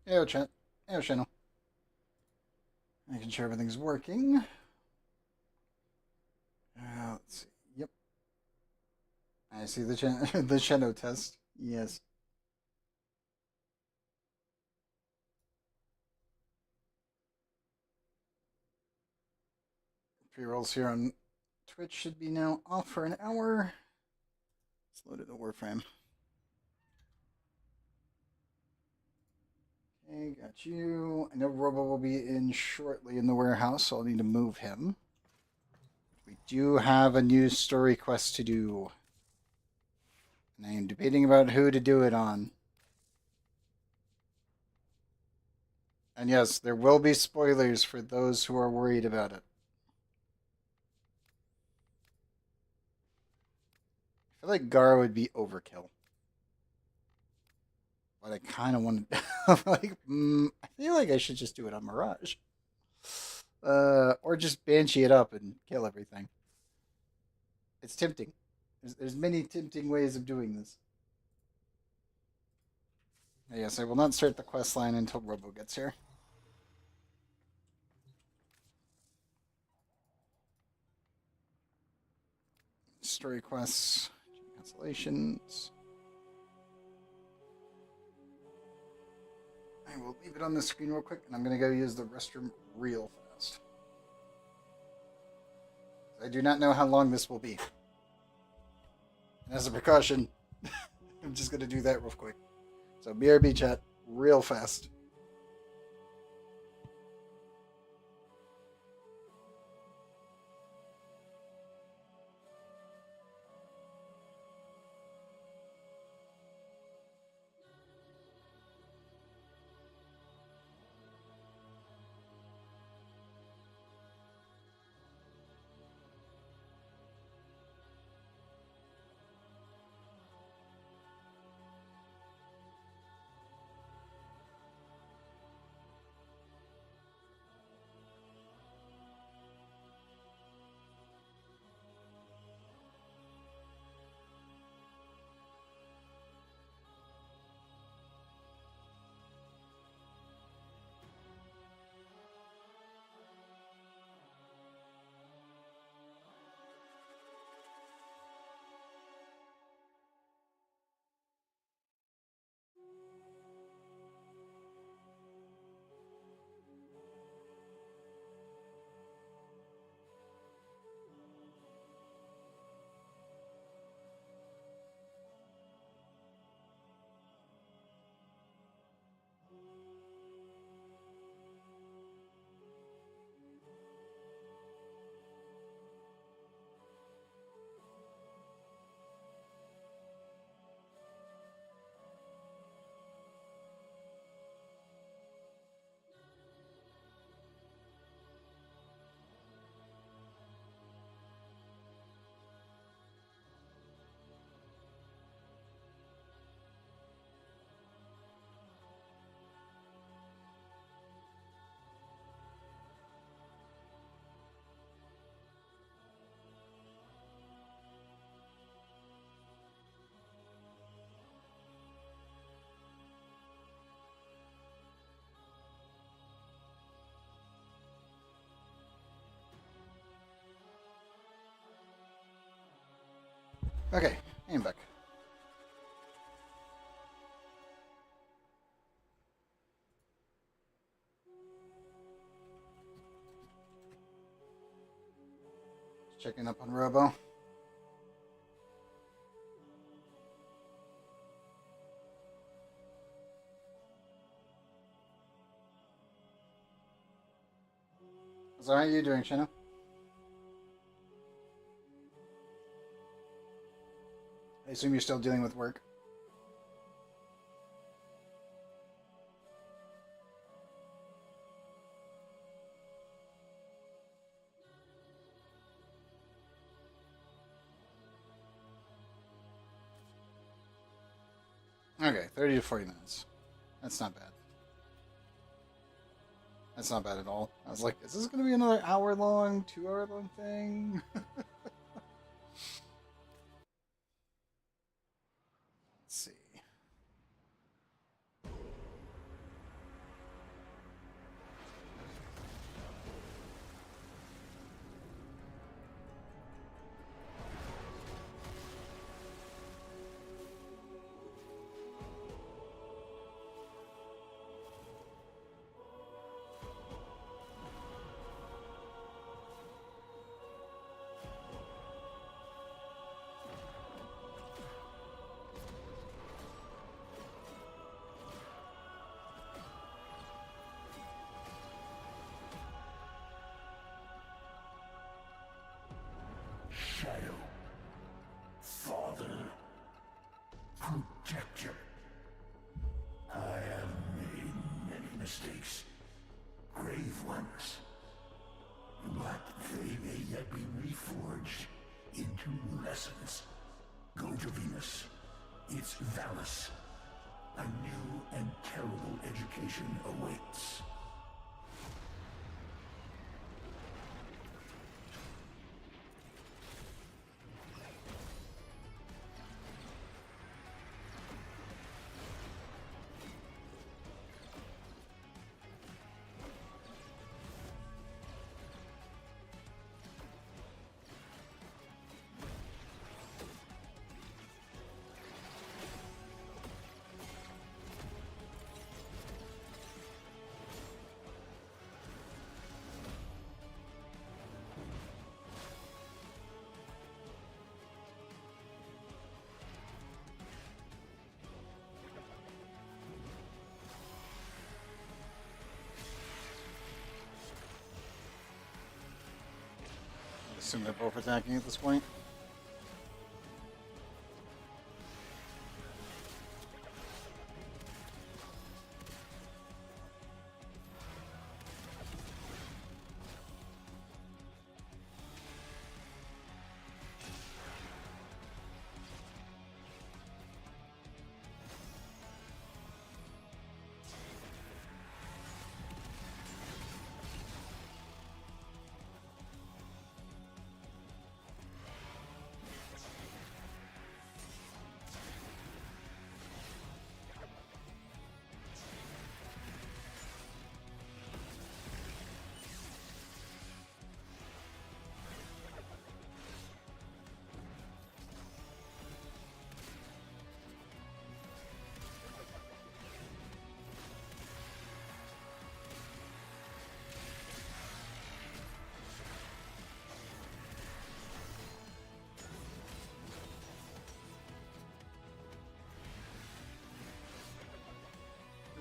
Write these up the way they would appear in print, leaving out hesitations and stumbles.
Hey, chat. Hey, channel. Making sure everything's working. Let's see. Yep. I see the the shadow test. Yes. Pre-rolls here on Twitch should be now off for an hour. Let's load it to Warframe. Okay, got you. I know Robo will be in shortly in the warehouse, so I'll need to move him. We do have a new story quest to do. And I am debating about who to do it on. And yes, there will be spoilers for those who are worried about it. I feel like Gara would be overkill. But I kind of want to. I feel like I should just do it on Mirage. Or just Banshee it up and kill everything. It's tempting. There's many tempting ways of doing this. Yes, I will not start the quest line until Robo gets here. Story quests, cancellations. I will leave it on the screen real quick, and I'm going to go use the restroom real fast. I do not know how long this will be. And as a precaution, I'm just going to do that real quick. So BRB chat real fast. Okay, I'm back. Checking up on Robo. So how are you doing, Shanna? I assume you're still dealing with work. Okay, 30 to 40 minutes. That's not bad. That's not bad at all. I was like, is this going to be another hour long, 2 hour long thing? Let's see. yet be reforged into lessons. Go to Venus. It's Valis. A new and terrible education awaits. I assume they're both attacking at this point.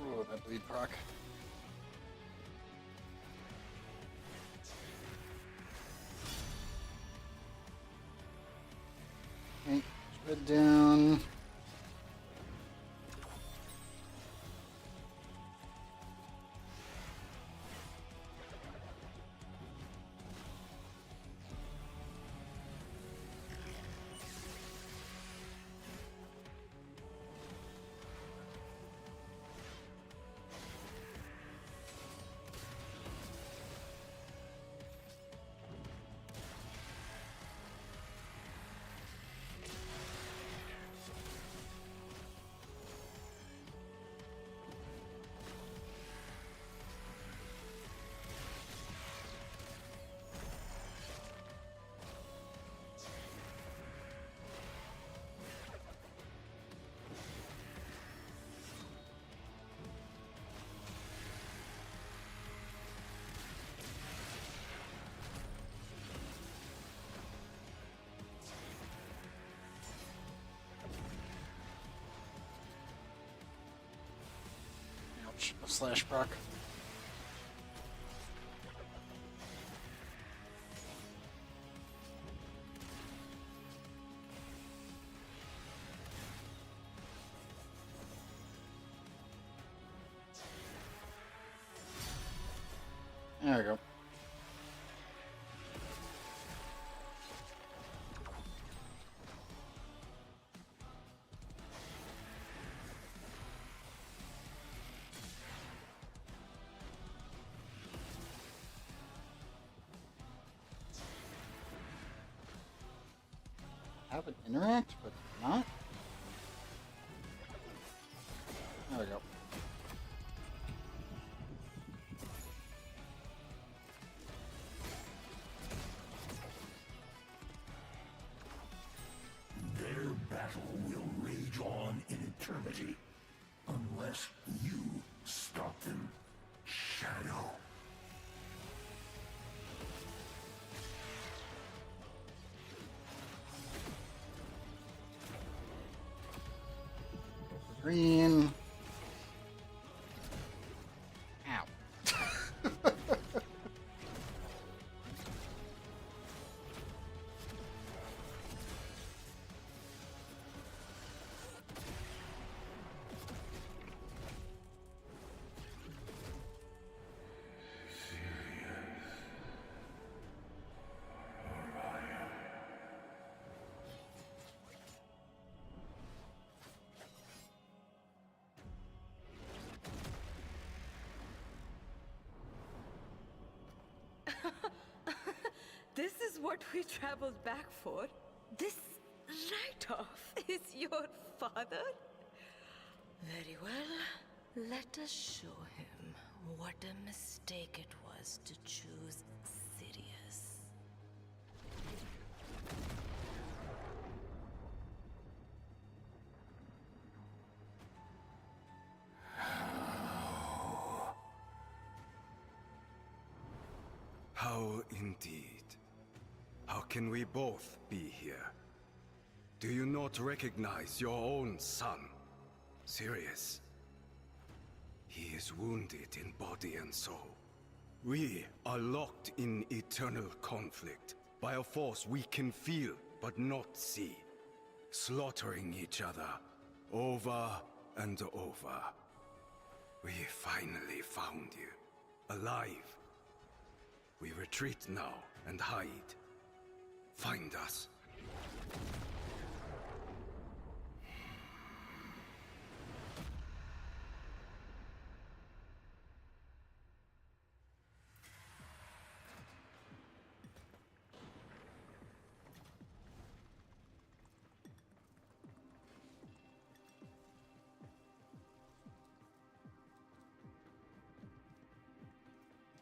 Ooh, that bleed proc. Okay, spread down. Ouch, a slash proc. There we go. Have it interact, but not? There we go. Their battle will rage on in eternity, unless you stop them, Shadow. Green. Ow. This is what we traveled back for? This write-off is your father? Very well. Let us show him what a mistake it was to choose Sirius. How indeed? How can we both be here? Do you not recognize your own son, Sirius? He is wounded in body and soul. We are locked in eternal conflict by a force we can feel but not see, slaughtering each other over and over. We finally found you, alive. We retreat now and hide. Find us.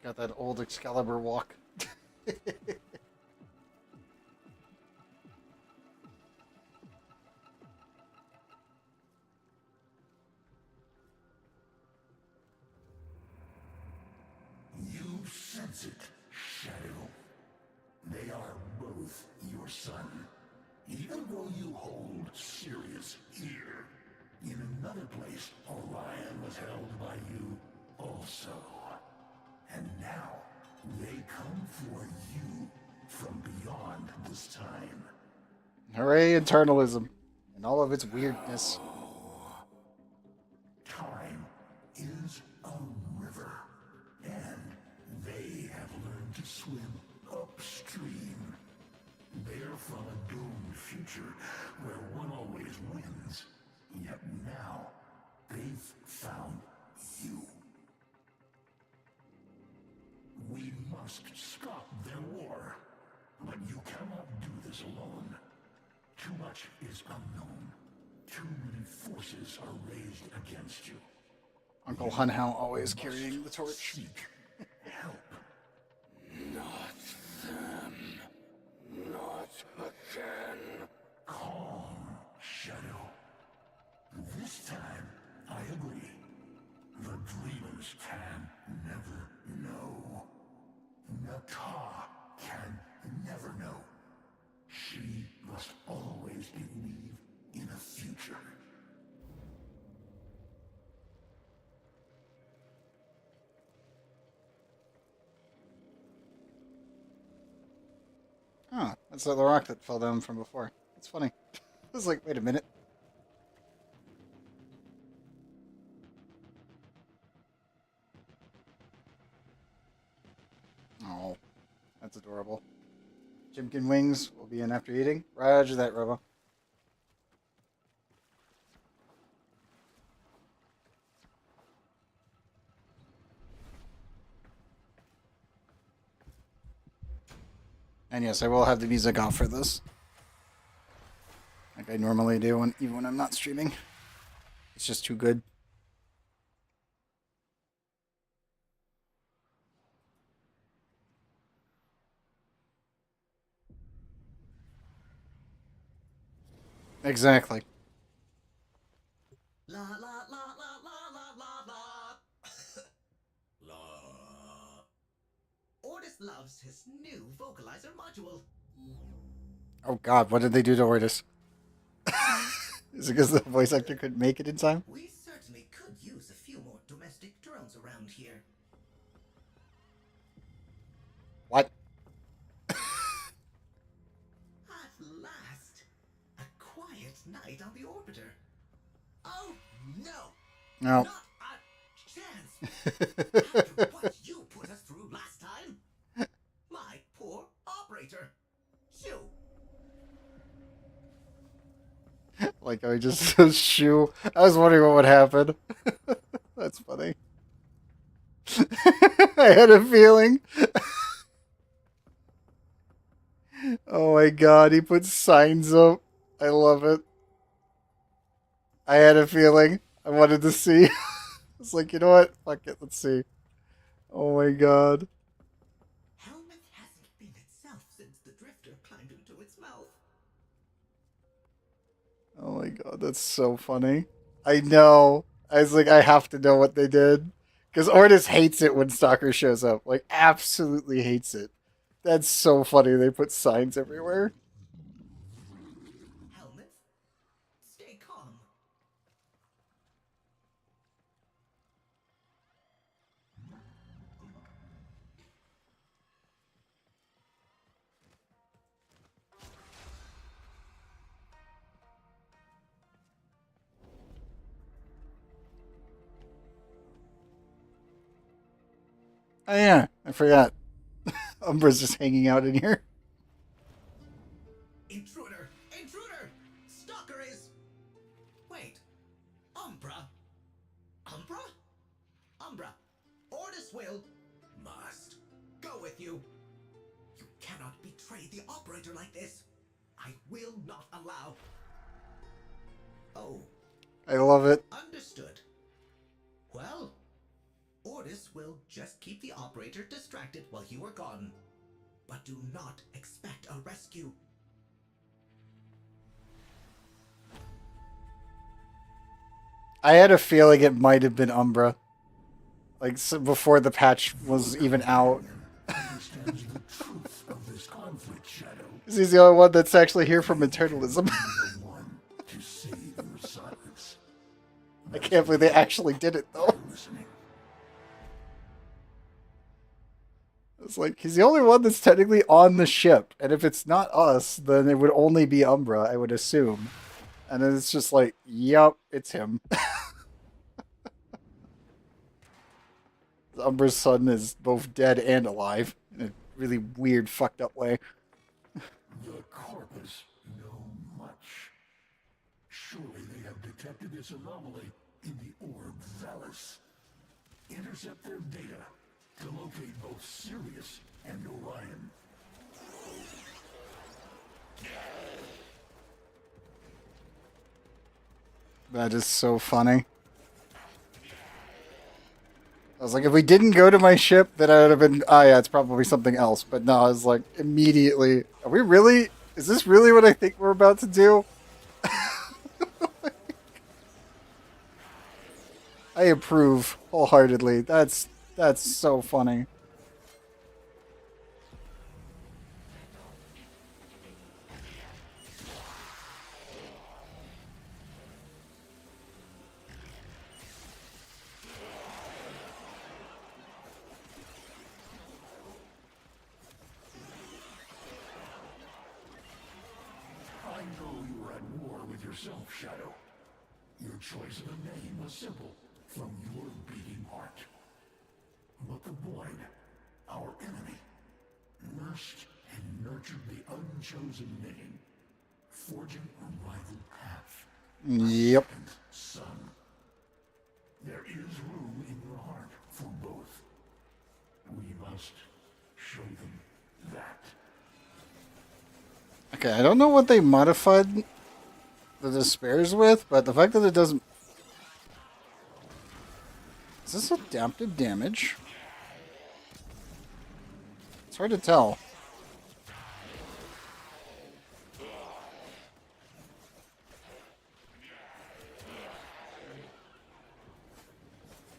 Got that old Excalibur walk. You sense it, Shadow. They are both your son. Even though you hold Sirius here, in another place, Orion was held by you also. And now, they come for you from beyond this time. Hooray, internalism. And all of its weirdness. Time is a river, and they have learned to swim upstream. They're from a doomed future where one always wins. Yet now, they've found you. We must stop their war. But you cannot do this alone. Too much is unknown. Too many forces are raised against you. Uncle Hunhow always carrying the torch. Seek help. Not them. Not again. Calm, Shadow. This time, I agree. The dreamers can never know. Nata can never know. She must always believe in a future. Oh, that's the rock that fell down from before. It's funny. I was like, wait a minute. Oh, that's adorable. Chimkin wings will be in after eating. Roger that, Robo. And yes, I will have the music off for this. Like I normally do, even when I'm not streaming. It's just too good. Exactly. La la la la la la la la. La. Ordis loves his new vocalizer module. Oh god, what did they do to Ordis? Is it because the voice actor couldn't make it in time? We certainly could use a few more domestic drones around here. What? At last, a quiet night on the orbiter. Oh no! No. Not a chance! After what you put us through last time, my poor operator. Shoo! Like I just said shoe. I was wondering what would happen. That's funny. I had a feeling. Oh my god, he puts signs up. I love it. I had a feeling. I wanted to see. It's like, you know what? Fuck it, let's see. Oh my god. Helmet hasn't been itself since the drifter climbed into its mouth. Oh my god, that's so funny. I know. I was like, I have to know what they did. Because Ortis hates it when Stalker shows up. Like, absolutely hates it. That's so funny. They put signs everywhere. Helmet, stay calm. Oh yeah, I forgot. Umbra's just hanging out in here. Intruder! Intruder! Stalker is... Wait. Umbra? Umbra? Umbra, Ortis will... must go with you. You cannot betray the operator like this. I will not allow... Oh, I love it. understood. Well, Ortis will just keep the operator distracted while you are gone. But do not expect a rescue. I had a feeling it might have been Umbra. Like, so before the patch was even out. Understands the truth of this conflict, Shadow. 'Cause he's the only one that's actually here from Eternalism. The one to save your sons. I can't believe they actually did it, though. Listening. It's like, he's the only one that's technically on the ship. And if it's not us, then it would only be Umbra, I would assume. And then it's just like, yep, it's him. Umbra's son is both dead and alive. In a really weird, fucked up way. The Corpus know much. Surely they have detected this anomaly in the orb Valis. Intercept their data to locate both Sirius and Orion. That is so funny. I was like, if we didn't go to my ship, then I would have been, oh yeah, it's probably something else. But no, I was like, immediately, are we really, is this really what I think we're about to do? I approve wholeheartedly. That's so funny. I know you are at war with yourself, Shadow. Your choice of a name was simple, from your beating heart. But the Void, our enemy, nursed and nurtured the unchosen name, forging a rival path. Yep. And son, there is room in your heart for both. We must show them that. Okay, I don't know what they modified the despairs with, but the fact that it doesn't... Is this adaptive damage? It's hard to tell.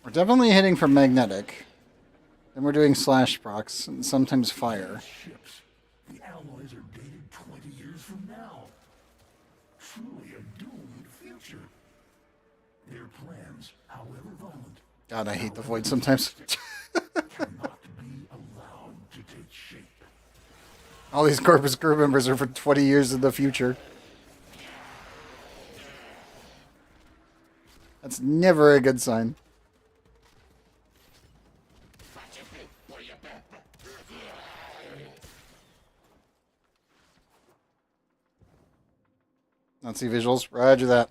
We're definitely hitting for magnetic. Then we're doing slash procs and sometimes fire. Ships. The alloys are dated 20 years from now. Truly a doomed future. Their plans, however violent, God, I hate the void sometimes. cannot be allowed to take shape. All these Corpus crew members are for 20 years in the future. That's never a good sign. Let's see visuals. Roger that.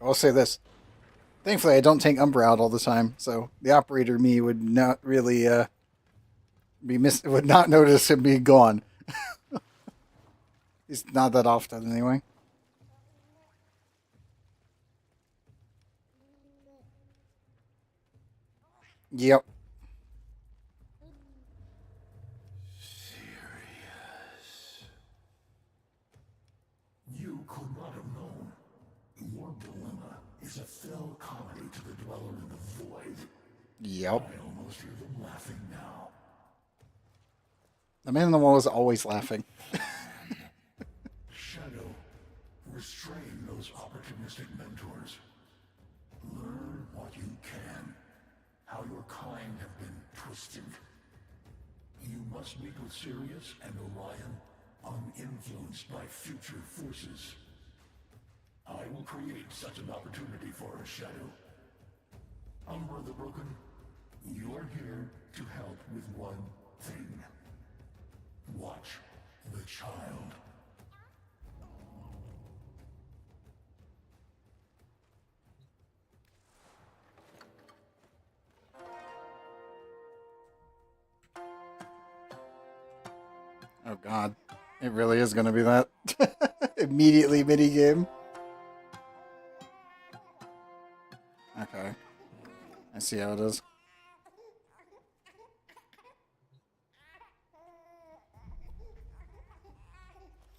will say this. Thankfully, I don't take Umbra out all the time, so the operator me would not really would not notice him being gone. He's not that often anyway. Yep. You could not have known. Your dilemma is a fell comedy to the dweller in the void. Yep. I almost hear them laughing now. The man in the wall is always laughing. Shadow, restrain those opportunistic mentors. Learn what you can. How your kind have been twisted. You must meet with Sirius and Orion, uninfluenced by future forces. I will create such an opportunity for us, Shadow. Umbra the Broken, you are here to help with one thing. Watch the child. Oh god. It really is gonna be that. Immediately minigame. Okay. I see how it is.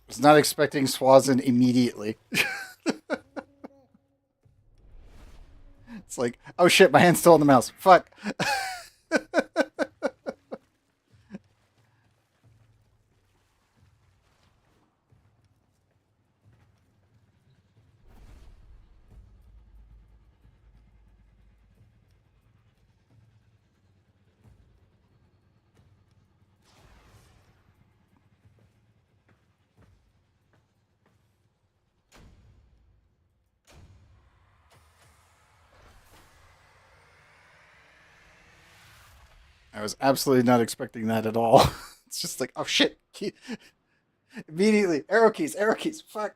Was not expecting Swazin immediately. It's like, oh shit, my hand's still on the mouse. Fuck. I was absolutely not expecting that at all. It's just like, oh shit. Immediately. Arrow keys, fuck.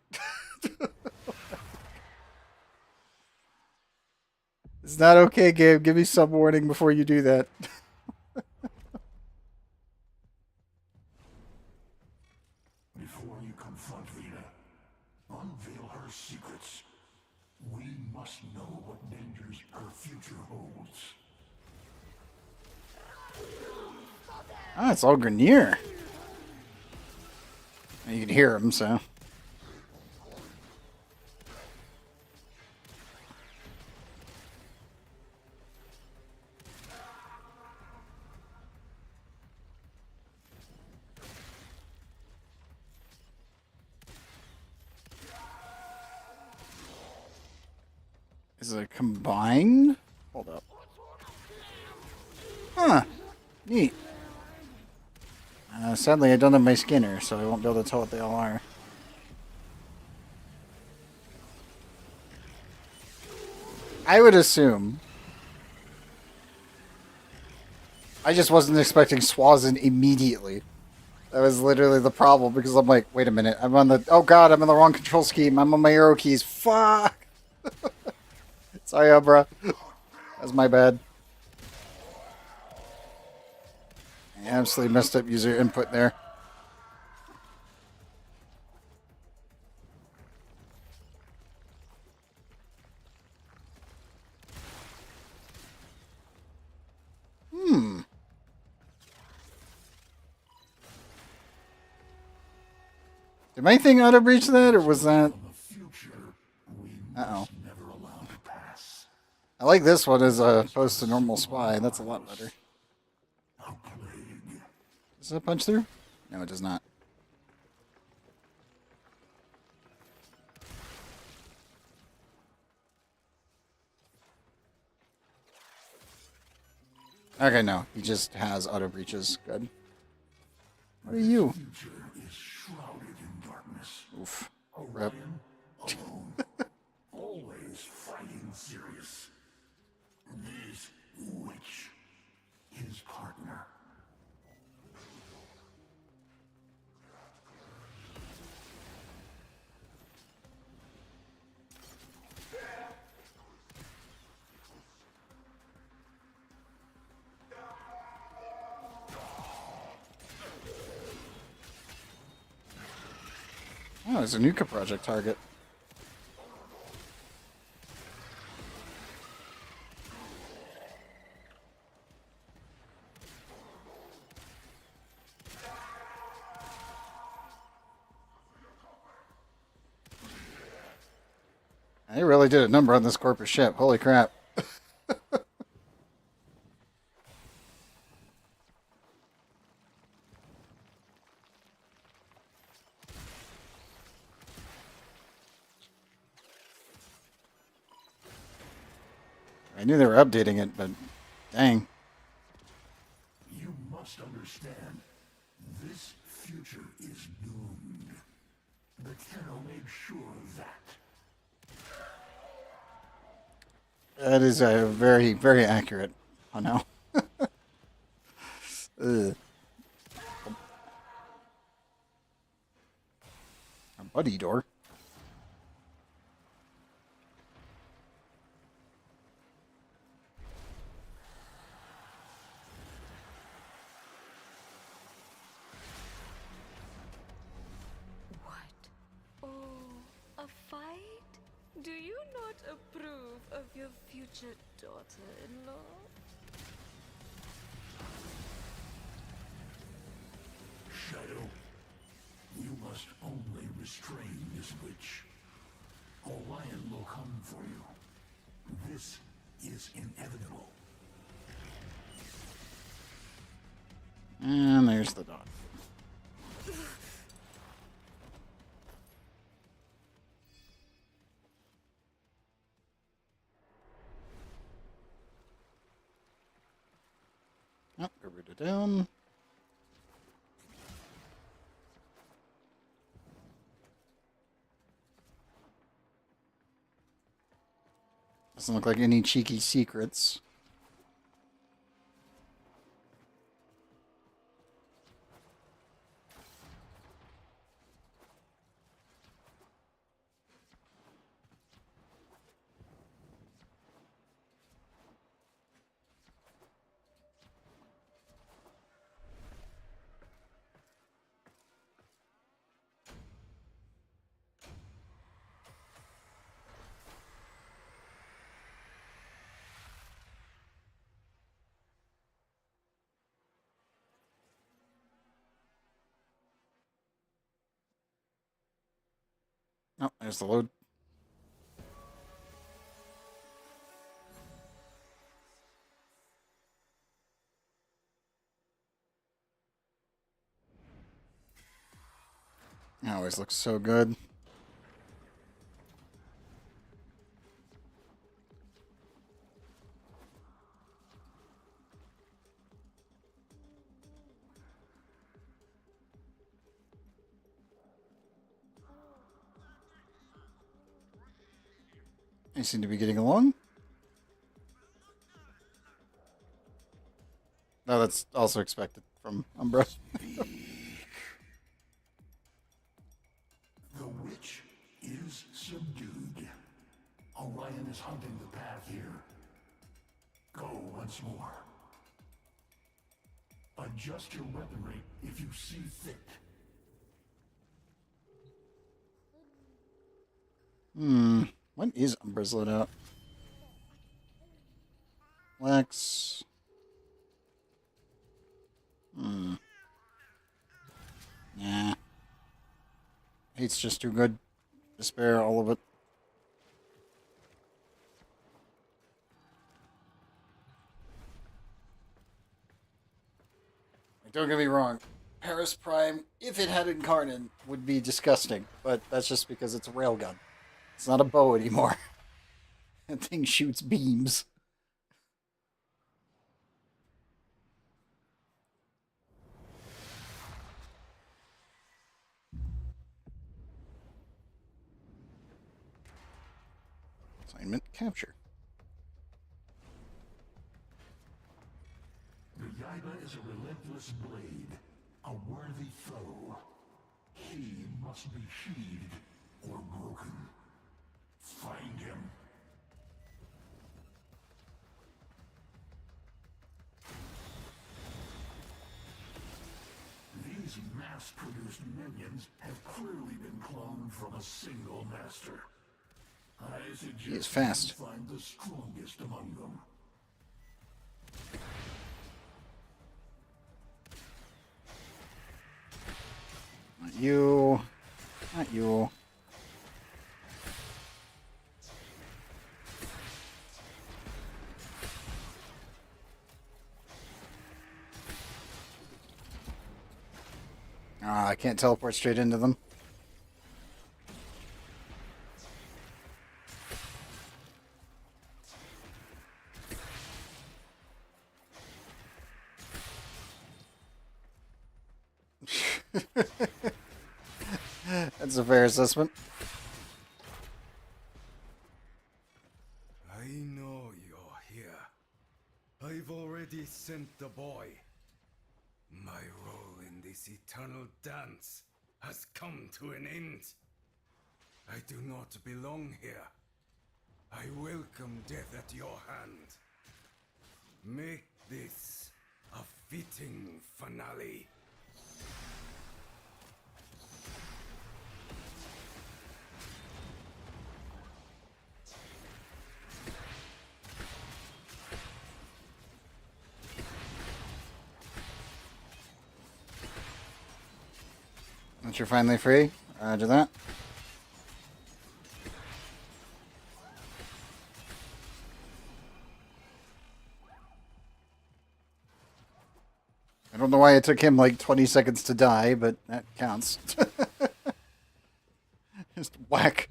It's not okay, Gabe. Give me some warning before you do that. Before you confront Vina, unveil her secrets. We must know what dangers her future holds. Ah, it's all Grenier. You can hear him, so. Is it combined? Hold up. Huh. Neat. Sadly, I don't have my scanner, so I won't be able to tell what they all are. I would assume. I just wasn't expecting Swazin immediately. That was literally the problem, because I'm like, wait a minute, I'm on the... Oh god, I'm in the wrong control scheme. I'm on my arrow keys. Fuck! Sorry, Umbra. That's my bad. I absolutely messed up user input there. Did my thing auto breach that, or was that? Uh-oh. I like this one as opposed to normal spy. That's a lot better. Does it punch through? No, it does not. Okay, no. He just has auto breaches. Good. What are you? Oof. Rip. Always fighting Sirius. This witch, his partner. Oh, it's a Nuka Project target. They really did a number on this Corpus ship. Holy crap. I knew they were updating it, but dang. You must understand, this future is doomed. The Tenno made sure of that. That is a very, very accurate. Oh no. Ugh. A buddy door. What? Oh, a fight? Do you not approve of your future daughter-in-law? Shadow, you must only restrain this witch. Orion will come for you. This is inevitable. And there's the dog. Oh, go root it down. Doesn't look like any cheeky secrets. Oh, there's the load. It always looks so good. They seem to be getting along. No, that's also expected from Umbra. The witch is subdued. Orion is hunting the path here. Go once more. Adjust your weaponry if you see fit. When is Umbra's loadout? Lex. Nah. Hate's just too good to spare all of it. Don't get me wrong. Paris Prime, if it had Incarnate, would be disgusting. But that's just because it's a railgun. It's not a bow anymore. That thing shoots beams. Assignment capture. The Yaiba is a relentless blade, a worthy foe. He must be sheathed or broken. Find him. These mass-produced minions have clearly been cloned from a single master. I suggest He is fast. you find the strongest among them. Not you. Not you. Ah, I can't teleport straight into them. That's a fair assessment. I know you're here. I've already sent the boy. My role in this eternal dance has come to an end. I do not belong here. I welcome death at your hand. Make this a fitting finale. Once you're finally free, roger that. I don't know why it took him like 20 seconds to die, but that counts. Just whack.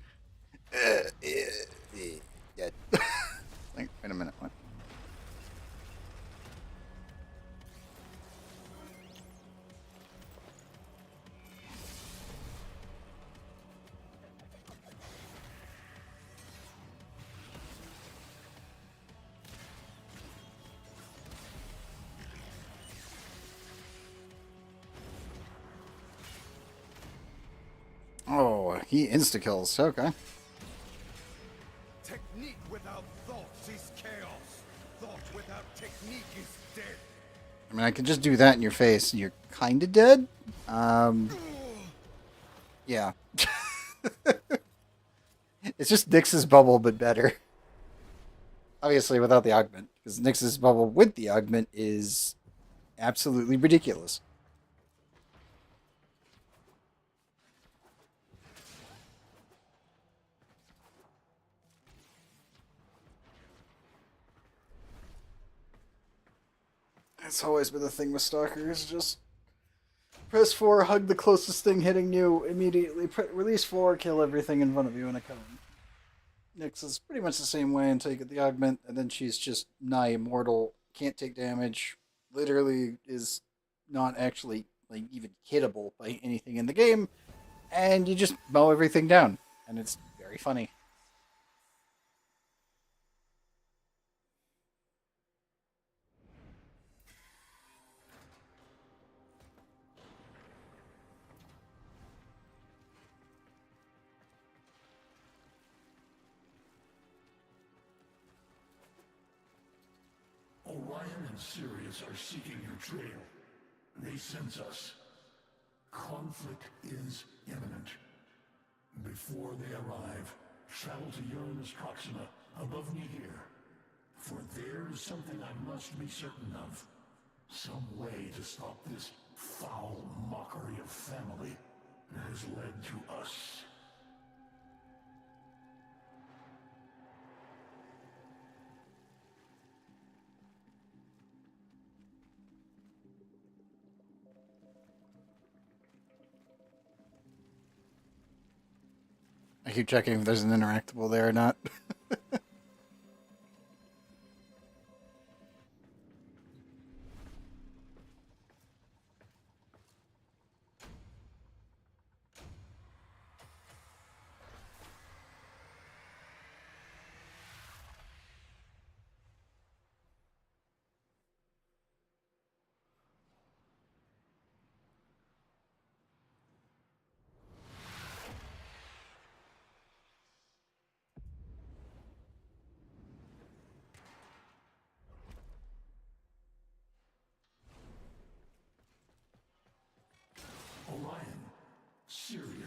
Dead. Like, wait a minute. What? Oh, he insta-kills. Okay. Technique without thought is chaos. Thought without technique is dead. I mean, I could just do that in your face and you're kind of dead. Yeah. It's just Nyx's bubble, but better. Obviously, without the augment. Because Nyx's bubble with the augment is absolutely ridiculous. That's always been the thing with Stalkers. Just press 4, hug the closest thing hitting you, immediately release 4, kill everything in front of you in a cone. Nyx is pretty much the same way until you get the augment, and then she's just nigh immortal, can't take damage, literally is not actually like even hittable by anything in the game, and you just mow everything down, and it's very funny. Orion and Sirius are seeking your trail. They sense us. Conflict is imminent. Before they arrive, travel to Uranus Proxima, above me here. For there is something I must be certain of. Some way to stop this foul mockery of family that has led to us. I keep checking if there's an interactable there or not.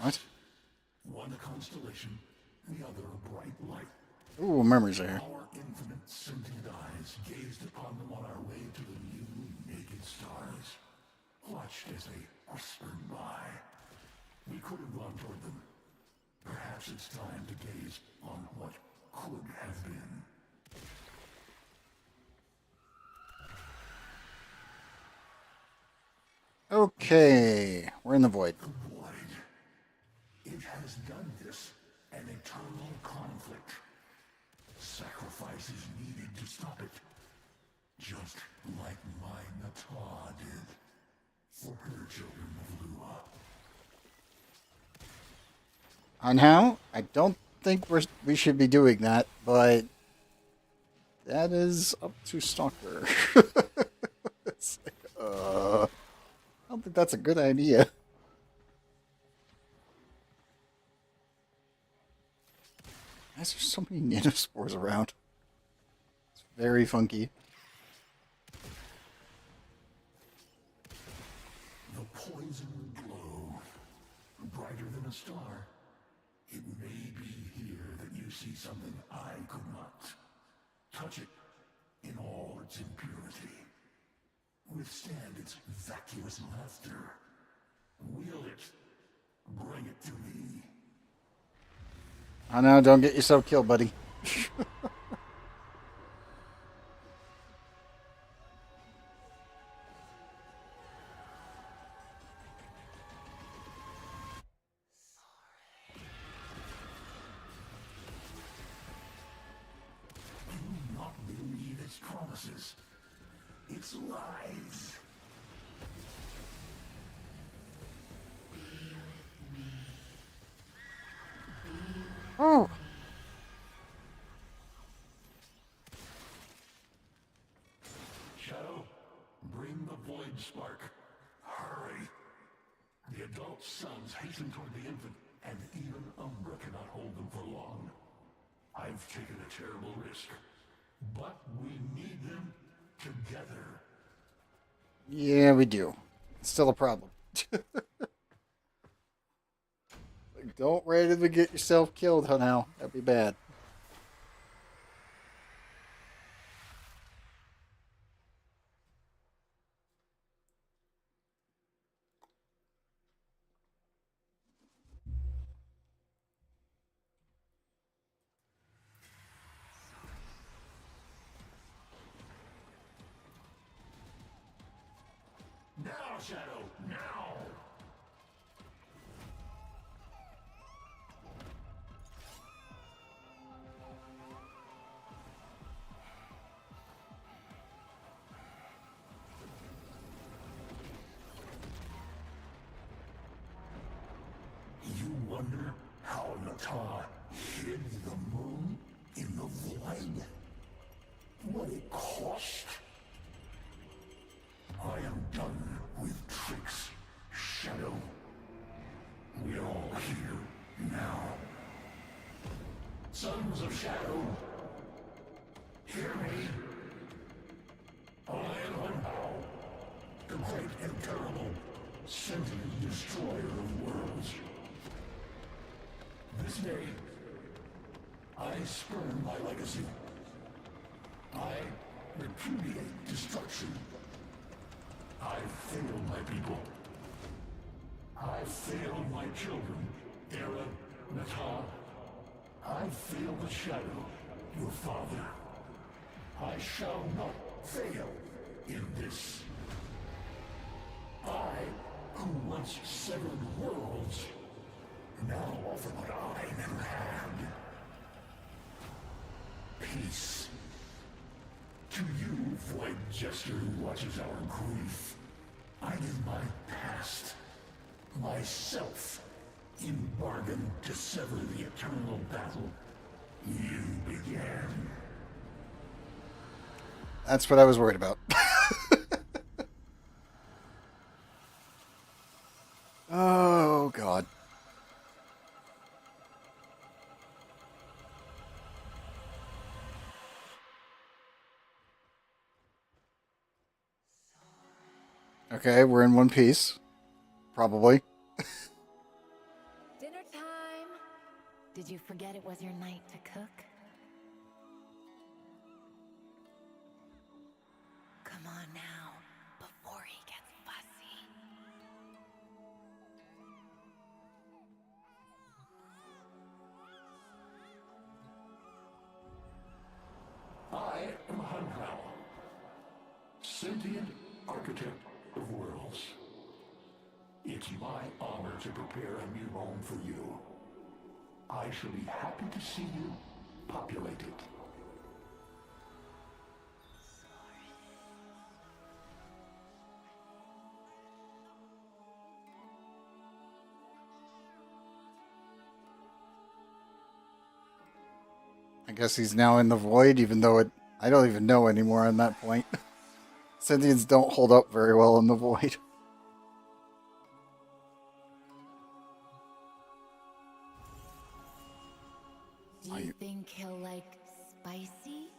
What? One a constellation, the other a bright light. Ooh, memories are here. Our infinite sentient eyes gazed upon them on our way to the new naked stars, watched as they whispered by. We could have gone toward them. Perhaps it's time to gaze on what could have been. Okay, we're in the void. The void. It has done this, an eternal conflict. Sacrifice is needed to stop it. Just like my Nata did for her children of Lua. On how? I don't think we should be doing that, but that is up to Stalker. It's like, I don't think that's a good idea. Why is there so many nanospores around? It's very funky. The poison glow, brighter than a star. It may be here that you see something I could not. Touch it in all its impurity. Withstand its vacuous laughter. Wield it. Bring it to me. Oh no, don't get yourself killed, buddy. Do not believe its promises. Its lies. Oh! Shadow, bring the void spark. Hurry. The adult sons hasten toward the infant, and even Umbra cannot hold them for long. I've taken a terrible risk, but we need them together. Yeah, we do. It's still a problem. Like, don't randomly get yourself killed, now. That'd be bad. Now, Shadow, now! You wonder how Nata hid the moon in the void? What it cost? I am done with tricks, Shadow. We're all here now. Sons of Shadow, hear me. I am Hunhow, the great and terrible, sentient destroyer of worlds. This day, I spurn my legacy. I repudiate destruction. I failed my people. I failed my children, Era, Nata. I failed the Shadow, your father. I shall not fail in this. I, who once severed worlds, now offer what I never had. Peace. To you, void jester who watches our grief, I give my past, myself, in bargain to sever the eternal battle you began. That's what I was worried about. Oh, God. Okay, we're in one piece. Probably. Did you forget it was your night to cook? Come on now, before he gets fussy. I am Hanhal, sentient architect of worlds. It's my honor to prepare a new home for you. I shall be happy to see you populate it. I guess he's now in the void, even though I don't even know anymore on that point. Sentients don't hold up very well in the void. Do you think he'll like spicy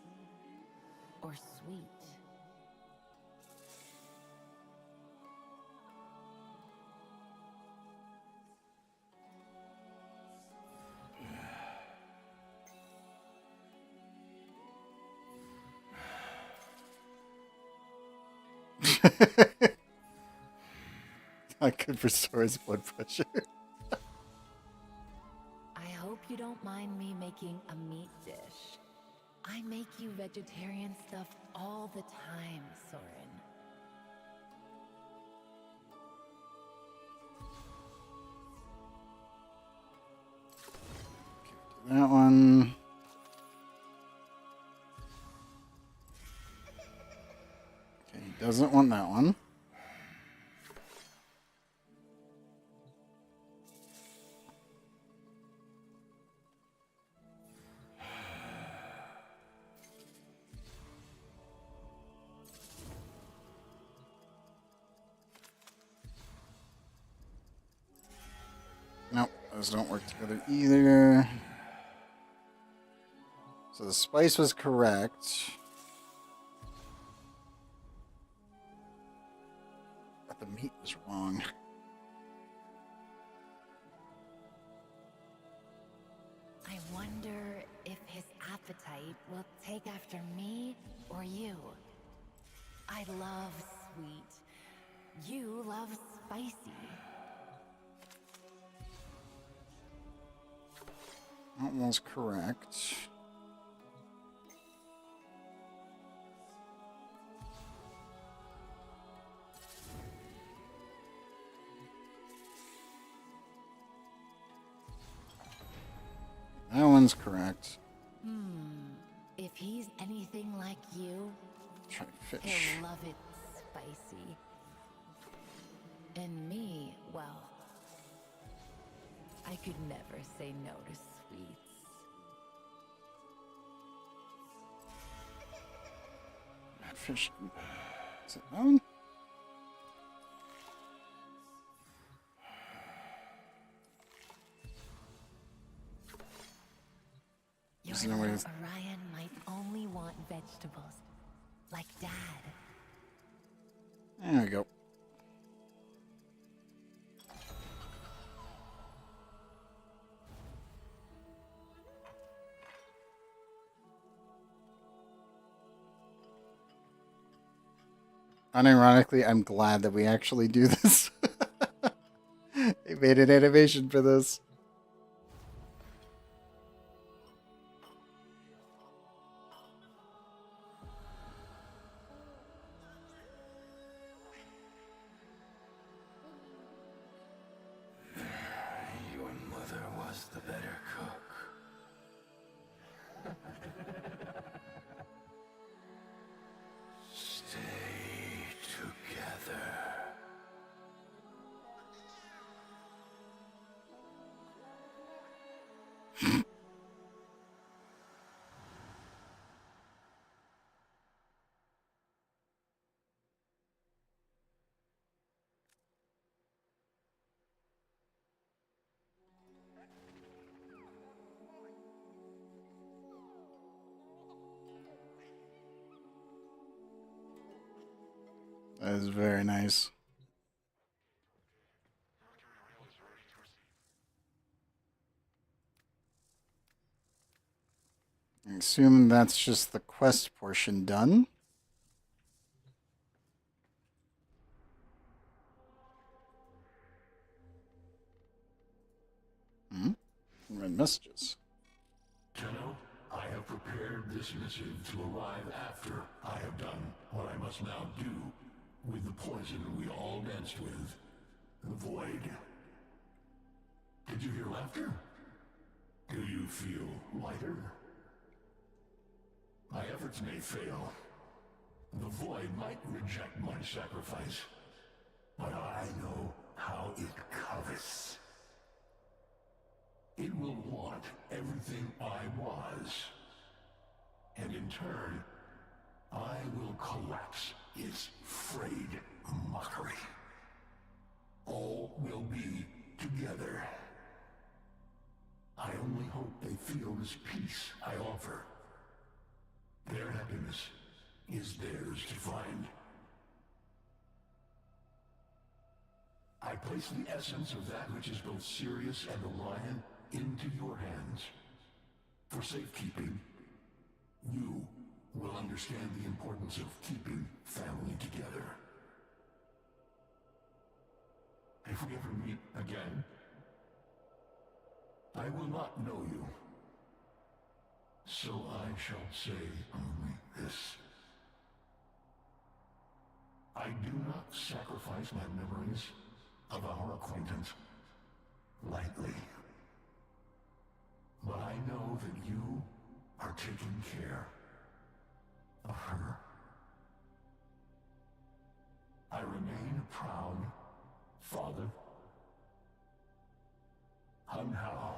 or sweet? Not good for Sora's blood pressure. I hope you don't mind me making a meat dish. I make you vegetarian stuff all the time, Soren. That one. Okay, he doesn't want that one. Nope, those don't work together either. So the spice was correct. But the meat was wrong. I wonder if his appetite will take after me or you. I love sweet. You love spicy. That was correct. That one's correct. If he's anything like you, Try fish. he'll love it spicy. And me, well, I could never say no to sweets. Fish. Is it that one? Your There's no way little it's- Orion might only want vegetables, like Dad. There we go. Unironically, I'm glad that we actually do this. They made an animation for this. Your mother was the better cook. Stay together. That is very nice. I assume that's just the quest portion done. Red messages. Tenno, I have prepared this missive to arrive after I have done what I must now do with the poison we all danced with, the Void. Did you hear laughter? Do you feel lighter? My efforts may fail. The Void might reject my sacrifice, but I know how it covets. It will want everything I was, and in turn, I will collapse its frayed mockery. All will be together. I only hope they feel this peace I offer. Their happiness is theirs to find. I place the essence of that which is both Sirius and Orion into your hands. For safekeeping, you will understand the importance of keeping family together. If we ever meet again, I will not know you. So I shall say only this. I do not sacrifice my memories of our acquaintance lightly. But I know that you are taking care of her. I remain a proud father. Hunhao.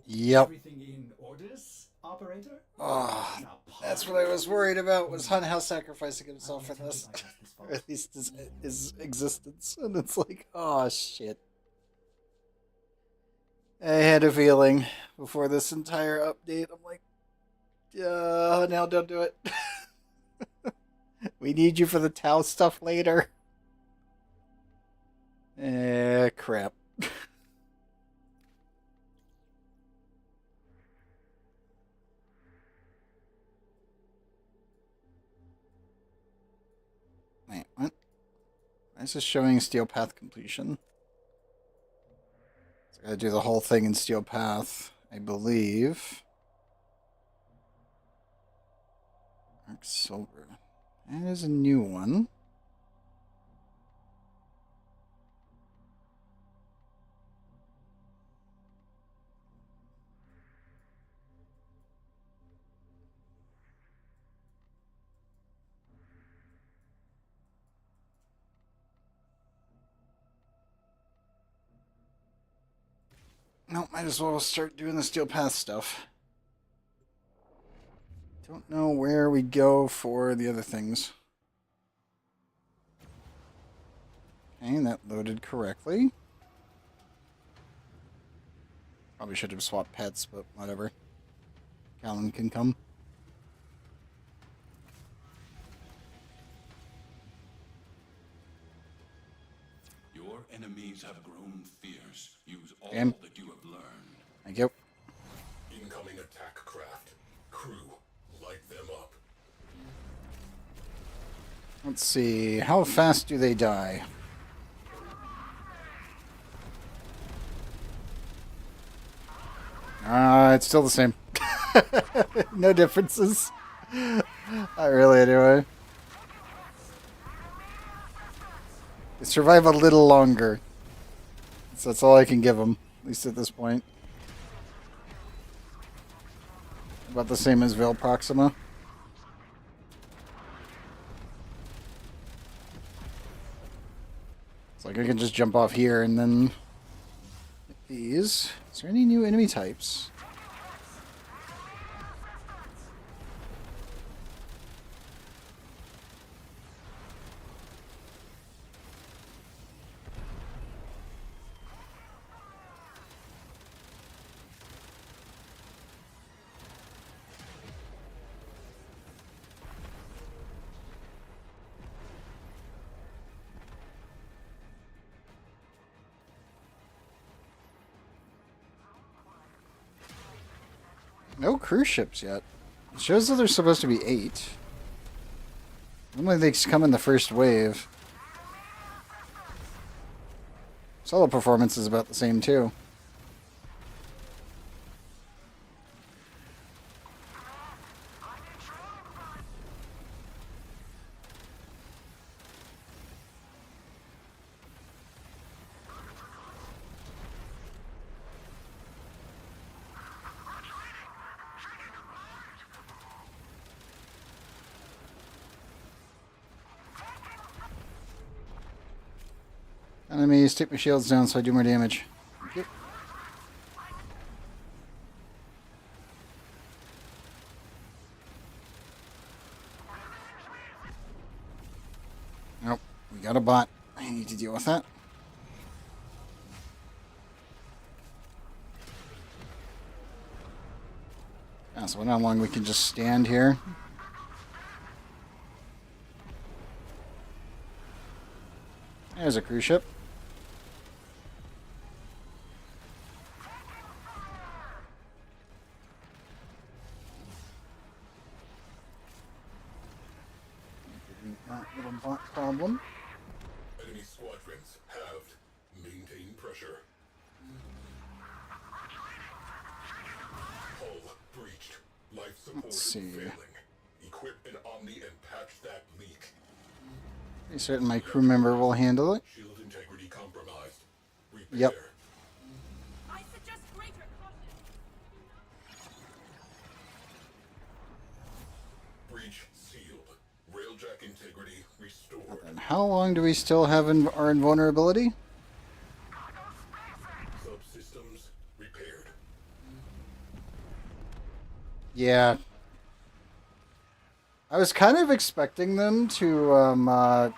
Yep. Everything in orders, operator? Oh, Now, that's what I was worried about, was Hunhouse sacrificing I himself for won't this. attempt to bypass this Or fault. at least his existence. And it's like, oh shit. I had a feeling before this entire update. I'm like, now don't do it. We need you for the Tau stuff later. Crap. Wait, what? Why is this showing Steel Path completion? So I gotta do the whole thing in Steel Path, I believe. Arc Silver. That is a new one. Nope, might as well start doing the Steel Path stuff. Don't know where we go for the other things. Okay, that loaded correctly. Probably should have swapped pets, but whatever. Callan can come. Your enemies have grown fierce. Use all Damn. that you have learned. Thank you. Incoming attack craft. Crew, light them up. Let's see. How fast do they die? It's still the same. No differences. Not really, anyway. They survive a little longer. So that's all I can give them, at least at this point. About the same as Veil Proxima. It's like I can just jump off here and then hit these. Is there any new enemy types? No cruise ships yet. It shows that there's supposed to be 8. Normally they come in the first wave. Solo performance is about the same too. Enemies, take my shields down so I do more damage. Thank you. Nope, we got a bot. I need to deal with that. Yeah, so I wonder how long we can just stand here. There's a cruise ship. That little bot problem. Enemy squadrons halved. Maintain pressure. Hull breached. Life support Let's see. failing. Equip an Omni and patch that leak. Pretty certain my crew member will handle it. Shield integrity compromised. Repair. Yep. I suggest greater caution. Breach sealed. Railjack integrity restored. And how long do we still have our invulnerability? Subsystems repaired. Yeah. I was kind of expecting them to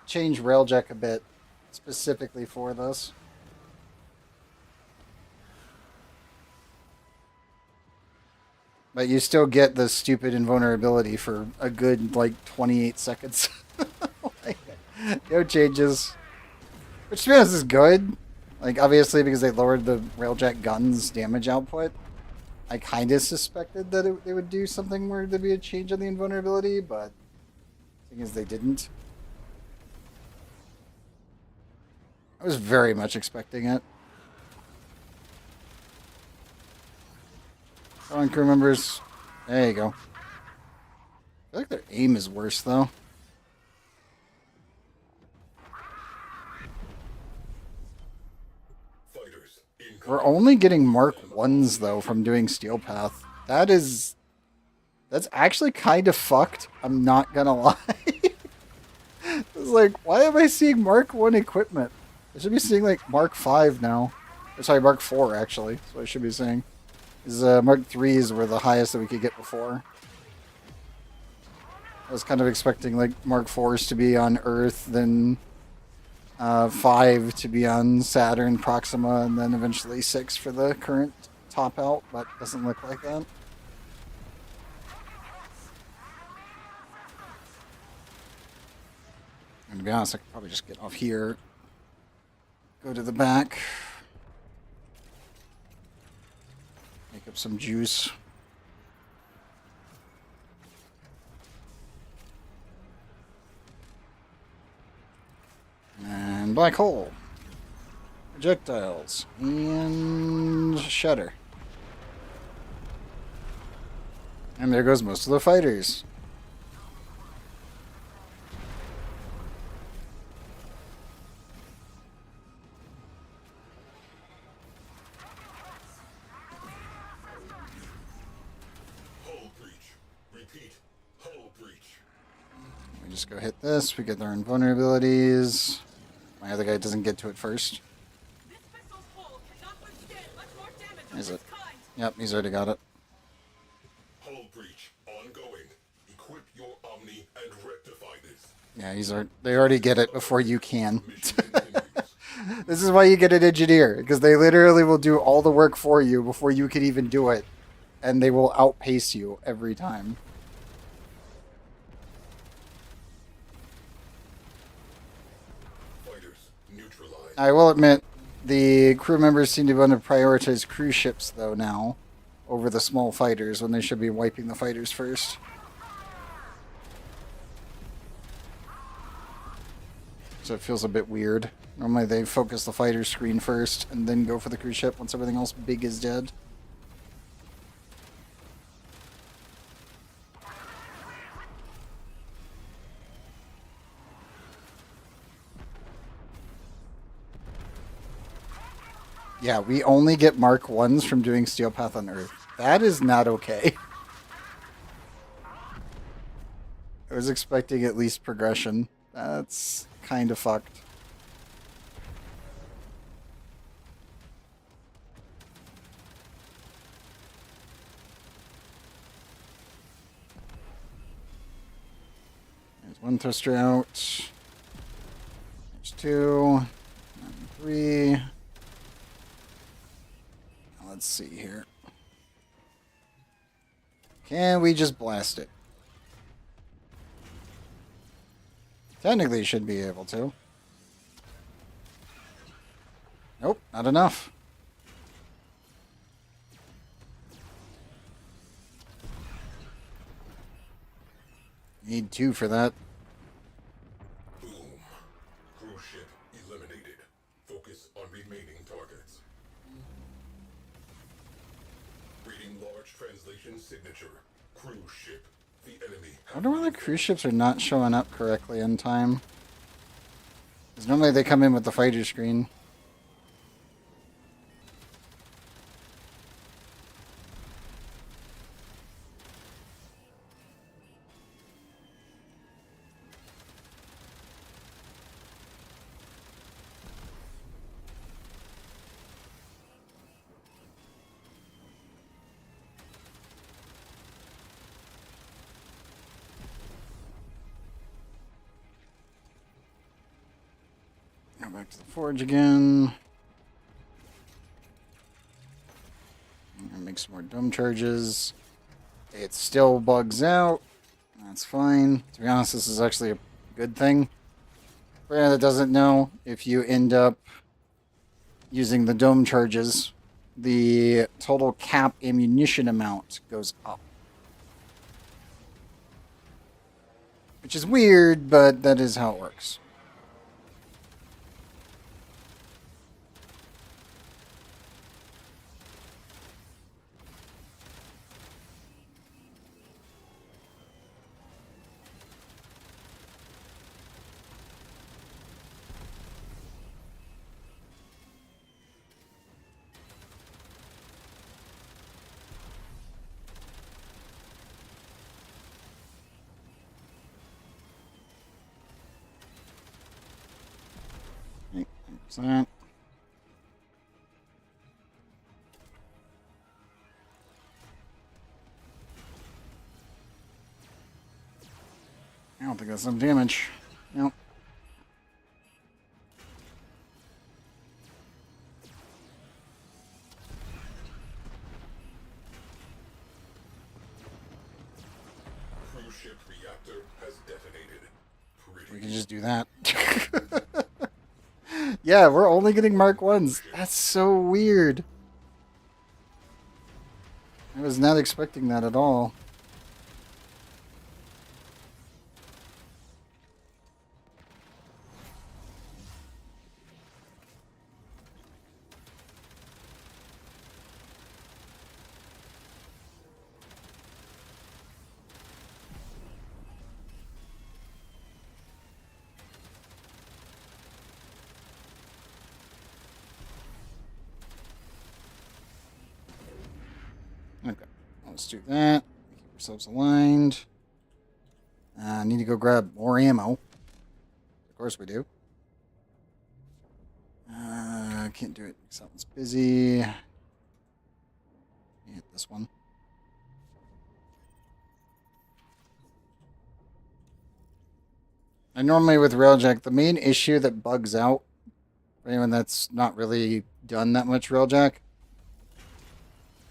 change Railjack a bit, specifically for this. But you still get the stupid invulnerability for a good, like, 28 seconds. Like, no changes. Which, to be honest, is good. Like, obviously, because they lowered the Railjack gun's damage output. I kind of suspected that they would do something where there'd be a change on the invulnerability, but the thing is they didn't. I was very much expecting it. Come on, crew members. There you go. I feel like their aim is worse, though. Fighters incoming. We're only getting Mark 1s, though, from doing Steel Path. That's actually kind of fucked. I'm not gonna lie. It's like, why am I seeing Mark 1 equipment? I should be seeing, like, Mark 5 now. Or, sorry, Mark 4, actually. That's what I should be saying. Is Mark 3s were the highest that we could get before. I was kind of expecting, like, Mark 4s to be on Earth, then 5 to be on Saturn, Proxima, and then eventually 6 for the current top out, but doesn't look like that. And to be honest, I could probably just get off here, go to the back, make up some juice. And black hole. Projectiles. And shutter. And there goes most of the fighters. Hull breach. Repeat. Hull breach. We just go hit this. We get their invulnerabilities. My other guy doesn't get to it first. This vessel's hull cannot withstand much more damage of Is this it? kind. Yep, he's already got it. Hull breach. Ongoing. Equip your Omni and rectify this. Yeah, they already get it before you can. Mission continues. This is why you get an engineer, because they literally will do all the work for you before you can even do it. And they will outpace you every time. Fighters neutralized. I will admit, the crew members seem to want to prioritize cruise ships, though, now. over the small fighters when they should be wiping the fighters first. So it feels a bit weird. Normally they focus the fighter screen first and then go for the cruise ship once everything else big is dead. Yeah, we only get Mark 1s from doing Steel Path on Earth. That is not okay. I was expecting at least progression. That's kind of fucked. There's one thruster out. There's two. And three. Let's see here. Can we just blast it? Technically, you should be able to. Nope, not enough. Need 2 for that. Boom. Cruise ship eliminated. Focus on remaining targets. Reading large translation signature. Cruise ship. The enemy. I wonder why the cruise ships are not showing up correctly in time. Because normally they come in with the fighter screen. Go back to the forge again. Make some more dome charges. It still bugs out. That's fine. To be honest, this is actually a good thing. For anyone that doesn't know, if you end up using the dome charges, the total cap ammunition amount goes up. Which is weird, but that is how it works. That. I don't think that's some damage. Nope. Cruise ship reactor has detonated. We can just do that. Yeah, we're only getting Mark 1s. That's so weird. I was not expecting that at all. Okay, let's do that. Keep ourselves aligned. Need to go grab more ammo. Of course we do. Can't do it because that one's busy. Hit this one. And normally with Railjack, the main issue that bugs out, for anyone that's not really done that much Railjack,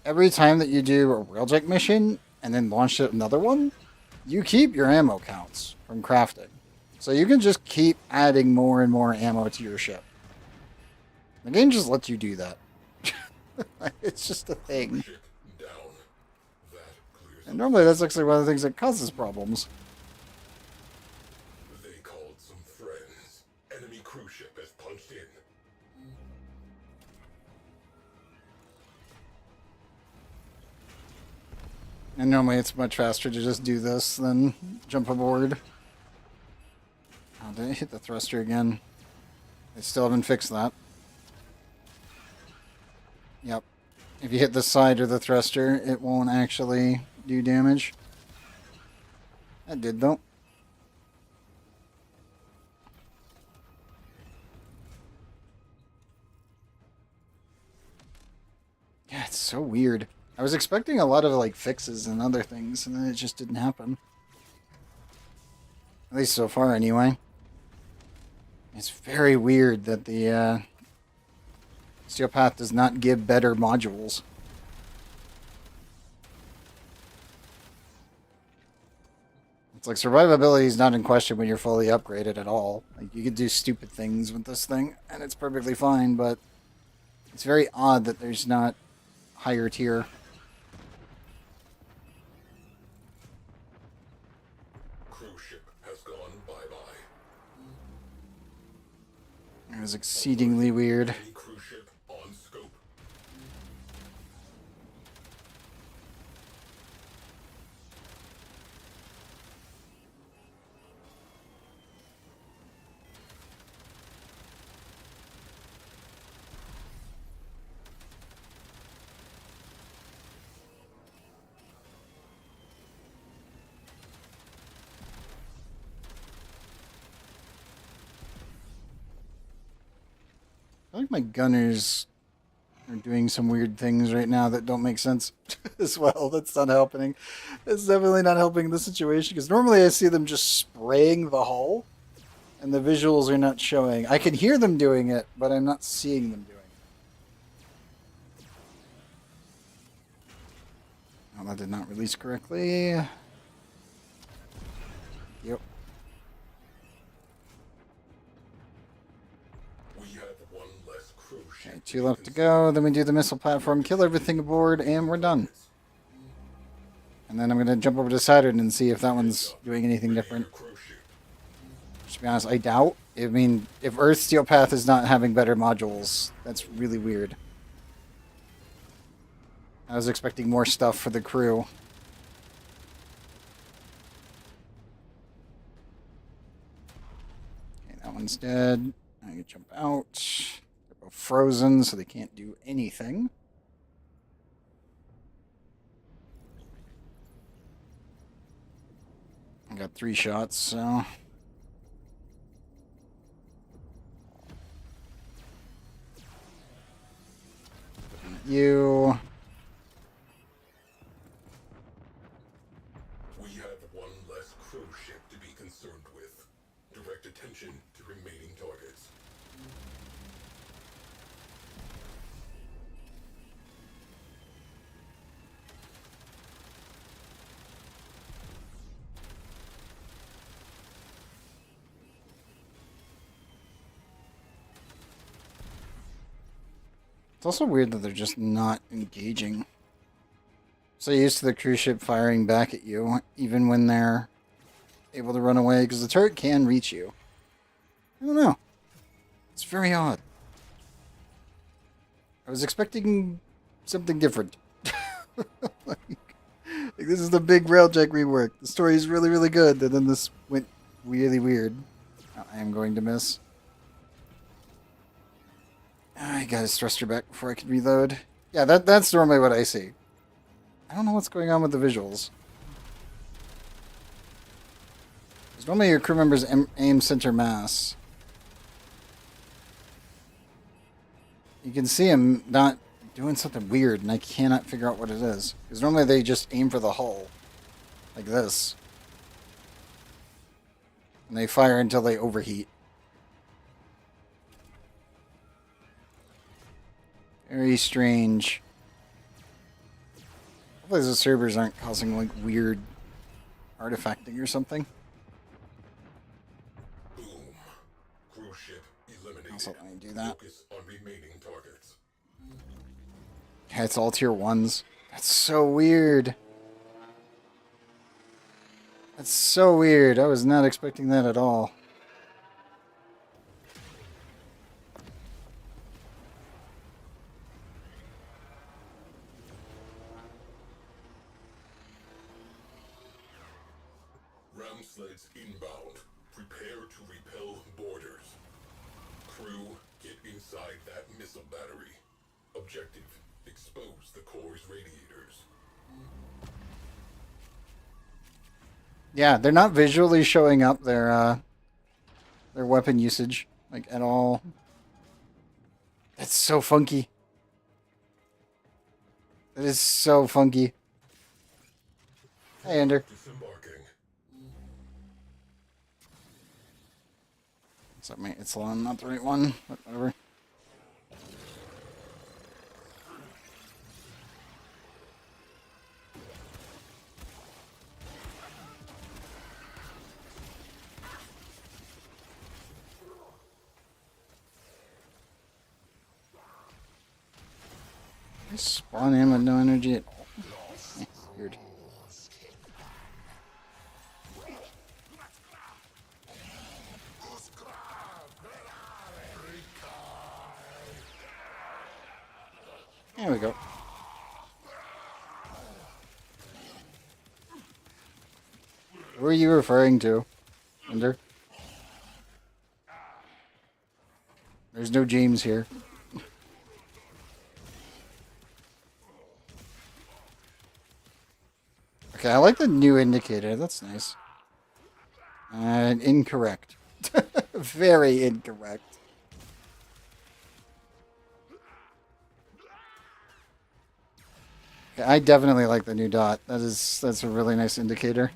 every time that you do a Railjack mission and then launch another one, you keep your ammo counts from crafting. So you can just keep adding more and more ammo to your ship. The game just lets you do that. It's just a thing. Ship down. And normally that's actually one of the things that causes problems. They called some friends. Enemy cruise ship has punched in. And normally it's much faster to just do this than jump aboard. Oh, did I hit the thruster again? I still haven't fixed that. Yep. If you hit the side of the thruster, it won't actually do damage. That did, though. Yeah, it's so weird. I was expecting a lot of, like, fixes and other things, and then it just didn't happen. At least so far, anyway. It's very weird that the, Steel Path does not give better modules. It's like survivability is not in question when you're fully upgraded at all. Like, you could do stupid things with this thing, and it's perfectly fine, but it's very odd that there's not higher tier. Cruise ship has gone bye-bye. It was exceedingly weird. Enemy cruise ship on scope. I think my gunners are doing some weird things right now that don't make sense as well. That's not helping. It's definitely not helping the situation, because normally I see them just spraying the hull, and the visuals are not showing. I can hear them doing it, but I'm not seeing them doing it. Oh, that did not release correctly. Yep. We have one less cruise ship. Okay, 2 left to go. Then we do the missile platform, kill everything aboard, and we're done. And then I'm going to jump over to Saturn and see if that one's doing anything different. Cruise ship. To be honest, I doubt. I mean, if Earth Steel Path is not having better modules, that's really weird. I was expecting more stuff for the crew. Okay, that one's dead. I can jump out. They're both frozen, so they can't do anything. I got 3 shots, so... You... We have one less cruise ship to be concerned with. Direct attention to remaining targets. It's also weird that they're just not engaging. So used to the cruise ship firing back at you, even when they're able to run away, because the turret can reach you. I don't know. It's very odd. I was expecting something different. like this is the big Railjack rework. The story is really, really good, and then this went really weird. Oh, I am going to miss. I got his thruster back before I could reload. Yeah, that's normally what I see. I don't know what's going on with the visuals. Because normally your crew members aim center mass. You can see him not doing something weird, and I cannot figure out what it is. Because normally they just aim for the hull. Like this. And they fire until they overheat. Very strange. Hopefully the servers aren't causing like weird artifacting or something. Boom. Cruise ship eliminated. Also, let me do that. Focus on remaining targets. Yeah, it's all tier 1s. That's so weird. That's so weird. I was not expecting that at all. Ram sleds inbound. Prepare to repel borders. Crew, get inside that missile battery. Objective, expose the core's radiators. Yeah, they're not visually showing up their weapon usage like at all. That's so funky. That is so funky. Hey, Ender. Disembarking. What's up, mate? It's the one, not the right one. But whatever. I spawn him with no energy at all. Weird. There we go. Who are you referring to, Ender? There's no James here. Okay, I like the new indicator. That's nice. Incorrect. Very incorrect. Okay, I definitely like the new dot. That's a really nice indicator.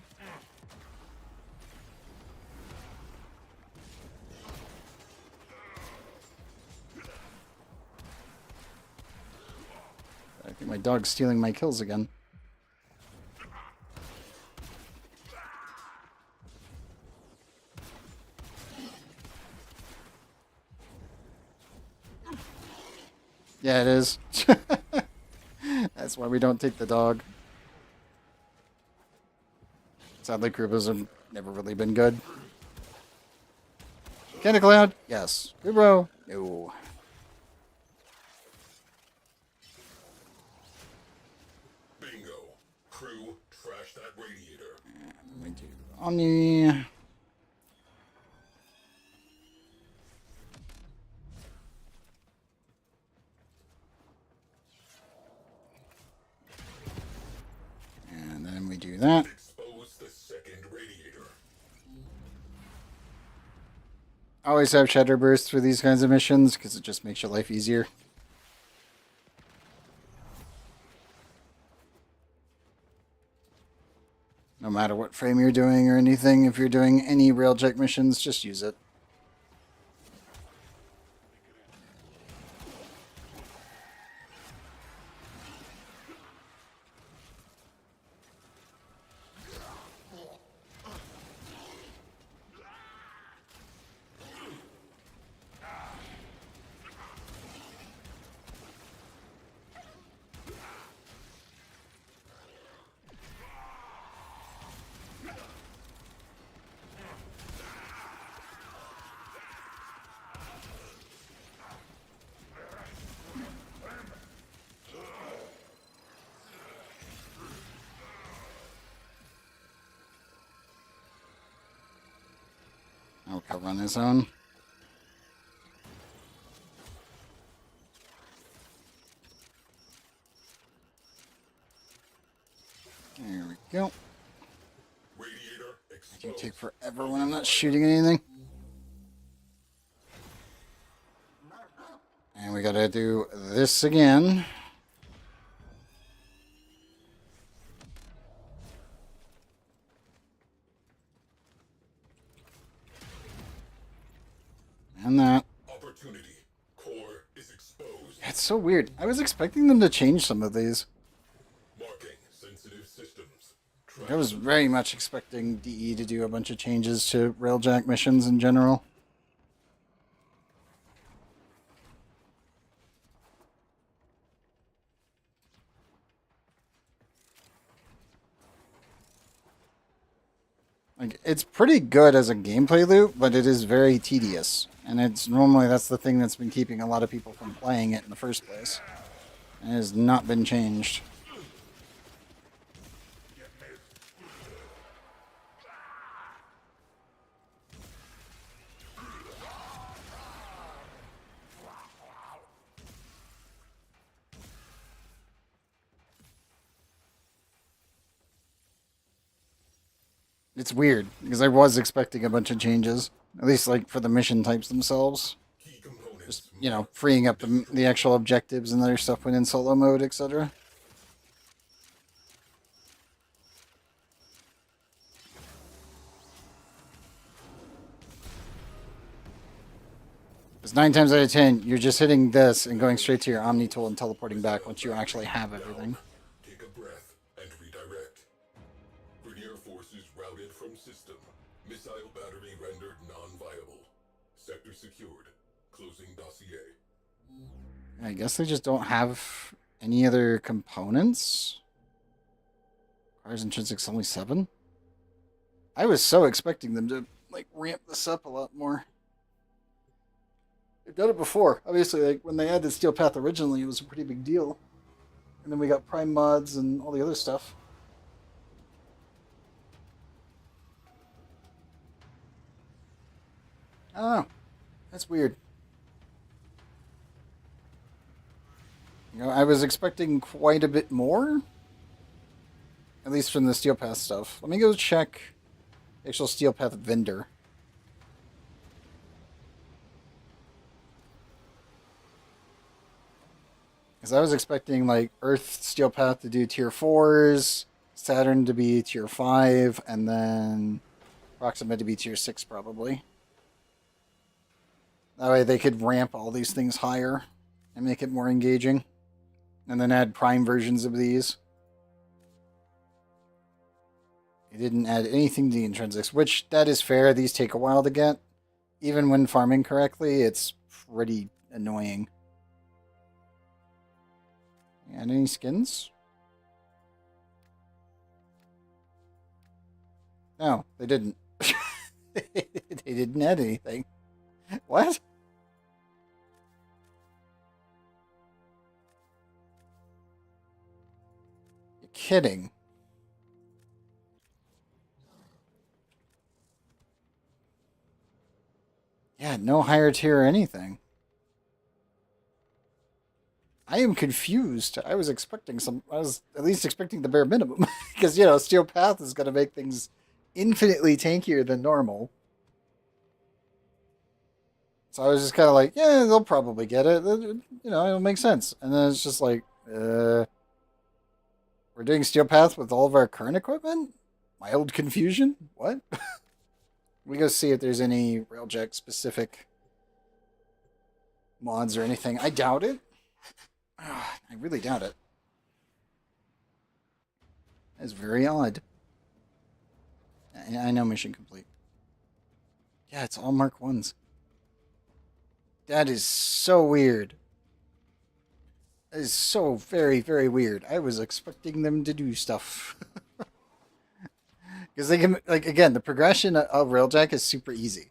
I think my dog's stealing my kills again. Yeah, it is. That's why we don't take the dog. Sadly, Krubas have never really been good. Candy Cloud? Yes. Kubro? No. Bingo. Crew, trash that radiator. Let me do Omni. And then we do that. Expose the second radiator. I always have Shatter Burst for these kinds of missions because it just makes your life easier. No matter what frame you're doing or anything, if you're doing any railjack missions, just use it. I'll cover on his own. There we go. Radiator You exposed. take forever when I'm not shooting anything. And we gotta do this again. And that. Opportunity. Core is exposed. It's so weird. I was expecting them to change some of these. Marking sensitive systems. I was very much expecting DE to do a bunch of changes to railjack missions in general. Like, it's pretty good as a gameplay loop, but it is very tedious. And it's normally that's the thing that's been keeping a lot of people from playing it in the first place. And it has not been changed. It's weird, because I was expecting a bunch of changes. At least, like, for the mission types themselves. Key components. Just, you know, freeing up the actual objectives and other stuff when in solo mode, etc. Because 9 times out of 10, you're just hitting this and going straight to your Omni tool and teleporting back once you actually have everything. Take a breath and redirect. Vernier forces routed from system. Missile battery rendered non-viable. Sector secured. Closing dossier. I guess they just don't have any other components. Cars intrinsics only 7. I was so expecting them to like ramp this up a lot more. They've done it before. Obviously, like when they added Steel Path originally, it was a pretty big deal. And then we got Prime mods and all the other stuff. I don't know. That's weird. You know, I was expecting quite a bit more. At least from the Steel Path stuff. Let me go check the actual Steel Path vendor. Because I was expecting like Earth Steel Path to do tier 4s, Saturn to be tier 5, and then Proxima to be tier 6 probably. That way they could ramp all these things higher and make it more engaging. And then add Prime versions of these. They didn't add anything to the intrinsics, which that is fair. These take a while to get. Even when farming correctly, it's pretty annoying. And any skins? No, they didn't. They didn't add anything. What? You're kidding. Yeah, no higher tier or anything. I am confused. I was expecting I was at least expecting the bare minimum. Because, you know, Steel Path is going to make things infinitely tankier than normal. So I was just kind of like, yeah, they'll probably get it. You know, it'll make sense. And then it's just like, we're doing Steel Path with all of our current equipment? Mild confusion? What? We go see if there's any Railjack specific mods or anything. I doubt it. I really doubt it. That's very odd. I know mission complete. Yeah, it's all Mark 1s. That is so weird. That is so very, very weird. I was expecting them to do stuff. Because they can, like, again, the progression of Railjack is super easy.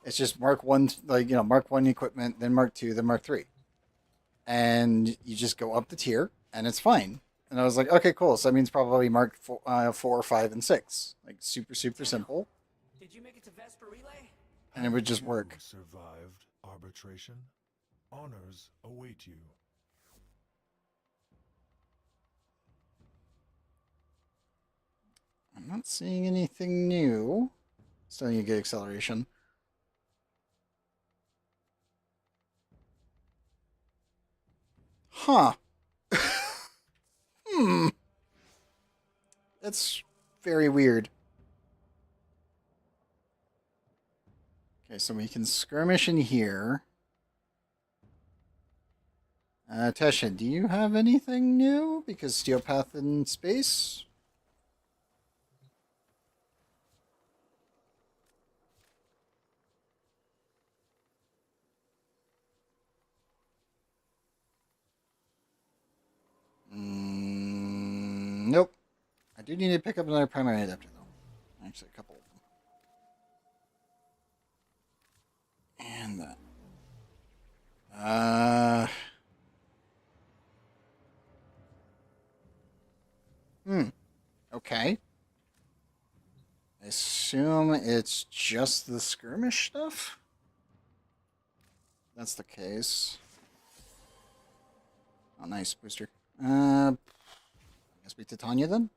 It's just Mark 1, like, you know, Mark 1 equipment, then Mark 2, then Mark 3. And you just go up the tier, and it's fine. And I was like, okay, cool. So that means probably Mark 4, 5, and 6. Like, super, super simple. Did you make it to Vesper Relay? And it would just work. Survived arbitration. Honors await you. I'm not seeing anything new. Still need to get acceleration. Huh. That's very weird. Okay, so we can skirmish in here. Tesha, do you have anything new? Because Steel Path in space? Nope. I do need to pick up another primary adapter, though. Actually, a couple of them. And that. Okay. I assume it's just the skirmish stuff? That's the case. Oh, nice booster. I guess we Titania then?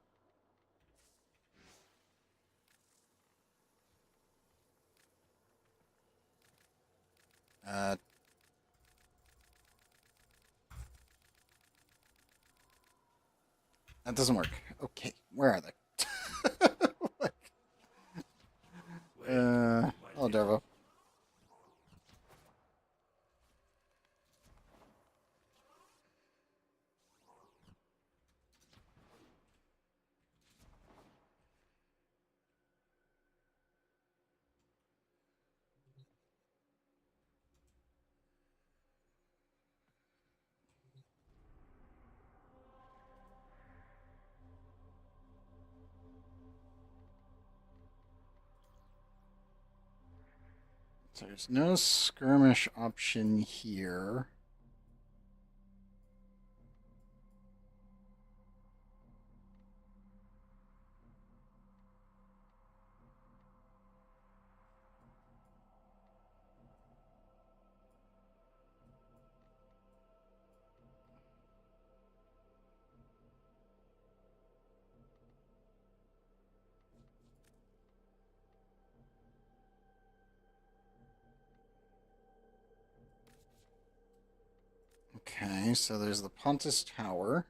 That doesn't work. Okay, where are they? Oh, Dervo. So there's no skirmish option here. Okay, so there's the Pontus Tower.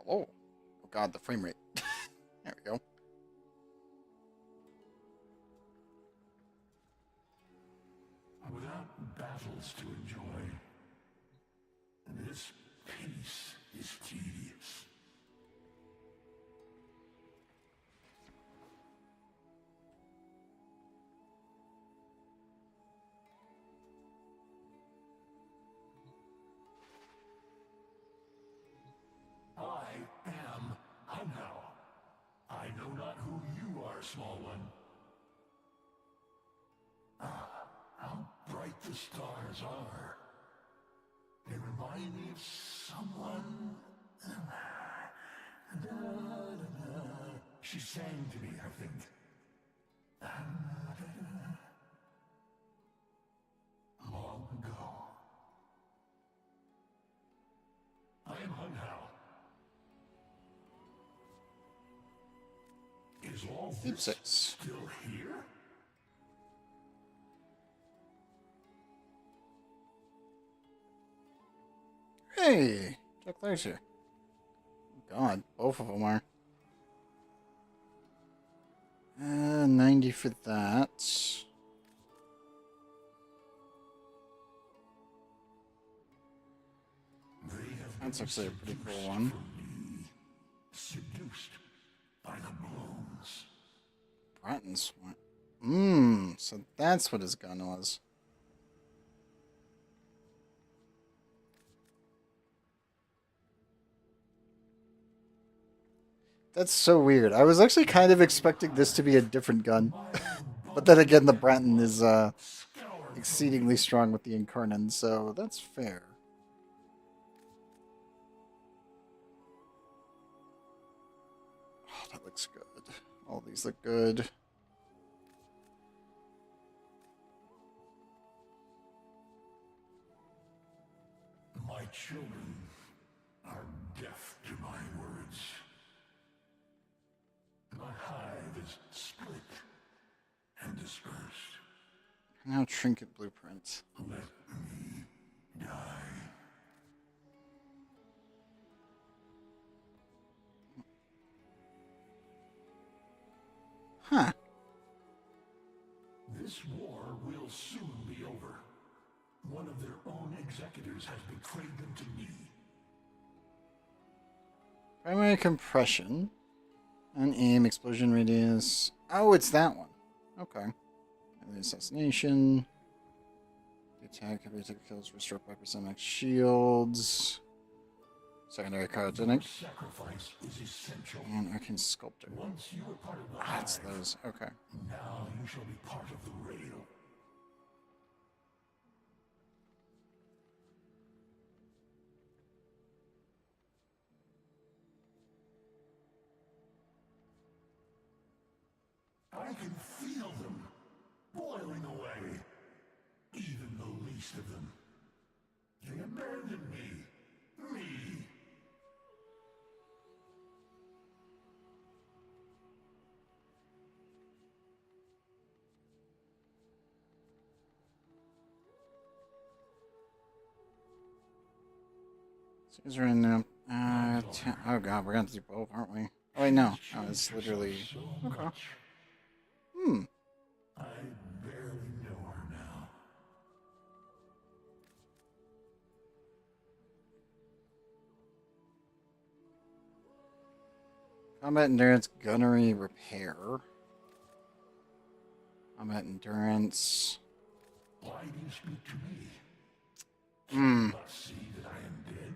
Oh god, the frame rate. There we go. Without battles to enjoy, this peace is tedious. I am Hunhao. I know not who you are, small one. Ah, how bright the stars are. They remind me of someone. She sang to me, I think. Long ago. I am Hunhao. Is all Deep this six. still here? Hey! Jack Clare's here. God, both of them are. 90 for that. That's actually a pretty cool one. Seduced by the blooms. Bratton Swan. So that's what his gun was. That's so weird. I was actually kind of expecting this to be a different gun. But then again, the Bratton is exceedingly strong with the Incarnon, so that's fair. Oh, that looks good. All these look good. My children are deaf to my words. My hive is split and dispersed. Now trinket blueprint. Let me die. Huh. This war will soon be over. One of their own executors has betrayed them to me. Primary compression. And aim, explosion radius. Oh, it's that one. Okay. And the assassination. The attack, every attack kills, restore 5% max shields. Secondary cryogenic. Sacrifice is essential. And Arcane Sculptor. Once you are part of the That's hive, those. Okay. now you shall be part of the rail. I can feel them boiling away. Even the least of them. They abandoned me. Me. So these are in oh god, we're gonna have to do both, aren't we? Oh wait, no. Oh, it's literally okay. Hmm. I barely know her now. Combat endurance, gunnery, repair. Combat endurance. Why do you speak to me? Hmm. Not see that I am dead?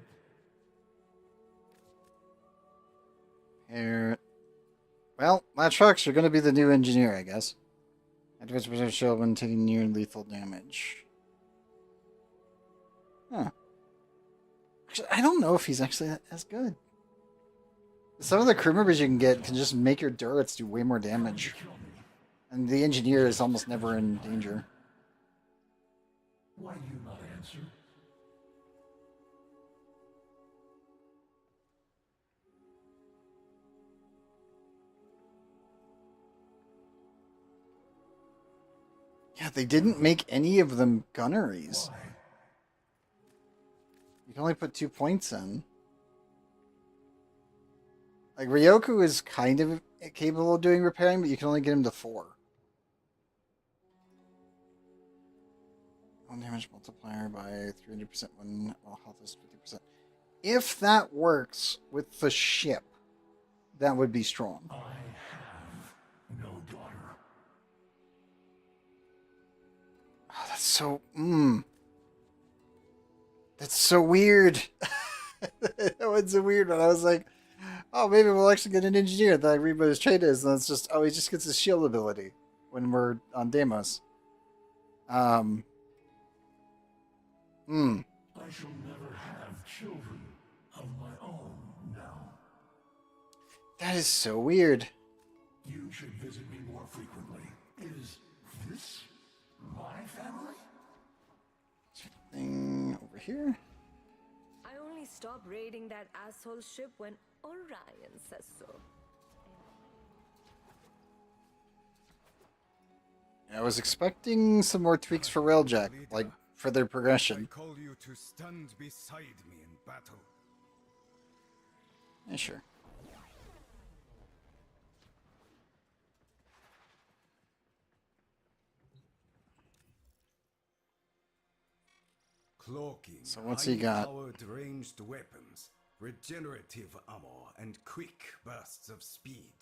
Here. Well, my trucks are gonna be the new engineer, I guess. Advanced percent show when taking near lethal damage. Huh. Actually, I don't know if he's actually as good. Some of the crew members you can get can just make your turrets do way more damage. And the engineer is almost never in danger. Why do you not answer? Yeah, they didn't make any of them gunneries. Why? You can only put 2 points in. Like, Ryoku is kind of capable of doing repairing, but you can only get him to 4. One damage multiplier by 300% when all health is 50%. If that works with the ship, that would be strong. I have no daughter. Oh, that's so... That's so weird. That one's a weird one. I was like, oh, maybe we'll actually get an engineer that I read what his trait is, and it's just, oh, he just gets his shield ability when we're on Deimos. I shall never have children of my own now. That is so weird. You should visit me more frequently. Is this my family? Thing over here. I only stop raiding that asshole ship when Orion says so. I was expecting some more tweaks for Railjack, like for their I progression. call you to stand beside me in battle. Yeah, sure. Cloaking, So what's he got? high-powered ranged weapons, regenerative armor, and quick bursts of speed.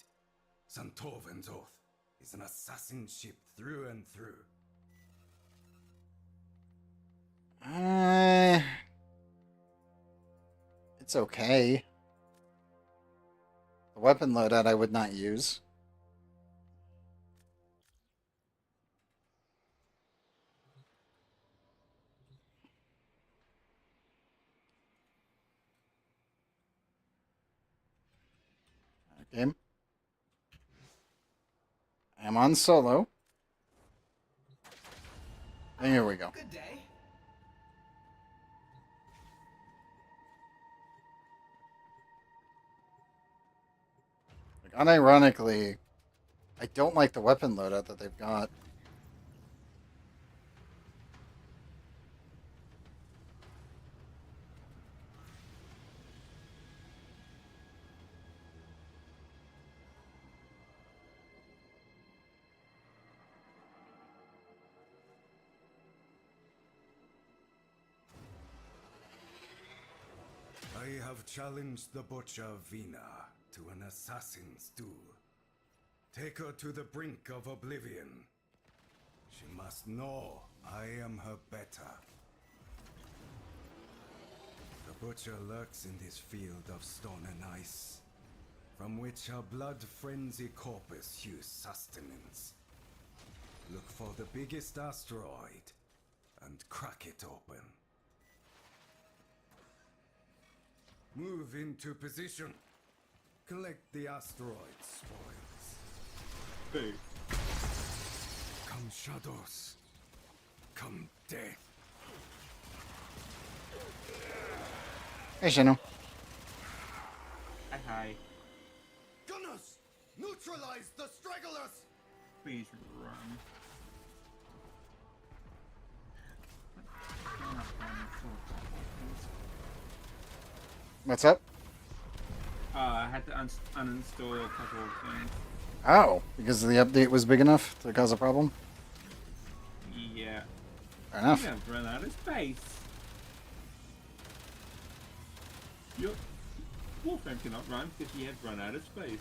Santoven's Oath is an assassin ship through and through. It's okay. The weapon loadout I would not use. Game. I'm on solo. And here we go. Good day. Like, unironically, I don't like the weapon loadout that they've got. I have challenged the butcher Vina to an assassin's duel. Take her to the brink of oblivion. She must know I am her better. The The butcher lurks in this field of stone and ice, from which our blood-frenzy corpus hews sustenance. Look for the biggest asteroid, and crack it open. Move into position. Collect the asteroid spoils. Boo. Come shadows. Come death. Hey, Shino. Hi. Gunners! Neutralize the stragglers! Please run. What's up? I had to uninstall a couple of things. Oh, because the update was big enough to cause a problem? Yeah. Fair enough. You have run out of space. Your Warframe cannot run because you have run out of space.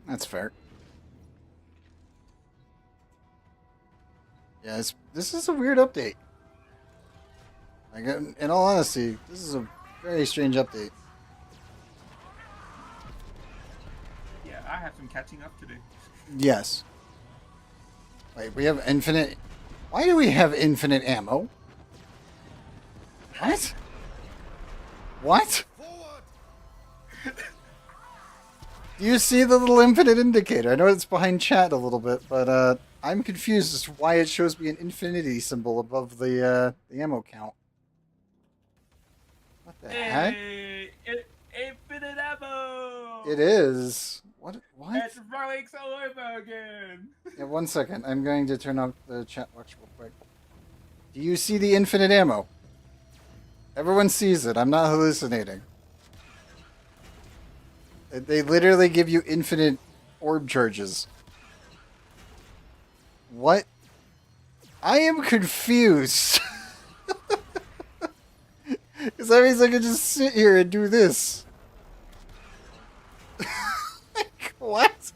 That's fair. Yeah, this is a weird update. Like, in all honesty, this is a very strange update. Yeah, I have some catching up to do. Yes. Wait, we have infinite... Why do we have infinite ammo? What? What? Do you see the little infinite indicator? I know it's behind chat a little bit, but I'm confused as to why it shows me an infinity symbol above the ammo count. What the heck? Infinite ammo! It is. What? It's relics all over again! Yeah, 1 second. I'm going to turn off the chat box real quick. Do you see the infinite ammo? Everyone sees it. I'm not hallucinating. They literally give you infinite orb charges. What? I am confused. Because that means I can just sit here and do this. Like, what?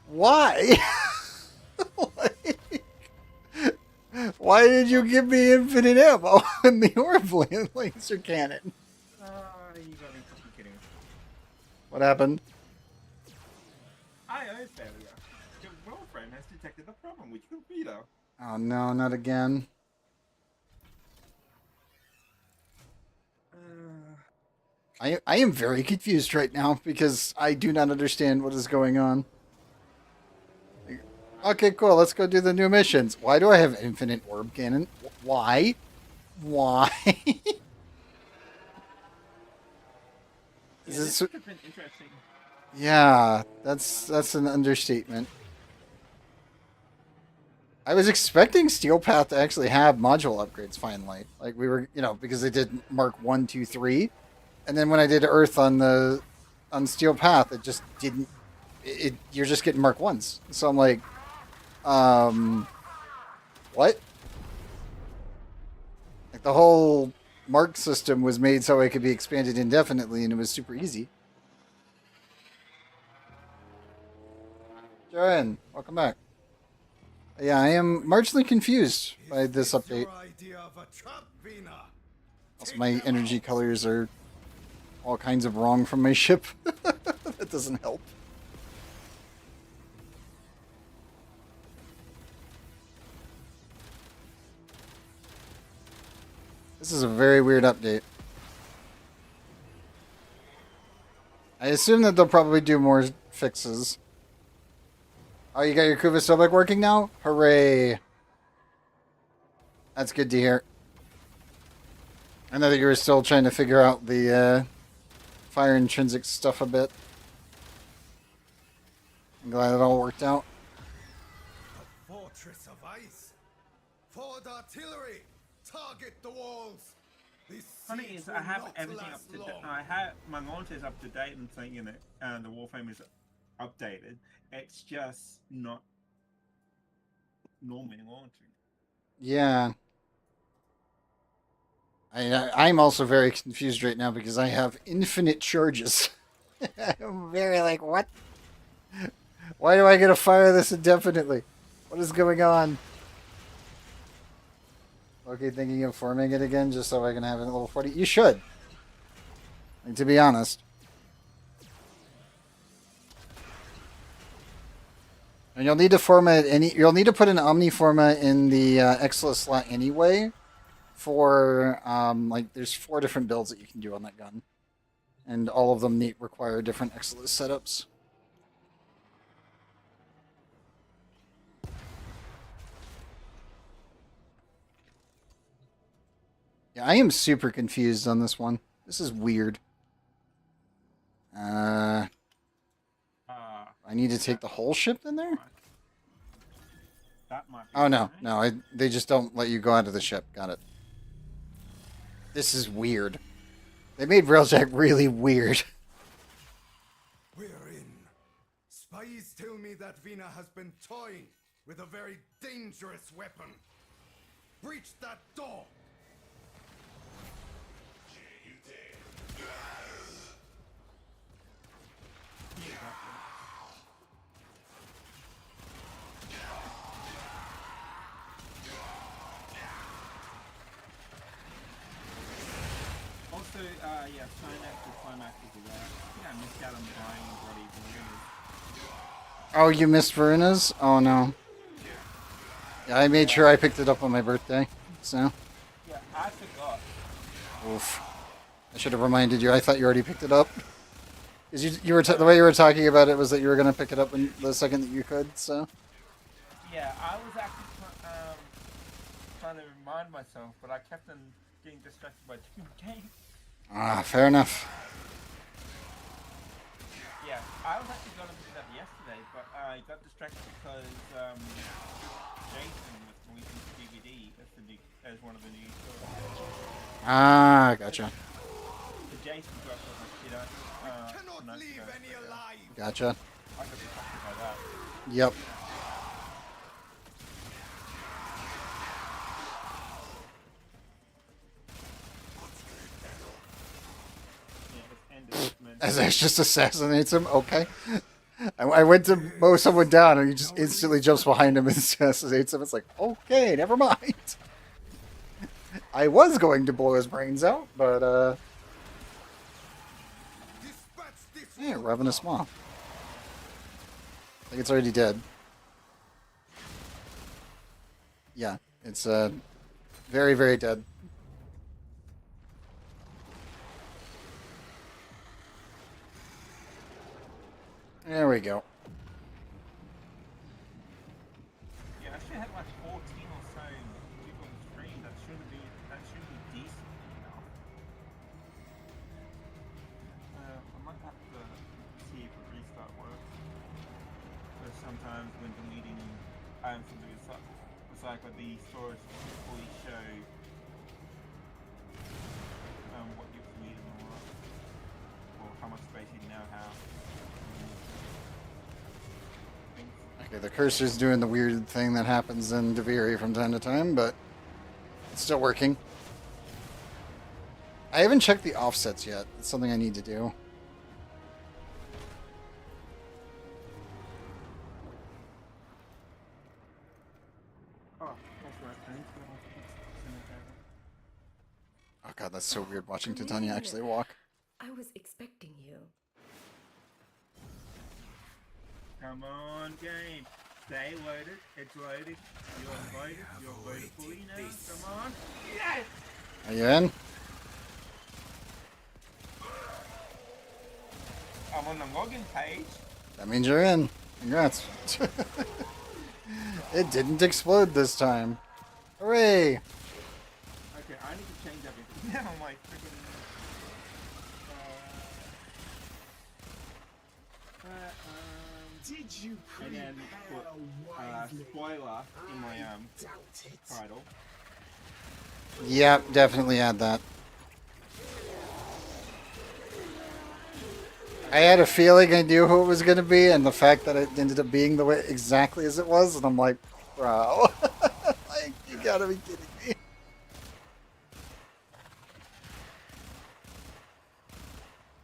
Why? Like, why did you give me infinite ammo in the orb laser cannon? You gotta be fucking kidding me. What happened? IO failure. Your Warframe has detected the problem with your computer. Oh no, not again. I am very confused right now because I do not understand what is going on. Okay, cool. Let's go do the new missions. Why do I have infinite orb cannon? Why? Why? Yeah, this could have been interesting. Yeah, that's an understatement. I was expecting Steel Path to actually have module upgrades finally. Like we were, because they did Mark 1, 2, 3. And then when I did Earth on Steel Path, it just didn't you're just getting Mark 1s. So I'm like, what? Like the whole Mark system was made so it could be expanded indefinitely and it was super easy. Joanne, welcome back. Yeah, I am marginally confused by this update. Also, my energy colors are all kinds of wrong from my ship. That doesn't help. This is a very weird update. I assume that they'll probably do more fixes. Oh, you got your Kuva Sobek working now? Hooray. That's good to hear. I know that you were still trying to figure out the fire intrinsic stuff a bit. I'm glad it all worked out. A fortress of ice. Forward artillery. Target the walls. Funny is, I have everything up to date. I have my monitor is up to date and saying in it, and the Warframe is updated. It's just not normal monitoring. Yeah. I'm also very confused right now because I have infinite charges. I'm very like, what? Why do I get to fire this indefinitely? What is going on? Okay, thinking of forming it again just so I can have it at level 40? You should. Like, to be honest. And you'll need to format you'll need to put an Omni format in the Exilus slot anyway. For like, there's 4 different builds that you can do on that gun, and all of them require different Exilus setups. Yeah, I am super confused on this one. This is weird. I need to take the whole ship in there? That might be Oh, no. fine. No, they just don't let you go out of the ship. Got it. This is weird. They made Railjack really weird. We're in. Spies tell me that Vina has been toying with a very dangerous weapon. Breach that door! Also, yeah, Climax to Climax is that. Yeah, I missed out on buying bloody balloons. Oh, you missed Veruna's? Oh, no. Yeah, I made sure I picked it up on my birthday, so... Yeah, I forgot. Oof. I should have reminded you. I thought you already picked it up. Because you were the way you were talking about it was that you were going to pick it up when, the second that you could, so... Yeah, I was actually trying to remind myself, but I kept on getting distracted by two games. Ah, fair enough. Yeah, I was actually going to pick it up yesterday, but I got distracted because Jason was releasing the DVD as one of the new stories. Ah, gotcha. The Jason dropped on my shit out. Cannot leave any alive! Gotcha. I got distracted by that. Yep. As Ash just assassinates him? Okay. I went to mow someone down and he just instantly jumps behind him and assassinates him. It's like, okay, never mind. I was going to blow his brains out, but, yeah, Ravenous Maw. I think it's already dead. Yeah, it's, very, very dead. There we go. Yeah, I should have like 14 or so people on the screen. That should be decent enough. I might have to see if a restart works. Because sometimes when deleting items from the recycle, the storage doesn't fully show what you've deleted or how much space you now have. Okay, the cursor's doing the weird thing that happens in Deviri from time to time, but it's still working. I haven't checked the offsets yet. It's something I need to do. Oh, that's right. I need to go Oh god, that's so weird watching Titania actually walk. I was expecting you. Come on, game. Stay loaded. It's loaded. You're loaded. You're loaded fully now. Come on. Yes! Are you in? I'm on the login page. That means you're in. Congrats. It didn't explode this time. Hooray! Okay, I need to change everything now. My freaking. Did you And then put spoiler in my title. Yep, definitely add that. I had a feeling I knew who it was going to be, and the fact that it ended up being the way exactly as it was, and I'm like, bro, like, you gotta be kidding me.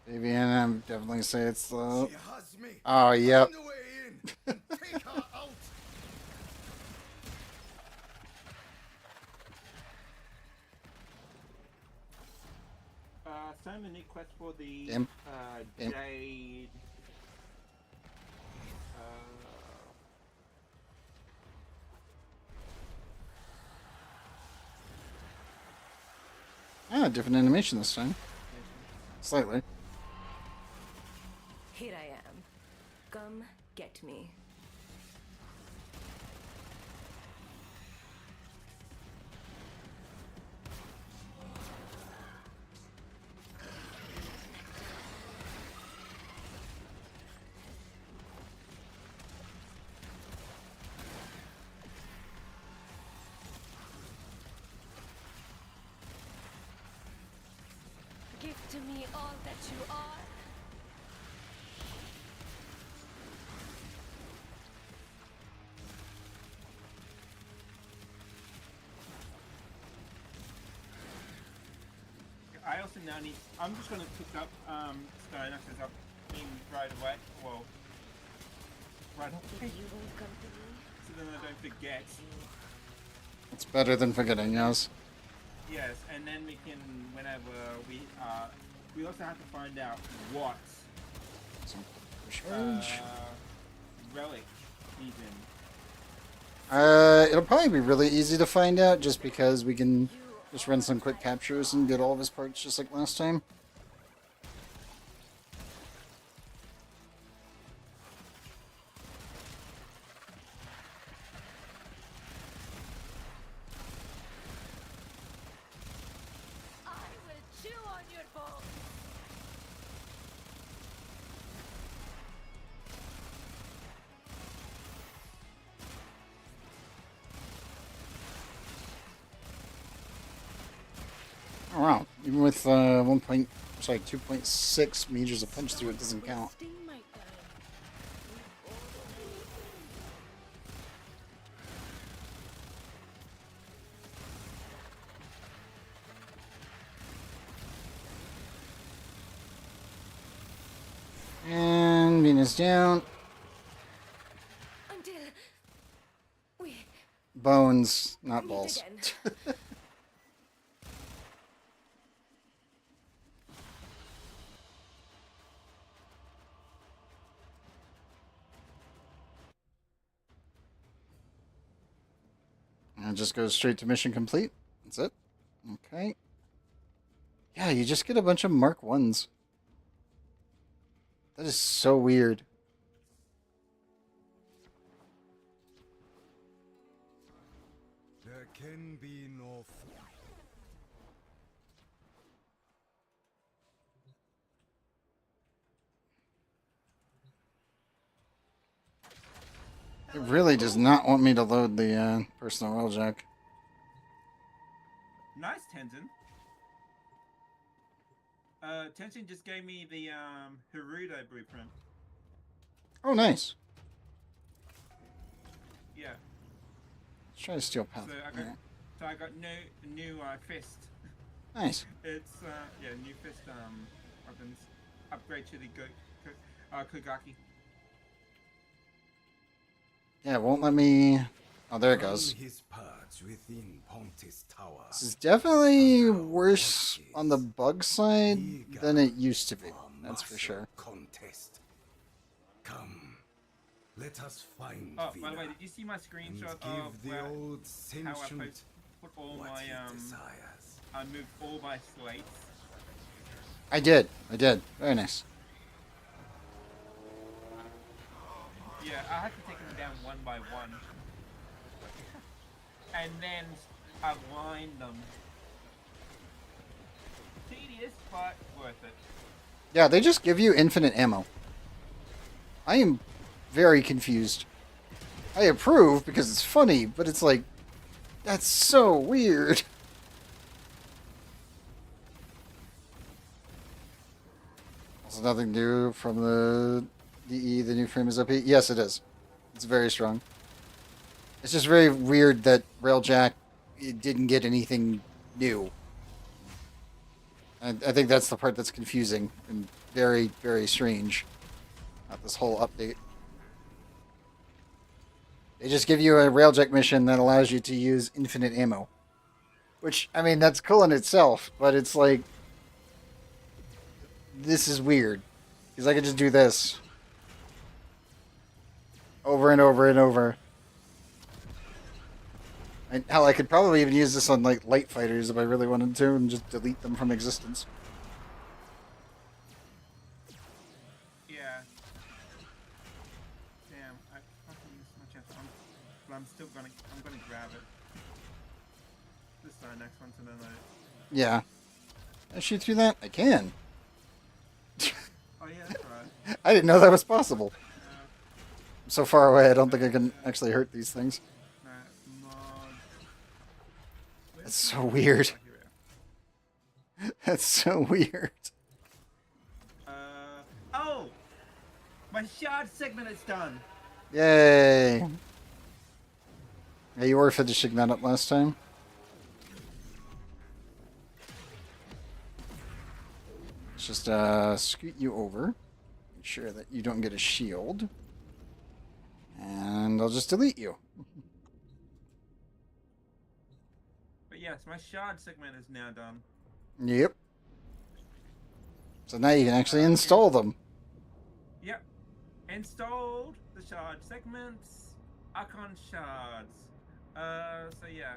Fabian, I'm definitely say it's the. Oh, yep. time the new quest for the Damn. Damn. Jade. Different animation this time. Slightly. Here I am. Come get me. Give to me all that you are. I also now need. I'm just gonna pick up stone axes up in right away. Well, right away. You won't come to me. So then I don't forget. It's better than forgetting, yes. Yes, and then we can, whenever we also have to find out what Some charge. relic he's in. It'll probably be really easy to find out just because we can just run some quick captures and get all of his parts just like last time. I will chew on your bones. Oh wow, even with 2.6 meters of punch through it doesn't count. Wasting my time. And Venus down. Until we Bones, not meet balls. again. And it just goes straight to mission complete. That's it. Okay. Yeah, you just get a bunch of Mark 1s. That is so weird. There can be no It really does not want me to load the personal railjack. Nice, Tenzin. Tenzin just gave me the Hirudo blueprint. Oh, nice. Yeah. Let's try to steal path. So I got new fist. Nice. It's yeah, new fist weapons. Upgrade to the Kogaki. Yeah, it won't let me... Oh, there it Run goes. his parts within Pontis Tower. This is definitely worse on the bug side than it used to be. That's for sure. Contest. Come, let us find. Oh, by the way, Vina did you see my and screenshot give of the where, old how I sentient put all what my he desires. I moved all my slates. I did. Very nice. Yeah, I had to take them down one by one. And then align them. Tedious, but worth it. Yeah, they just give you infinite ammo. I am very confused. I approve because it's funny, but it's like, that's so weird. Also, nothing new from the DE, the new frame is OP. Yes, it is. It's very strong. It's just very weird that Railjack didn't get anything new. And I think that's the part that's confusing and very, very strange about this whole update. They just give you a Railjack mission that allows you to use infinite ammo. Which, I mean, that's cool in itself, but it's like... this is weird. Because I could just do this. Over and over and over. And hell, I could probably even use this on like light fighters if I really wanted to and just delete them from existence. Yeah. Damn, I fucking missed my chance. But I'm still gonna grab it. This is our next one, so then Yeah. Can I shoot through that? I can. oh yeah, that's right. I didn't know that was possible. I'm so far away, I don't think I can actually hurt these things. That's so weird. That's so weird. Oh! My shard segment is done! Yay! Yeah, you were finishing that up last time. Let's just scoot you over. Make sure that you don't get a shield. And I'll just delete you. But yes, my shard segment is now done. Yep. So now you can actually install them. Yep. Installed the shard segments. Icon shards. So yeah.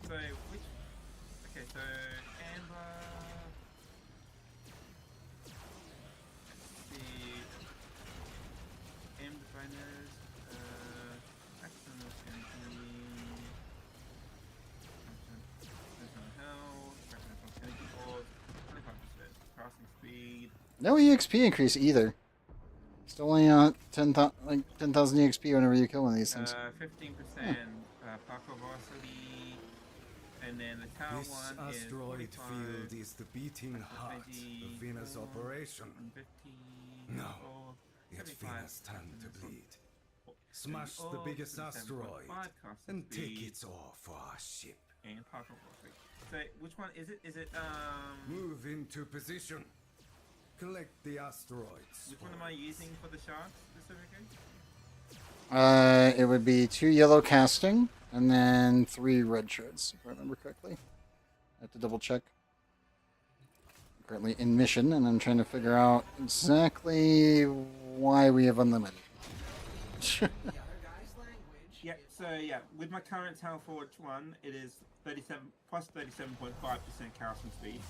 So which? Okay, so Amber. The M designers. Accent energy. Health. Energy ores. 25%. Crossing speed. No EXP increase either. It's only 10,000 like 10,000 EXP whenever you kill one of these things. 15% parkour velocity, and then the tower This one asteroid is 45, field is the beating heart of Venus' operation. 50, No, 4, it's 75, Venus' time to bleed. Smash the ores, biggest 77.5 asteroid casting and take speed, its ore for our ship. and parkour velocity. So which one is it? Is it Move into position. Collect the asteroids. which one am I using for the sharks specifically? It would be 2 yellow casting and then 3 red shards, if I remember correctly. I have to double check. I'm currently in mission, and I'm trying to figure out exactly why we have unlimited. Yeah, so yeah, with my current Tower Forge one, it is 37 plus 37.5% casting speed.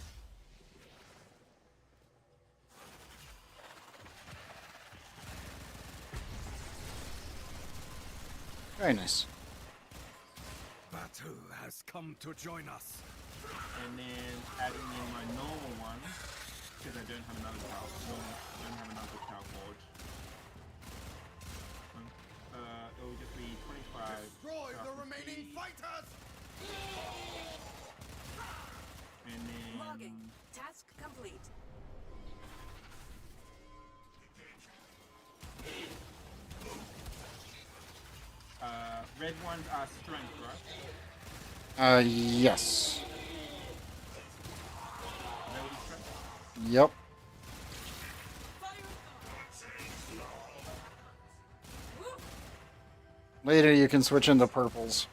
Very nice. Battle has come to join us. And then adding in my normal one, because I don't have another Tower Forge. It will just be 25. Destroy the remaining fighters! And then Logging. Task complete. red ones are strength, right? Yes. Ability strength? Yep. Later you can switch into purples.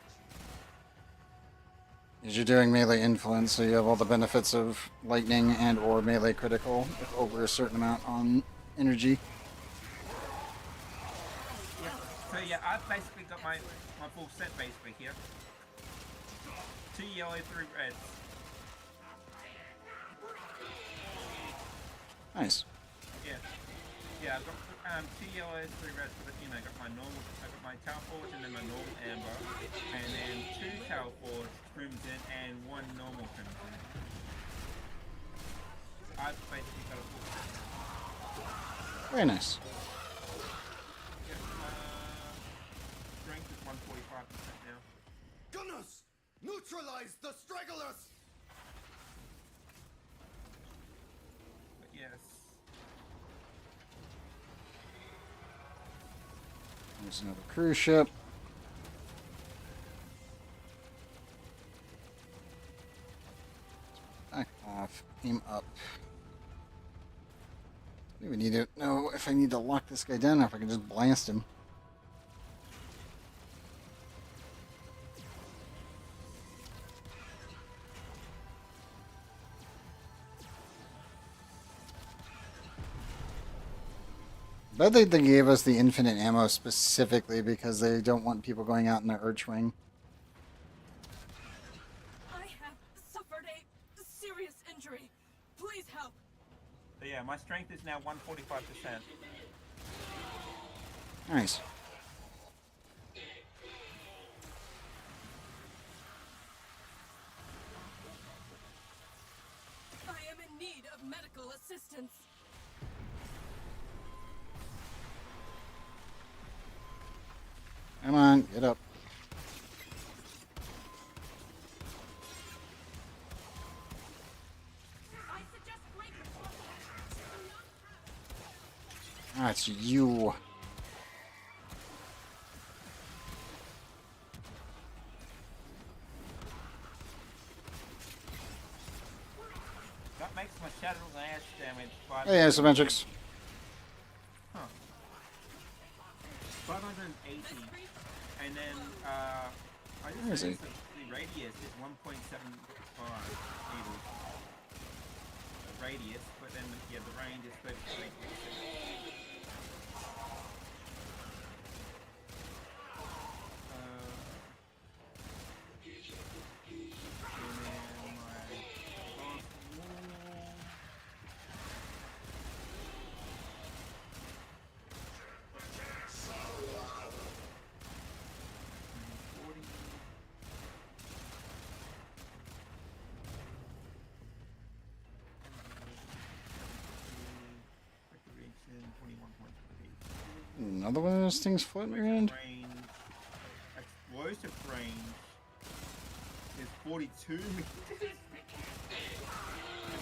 Because you're doing melee influence, so you have all the benefits of lightning and or melee critical if over a certain amount on energy. Yeah. So yeah, I've basically got my full set basically here. 2 yellow, 3 reds. Nice. Yeah. Yeah, I've got 2 yellows, 3 reds for the, I got my normal, I got my Tower Forge and then my normal amber, and then 2 Tower Forge crimson and 1 normal crimson. I've basically got a full set. Very nice. Yeah, strength is 145% now. Gunners! Neutralize the stragglers! But yes. There's another cruise ship. Back off. Aim up. I don't even need to know if I need to lock this guy down or if I can just blast him. I think they gave us the infinite ammo specifically because they don't want people going out in the Urchwing. I have suffered a serious injury. Please help. So yeah, my strength is now 145%. Nice. I am in need of medical assistance. Come on, get up. I suggest great That's you. That makes my shadow lash damage 5. Hey, asymmetrics. Huh. 580. And then, I just Where is noticed he? that the radius is 1.75 meters. The radius, but then, yeah, the range is 33. Another one of those things floating around? Range, explosive range is 42 meters. And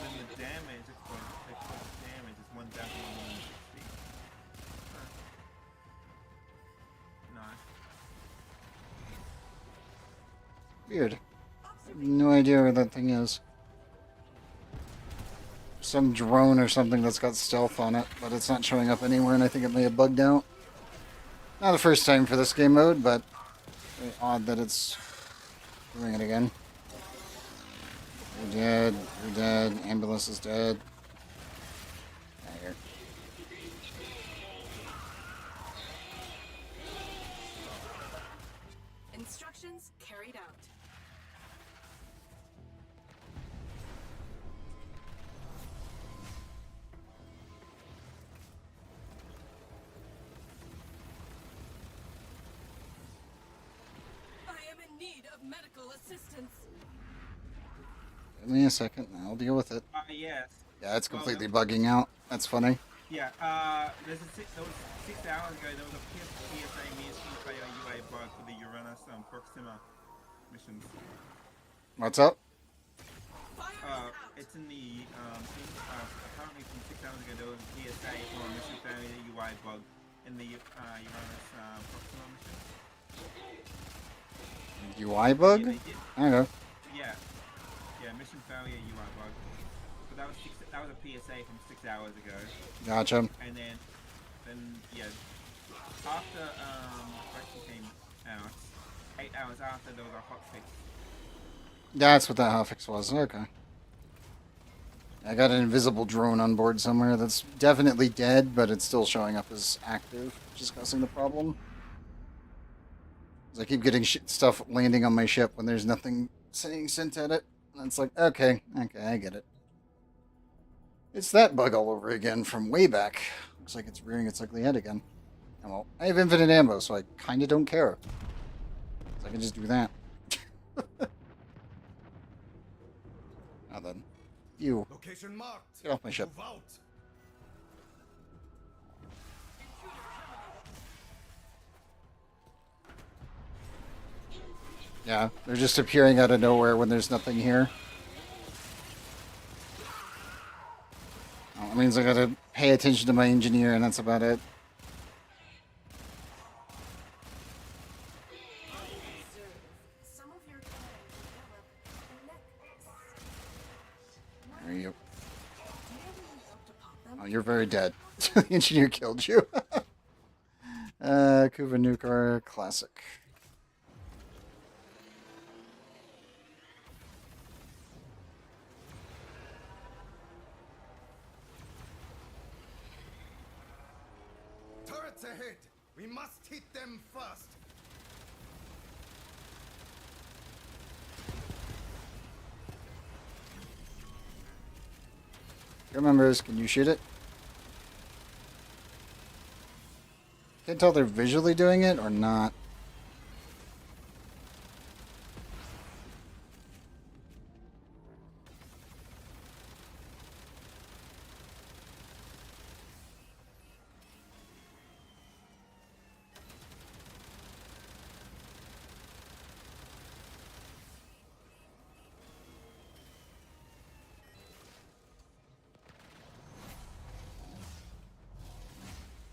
then the damage, explosive damage is 1,160. Nice. Weird. I have no idea where that thing is. Some drone or something that's got stealth on it, but it's not showing up anywhere, and I think it may have bugged out. Not the first time for this game mode, but very odd that it's doing it again. You're dead. You're dead. Ambulance is dead. Out of here. Instructions carried out. I am in need of medical assistance. Give me a second, and I'll deal with it. Yes. Yeah, it's completely bugging out. That's funny. Yeah, there was 6 hours ago, there was a PSA mission failure UA bug for the Uranus Proxima missions. What's up? It's in the, apparently from 6 hours ago, there was a PSA for a mission failure UI bug in the Uranus Proxima mission. UI bug? Yeah, they did. Okay. Yeah. Yeah, mission failure UI bug. But that was a PSA from 6 hours ago. Gotcha. And then yeah, after correction came out, 8 hours after there was a hotfix. That's what that hotfix was. Okay. I got an invisible drone on board somewhere that's definitely dead, but it's still showing up as active, which is causing the problem. 'Cause I keep getting stuff landing on my ship when there's nothing saying sent at it. And it's like, okay, I get it. It's that bug all over again from way back. Looks like it's rearing its ugly head again. And well, I have infinite ammo, so I kind of don't care. So I can just do that. Now then. You. Location marked. Get off my ship. Move out. Yeah, they're just appearing out of nowhere when there's nothing here. Well, that means I gotta pay attention to my engineer, and that's about it. Some of your There you. to pop them. Oh, you're very dead. The engineer killed you. Kuva Nukar Classic. ahead. We must hit them first. Crew members, can you shoot it? Can't tell if they're visually doing it or not.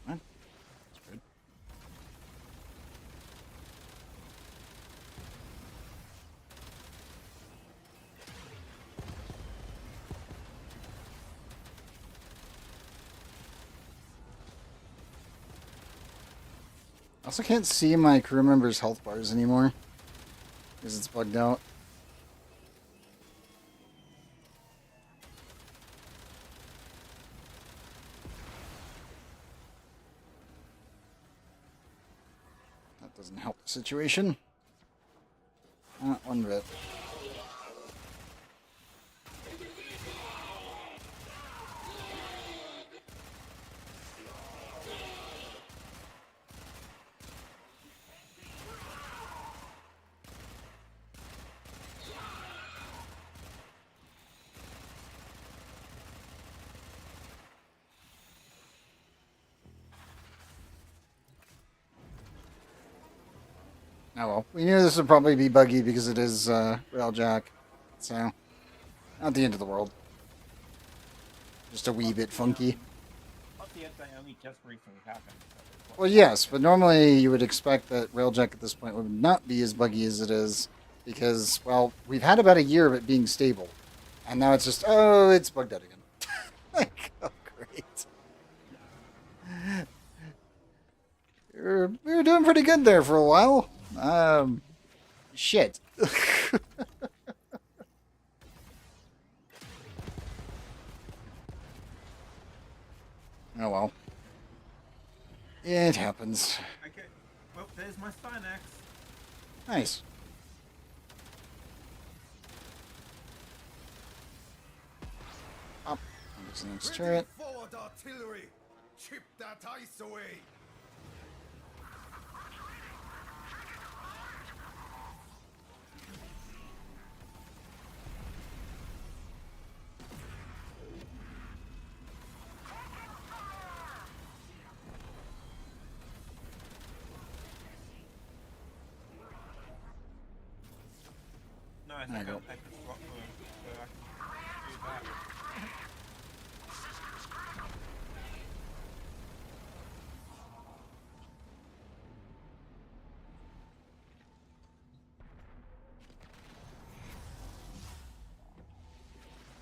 What? That's good. I also can't see my crew members' health bars anymore because it's bugged out. That doesn't help the situation. Not one bit. Oh well, we knew this would probably be buggy because it is Railjack, so not the end of the world. Just a wee bit funky. Not the end, they only just recently happened. So it's what- Well, yes, but normally you would expect that Railjack at this point would not be as buggy as it is because, well, we've had about a year of it being stable, and now it's just, oh, it's bugged out again. Like, oh, great. We were doing pretty good there for a while. Shit. Oh well. It happens. Okay, well, there's my Synax. Nice. Up. There's the next turret. Forward artillery. Chip that ice away. Nice, There I you got go. extra slot for so I can do that.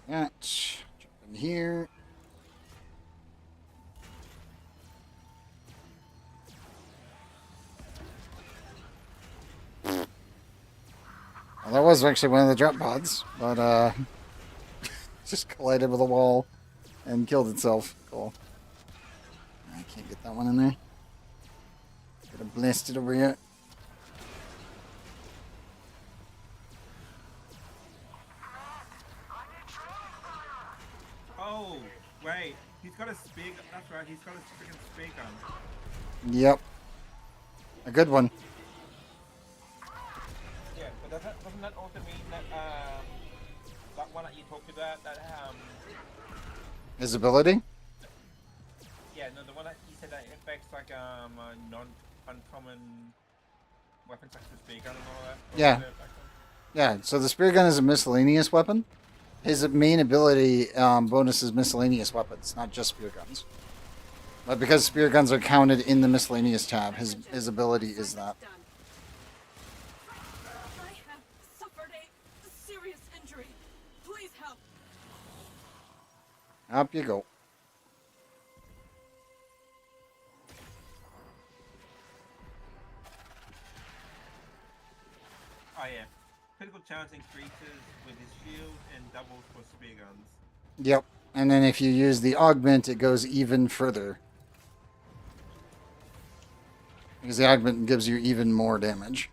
That. Jump in here. Well, that was actually one of the drop pods, but just collided with a wall and killed itself. Cool. I can't get that one in there. Could have blasted over here. Oh, wait, he's got a spear. That's right, he's got a freaking spear gun. Yep. A good one. Yeah, but doesn't that also mean that that one that you talked about, that His ability? yeah, no, the one that you said that affects like a non-uncommon weapons like the spear gun and all that. What Yeah. was it back then? Yeah, so the spear gun is a miscellaneous weapon. His main ability bonus is miscellaneous weapons, not just spear guns. But because spear guns are counted in the miscellaneous tab, his ability is that. I have suffered a serious injury. Please help. Up you go. Oh yeah, critical chance increases with his shield and doubles for spear guns. Yep. And then if you use the augment, it goes even further. Because the augment gives you even more damage.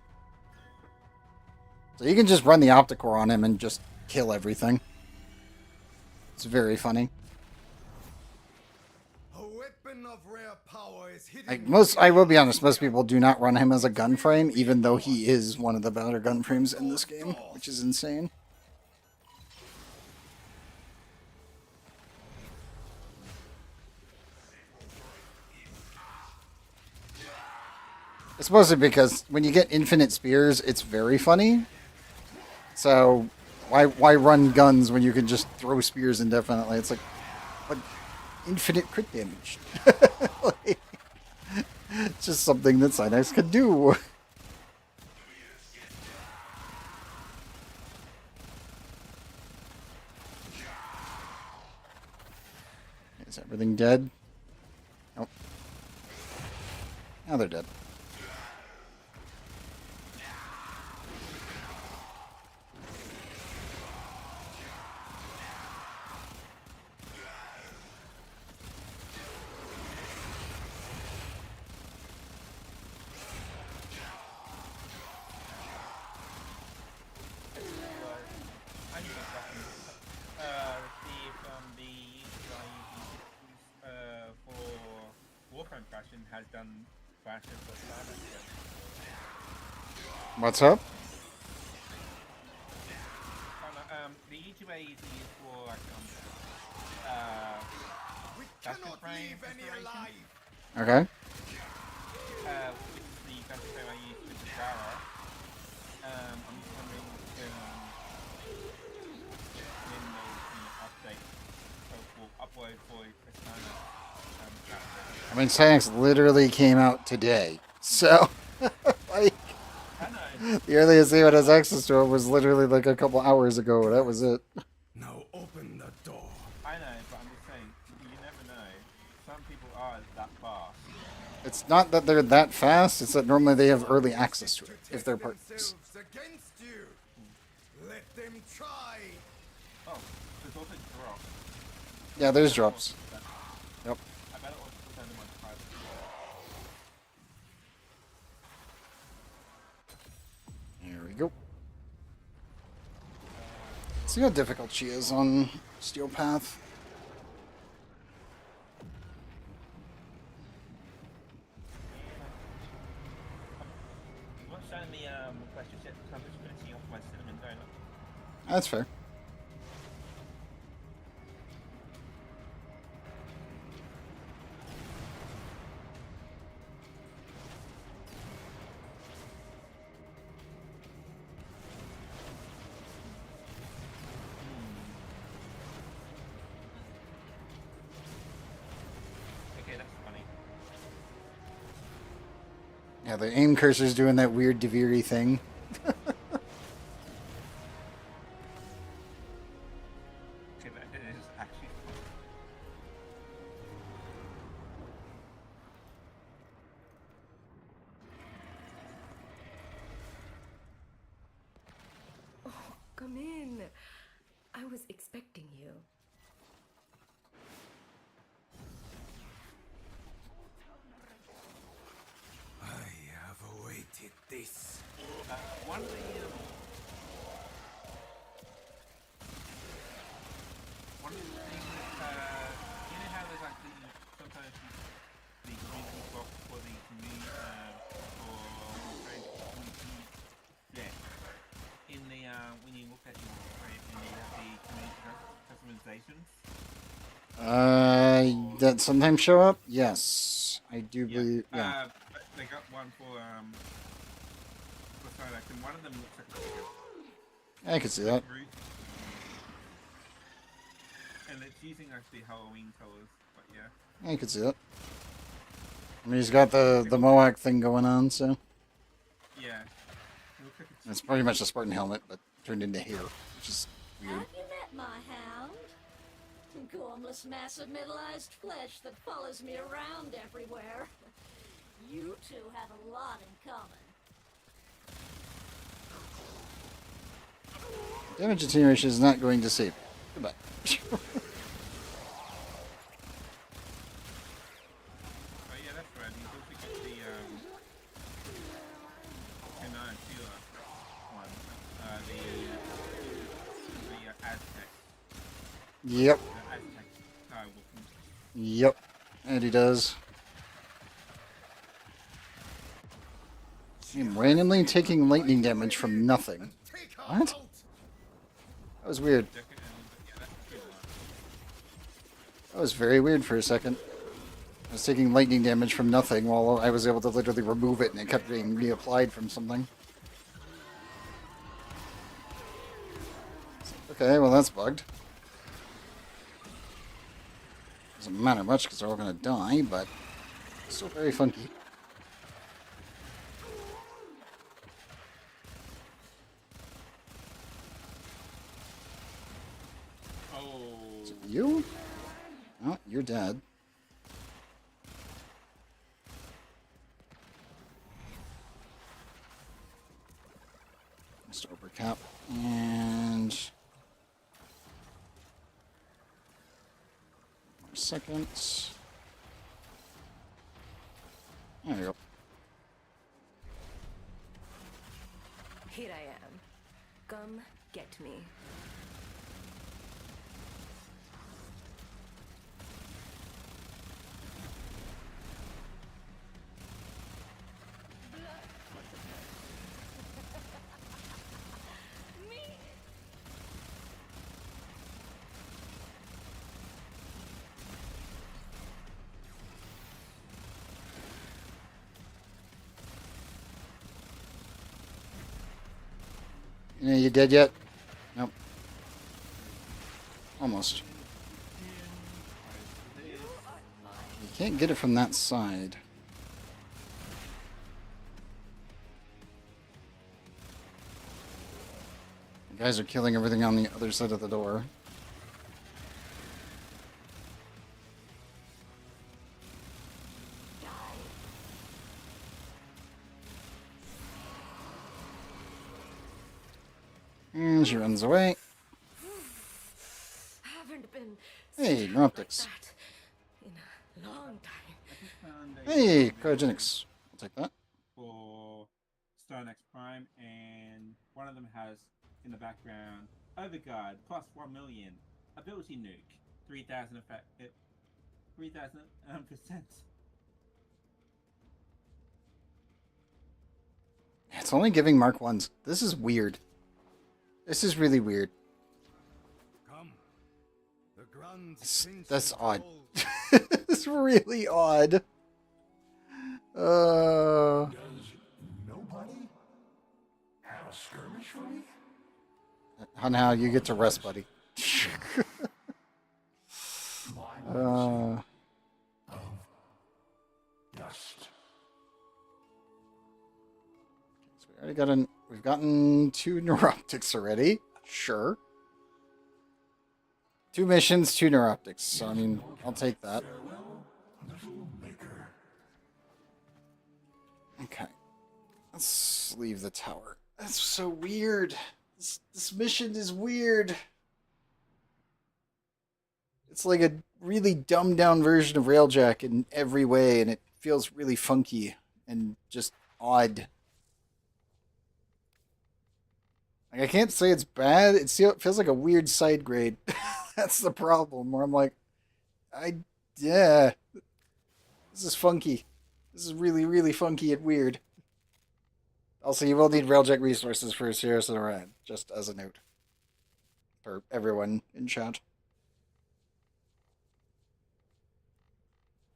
So you can just run the Opticore on him and just kill everything. It's very funny. A weapon of rare power is hidden. Like I will be honest, most people do not run him as a gun frame, even though he is one of the better gun frames in this game, which is insane. It's mostly because when you get infinite spears, it's very funny. So why run guns when you can just throw spears indefinitely? It's like, but infinite crit damage. Like, it's just something that Cynex could do. Is everything dead? Nope. Now they're dead. Warframe fashion has done fashion for Starbucks. What's up? The YouTuber is used for like We fashion cannot frame leave any inspiration. alive. Okay. Which is the fashion frame I use with the Jara. I'm just wondering when they'll update for upload for Astana. I mean, Cynex literally came out today. So, like, I know. the earliest anyone has access to it was literally like a couple hours ago. That was it. Now open the door. I know, but I'm just saying, you never know. Some people are that fast. It's not that they're that fast, it's that normally they have early access to it, if they're partners. Themselves against you. Let them try. Oh, there's also drops. Yeah, there's drops. Yep. I bet it was under my private. There we go. See how difficult she is on Steel Path. You want to show me request your set because I'm just finishing off my cinnamon donut. That's fair. Okay, that's funny. Yeah, the aim cursor's doing that weird Deviri thing. Okay, that is actually funny. Come in. I was expecting you. I have awaited this. One of the things, you know how there's like sometimes the community box for the community for yeah. In the when you look at your frame and you have the community customizations. That sometimes show up? Yes. I do believe, yeah. But they got one for Cynex, and one of them looks like a figure. I can see that. Root. And it's using actually Halloween colors, but yeah. I can see that. I mean, he's got the Moak thing going on, so. Yeah. It looks like a It's pretty much a Spartan helmet, but turned into hair, which is weird. Have you met my hound? Gormless mass of middle-aged flesh that follows me around everywhere. You two have a lot in common. Damage attenuation is not going to save you. Goodbye. Oh yeah, that's right. He's also got the Yep. Aztec style weapons. Yep. And he does. I'm randomly taking lightning damage from nothing. What? That was weird. Yeah, that's a good one. That was very weird for a second. I was taking lightning damage from nothing while I was able to literally remove it and it kept being reapplied from something. Okay, well that's bugged. Doesn't matter much because they're all gonna die, but still very funky. Oh. Is it you? Oh, you're dead. Just overcap. And... more seconds. There we go. Here I am. Come get me. You dead yet? Nope. Almost. You can't get it from that side. The guys are killing everything on the other side of the door. And she runs away. Haven't been Hey, sad Neuroptics. like that in a long time. I just found a Hey, common cryogenics. I'll take that. for Stone X Prime, and one of them has in the background Overguard plus 1 million ability nuke 3,000 effect 3,000%. It's only giving Mark 1s. This is weird. This is really weird. Come. The grand That's odd. gold. It's really odd. Does nobody have a skirmish for me? Now you get to rest, buddy. Of dust. So we already got an. We've gotten 2 neuroptics already. Sure. 2 missions, 2 neuroptics. So I mean, I'll take that. Farewell, little maker. Okay. Let's leave the tower. That's so weird. This mission is weird. It's like a really dumbed down version of Railjack in every way, and it feels really funky and just odd. Like, I can't say it's bad. It feels like a weird side grade. That's the problem. Where I'm like, yeah, this is funky. This is really, really funky and weird. Also, you will need Railjack resources for Sirius and Orion, just as a note. For everyone in chat.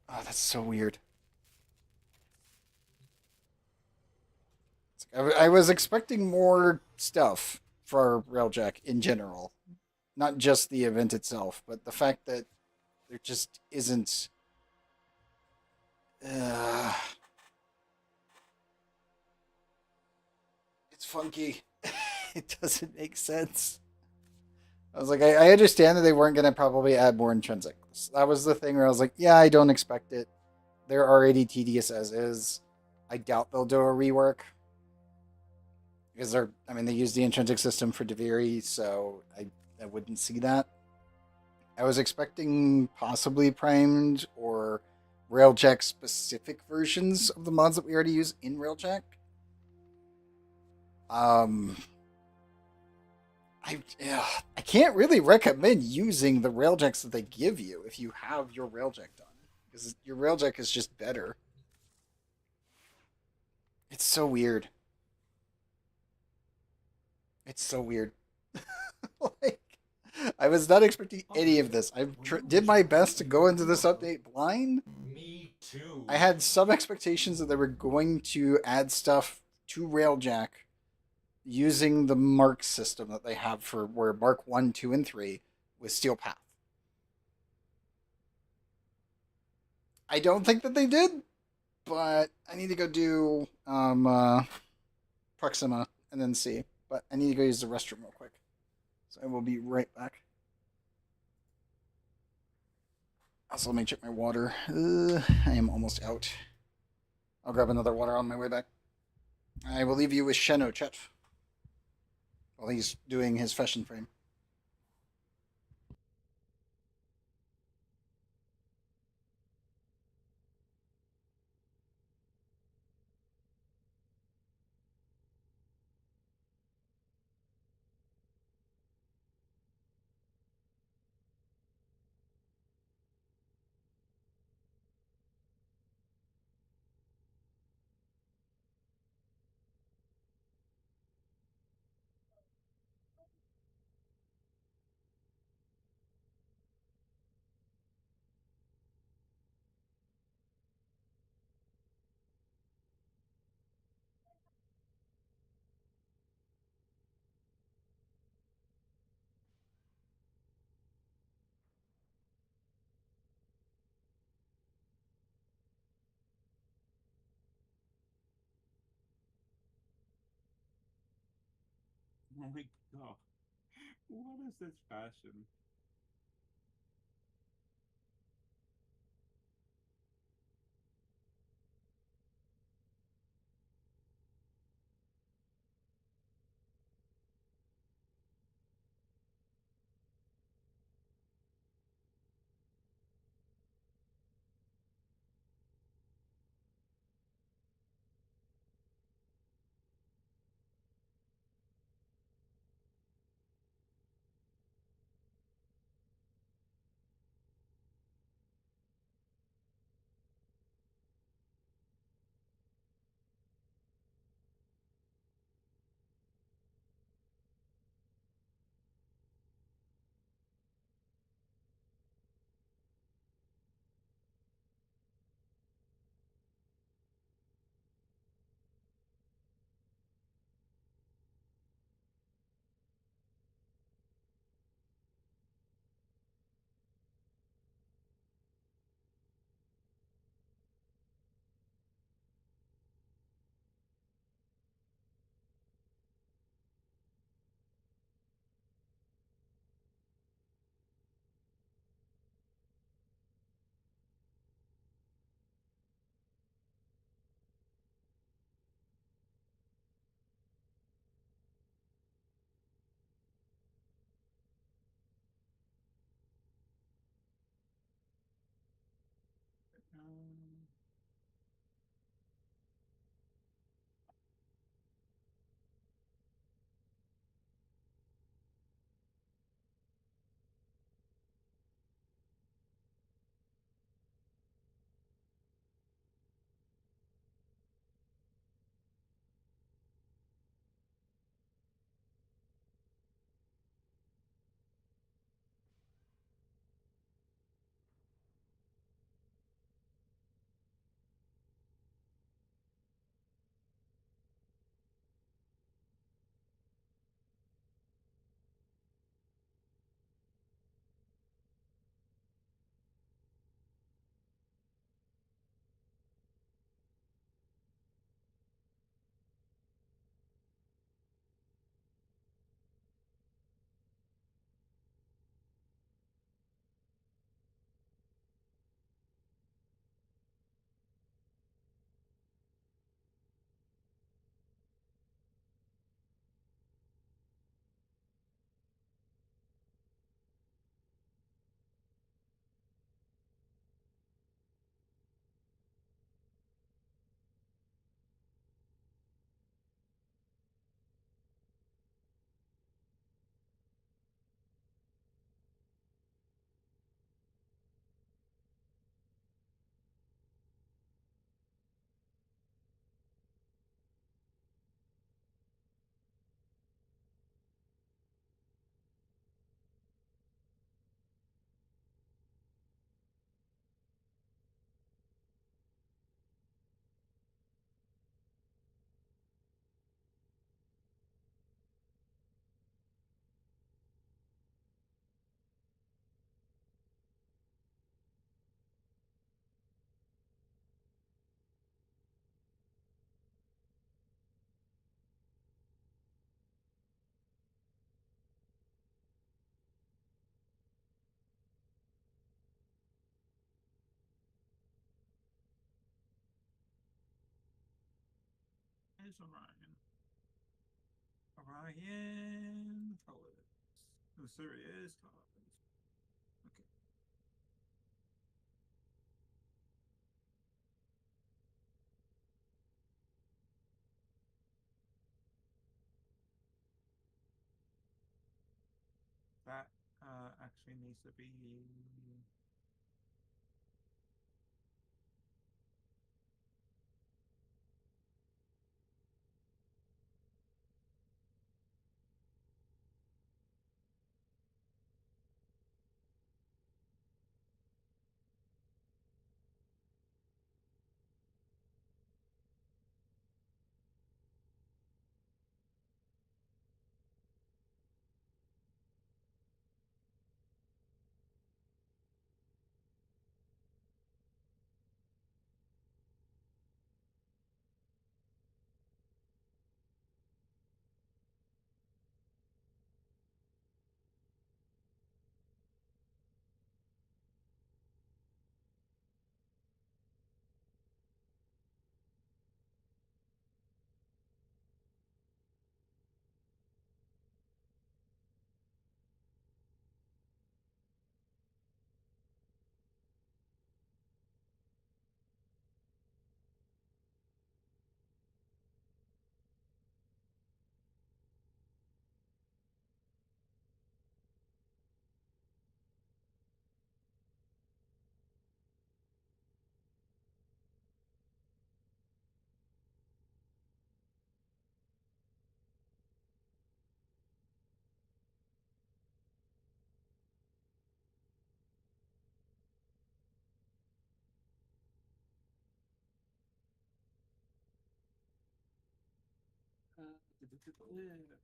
Oh, that's so weird. I was expecting more stuff for Railjack in general. Not just the event itself, but the fact that there just isn't... it's funky. It doesn't make sense. I was like, I understand that they weren't going to probably add more intrinsics. That was the thing where I was like, yeah, I don't expect it. They're already tedious as is. I doubt they'll do a rework. Because they use the intrinsic system for Deviri, so I wouldn't see that. I was expecting possibly primed or Railjack specific versions of the mods that we already use in Railjack. I can't really recommend using the railjacks that they give you if you have your railjack done, because your railjack is just better. It's so weird. It's so weird. Like, I was not expecting any of this. I did my best to go into this update blind. Me too. I had some expectations that they were going to add stuff to Railjack using the mark system that they have for where Mark 1, 2, and 3 with Steel Path. I don't think that they did, but I need to go do Proxima and then see. But I need to go use the restroom real quick. So I will be right back. Also, let me check my water. I am almost out. I'll grab another water on my way back. I will leave you with Sheno Chet while he's doing his fashion frame. Oh my god. What is this fashion? Where's Orion? Orion colors. Oh, Sirius colors. Okay. That actually needs to be.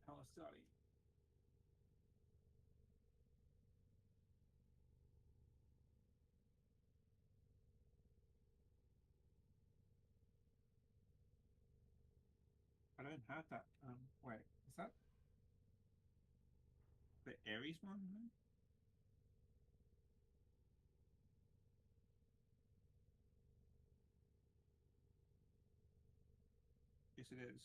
Palestine. I don't have that. Wait, is that the Aries one? No? Yes, it is.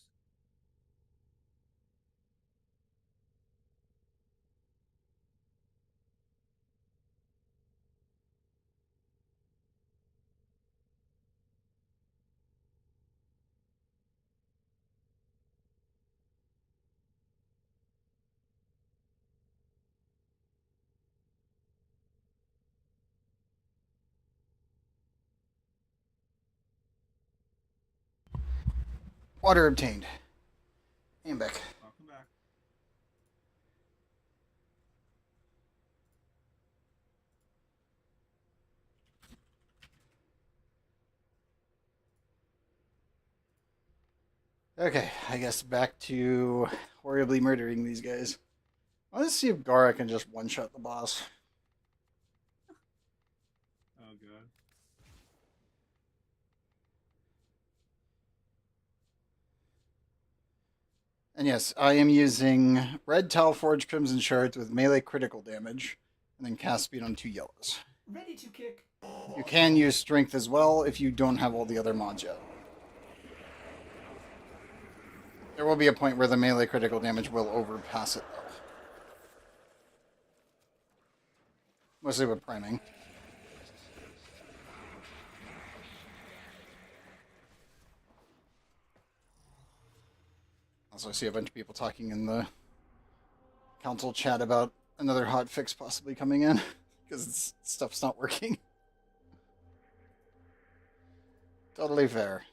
Water obtained. And back. Welcome back. Okay, I guess back to horribly murdering these guys. Let's see if Gara can just one-shot the boss. Oh god. And yes, I am using red Talforge Crimson Shards with melee critical damage, and then cast speed on 2 yellows. Ready to kick. You can use strength as well if you don't have all the other mods yet. There will be a point where the melee critical damage will overpass it, though. Mostly with priming. Also, I see a bunch of people talking in the council chat about another hot fix possibly coming in, because stuff's not working. Totally fair.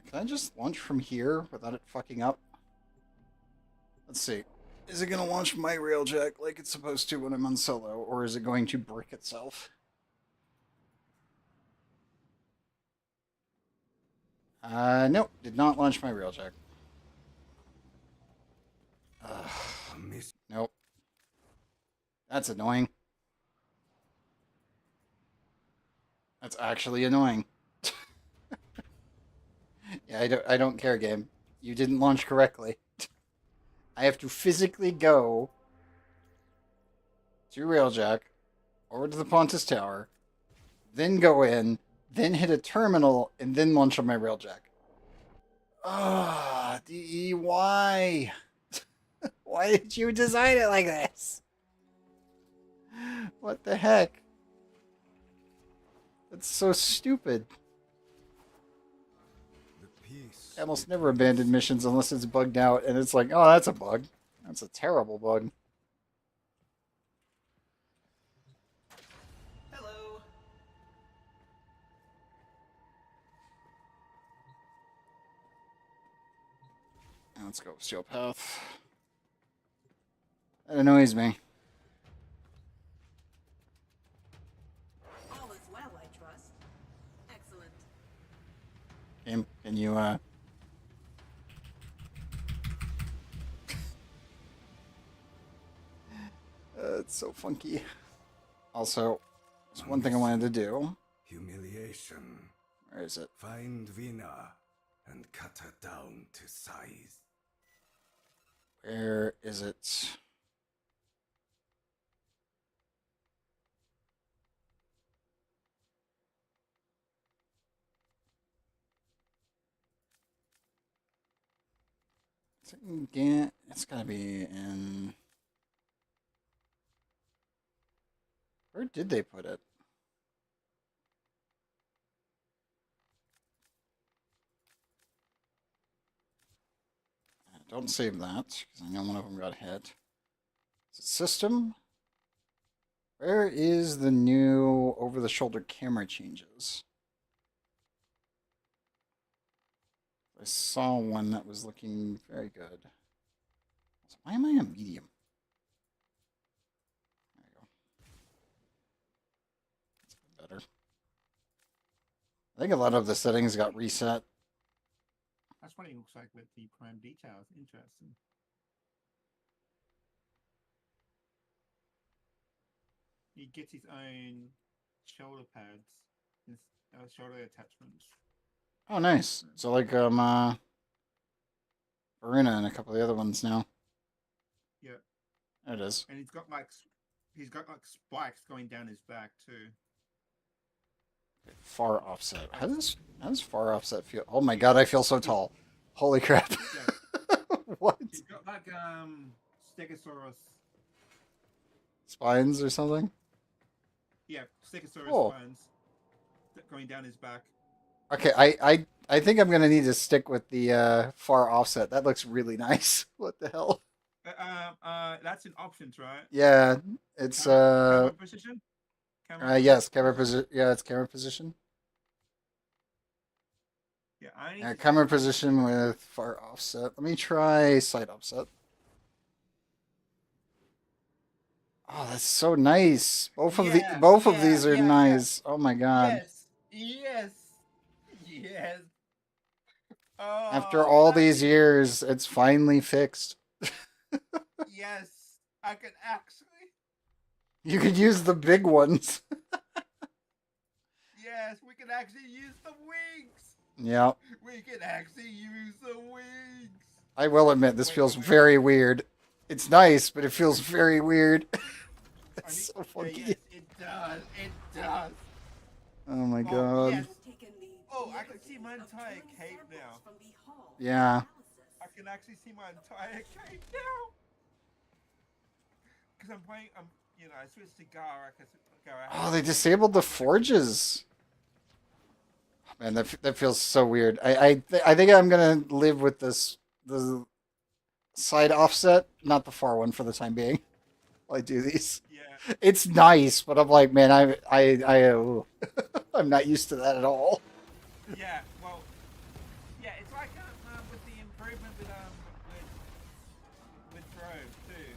Can I just launch from here without it fucking up? Let's see. Is it going to launch my railjack like it's supposed to when I'm on solo, or is it going to brick itself? Nope. Did not launch my railjack. Nope. That's annoying. That's actually annoying. Yeah, I don't care, game. You didn't launch correctly. I have to physically go to Railjack, over to the Pontus Tower, then go in, then hit a terminal, and then launch on my railjack. Ah, DE, why? Why did you design it like this? What the heck? That's so stupid. The peace. I almost never abandon missions unless it's bugged out, and it's like, oh, that's a bug. That's a terrible bug. Hello. Let's go, Steel Path. That annoys me. All is well, I trust. Excellent. Can you, it's so funky. Also, there's one thing I wanted to do. Humiliation. Where is it? Find Vina and cut her down to size. Where is it? It's gotta be in. Where did they put it? Don't save that, because I know one of them got hit. Is it system? Where is the new over-the-shoulder camera changes? I saw one that was looking very good. So why am I a medium? There you go. That's better. I think a lot of the settings got reset. That's what it looks like with the prime details. Interesting. He gets his own shoulder pads, his shoulder attachments. Oh, nice. So like Verena and a couple of the other ones now. Yeah. There it is. And he's got like spikes going down his back too. Far offset. How does far offset feel? Oh my god, I feel so tall. Holy crap. Yeah. What? He's got like Stegosaurus. Spines or something? Yeah, Stegosaurus Oh. spines going down his back. Okay, I think I'm gonna need to stick with the far offset. That looks really nice. What the hell? That's in options, right? Yeah, it's Camera position. yes, camera position. Yeah, it's camera position. Yeah, I need Yeah, to camera position with far offset. Let me try side offset. Oh, that's so nice. Both of these are nice. Oh my god. Yes. After Oh, all these years, it's finally fixed. yes, I can actually. You could use the big ones. Yes, we can actually use the wings. Yeah. We can actually use the wings. I will admit, this feels very weird. It's nice, but it feels very weird. It's so funky. Yes, it does. It does. Oh my Oh, god. yes. Oh, I can see my entire cape now. Yeah. I can actually see my entire cape now. Because I'm playing, I switched to Gara. Oh, they disabled the forges. Man, that feels so weird. I think I'm gonna live with the side offset, not the far one for the time being. While I do these. Yeah. It's nice, but I'm like, man, I'm not used to that at all. Yeah, well, yeah, it's like with the improvement with Trove too.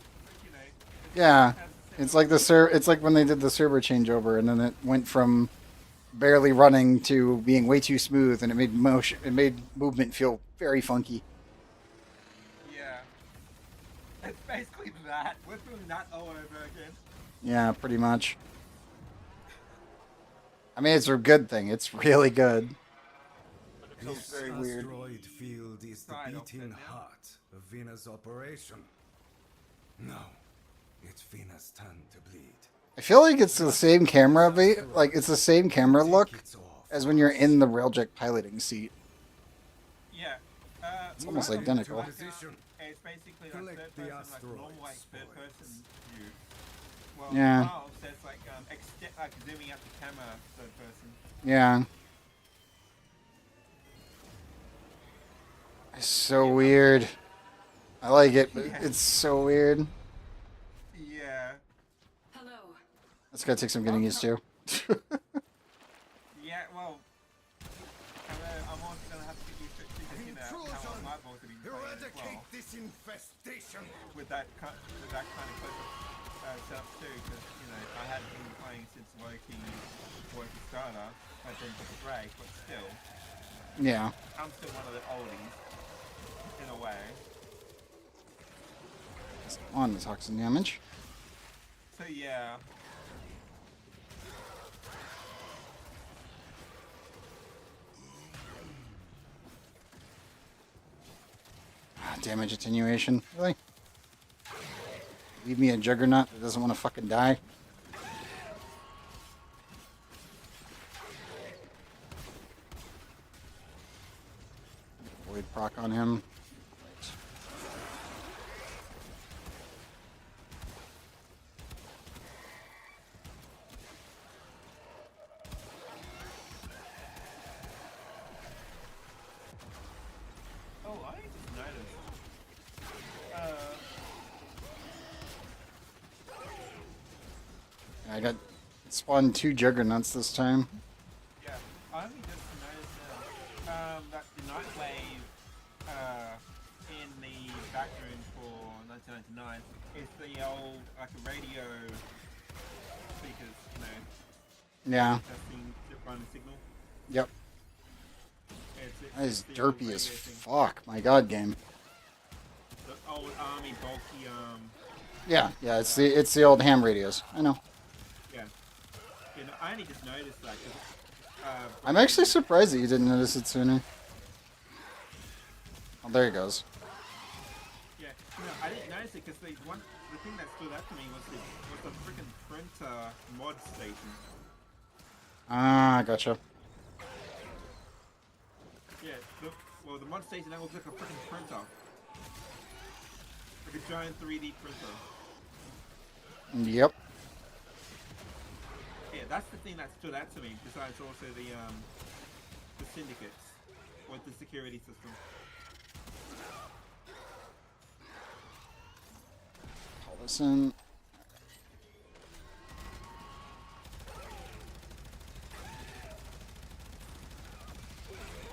Yeah, it's like it's like when they did the server changeover, and then it went from barely running to being way too smooth, and it made movement feel very funky. Yeah, it's basically that. We're doing that all over again. Yeah, pretty much. I mean, it's a good thing. It's really good. But it feels This very weird. asteroid field is the beating heart of Vina's operation. Now, it's Vina's turn to bleed. I feel like it's the same camera, like it's the same camera look Take it off. as when you're in the railjack piloting seat. Yeah. It's almost well, identical. Position. It's basically like Collect third the person, like normal, like asteroid third person view. Well, Yeah. Valve says like like zooming out the camera third person. Yeah. It's so weird. I like it, but Yeah. it's so weird. Yeah. Hello. That's gonna take some getting used to. Yeah. Well, I'm also gonna have to get used to it because you know how my both have been playing as well This infestation. with that kind of close setup too. Because you know I hadn't been playing since Loki was the starter. I then took a break, but still, Yeah. I'm still one of the oldies in a way. On the toxin damage. So yeah. Damage attenuation. Really? Leave me a juggernaut that doesn't want to fucking die. Void proc on him. Oh, I just noticed. I got spawned 2 juggernauts this time. Yeah, I only just noticed now that the Nightwave in the background for 1999 is the old like a radio speakers, you know, Yeah. testing run signal. Yep. That is the old derpy radio as thing. fuck. My god, game. The old army bulky Yeah, yeah. It's the old ham radios. I know. yeah. You know, I only just noticed that 'cause, I'm actually surprised that you didn't notice it sooner. Oh, there he goes. yeah, no, I didn't notice it because the thing that stood out to me was the freaking printer mod station. Ah, gotcha. Yeah, the mod station that looks like a freaking printer. Like a giant 3D printer. Yep. Yeah, that's the thing that stood out to me, besides also the syndicates with the security system. Call this in.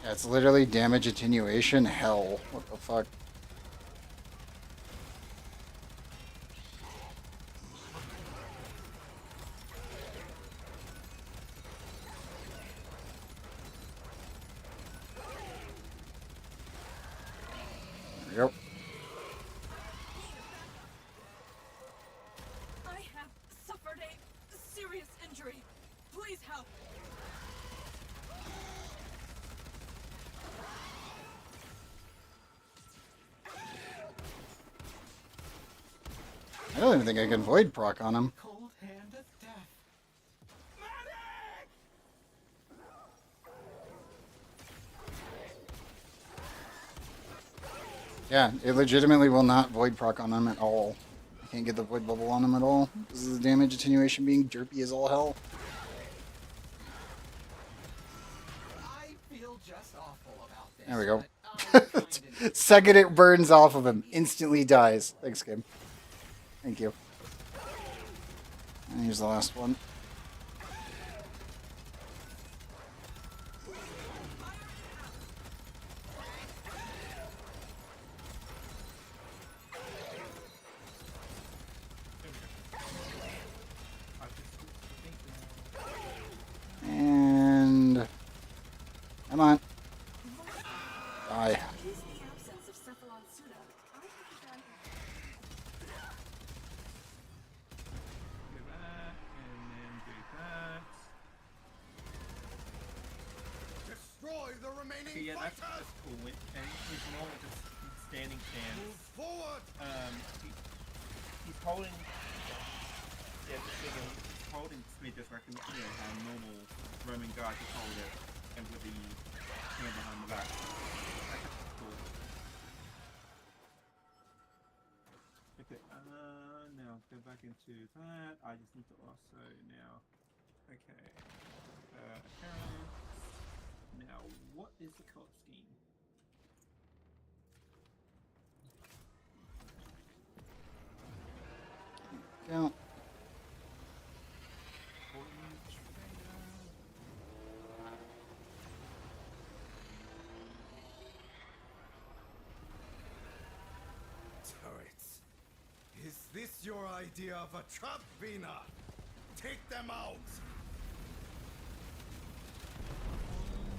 Yeah, it's literally damage attenuation hell. What the fuck? Yep. I have suffered a serious injury. Please help. I don't even think I can void proc on him. Cold hand of death. Yeah, it legitimately will not void proc on him at all. I can't get the void bubble on him at all. This is the damage attenuation being derpy as all hell. I feel just awful about this. There we go. but I kinda Second it burns off of him, instantly dies. Thanks, game. Thank you. And here's the last one. And come on. Die. Is the absence of Cephalon Suna. I have done Do that, and then do that. Destroy the remaining Okay, yeah, that's fighters. cool. And he's normal, just standing stance. Move forward. He's holding. Yeah, just thinking, he's holding speed just like a normal Roman guy could hold it, and with the hand behind the back. That's cool. Okay, now go back into that. I just need to also now. Okay. Now, what is the color scheme? Yeah. Turrets. Is this your idea of a trap, Vina? Take them out!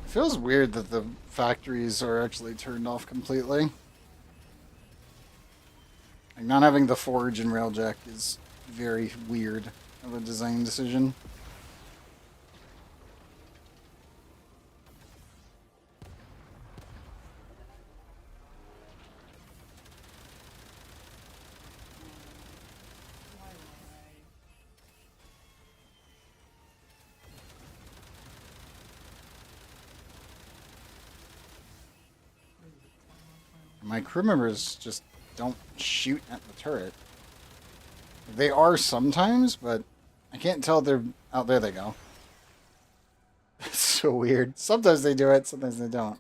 It feels weird that the factories are actually turned off completely. Like, not having the forge and railjack is very weird of a design decision. My crew members just don't shoot at the turret. They are sometimes, but I can't tell they're... Oh, there they go. It's so weird. Sometimes they do it, sometimes they don't.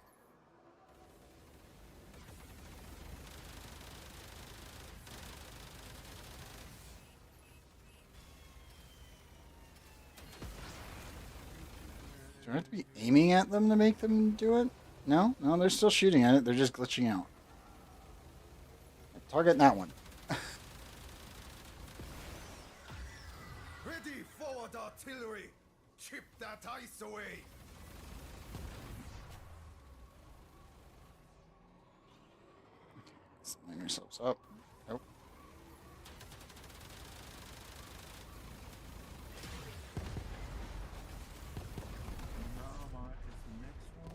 Do I have to be aiming at them to make them do it? No? No, they're still shooting at it. They're just glitching out. Target that one. Ready, forward artillery! Chip that ice away! Line yourselves up. Nope. Mama is the next one.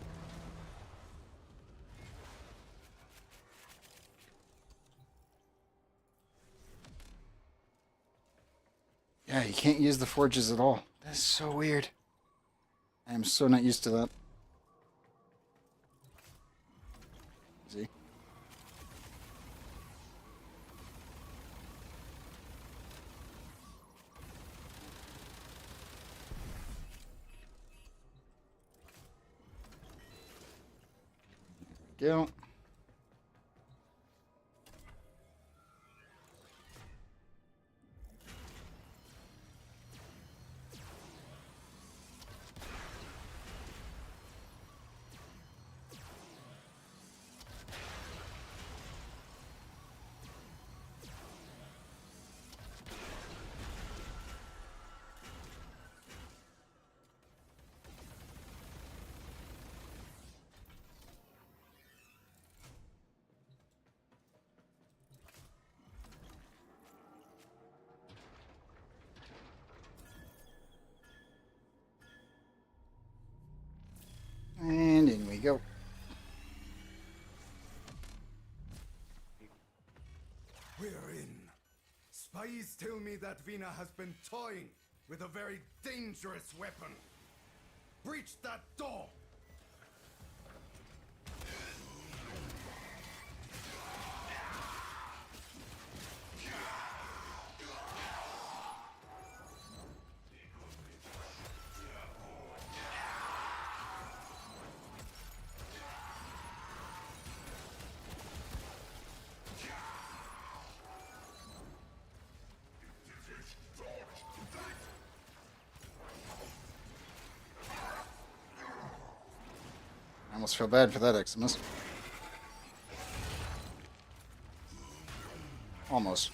Yeah, you can't use the forges at all. That's so weird. I am so not used to that. See? Go. And in we go. We're in. Spies tell me that Vina has been toying with a very dangerous weapon. Breach that door! I almost feel bad for that Eximus. Almost.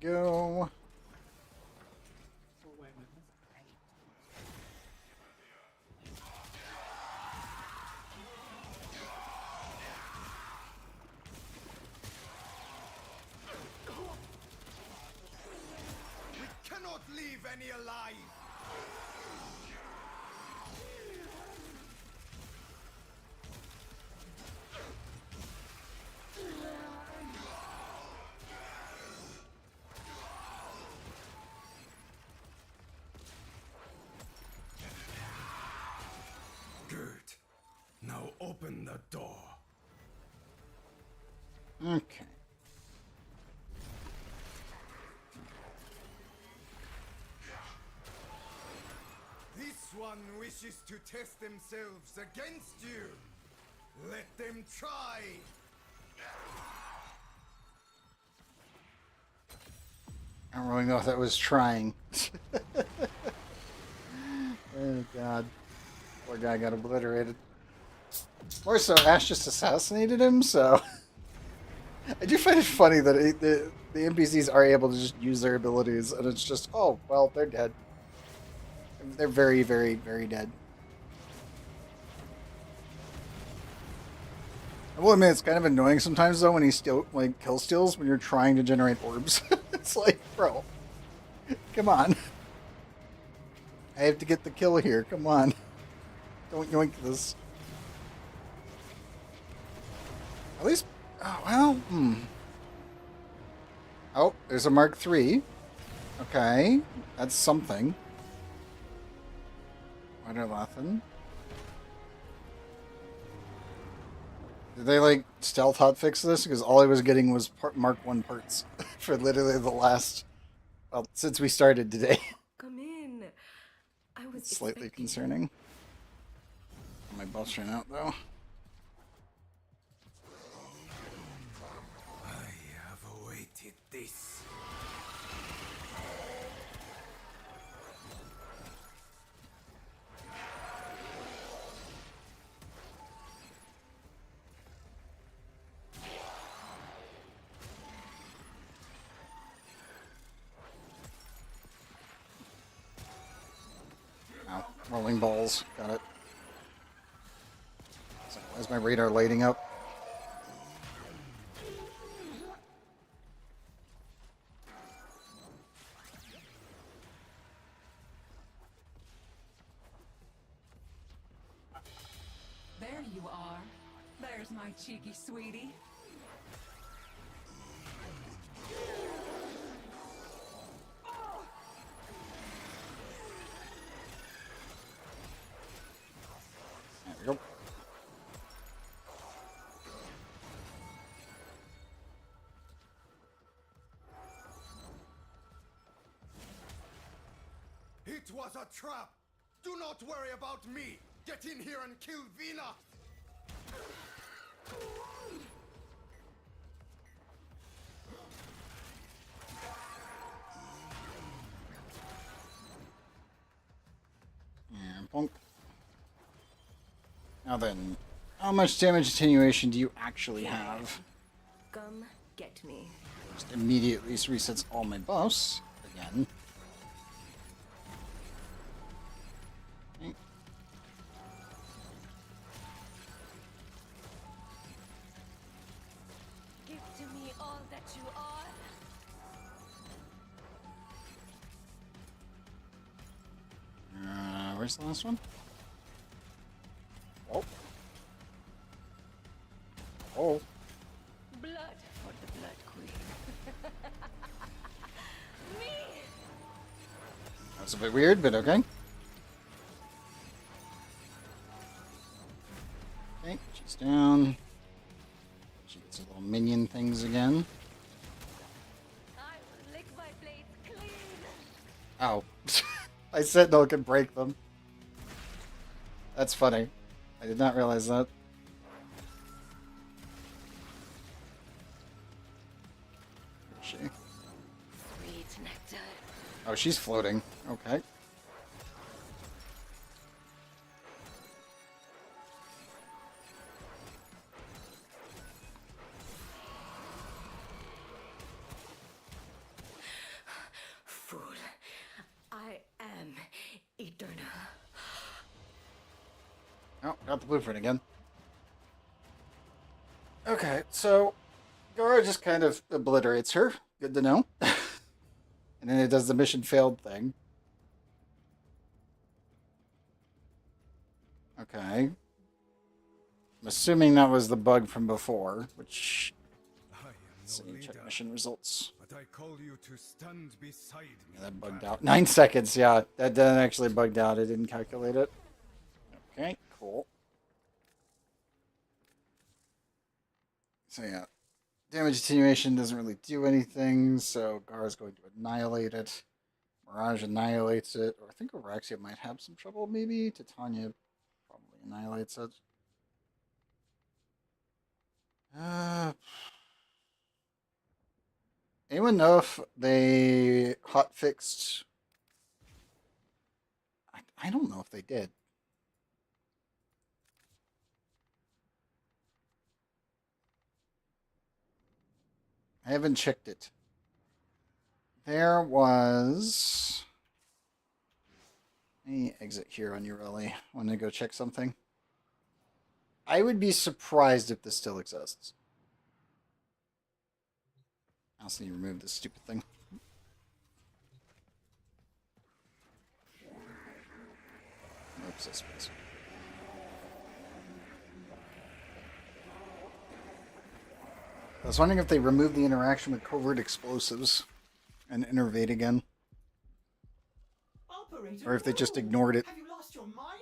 go. We cannot leave any alive. Good. Now open the door. Okay. This one wishes to test themselves against you. Let them try. I don't really know if that was trying. Oh god. Poor guy got obliterated. More so, Ash just assassinated him, so... I do find it funny that the NPCs are able to just use their abilities, and it's just, oh, well, they're dead. They're very, very, very dead. I will admit, it's kind of annoying sometimes, though, when he still, like, kill steals when you're trying to generate orbs. It's like, bro, come on. I have to get the kill here, come on. Don't yoink this. At least, oh, well, Oh, there's a Mark III. Okay, that's something. Leviathan. Did they, like, stealth hotfix this? Because all I was getting was Mark I parts for literally the last, well, since we started today. Come in. I was It's slightly expecting you. concerning. My buffs ran out, though. I have awaited this. Oh, rolling balls. Got it. So, why is my radar lighting up? There you are. There's my cheeky sweetie. There we go. It was a trap. Do not worry about me. Get in here and kill Vina. And bonk. Now then, how much damage attenuation do you actually have? Come get me. Just immediately resets all my buffs again. Okay. Give to me all that you are. Where's the last one? Oh. Oh. Blood for the Blood Queen. Me! That's a bit weird, but okay. Okay, she's down. She gets her little minion things again. I will lick my blades clean. Ow. I said no, could break them. That's funny. I did not realize that. Where is she? Sweet nectar. Oh, she's floating. Okay. Oh, got the blueprint again. Okay, so Gara just kind of obliterates her. Good to know. And then it does the mission failed thing. Okay. I'm assuming that was the bug from before, which... Let's see, check mission results. But I call you to stand beside me. Yeah, that bugged out. 9 seconds, yeah. That didn't actually bugged out. It didn't calculate it. Okay, cool. So yeah. Damage attenuation doesn't really do anything, so Gara's going to annihilate it. Mirage annihilates it. Or I think Araxia might have some trouble, maybe. Titania probably annihilates it. Anyone know if they hotfixed? I don't know if they did. I haven't checked it. There was... Let me exit here on Ureli. Want to go check something? I would be surprised if this still exists. I also need to remove this stupid thing. Oops, this space. I was wondering if they removed the interaction with covert explosives and innervate again. Operator, Or if they just ignored it. Have you lost your mind?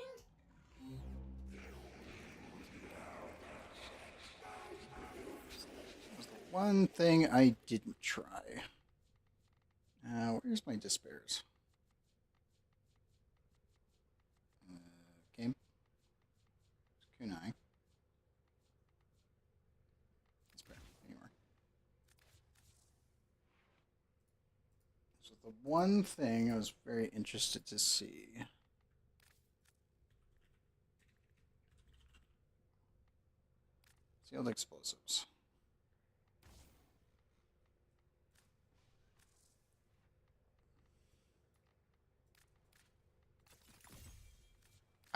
That was the one thing I didn't try. Where's my despairs? Game. Kunai. Despair. Anywhere. So the one thing I was very interested to see. Sealed explosives.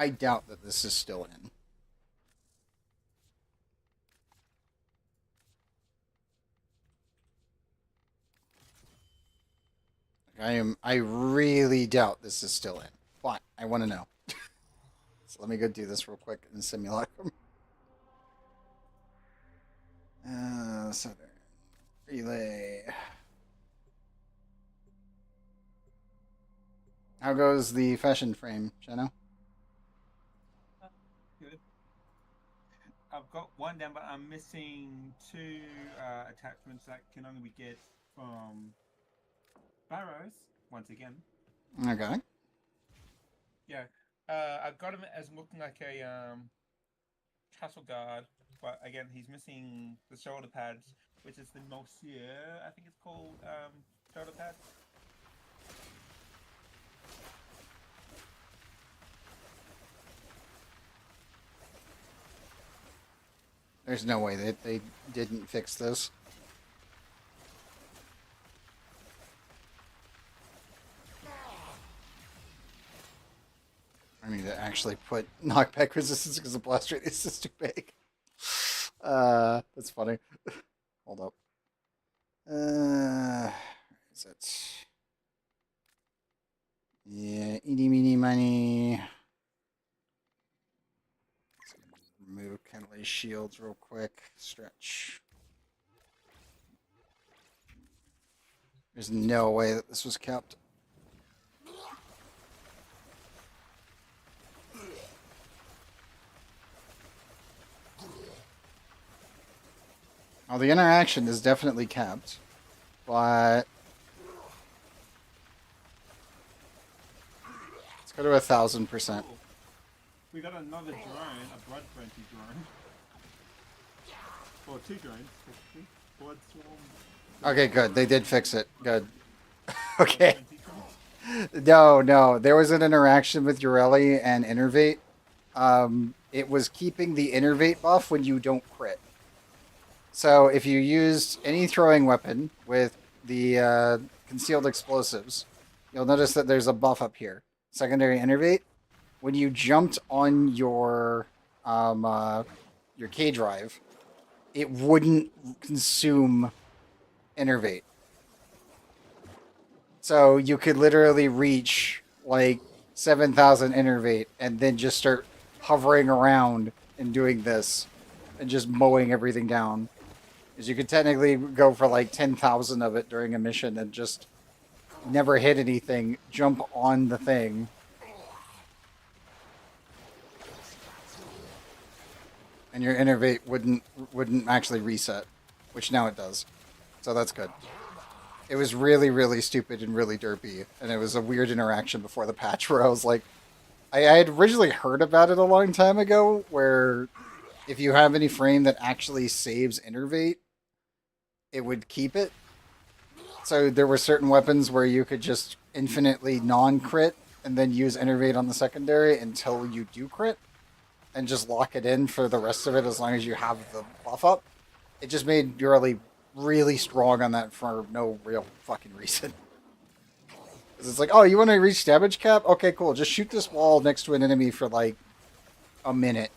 I doubt that this is still in. I really doubt this is still in. But I want to know. So let me go do this real quick in Simulacrum. Southern Relay. How goes the fashion frame, Shano? Good. I've got one down, but I'm missing two attachments that can only be get from Barrows once again. Okay. Yeah, I got him as looking like a castle guard, but again, he's missing the shoulder pads, which is the Monsieur, I think it's called, shoulder pads. There's no way that they didn't fix this. I need to actually put knockback resistance because the blast radius is too big. That's funny. Hold up. Is it? Yeah, eeny, meeny, miny. Remove Kenley's shields real quick. Stretch. There's no way that this was kept. Well, the interaction is definitely kept, but let's go to 1,000%. We got another drone, a blood frenzy drone. Or two drones, technically. Blood swarm. Okay, good. They did fix it. Good. Okay. No. There was an interaction with Ureli and Innervate. It was keeping the Innervate buff when you don't crit. So if you used any throwing weapon with the concealed explosives, you'll notice that there's a buff up here. Secondary Innervate. When you jumped on your your K drive, it wouldn't consume innervate. So you could literally reach like 7,000 innervate and then just start hovering around and doing this and just mowing everything down. Because you could technically go for like 10,000 of it during a mission and just never hit anything, jump on the thing. And your innervate wouldn't actually reset, which now it does. So that's good. It was really, really stupid and really derpy, and it was a weird interaction before the patch where I was like, I had originally heard about it a long time ago, where if you have any frame that actually saves innervate, it would keep it. So there were certain weapons where you could just infinitely non-crit and then use innervate on the secondary until you do crit, and just lock it in for the rest of it as long as you have the buff up. It just made Yurali really strong on that for no real fucking reason. It's like, oh, you want to reach damage cap? Okay, cool. Just shoot this wall next to an enemy for like a minute,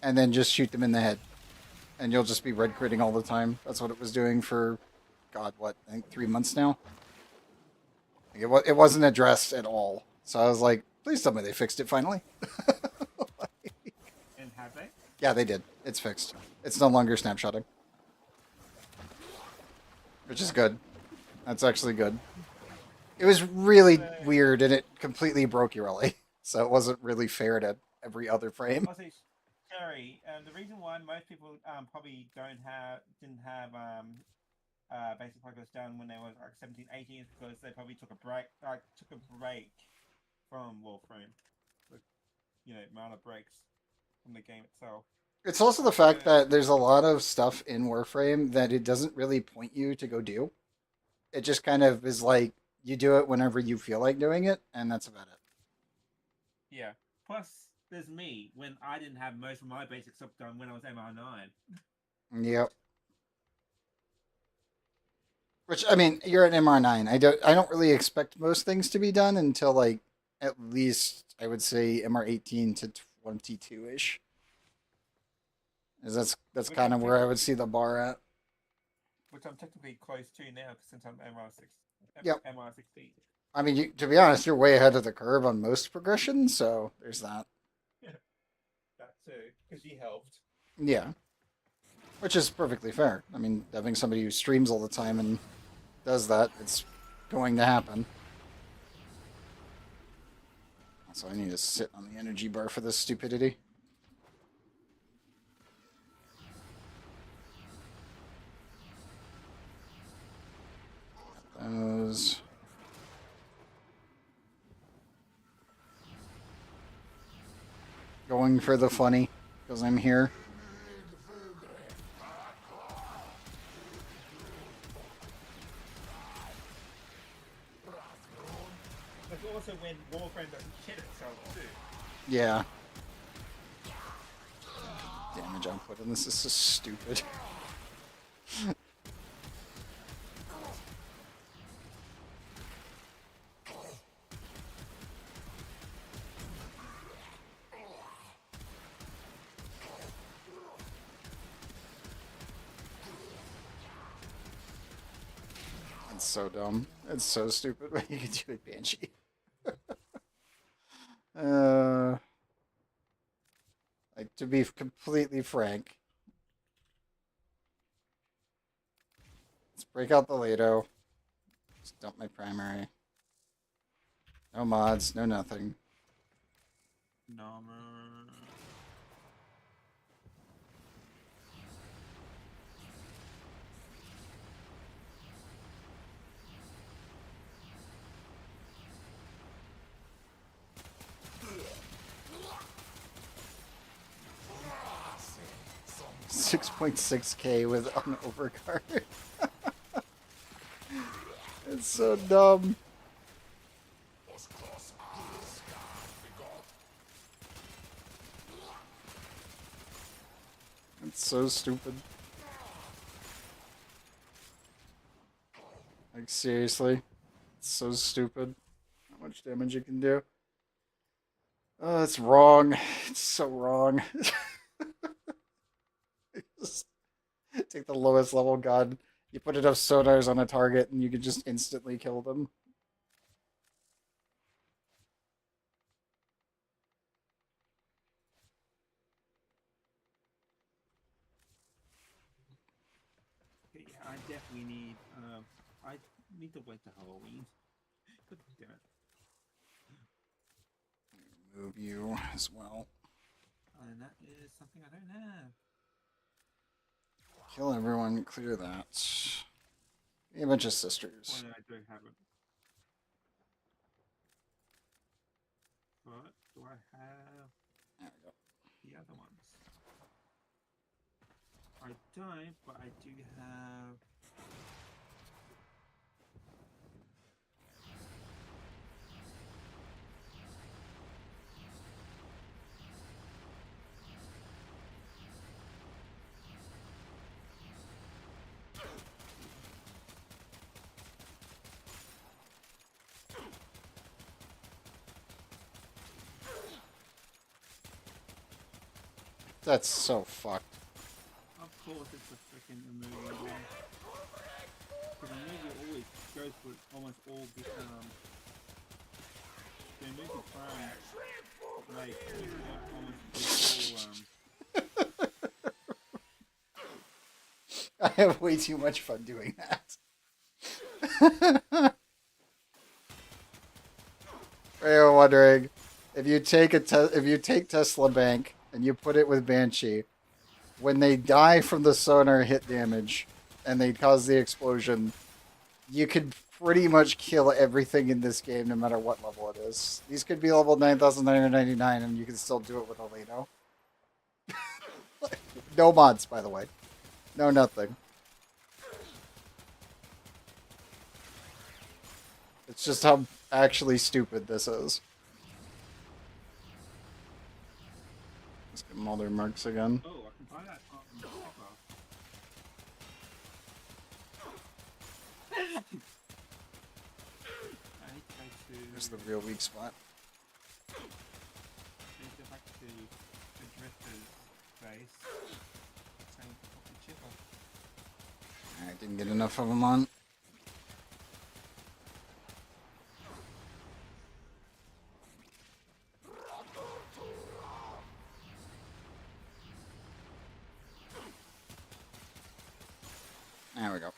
and then just shoot them in the head, and you'll just be red critting all the time. That's what it was doing for, God, what, I think 3 months now? Like it wasn't addressed at all. So I was like, please tell me they fixed it finally. And have they? Yeah, they did. It's fixed. It's no longer snapshotting. Which is good. That's actually good. It was really weird, and it completely broke Yurali. So it wasn't really fair to every other frame. Also, Sherry, the reason why most people probably didn't have basic progress done when they were like 17, 18 is because they probably took a break from Warframe. Amount of breaks from the game itself. It's also the fact that there's a lot of stuff in Warframe that it doesn't really point you to go do. It just kind of is like, you do it whenever you feel like doing it, and that's about it. Yeah. Plus, there's me when I didn't have most of my basic stuff done when I was MR9. Yep. Which, I mean, you're at MR9. I don't really expect most things to be done until like at least I would say MR18 to 22-ish. That's kind of where I would see the bar at. Which I'm technically close to now since I'm MR6. Yep. MR16. I mean, to be honest, you're way ahead of the curve on most progressions, so there's that. Yeah. That too, because you helped. Yeah. Which is perfectly fair. I mean, having somebody who streams all the time and does that, it's going to happen. So I need to sit on the energy bar for this stupidity. Those. Going for the funny, because I'm here. That's also when Warframe doesn't shit itself too. Yeah. Damage output, and this is so stupid. It's so dumb. It's so stupid what you can do with Banshee. Like, to be completely frank, let's break out the Lado. Just dump my primary. No mods, no nothing. No, man. 6.6k with an overcard. It's so dumb. It's so stupid. Like, seriously? It's so stupid. How much damage you can do. Oh, it's wrong. It's so wrong. Just take the lowest level gun. You put enough sonars on a target, and you can just instantly kill them. Okay, yeah, I definitely need. I need to wait till Halloween. God damn it. Move you as well. And that is something I don't have. Kill everyone. Clear that. A bunch of sisters. Well, I do have it. But do I have There we go. the other ones? I don't, but I do have. That's so fucked. Of course, it's a freaking movie one. Because the movie always goes with almost all the movie prime, like almost I have way too much fun doing that. You're wondering if you take Tesla Bank and you put it with Banshee, when they die from the sonar hit damage and they cause the explosion, you could pretty much kill everything in this game, no matter what level it is. These could be level 9,999, and you can still do it with Aleno. No mods, by the way. No nothing. It's just how actually stupid this is. Let's get them all their marks again. Oh, I can buy that on Here's the real weak spot. I need to go back to the Drifter's base. And put the chip off. Alright, didn't get enough of them on. There we go.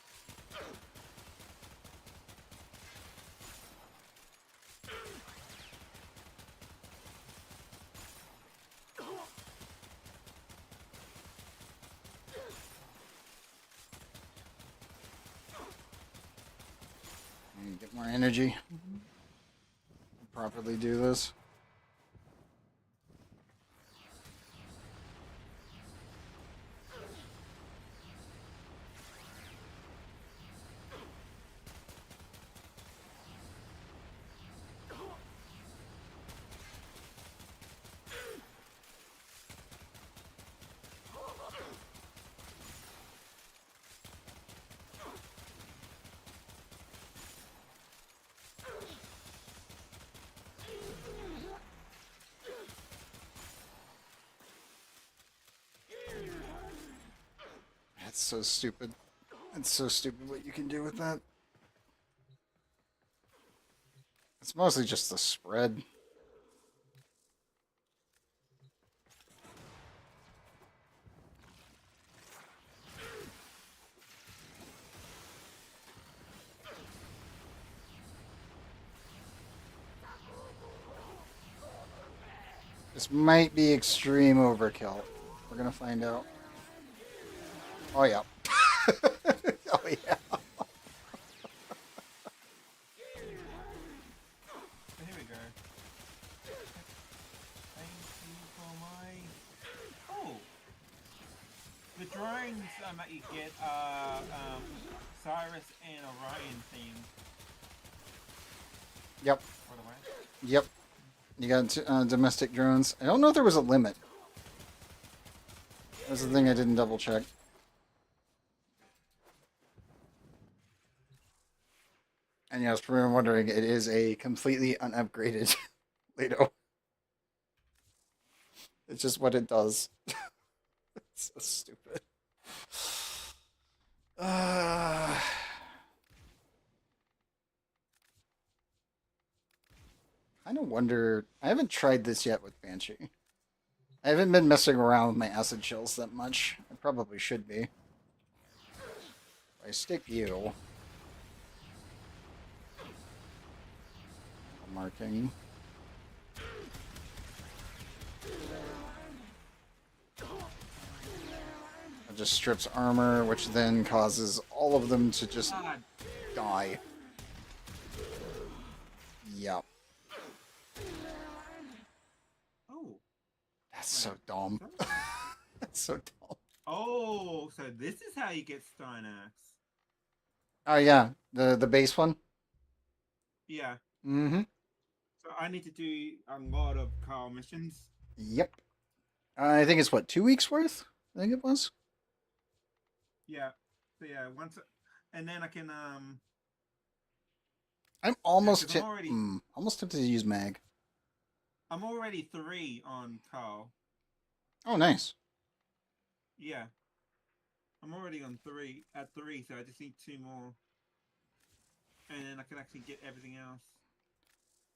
And get more energy. Properly do this. That's so stupid. It's so stupid what you can do with that. It's mostly just the spread. This might be extreme overkill. We're gonna find out. Oh yeah. Oh yeah. Here we go. Thank you for my... Oh! The drones that you get are Cyrus and Orion themed. Yep. By the way. Yep. You got domestic drones. I don't know if there was a limit. That's the thing I didn't double check. And yes, for anyone wondering, it is a completely unupgraded Leto. It's just what it does. It's so stupid. I kind of wonder. I haven't tried this yet with Banshee. I haven't been messing around with my acid shells that much. I probably should be. I stick you. Marking. It just strips armor, which then causes all of them to just die. Yep. Oh. That's so dumb. That's so dumb. Oh, so this is how you get Stone Axe. Oh yeah, the base one. Yeah. Mm-hmm. So I need to do a lot of Carl missions. Yep. I think it's what, 2 weeks worth? I think it was. Yeah. So yeah, and then I can I'm almost 'cause I'm almost tempted to use mag. I'm already 3 on Carl. Oh, nice. Yeah. I'm already on 3 at 3, so I just need 2 more. And then I can actually get everything else.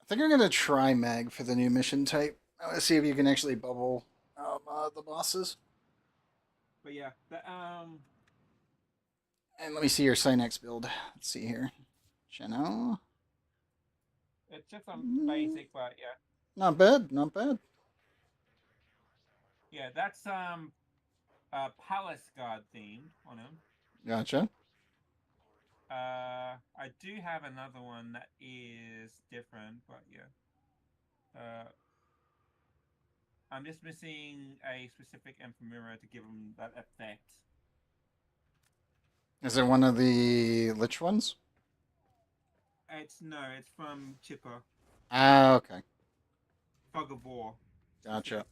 I think I'm gonna try mag for the new mission type. I want to see if you can actually bubble the bosses. But yeah, And let me see your Synex build. Let's see here. Channel. it's just some basic, but yeah. Not bad, not bad. Yeah, that's Palace Guard themed on him. Gotcha. I do have another one that is different, but yeah. I'm just missing a specific Emperor to give him that effect. Is it one of the Lich ones? It's from Chipper. Ah, okay. Fog of War. Gotcha.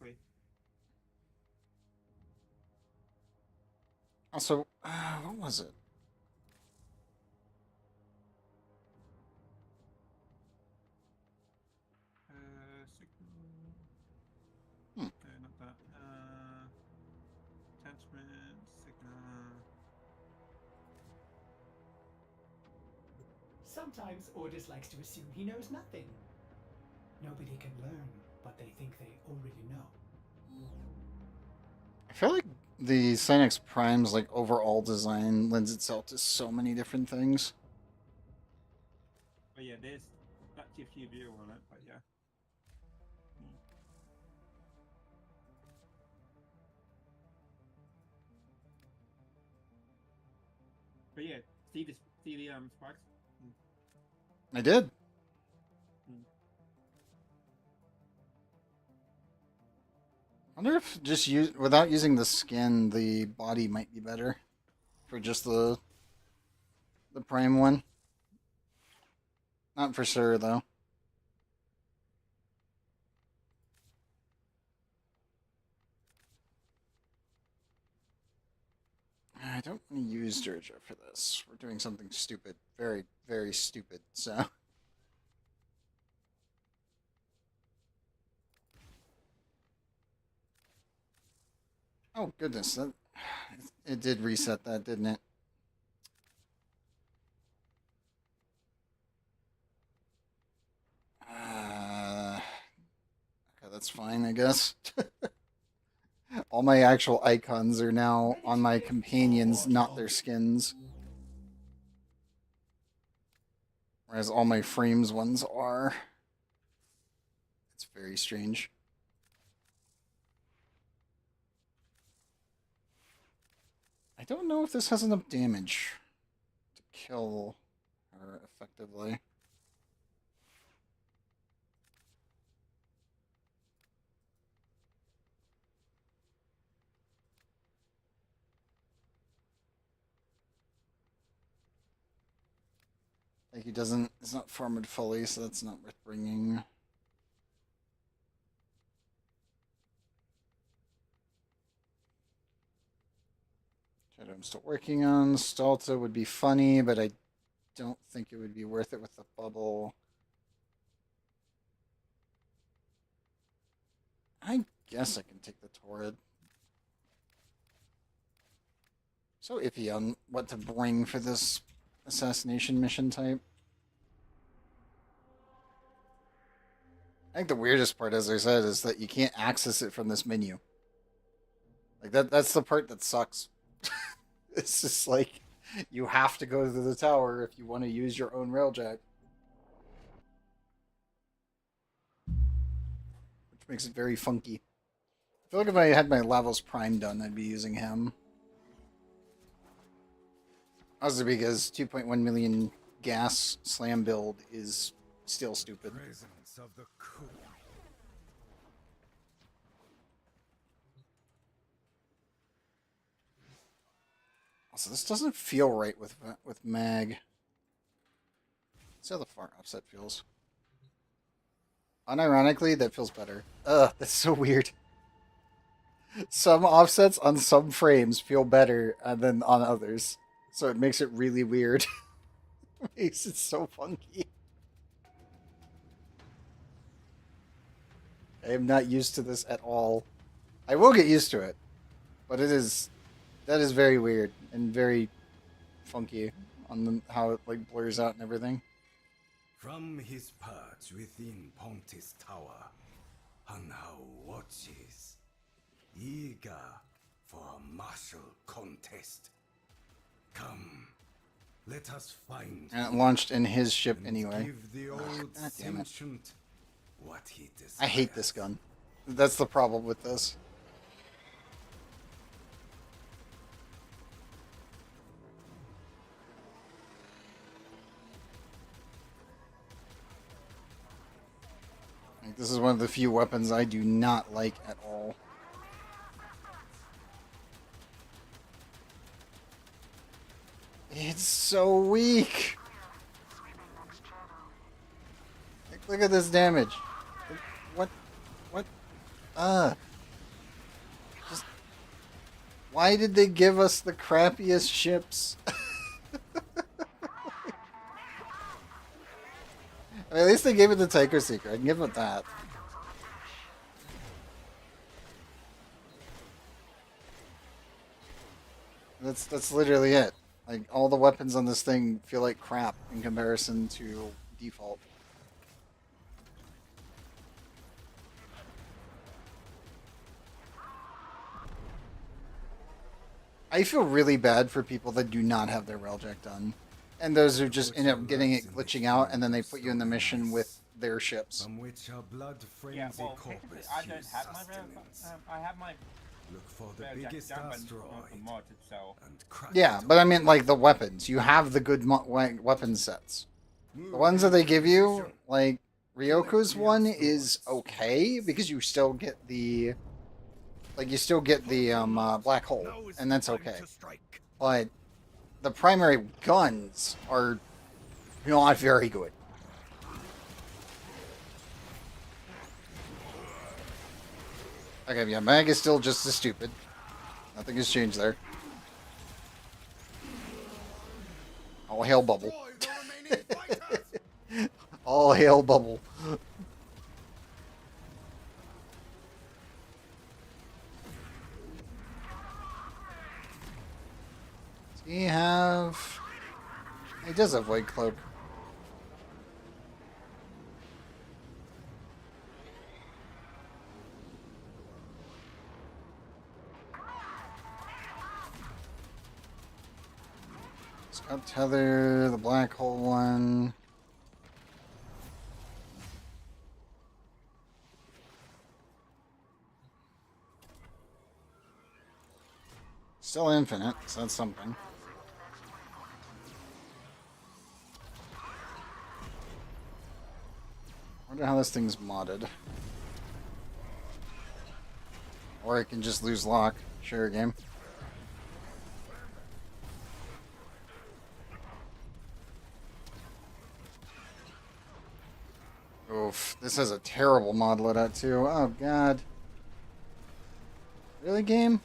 Also, what was it? No, not that. Attachment, signal. Sometimes Ordis likes to assume he knows nothing. Nobody can learn, but they think they already know. I feel like the Synex Prime's like overall design lends itself to so many different things. But yeah, there's actually a few view on it, but yeah. But yeah, see the spikes? I did. I wonder if just without using the skin, the body might be better for just the prime one. Not for sure though. I don't want to use Dirja for this. We're doing something stupid. Very, very stupid, so. Oh, goodness. It did reset that, didn't it? Okay, that's fine, I guess. All my actual icons are now on my companions, not their skins. Whereas all my frames ones are. It's very strange. I don't know if this has enough damage to kill her effectively. Like it's not formed fully, so that's not worth bringing. That I'm still working on. Stalta would be funny, but I don't think it would be worth it with the bubble. I guess I can take the Torrid. So iffy on what to bring for this assassination mission type. I think the weirdest part, as I said, is that you can't access it from this menu. Like that's the part that sucks. It's just like you have to go to the tower if you want to use your own railjack. Which makes it very funky. I feel like if I had my Lavos Prime done, I'd be using him. Also because 2.1 million gas slam build is still stupid. Presence of the coup. Also, this doesn't feel right with Mag. Let's see how the far offset feels. Unironically, that feels better. Ugh, that's so weird. Some offsets on some frames feel better than on others. So it makes it really weird. It makes it so funky. I am not used to this at all. I will get used to it. But that is very weird and very funky on how it like blurs out and everything. From his perch within Pontis Tower, Hanhao watches, eager for a martial contest. Come, let us find. And it launched in his ship anyway. Give the old God damn it. sentient what he desires. I hate this gun. That's the problem with this. Like, this is one of the few weapons I do not like at all. It's so weak. Like, look at this damage. What? Just why did they give us the crappiest ships? I mean, at least they gave it the Tycho Seeker. I can give it that. That's literally it. Like, all the weapons on this thing feel like crap in comparison to default. I feel really bad for people that do not have their railjack done. And those who just end up getting it glitching out, and then they put you in the mission with their ships. From which our blood Yeah, frenzy well, corpus technically, I don't fuse have my sustenance. I have my Look for the railjack biggest done, but asteroid not the mod itself. and crack Yeah, it but I mean, like, the weapons. You have the good weapon sets. The ones that they give you, like, Ryoku's one is okay, because you still get the... Like, you still get the black hole, and that's okay. But the primary guns are not very good. Okay, yeah, Mag is still just as stupid. Nothing has changed there. All hail Bubble. All hail Bubble. Does he have... He does have Void Cloak. Scout Tether, the black hole one. Still infinite, so that's something. Wonder how this thing's modded. Or I can just lose lock. Sure, game. Oof, this has a terrible mod loadout too. Oh god. Really, game?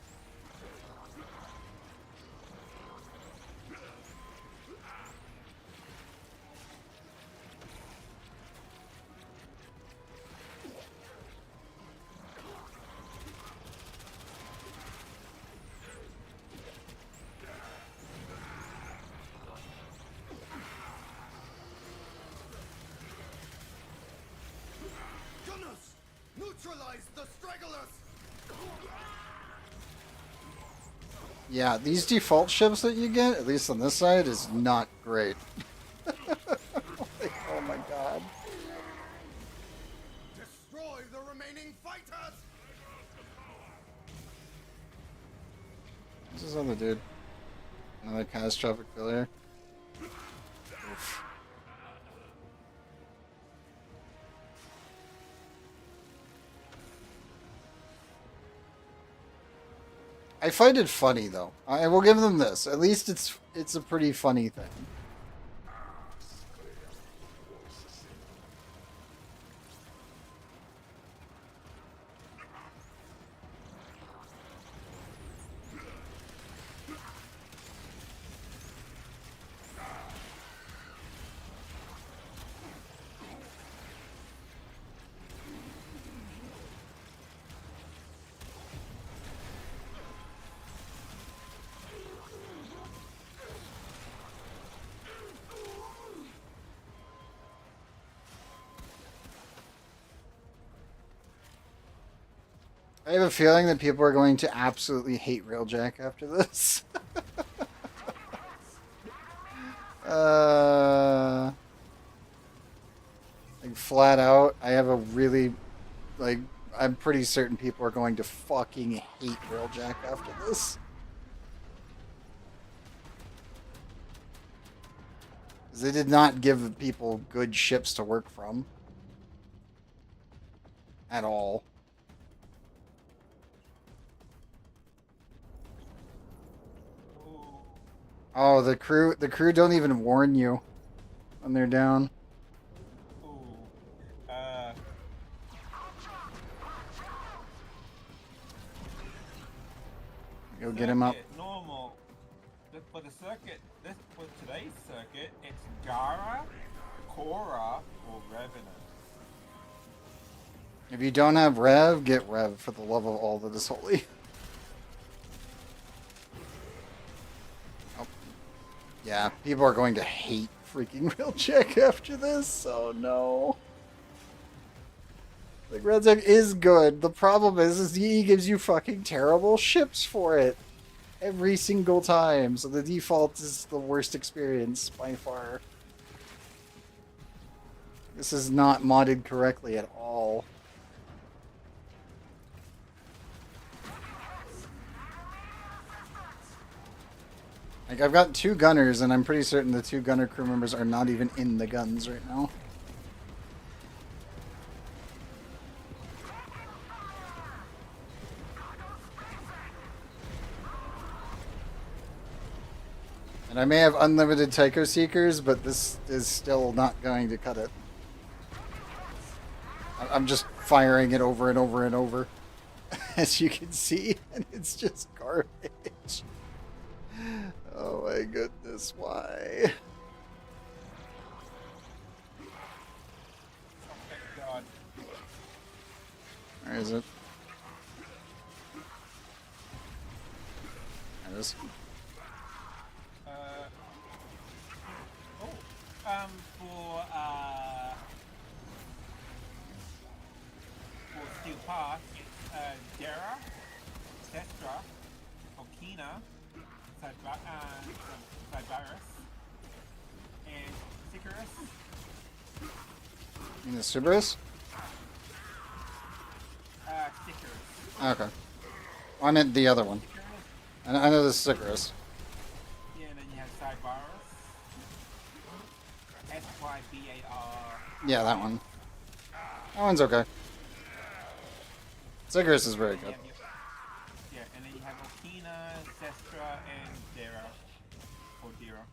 Neutralize the stragglers! Yeah, these default ships that you get, at least on this side, is not great. Like, oh my god. Destroy the remaining fighters! What's this other dude? Another catastrophic failure. Oof. I find it funny though. I will give them this. At least it's a pretty funny thing. I have a feeling that people are going to absolutely hate Railjack after this. Like flat out, I have a really, like, I'm pretty certain people are going to fucking hate Railjack after this. 'Cause they did not give people good ships to work from. At all. Oh, the crew don't even warn you when they're down. Go get him up. Normal. For the circuit, for today's circuit, it's Gara, Korra, or Revenant. If you don't have Rev, get Rev for the love of all that is holy. Oh. Yeah, people are going to hate freaking Railjack after this. Oh no. Like, Railjack is good. The problem is he gives you fucking terrible ships for it. Every single time. So the default is the worst experience by far. This is not modded correctly at all. Like, I've got 2 gunners, and I'm pretty certain the 2 gunner crew members are not even in the guns right now. And I may have unlimited Tycho Seekers, but this is still not going to cut it. I'm just firing it over and over and over, as you can see, and it's just garbage. Oh my goodness, why? Where is it? There it is. For Steel Pass, it's Dara, Sestra, Okina, Cybirus, and Sicarus. You mean the Cerberus? Sicarus. Okay. I meant the other one. I know the Sicarus. Yeah, and then you have Cybirus. Sybar. Yeah, that one. That one's okay. Sicarus is very good. Yeah, and then you have Okina, Sestra, and Dara. Or Dira.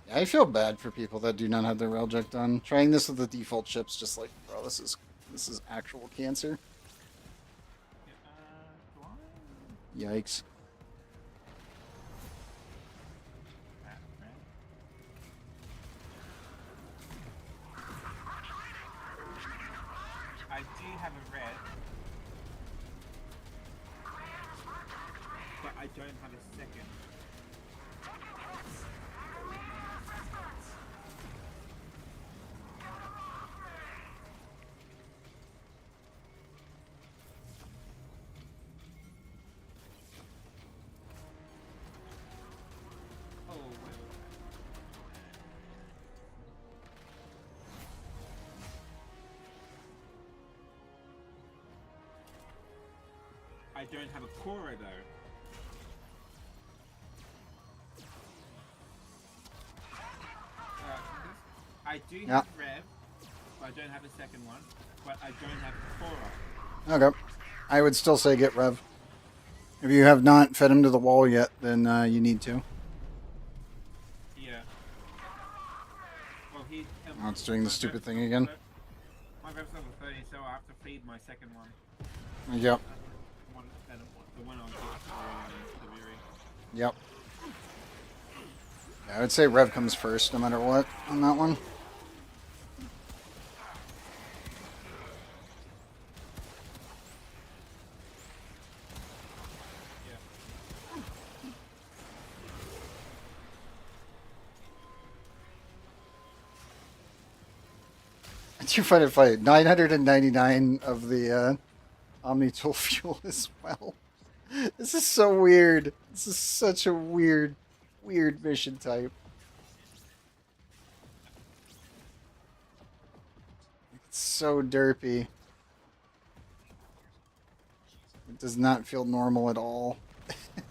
Yeah, I feel bad for people that do not have their Railjack done. Trying this with the default ships, just like, bro, this is actual cancer. Yikes. I do have a red, but I don't have a second. don't have a Cora though. I do have Rev, but I don't have a second one. But I don't have Cora. Okay. I would still say get Rev. If you have not fed him to the wall yet, then you need to. Yeah. Well, Oh, it's doing the stupid thing again. My Rev's level 30, so I have to feed my second one. Yep. The one I'll get for the Viri. Yep. Yeah, I would say Rev comes first, no matter what, on that one. You find it funny. 999 of the Omni-Tool fuel as well. This is so weird. This is such a weird mission type. It's so derpy. It does not feel normal at all.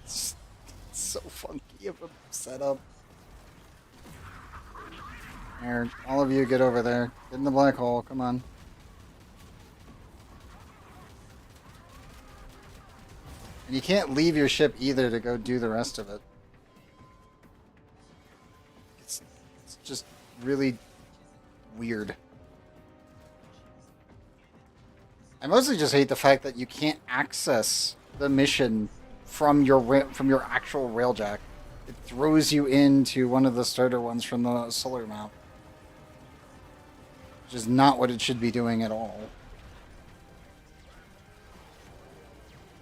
It's so funky of a setup. Here, all of you get over there. Get in the black hole, come on. And you can't leave your ship either to go do the rest of it. It's just really weird. I mostly just hate the fact that you can't access the mission from your actual railjack. It throws you into one of the starter ones from the solar map. Which is not what it should be doing at all.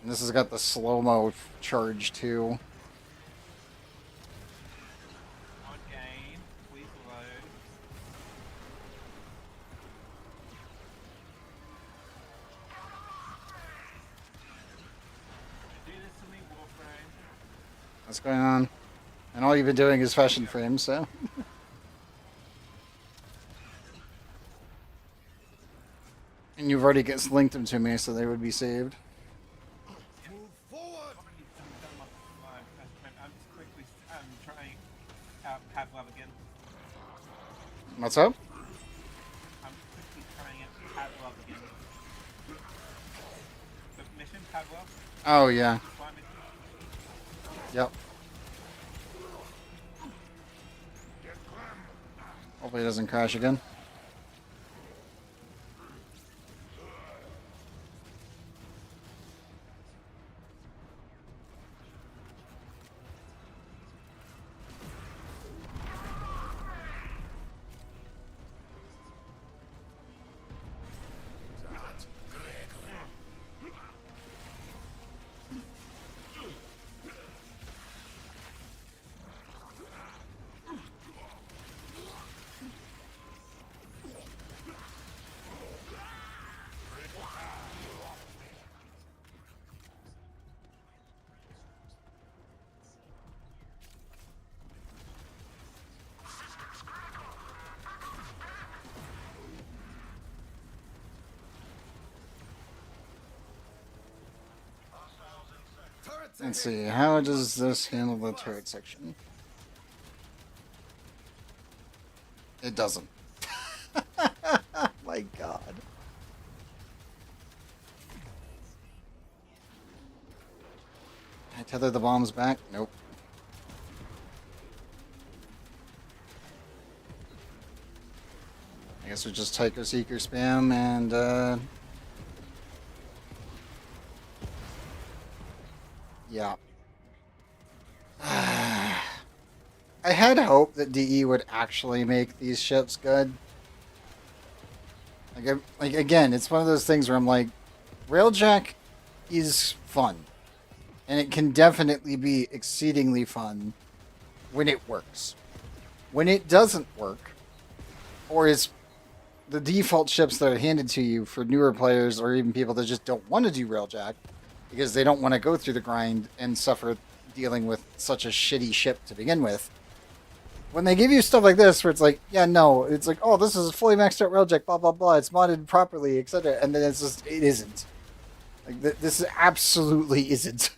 And this has got the slow-mo charge too. Okay, please load. Do this to me, Warframe. What's going on? And all you've been doing is fashion frames, so. And you've already linked them to me, so they would be saved. Move forward! I'm just quickly trying out Pavlov again. What's up? I'm quickly trying out Pavlov again. The mission, Pavlov? Oh, yeah. Yep. Hopefully it doesn't crash again. Let's see, how does this handle the turret section? It doesn't. My god. Can I tether the bombs back? Nope. I guess we just Tycho Seeker spam and yeah. I had hope that DE would actually make these ships good. Like again, it's one of those things where I'm like, Railjack is fun. And it can definitely be exceedingly fun when it works. When it doesn't work, or is the default ships that are handed to you for newer players or even people that just don't want to do Railjack, because they don't want to go through the grind and suffer dealing with such a shitty ship to begin with. When they give you stuff like this, where it's like, yeah, no, it's like, oh, this is fully maxed out Railjack, blah, blah, blah, it's modded properly, etc. And then it's just, it isn't. Like, this absolutely isn't.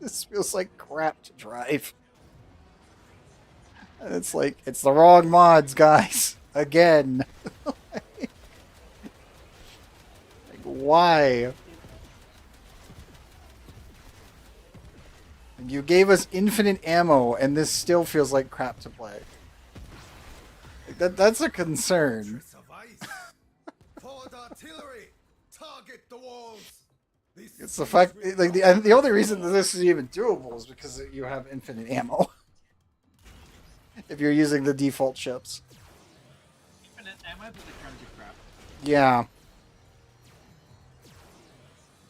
This feels like crap to drive. And it's like, it's the wrong mods, guys. Again. Like, why? You gave us infinite ammo, and this still feels like crap to play. Like, that's a concern. Forward artillery! Target the walls! It's the fact, like, the only reason that this is even doable is because you have infinite ammo. If you're using the default ships. Infinite ammo, but they're trying to do crap. Yeah.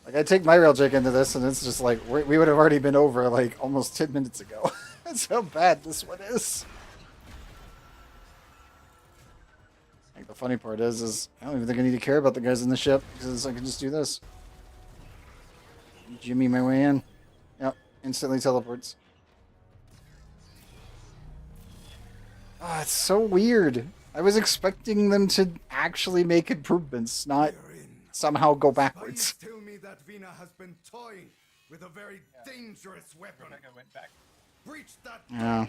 Like, I take my railjack into this, and it's just like, we would have already been over, like, almost 10 minutes ago. That's how bad this one is. Like, the funny part is I don't even think I need to care about the guys in the ship, because I can just do this. Jimmy my way in. Yep, instantly teleports. Ah, it's so weird. I was expecting them to actually make improvements, not somehow go backwards. Spies tell me that Vina has been toying with a very dangerous weapon. I went back. Breach that. Yeah.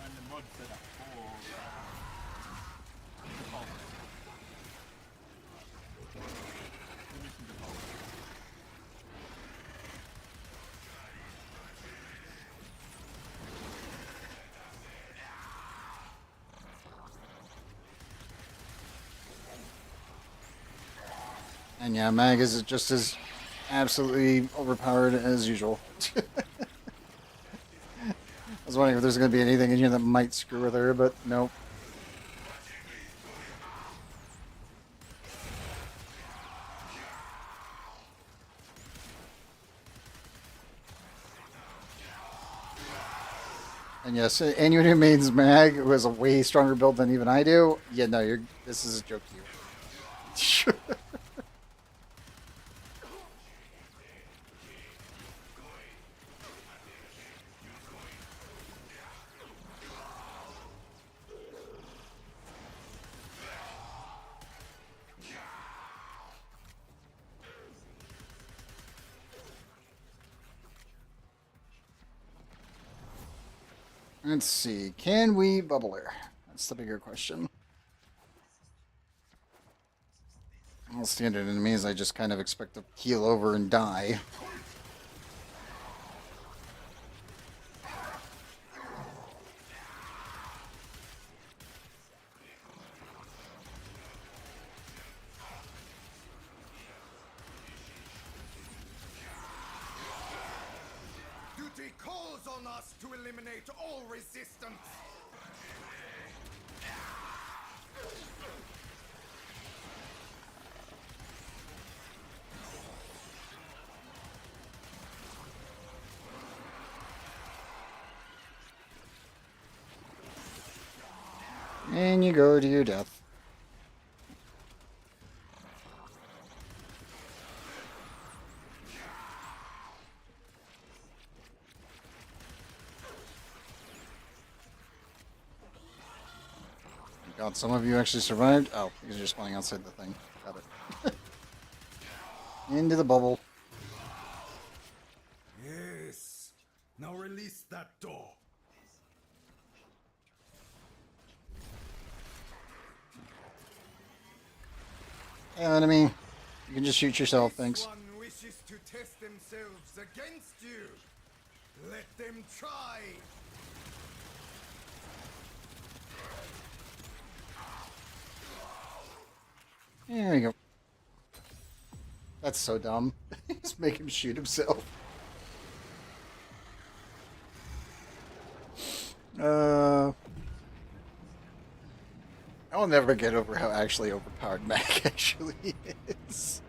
And the mod set up for default. The mission default. And yeah, Mag is just as absolutely overpowered as usual. I was wondering if there's going to be anything in here that might screw with her, but nope. And yes, anyone who mains Mag, who has a way stronger build than even I do, yeah, no, this is a joke to you. Let's see. Can we bubble her? That's the bigger question. All standard enemies, I just kind of expect to keel over and die. Duty calls on us to eliminate all resistance. And you go to your death. God, some of you actually survived? Oh, because you're spawning outside the thing. Got it. Into the bubble. Yes. Now release that door. Hey, enemy. You can just shoot yourself, thanks. This one wishes to test themselves against you. Let them try. There we go. That's so dumb. Just make him shoot himself. I'll never get over how actually overpowered Mac actually is.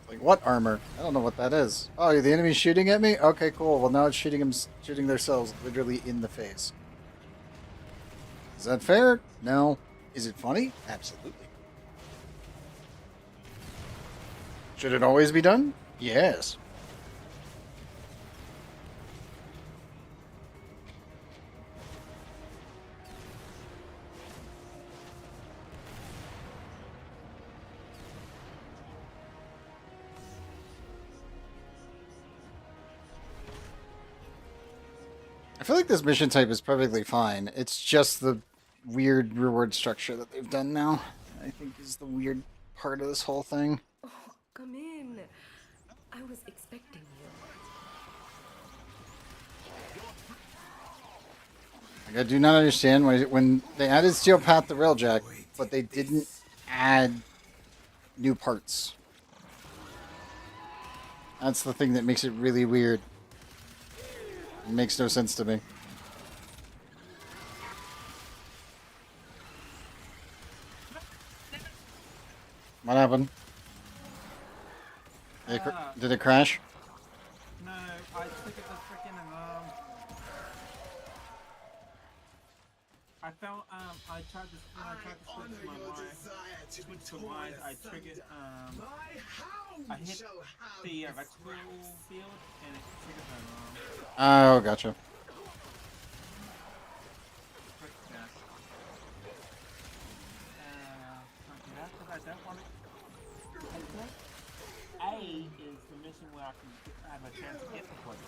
Like, what armor? I don't know what that is. Oh, the enemy's shooting at me? Okay, cool. Well, now it's shooting themselves literally in the face. Is that fair? No. Is it funny? Absolutely. Should it always be done? Yes. I feel like this mission type is perfectly fine. It's just the weird reward structure that they've done now. I think is the weird part of this whole thing. Oh, come in. I was expecting you. Like, I do not understand why when they added Steel Path to Railjack, but they didn't add new parts. That's the thing that makes it really weird. It makes no sense to me. What happened? Did it crash? No, I took it the freaking I felt I tried to switch my switch to mine. I triggered I hit the electrical field and it triggered the Oh, gotcha. I don't want it. A is the mission where I can have a chance to get the plug.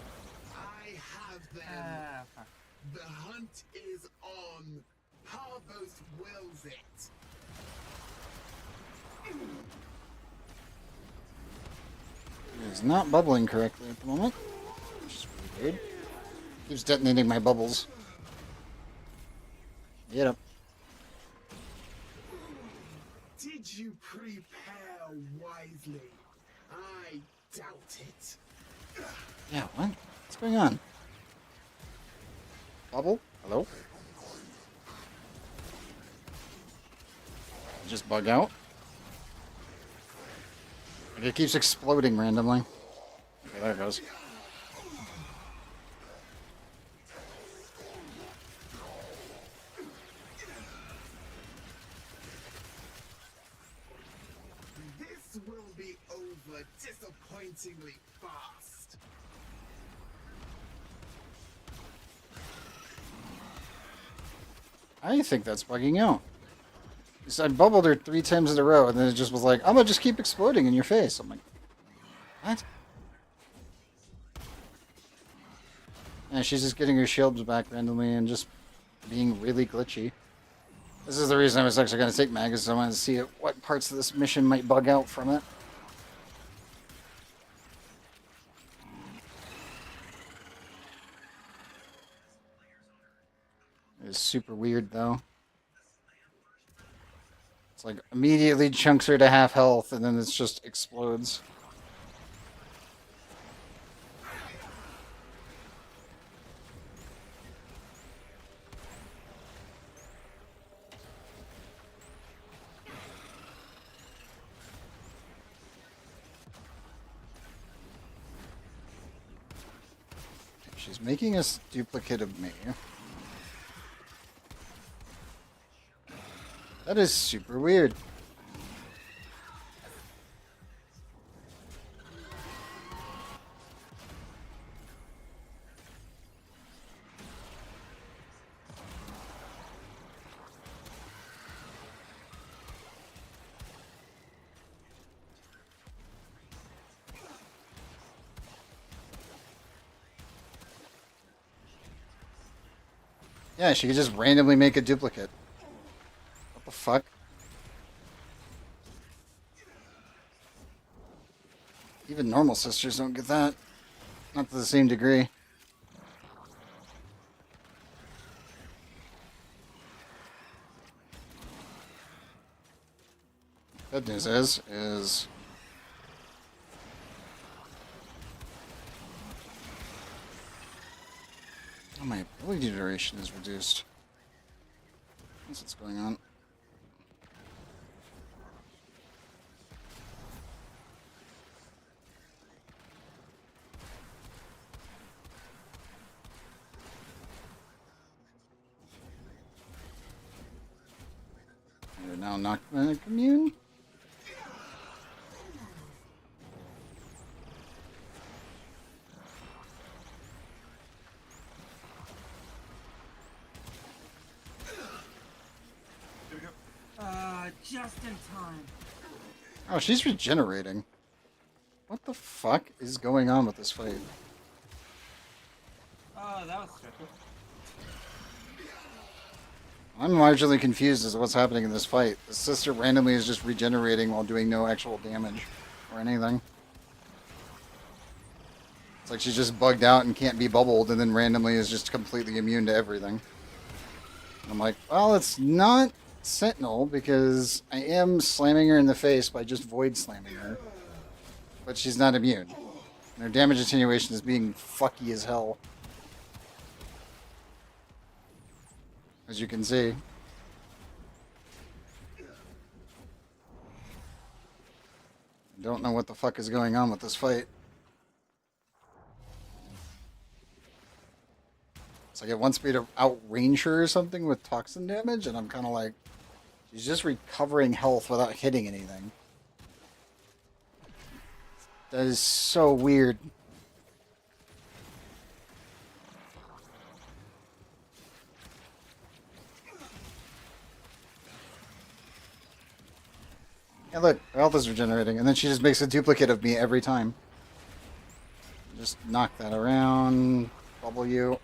I have them. Fuck. The hunt is on. Parvos wills it. It is not bubbling correctly at the moment. Which is really weird. Keeps detonating my bubbles. Get up. Did you prepare wisely? I doubt it. Yeah, what? What's going on? Bubble? Hello? Just bug out? Like it keeps exploding randomly. Okay, there it goes. This will be over disappointingly fast. I think that's bugging out. So I bubbled her 3 times in a row, and then it just was like, I'm gonna just keep exploding in your face. I'm like, what? Yeah, she's just getting her shields back randomly and just being really glitchy. This is the reason I was actually going to take Mag, is I wanted to see what parts of this mission might bug out from it. It is super weird, though. It's like immediately chunks her to half health, and then it just explodes. She's making a duplicate of me. That is super weird. Yeah, she could just randomly make a duplicate. What the fuck? Even normal sisters don't get that. Not to the same degree. Good news is oh, my ability duration is reduced. That's what's going on. You're now not immune. Just in time. Oh, she's regenerating. What the fuck is going on with this fight? Oh, that was stupid. I'm largely confused as to what's happening in this fight. The sister randomly is just regenerating while doing no actual damage or anything. It's like she's just bugged out and can't be bubbled, and then randomly is just completely immune to everything. And I'm like, well, it's not Sentinel, because I am slamming her in the face by just void slamming her. But she's not immune. And her damage attenuation is being fucky as hell. As you can see. I don't know what the fuck is going on with this fight. It's like it wants me to outrange her or something with toxin damage, and I'm kind of like, she's just recovering health without hitting anything. That is so weird. Yeah, look, her health is regenerating, and then she just makes a duplicate of me every time. Just knock that around, bubble you.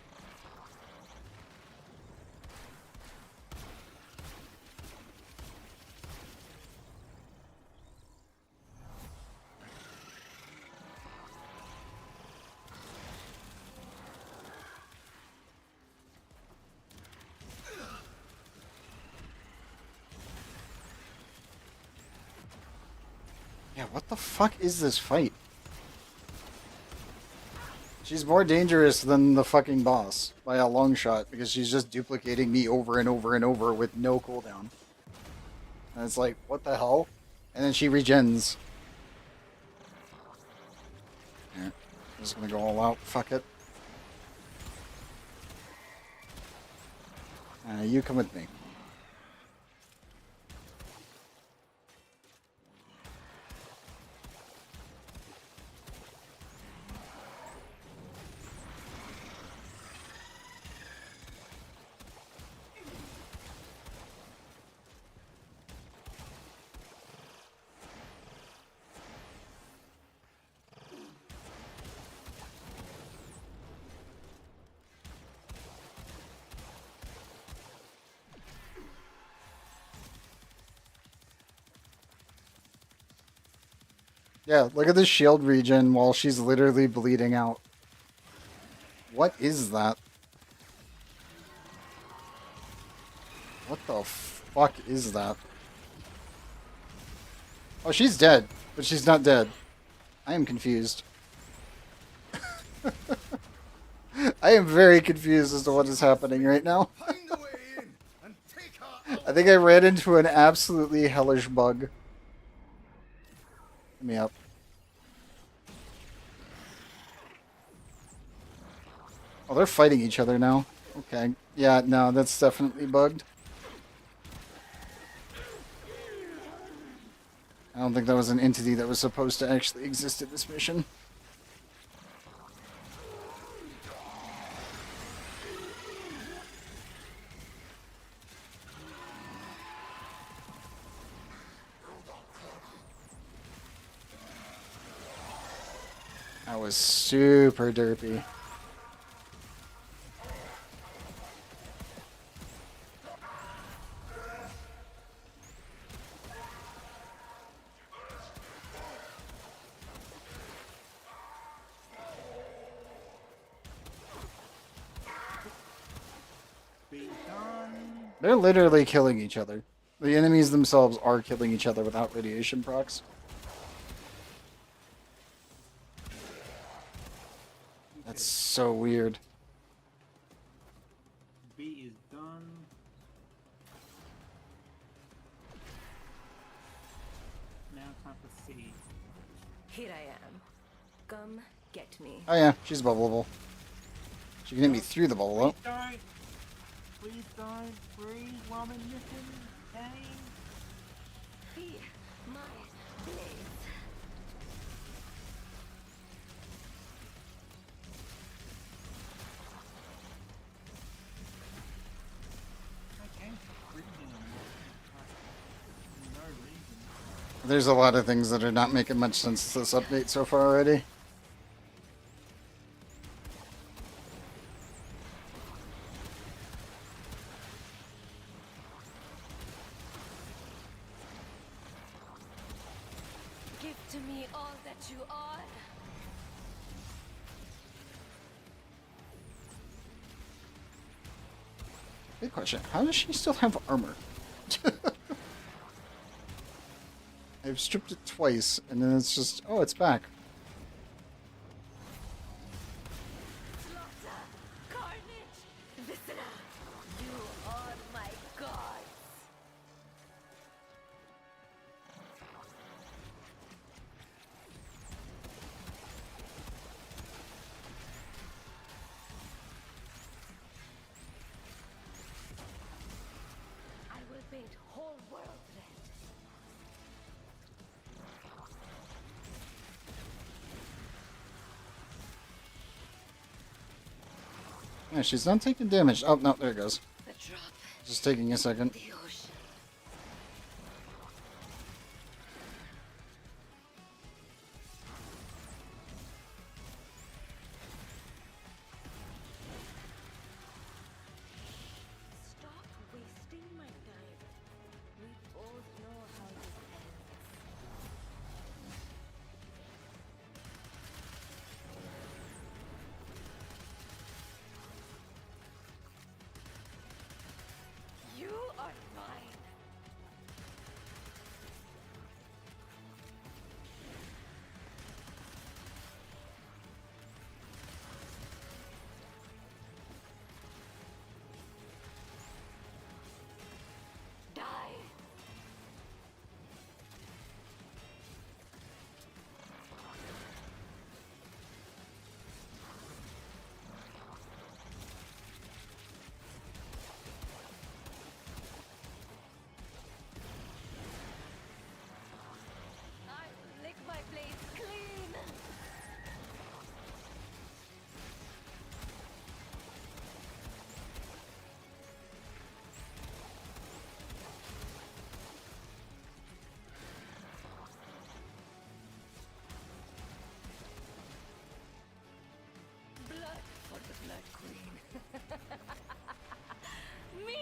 Yeah, what the fuck is this fight? She's more dangerous than the fucking boss by a long shot, because she's just duplicating me over and over and over with no cooldown. And it's like, what the hell? And then she regens. Here, I'm just gonna go all out. Fuck it. You come with me. Yeah, look at the shield regen while she's literally bleeding out. What is that? What the fuck is that? Oh, she's dead, but she's not dead. I am confused. I am very confused as to what is happening right now. I think I ran into an absolutely hellish bug. Let me up. Oh, they're fighting each other now. Okay. Yeah, no, that's definitely bugged. I don't think that was an entity that was supposed to actually exist in this mission. That was super derpy. They're literally killing each other. The enemies themselves are killing each other without radiation procs. That's so weird. B is done. Now time for C. Here I am. Come get me. Oh yeah, she's bubbleable. She can hit me through the bubble though. Please don't breathe while I'm in mission. Dang. Be my blade. There's a lot of things that are not making much sense this update so far already. Give to me all that you are. Big question. How does she still have armor? I've stripped it twice, and then it's just, oh, it's back. Slaughter, carnage, viscera. You are my gods. I will paint whole world red. Yeah, she's not taking damage. Oh, no, there it goes. The drop, Just taking a second. the ocean. Stop wasting my time. We both know how this ends. You are mine. Die. I will lick my blades clean. Blood for the Blood Queen. Me!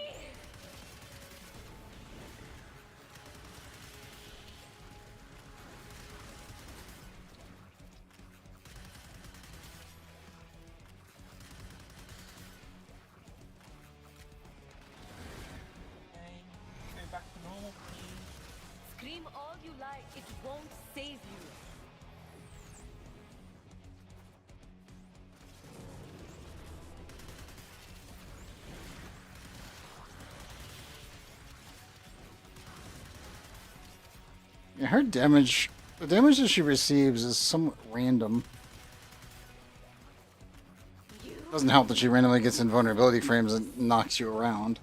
Okay, go back to normal, please. Scream all you like, it won't save you. Yeah, her damage, the damage that she receives is somewhat random. Doesn't help that she randomly gets invulnerability frames and knocks you around.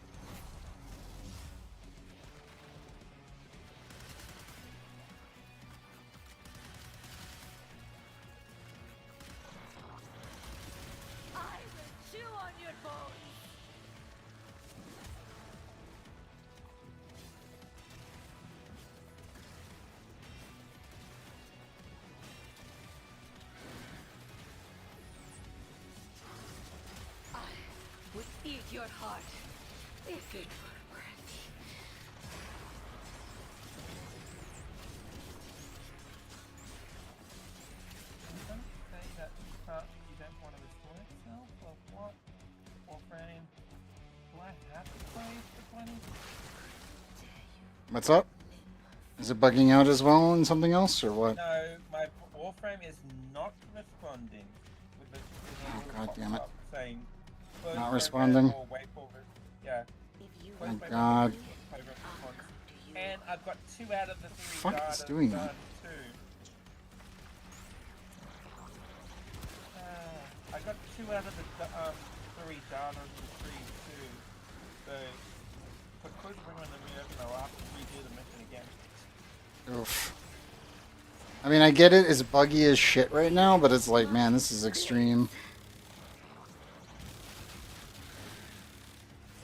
I will chew on your bones. I would eat your heart if it were worth. I'm going to say that you don't want to restore itself, or what? Warframe, do I have to play for 20? What's up? Is it bugging out as well and something else, or what? No, my Warframe is not responding with the Oh, God damn it. saying Not close program responding? or wait for yeah. Close Oh, program God. program response. And I've got 2 out of the 3 Fuck is data doing done that? too. I got 2 out of the 3 data of the 3 too. So for close program the mission, I'll have to redo the mission again. Oof. I mean, I get it. It's buggy as shit right now, but it's like, man, this is extreme.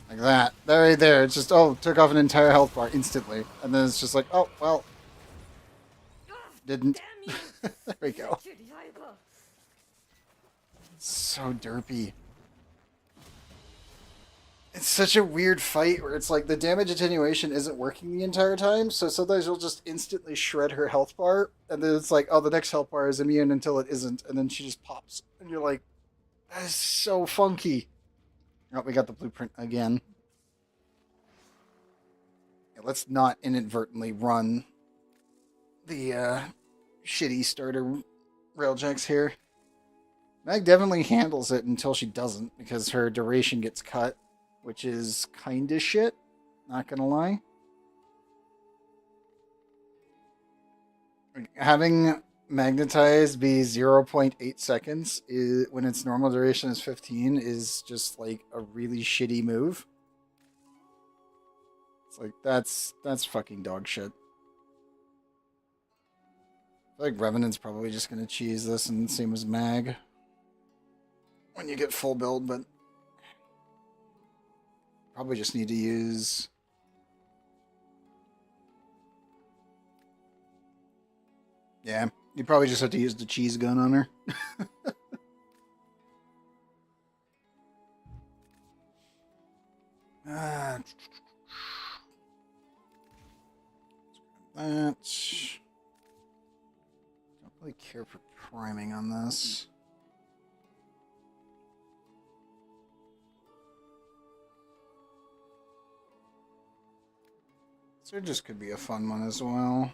Like that. That right there. It's just, oh, took off an entire health bar instantly. And then it's just like, oh, well. Didn't. Damn you! There we go. Wretched Yiber. So derpy. It's such a weird fight where it's like the damage attenuation isn't working the entire time, so sometimes you'll just instantly shred her health bar, and then it's like, oh, the next health bar is immune until it isn't, and then she just pops. And you're like, that is so funky. Oh, we got the blueprint again. Yeah, let's not inadvertently run the shitty starter railjacks here. Meg definitely handles it until she doesn't, because her duration gets cut, which is kinda shit, not gonna lie. Having magnetized be 0.8 seconds when its normal duration is 15 is just like a really shitty move. It's like, that's fucking dog shit. I feel like Revenant's probably just gonna cheese this, and same as Mag when you get full build, but probably just need to use... Yeah, you probably just have to use the cheese gun on her. That. Don't really care for priming on this. Surges could be a fun one as well.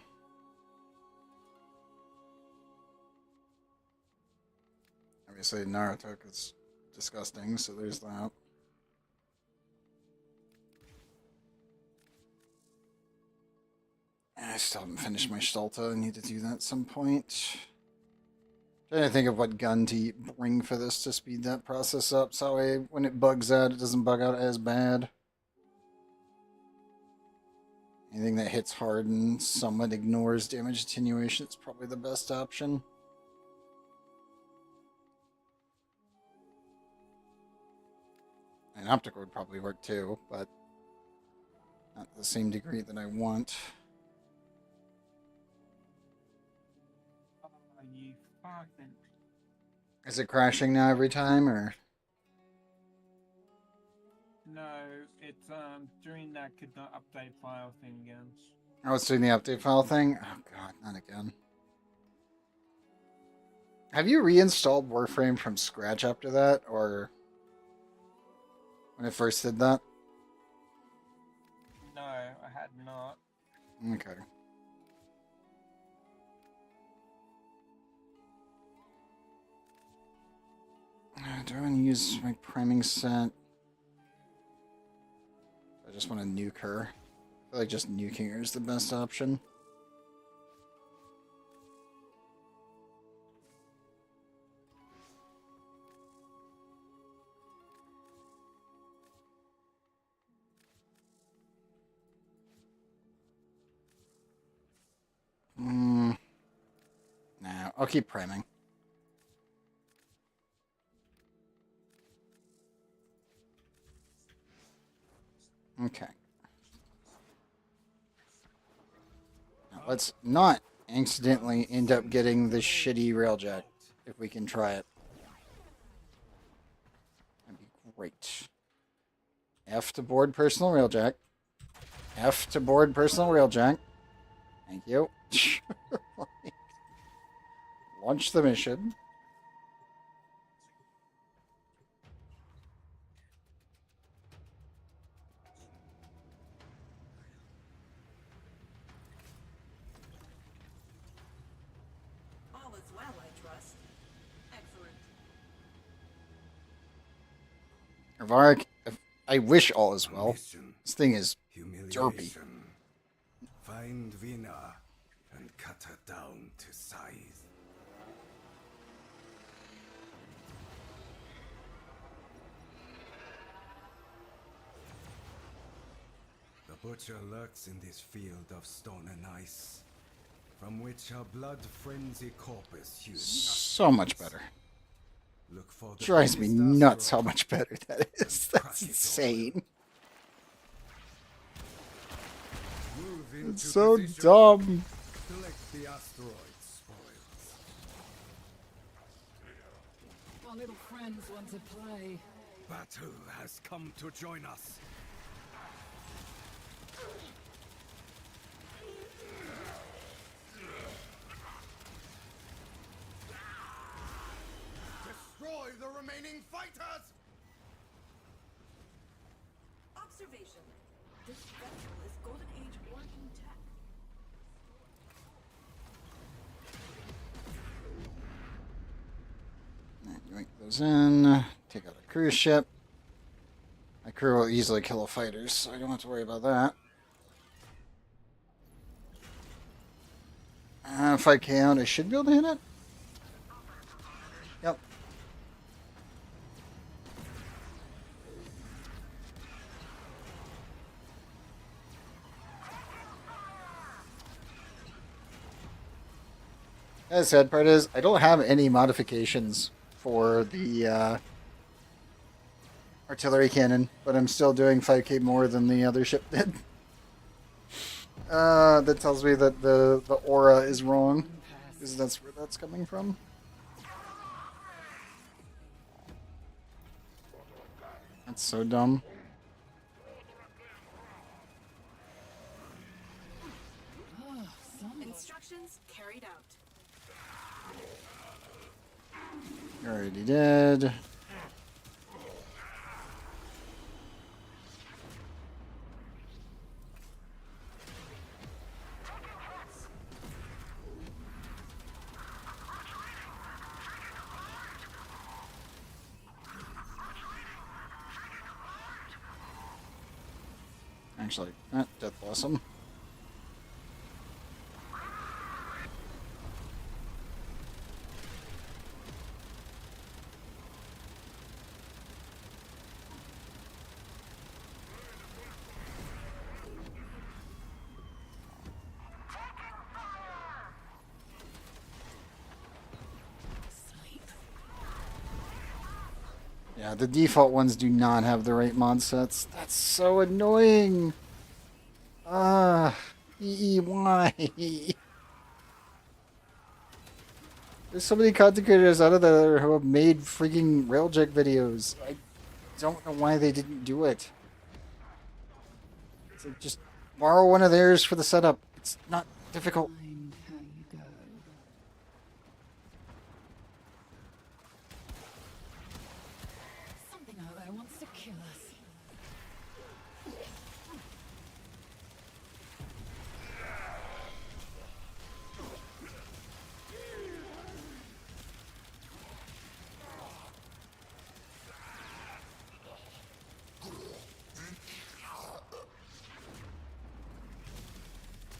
Obviously, Naruto is disgusting, so there's that. I still haven't finished my Stalta. I need to do that at some point. Trying to think of what gun to bring for this to speed that process up, so that way when it bugs out, it doesn't bug out as bad. Anything that hits hard and somewhat ignores damage attenuation is probably the best option. An optical would probably work too, but not to the same degree that I want. You fucking... Is it crashing now every time, or? No, it's doing that could not update file thing again. Oh, it's doing the update file thing? Oh god, not again. Have you reinstalled Warframe from scratch after that, or when it first did that? No, I had not. Okay. Do I want to use my priming set? I just want to nuke her. I feel like just nuking her is the best option. Nah, I'll keep priming. Okay. Now, let's not accidentally end up getting this shitty railjack, if we can try it. That'd be great. F to board personal railjack. F to board personal railjack. Thank you. Launch the mission. All is well, I trust. Excellent. Varric, I wish all is well. Mission, This thing is derpy. humiliation. Find Vina and cut her down to size. The butcher lurks in this field of stone and ice, from which her blood-frenzy corpus hews. So much better. Look for the Drives me biggest nuts how asteroid much better that is. and That's crush it insane. Move into It's so position. dumb. Select the asteroids. our little friends want to play. Battle has come to join us. Destroy the remaining fighters! Observation. This vessel is Golden Age working tech. Yoink those in. Take out a cruise ship. My crew will easily kill the fighters, so I don't have to worry about that. 5k out, I should be able to hit it. Yep. The sad part is, I don't have any modifications for the artillery cannon, but I'm still doing 5k more than the other ship did. That tells me that the aura is wrong, because that's where that's coming from. That's so dumb. Instructions carried out. Already did. Actually, Death Blossom. Yeah, the default ones do not have the right mod sets. That's so annoying. Why? There's so many content creators out of there who have made freaking Railjack videos. I don't know why they didn't do it. It's like, just borrow one of theirs for the setup. It's not difficult. Find how you go. Something out there wants to kill us.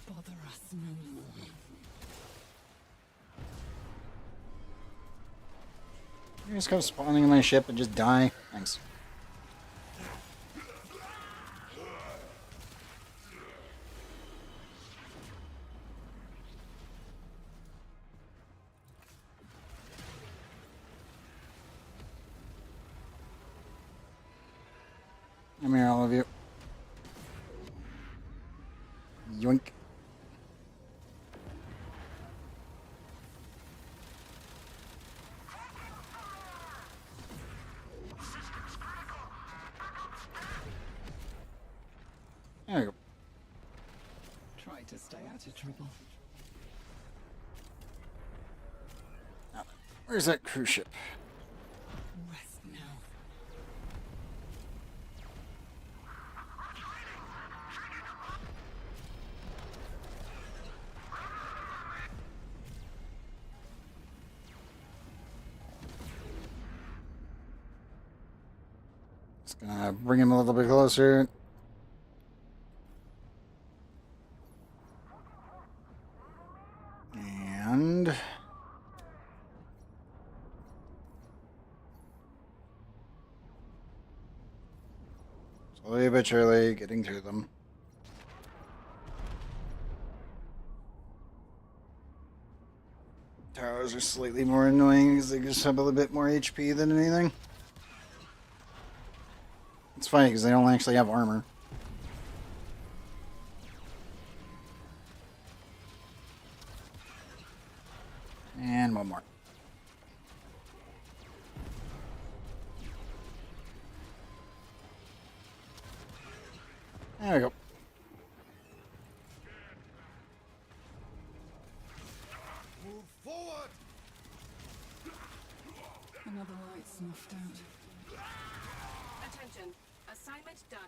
Bother us no more. You just come spawning in my ship and just die. Thanks. Come here, all of you. Yoink. There we go. Try to stay out of trouble. Now then, where's that cruise ship? Rest now. Just gonna bring him a little bit closer. And slowly but surely getting through them. Towers are slightly more annoying because they just have a little bit more HP than anything. It's funny because they don't actually have armor. And one more. There we go. Move forward! Another light snuffed out. Attention. Assignment done.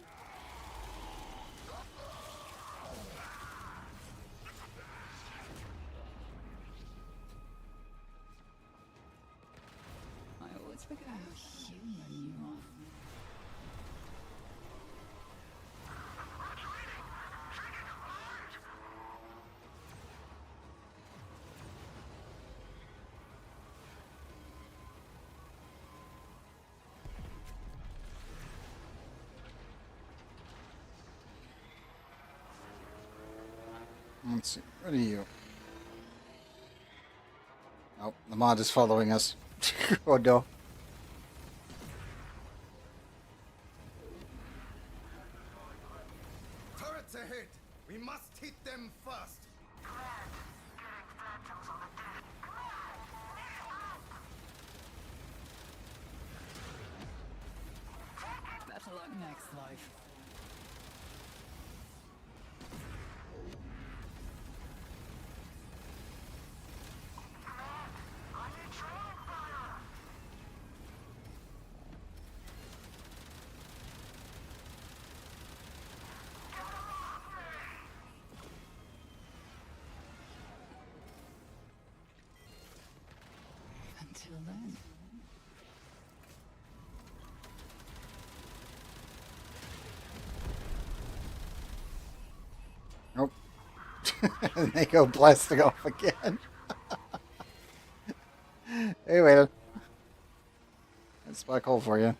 I always forget how human you are. Let's see. What are you? Oh, the mod is following us. Oh no. Turrets ahead! We must hit them first! Better luck next life. Until then. Nope. And they go blasting off again. Hey, wait. That's black hole for you.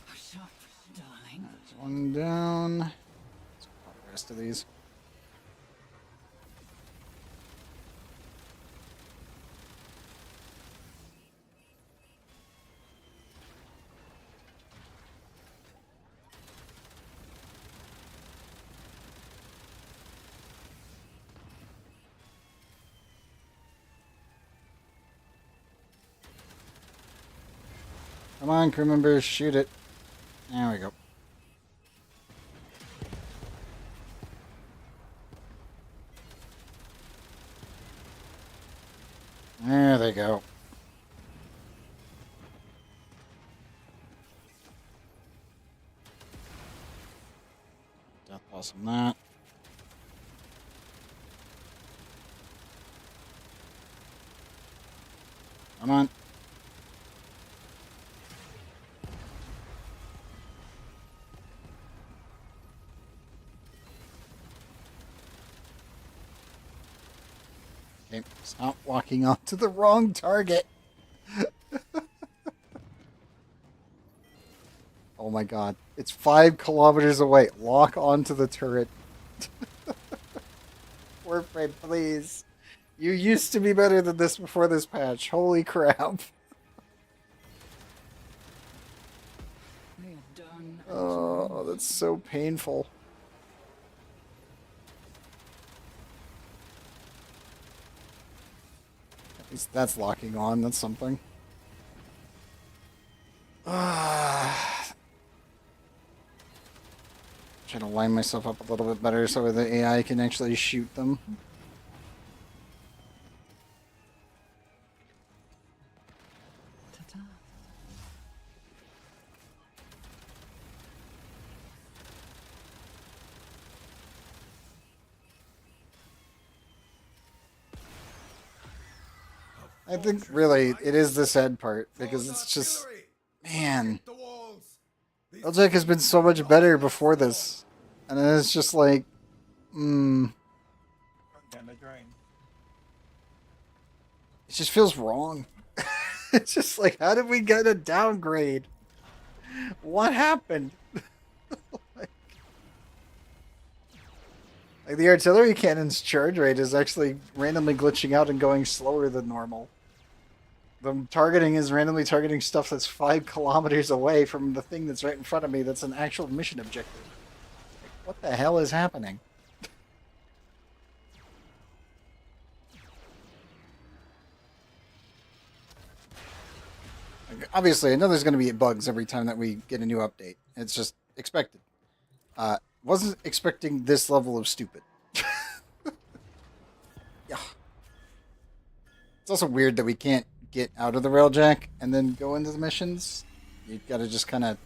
Hush up, darling. There's one down. Let's pop the rest of these. Come on, crew members, shoot it. There we go. There they go. Death loss on that. Come on. Okay, stop walking onto the wrong target. Oh my god. It's 5 kilometers away. Lock onto the turret. Warframe, please. You used to be better than this before this patch. Holy crap. We are done. Oh, that's so painful. At least that's locking on. That's something. Trying to line myself up a little bit better so the AI can actually shoot them. Ta-ta. I think really it is the sad part because it's just, man, LJ has been so much better before this, and then it's just like, Down the drain. it just feels wrong. It's just like, how did we get a downgrade? What happened? Like the artillery cannon's charge rate is actually randomly glitching out and going slower than normal. The targeting is randomly targeting stuff that's 5 kilometers away from the thing that's right in front of me that's an actual mission objective. Like, what the hell is happening? Like, obviously, I know there's going to be bugs every time that we get a new update. It's just expected. Wasn't expecting this level of stupid. Yeah. It's also weird that we can't get out of the railjack and then go into the missions. You gotta just kind of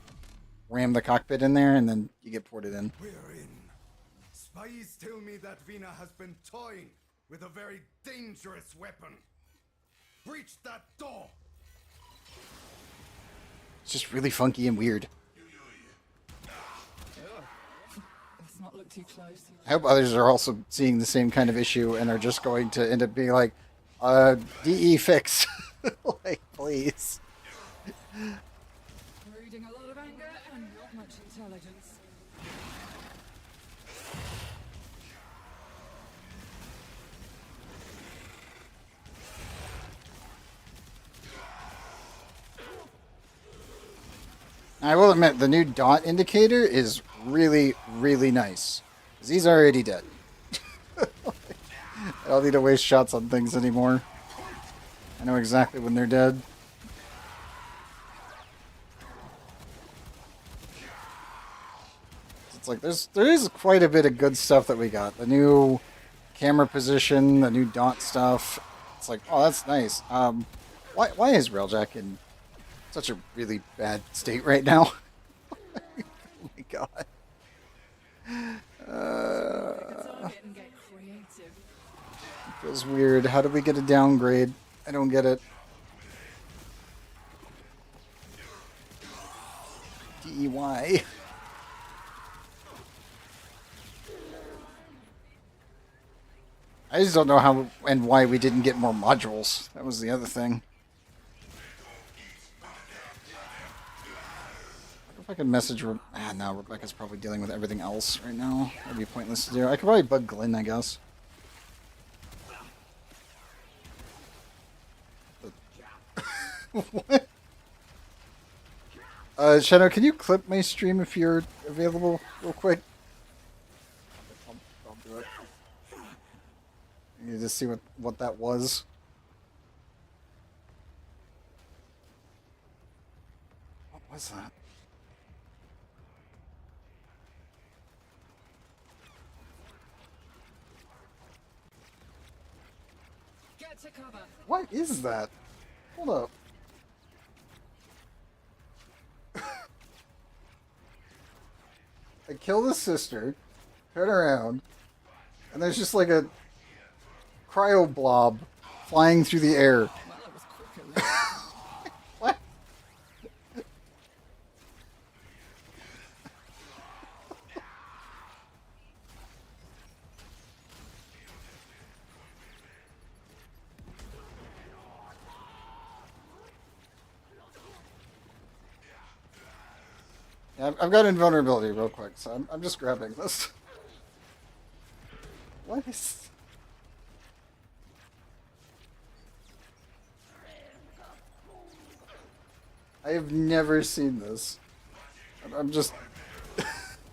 ram the cockpit in there and then you get ported in. We're in. Spies tell me that Vina has been toying with a very dangerous weapon. Breach that door. It's just really funky and weird. Let's not look too close. I hope others are also seeing the same kind of issue and are just going to end up being like, DE fix. Like, please. Reading a lot of anger and not much intelligence. I will admit, the new dot indicator is really, really nice. 'Cause he's already dead. I don't need to waste shots on things anymore. I know exactly when they're dead. It's like there is quite a bit of good stuff that we got. The new camera position, the new dot stuff. It's like, oh, that's nice. Why is Railjack in such a really bad state right now? Oh my god. Feels weird. How did we get a downgrade? I don't get it. DEY. I just don't know how and why we didn't get more modules. That was the other thing. If I could message no, Rebecca's probably dealing with everything else right now. That'd be pointless to do. I could probably bug Glenn, I guess. What? Shadow, can you clip my stream if you're available real quick? I'll do it. You just see what that was. What was that? Get to cover. What is that? Hold up. I kill the sister, turn around, and there's just like a cryo blob flying through the air. Well, it was quicker. What? Yeah, I've got invulnerability real quick, so I'm just grabbing this. What is... I have never seen this. I'm just...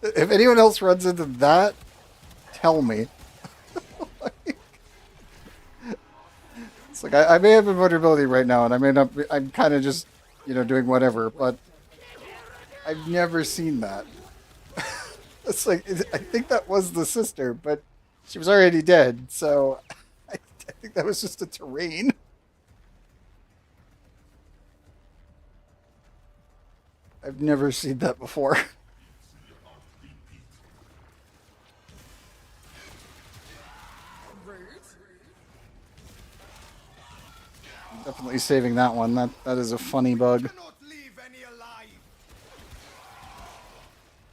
If anyone else runs into that, tell me. It's like, I may have invulnerability right now, and I may not be, I'm kind of just, doing whatever, but I've never seen that. It's like, I think that was the sister, but she was already dead, so I think that was just a terrain. I've never seen that before. I'm definitely saving that one. That is a funny bug.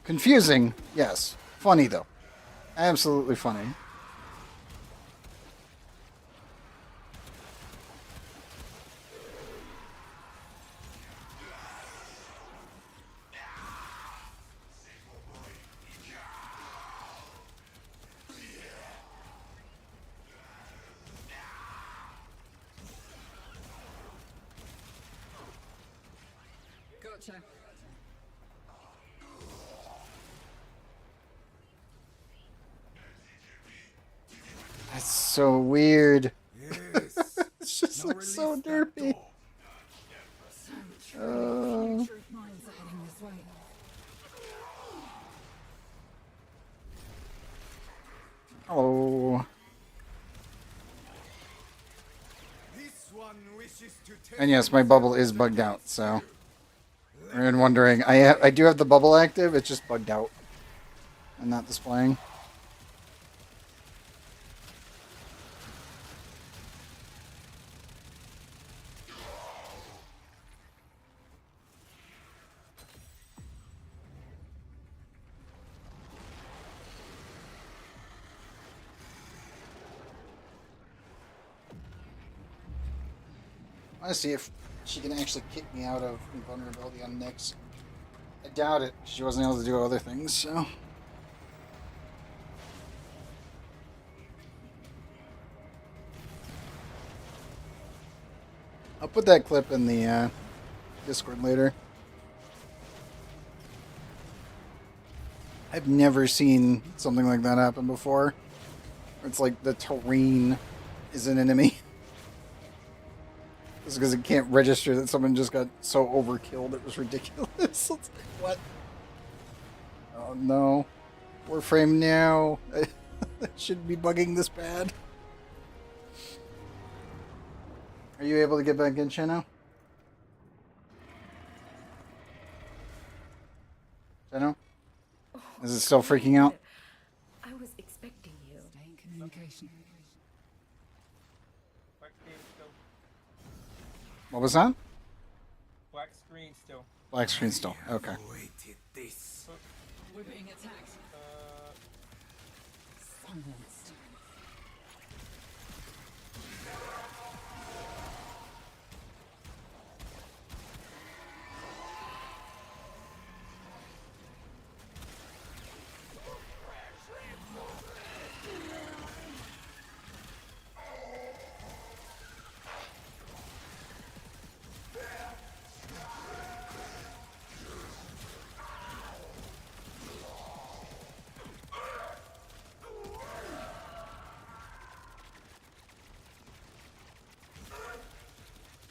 Confusing, yes. Funny, though. Absolutely funny. Gotcha. That's so weird. Yes. It just Now looks so release that derpy. door. Future minds are heading this way. Oh. This one wishes to test And yes, my bubble is bugged out, so. And wondering, I do have the bubble active, it's just bugged out. And not displaying. I want to see if she can actually kick me out of invulnerability on Nyx. I doubt it. She wasn't able to do other things, so. I'll put that clip in the Discord later. I've never seen something like that happen before. It's like the terrain is an enemy. It's because it can't register that someone just got so overkilled it was ridiculous. It's like, what? Oh no. Warframe now. I shouldn't be bugging this bad. Are you able to get back in, Shano? Shano? Is it still freaking out? I was expecting you. Stay in communication. Black screen still. What was that? Black screen still. Black screen still. Okay. Waited this. We're being attacked. Silenced.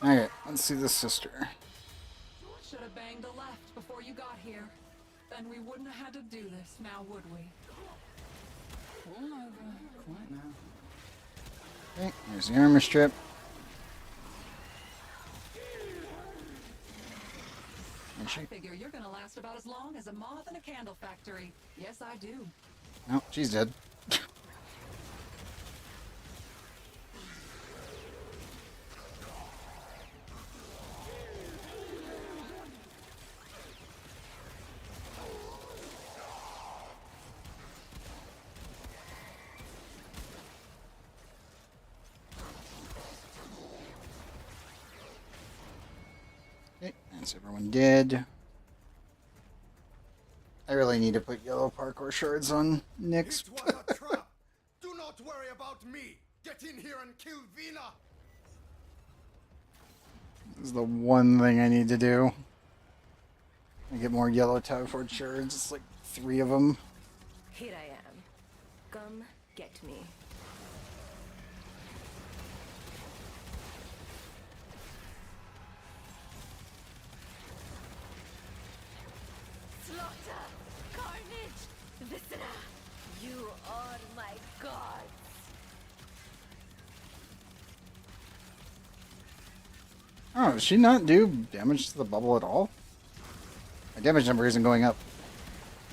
Alright, let's see this sister. Should have banged a left before you got here. Then we wouldn't have had to do this, now would we? All over. Quiet now. Okay, there's the armor strip. I figure you're gonna last about as long as a moth in a candle factory. Yes, I do. No, she's dead. Okay, that's everyone dead. I really need to put yellow parkour shards on Nyx. It was a trap. Do not worry about me. Get in here and kill Vina. This is the one thing I need to do. I get more yellow Tagford shards. It's like 3 of them. Here I am. Come get me. Slaughter! Carnage! Viscera! You are my gods! Oh, does she not do damage to the bubble at all? My damage number isn't going up.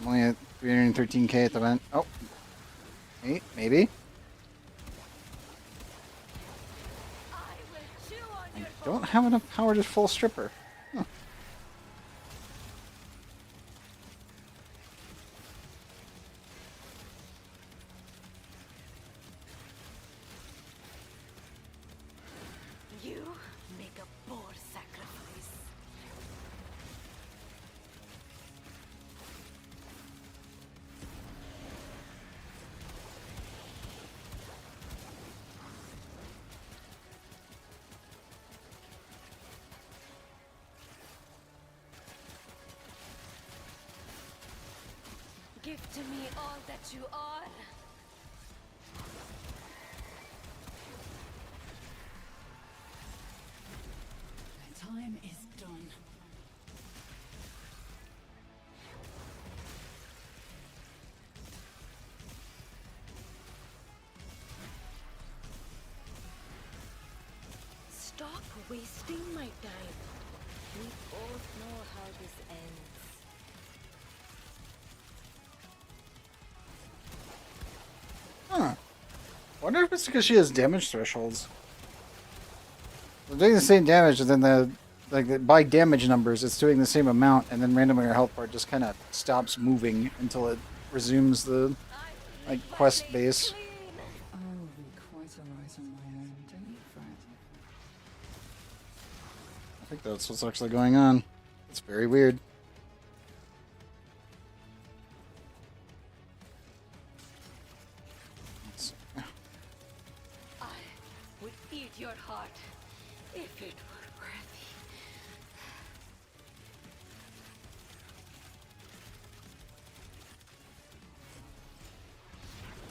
I'm only at 313k at the event. Oh. 8, maybe? I don't have enough power to full stripper. Huh. You make a poor sacrifice. Give to me all that you are. The time is done. Stop wasting my time. We both know how this ends. Huh. I wonder if it's because she has damage thresholds. They're doing the same damage, and then by damage numbers, it's doing the same amount, and then randomly her health bar just kind of stops moving until it resumes the quest base. I will be quite alright on my own, don't you fret? I think that's what's actually going on. It's very weird. I would eat your heart if it were worthy.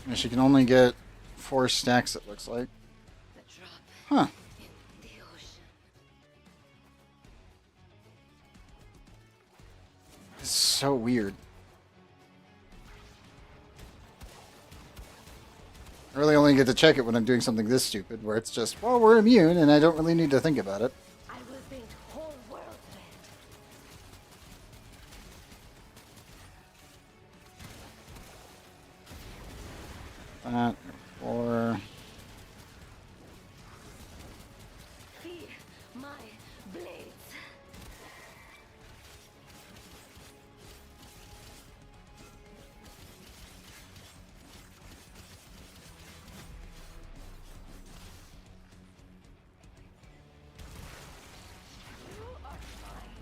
And she can only get 4 stacks, it looks like. The drop Huh. in the ocean. It's so weird. I really only get to check it when I'm doing something this stupid, where it's just, well, we're immune, and I don't really need to think about it. I will paint whole world red. That, or... Feel my blades. You are mine.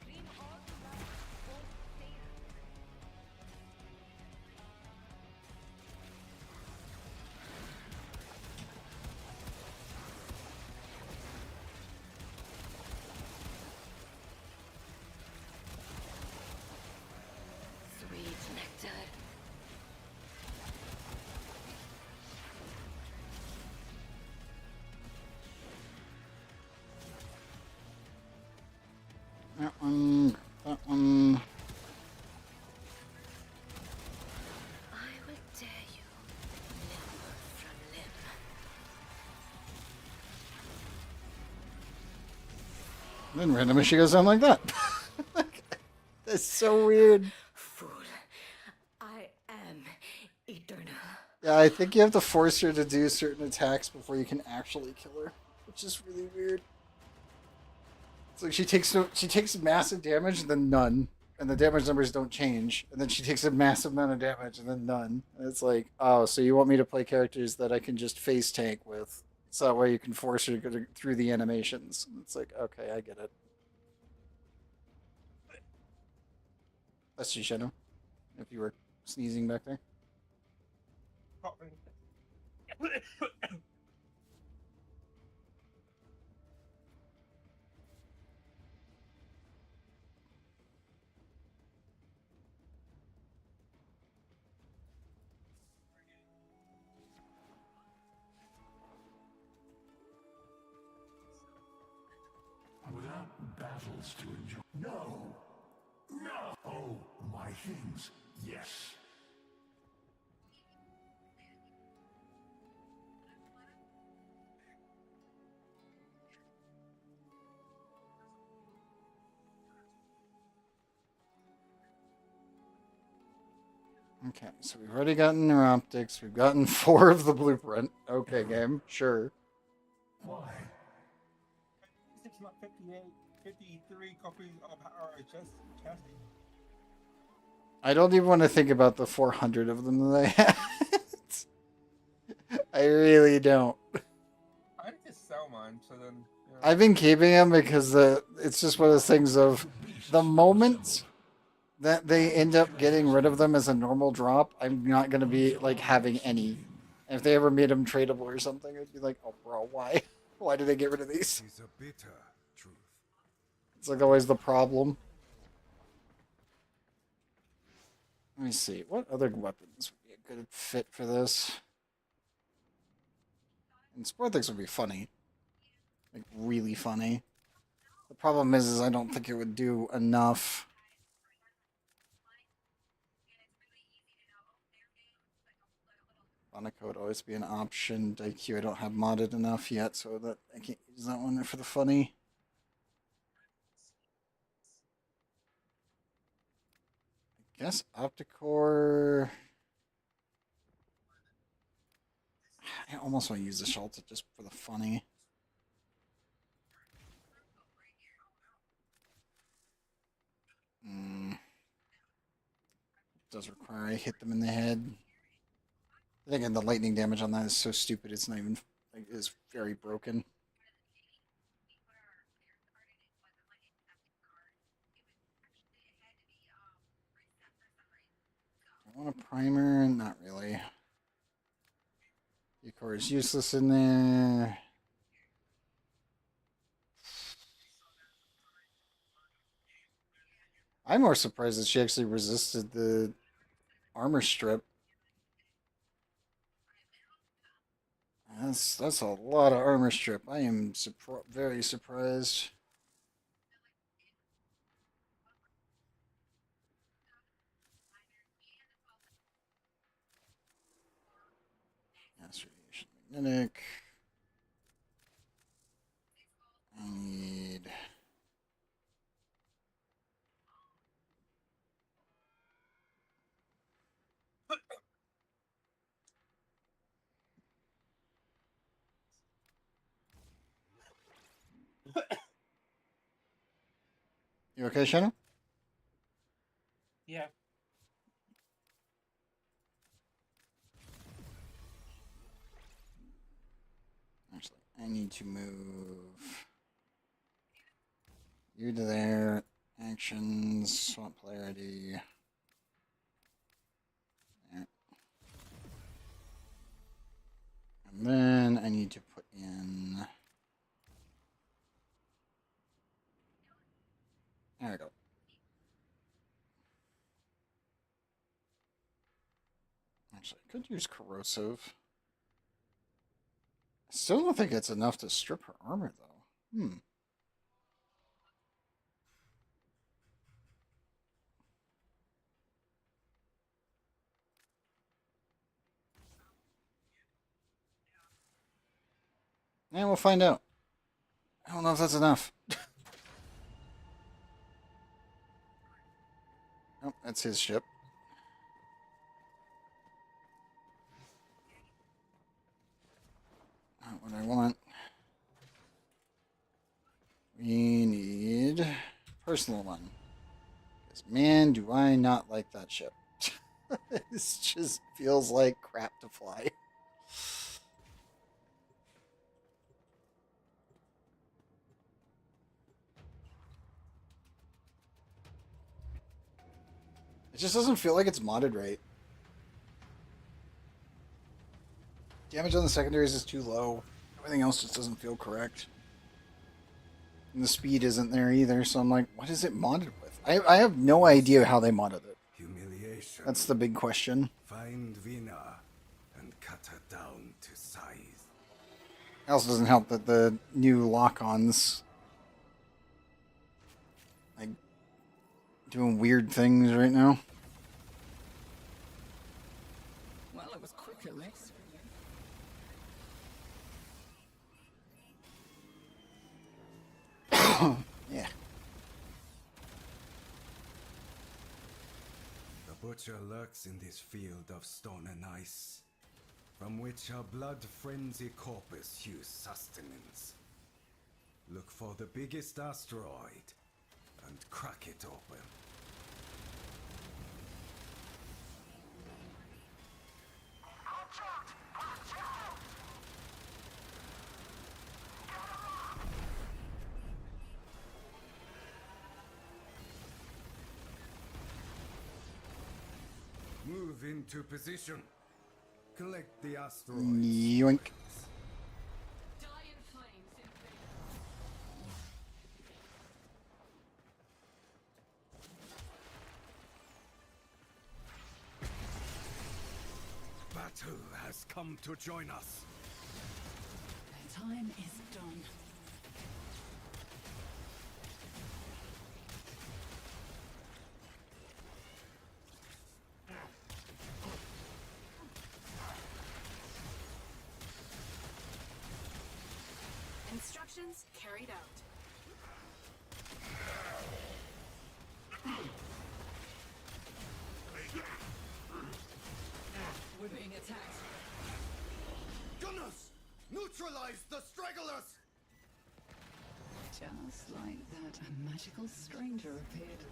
Scream all the love, old fear. Sweet nectar. That one... That one... I will tear you limb from limb. And then randomly she goes down like that. That's so weird. Fool. I am eternal. Yeah, I think you have to force her to do certain attacks before you can actually kill her, which is really weird. It's like she takes massive damage and then none, and the damage numbers don't change, and then she takes a massive amount of damage and then none. And it's like, oh, so you want me to play characters that I can just face tank with, so that way you can force her to go through the animations. It's like, okay, I get it. That's you, Shadow. If you were sneezing back there. Without battles to enjoy. No! No! Oh, my things. Yes. Okay, so we've already gotten neuroptics. We've gotten 4 of the blueprint. Okay, game, sure. Why? 58, 53 copies of RHS casting. I don't even want to think about the 400 of them that I had. I really don't. I need to sell mine, so then. You know. I've been keeping them because it's just one of those things of the moment that they end up getting rid of them as a normal drop, I'm not going to be like having any. If they ever made them tradable or something, it'd be like, oh, bro, why? Why did they get rid of these? It's a bitter truth. It's like always the problem. Let me see. What other weapons would be a good fit for this? And Sporthix would be funny. Like, really funny. The problem is I don't think it would do enough. Monaco would always be an option. Daikyu I don't have modded enough yet, so that I can't use that one for the funny. I guess Opticore. I almost want to use the Shalta just for the funny. Does require I hit them in the head. I think the lightning damage on that is so stupid. It's not even like it's very broken. I want a primer, not really. The core is useless in there. I'm more surprised that she actually resisted the armor strip. That's a lot of armor strip. I am very surprised. Yes, radiation magnetic. I need. You okay, Shannon? Yeah. Actually, I need to move you to there. Actions, swap polarity. There. And then I need to put in. There we go. Actually, I could use corrosive. I still don't think it's enough to strip her armor, though. And we'll find out. I don't know if that's enough. Oh, that's his ship. Not what I want. We need personal one. Because man, do I not like that ship. This just feels like crap to fly. It just doesn't feel like it's modded right. Damage on the secondaries is too low. Everything else just doesn't feel correct. And the speed isn't there either, so I'm like, what is it modded with? I have no idea how they modded it. Humiliation. That's the big question. Find Vina and cut her down to size. It also doesn't help that the new lock-ons like doing weird things right now. Well, it was quick at least. Yeah. The butcher lurks in this field of stone and ice, from which her blood-frenzy corpus hews sustenance. Look for the biggest asteroid and crack it open. Move into position. Collect the asteroids. Yoink. Die in flames, Invader. Battle has come to join us. Their time is done. Instructions carried out. We're being attacked. Gunners! Neutralize the stragglers! Just like that, a magical stranger appeared.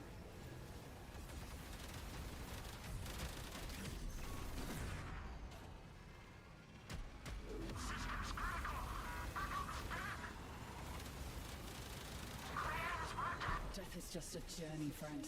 Death is just a journey, friend.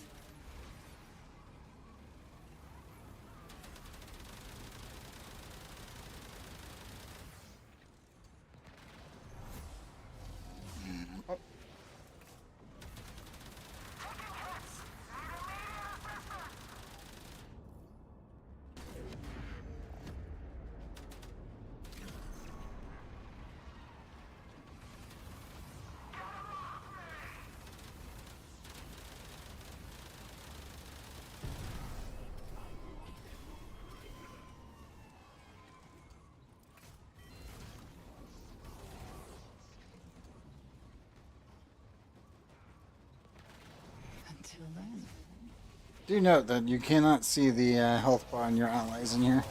Until then. Do note that you cannot see the health bar on your allies in here.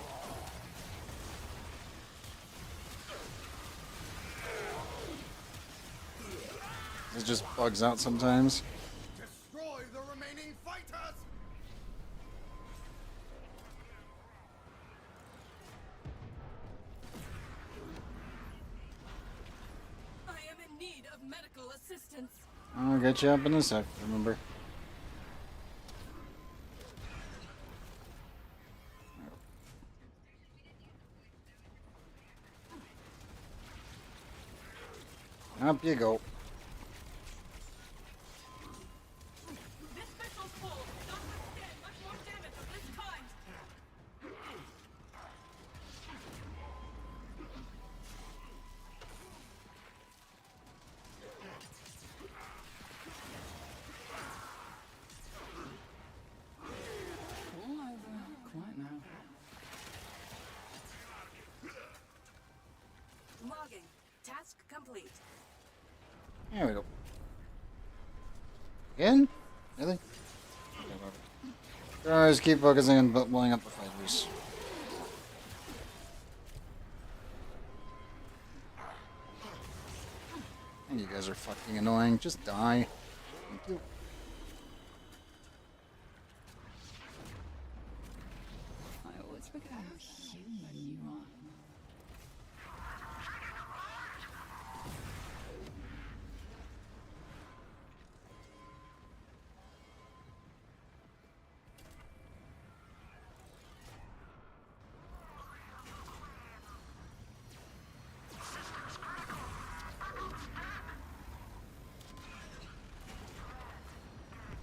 It just bugs out sometimes. Destroy the remaining fighters! I am in need of medical assistance. I'll get you up in a sec, remember. Up you go. This vessel's full. Not withstand much more damage of this kind. All over. Quiet now. Logging. Task complete. There we go. Again? Really? Guys, keep focusing on blowing up the fighters. And you guys are fucking annoying. Just die. Thank you. I always forget how human you are.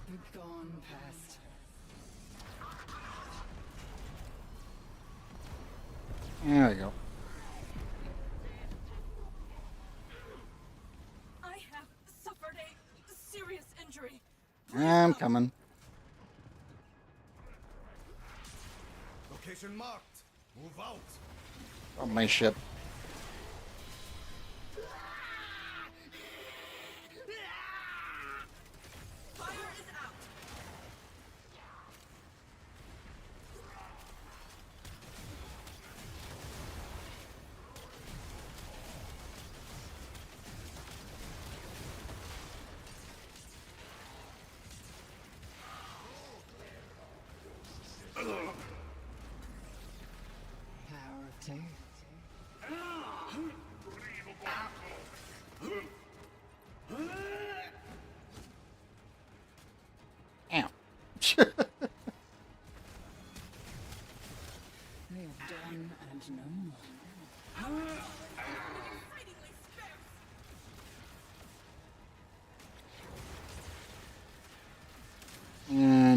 The gone past. There we go. I have suffered a serious injury. I'm coming. Location marked. Move out. Oh, my ship. Fire is out. Power of two.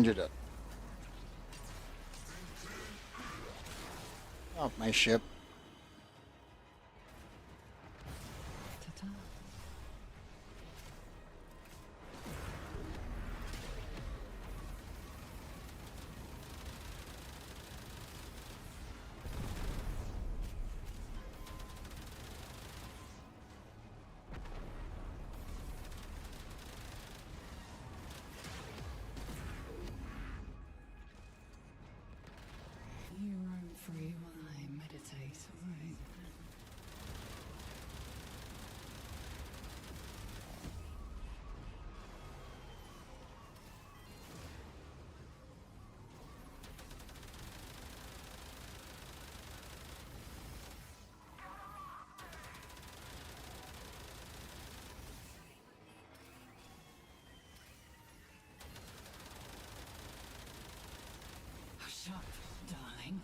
injured it. Off my ship. Ta-ta. You roam free while I meditate, alright? Hush up, darling.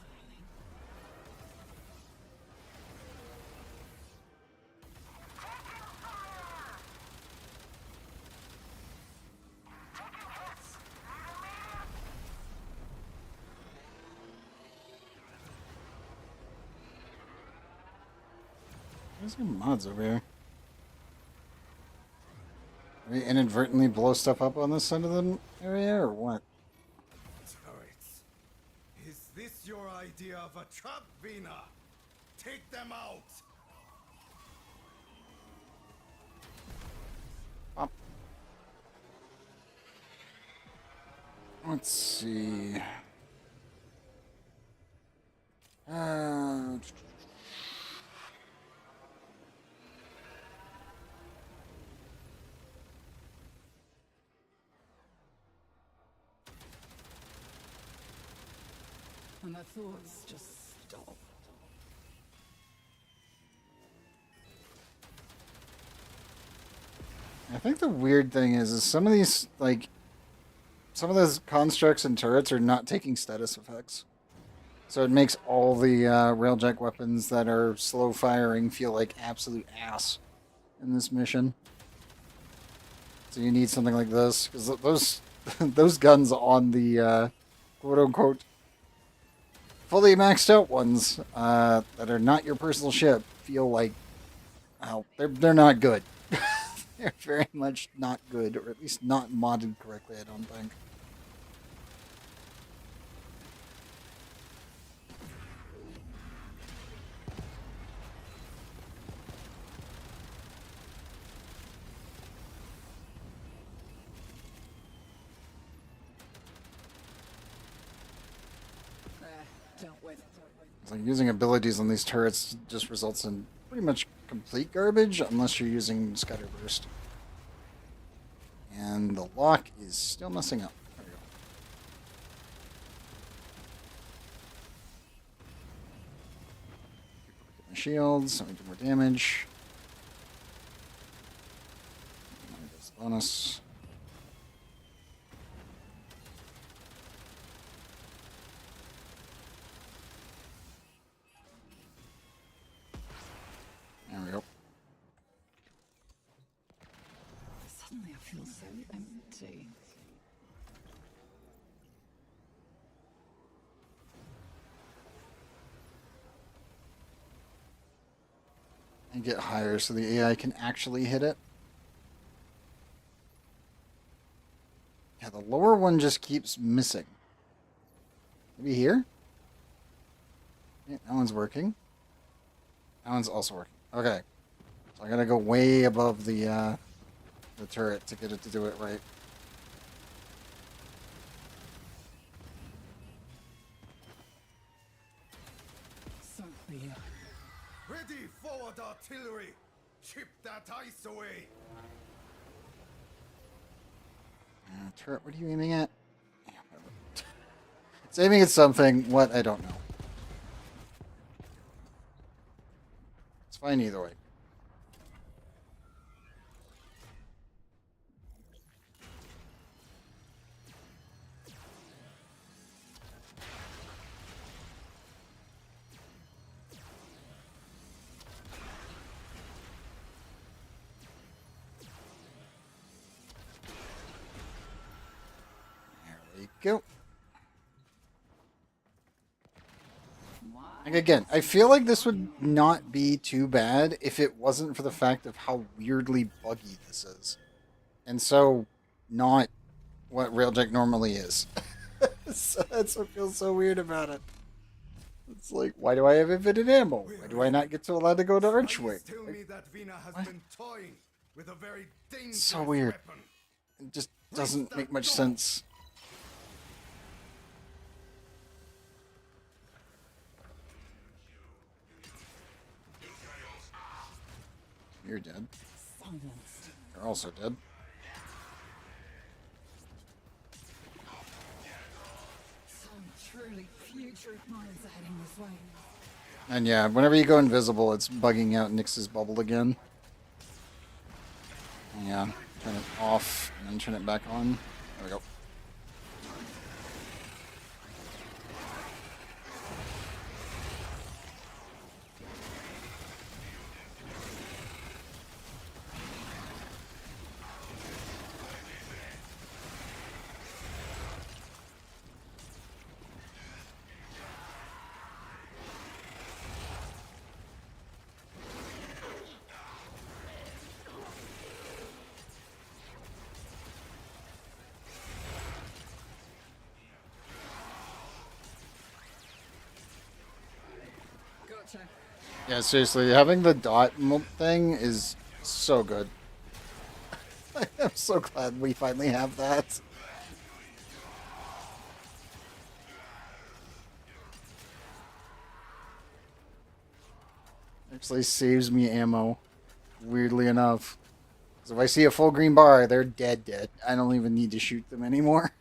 There's some mods over here. Did we inadvertently blow stuff up on this side of the area, or what? Turrets. Is this your idea of a trap, Vina? Take them out! Let's see. And the thoughts just stop. I think the weird thing is some of these, like, some of those constructs and turrets are not taking status effects. So it makes all the railjack weapons that are slow firing feel like absolute ass in this mission. So you need something like this, because those those guns on the quote-unquote fully maxed out ones that are not your personal ship feel like, well, they're not good. They're very much not good, or at least not modded correctly, I don't think. Dealt with. It's like using abilities on these turrets just results in pretty much complete garbage unless you're using Scatterburst. And the lock is still messing up. There we go. Get my shields, so we do more damage. Bonus. There we go. Suddenly I feel so empty. And get higher so the AI can actually hit it. Yeah, the lower one just keeps missing. Maybe here? Yeah, that one's working. That one's also working. Okay. So I gotta go way above the turret to get it to do it right. So clear. Ready, forward artillery! Chip that ice away! Turret, what are you aiming at? Yeah, whatever. It's aiming at something. What? I don't know. It's fine either way. There we go. Like again, I feel like this would not be too bad if it wasn't for the fact of how weirdly buggy this is. And so not what Railjack normally is. So that's what feels so weird about it. It's like, why do I have infinite ammo? Why do I not get to allowed to go to Archwing? Tell me that Vina has been toying with a very dangerous So weird. weapon. It just doesn't make much sense. You're dead. You're also dead. Some truly future minds are heading this way. And yeah, whenever you go invisible, it's bugging out Nyx's bubble again. Yeah, turn it off and then turn it back on. There we go. Gotcha. Yeah, seriously, having the dot thing is so good. I'm so glad we finally have that. Actually saves me ammo, weirdly enough. Because if I see a full green bar, they're dead. I don't even need to shoot them anymore.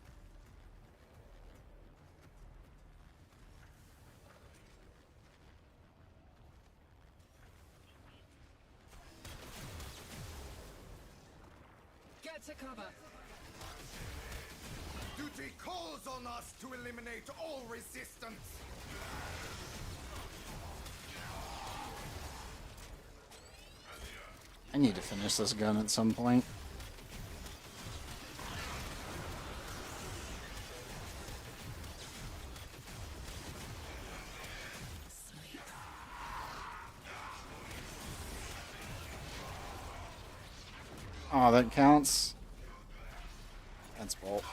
Get to cover. Duty calls on us to eliminate all resistance. I need to finish this gun at some point. Oh, that counts. That's bolt.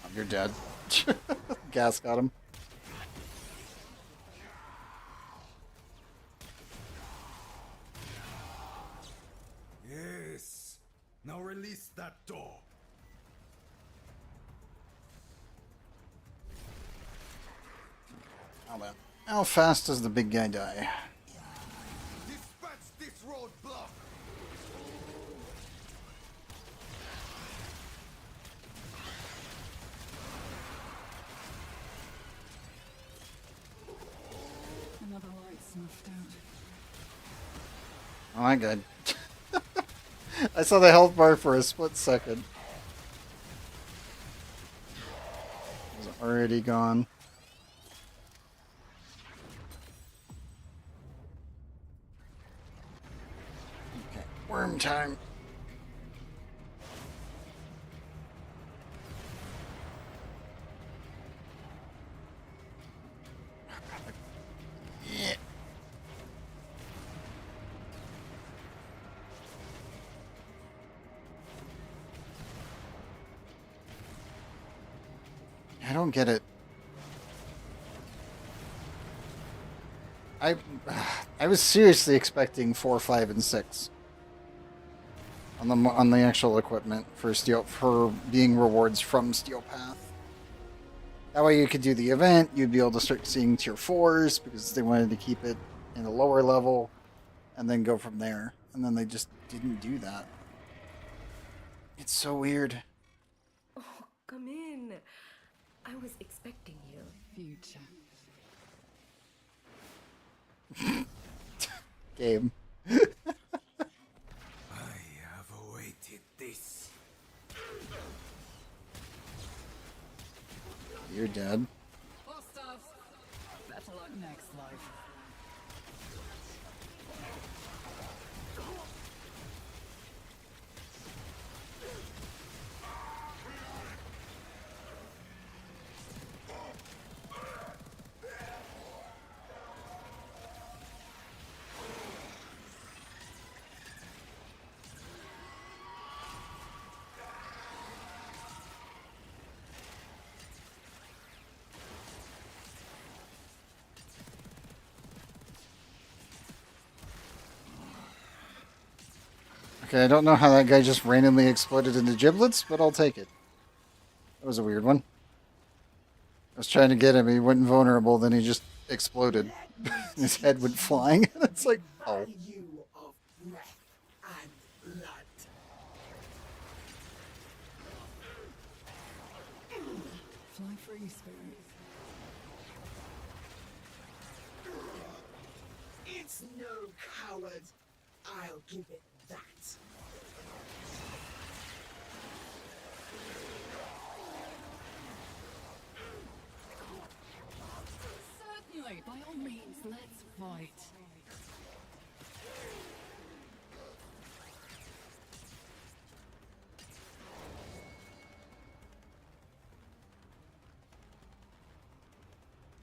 Oh, you're dead. Gas got him. Yes. Now release that door. How fast does the big guy die? Dispatch this roadblock. Another light snuffed out. Oh my god. I saw the health bar for a split second. It was already gone. Okay, worm time. Yeah. I don't get it. I was seriously expecting 4, 5, and 6 on the actual equipment for being rewards from Steel Path. That way you could do the event, you'd be able to start seeing tier 4s because they wanted to keep it in a lower level and then go from there. And then they just didn't do that. It's so weird. Oh, come in. I was expecting you. Future. Game. I have awaited this. You're dead. Hostiles. Better luck next life. Okay, I don't know how that guy just randomly exploded into giblets, but I'll take it. That was a weird one. I was trying to get him, he went invulnerable, then he just exploded. His head went flying. It's like, oh. Value of breath and blood. Fly free, spirit. It's no coward. I'll give it that. Certainly, by all means, let's fight.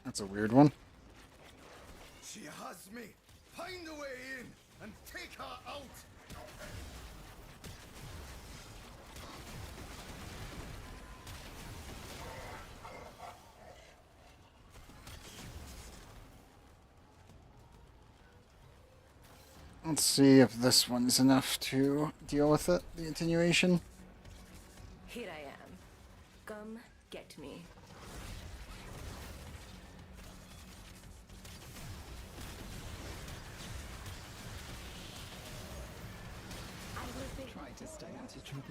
That's a weird one. She has me. Find a way in and take her out. Let's see if this one's enough to deal with it, the attenuation. Here I am. Come get me. Try to stay out of trouble.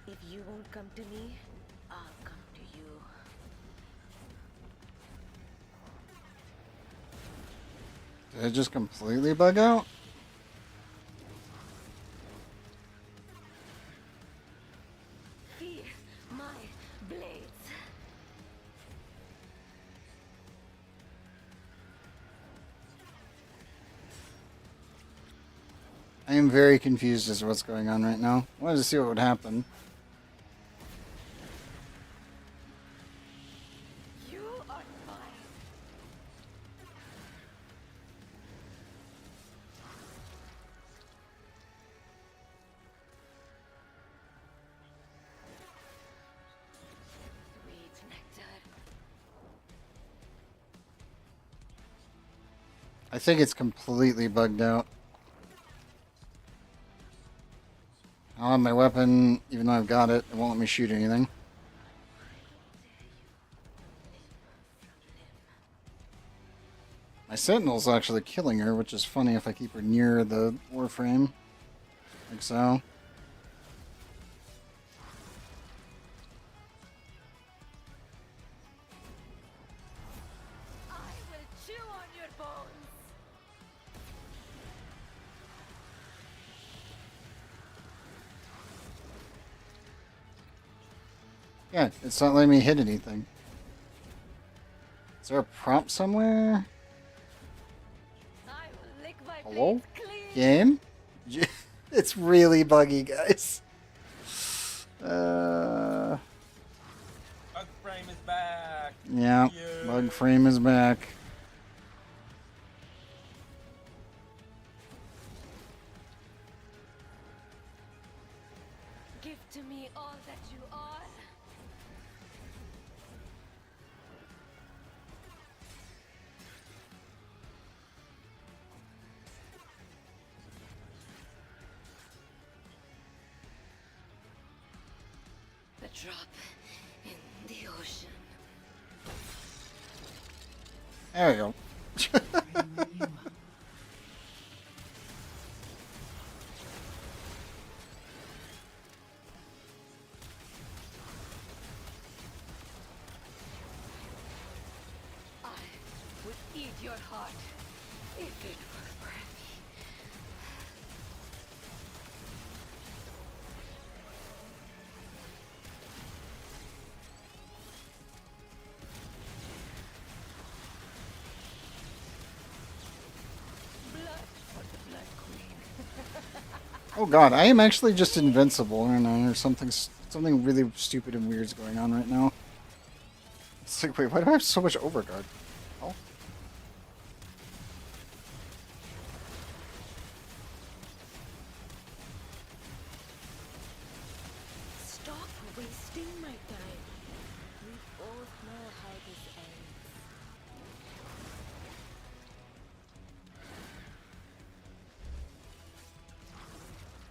If you won't come to me, I'll come to you. Did it just completely bug out? Feel my blades. I am very confused as to what's going on right now. I wanted to see what would happen. You are mine. Sweet nectar. I think it's completely bugged out. I'll have my weapon, even though I've got it. It won't let me shoot anything. My sentinel's actually killing her, which is funny if I keep her near the Warframe. Like so. I will chew on your bones. Yeah, it's not letting me hit anything. Is there a prompt somewhere? I will lick my Hello? blades clean. Game? It's really buggy, guys. Bug frame is back. Yeah, Yeah. bug frame is back. Give to me all that you are. A drop in the ocean. There we go. I would eat your heart if it were breath. Blood for the Blood Queen. Oh god, I am actually just invincible, aren't I? Or something really stupid and weird's going on right now. It's like, wait, why do I have so much overguard? Oh. Stop wasting my time. both know how this ends.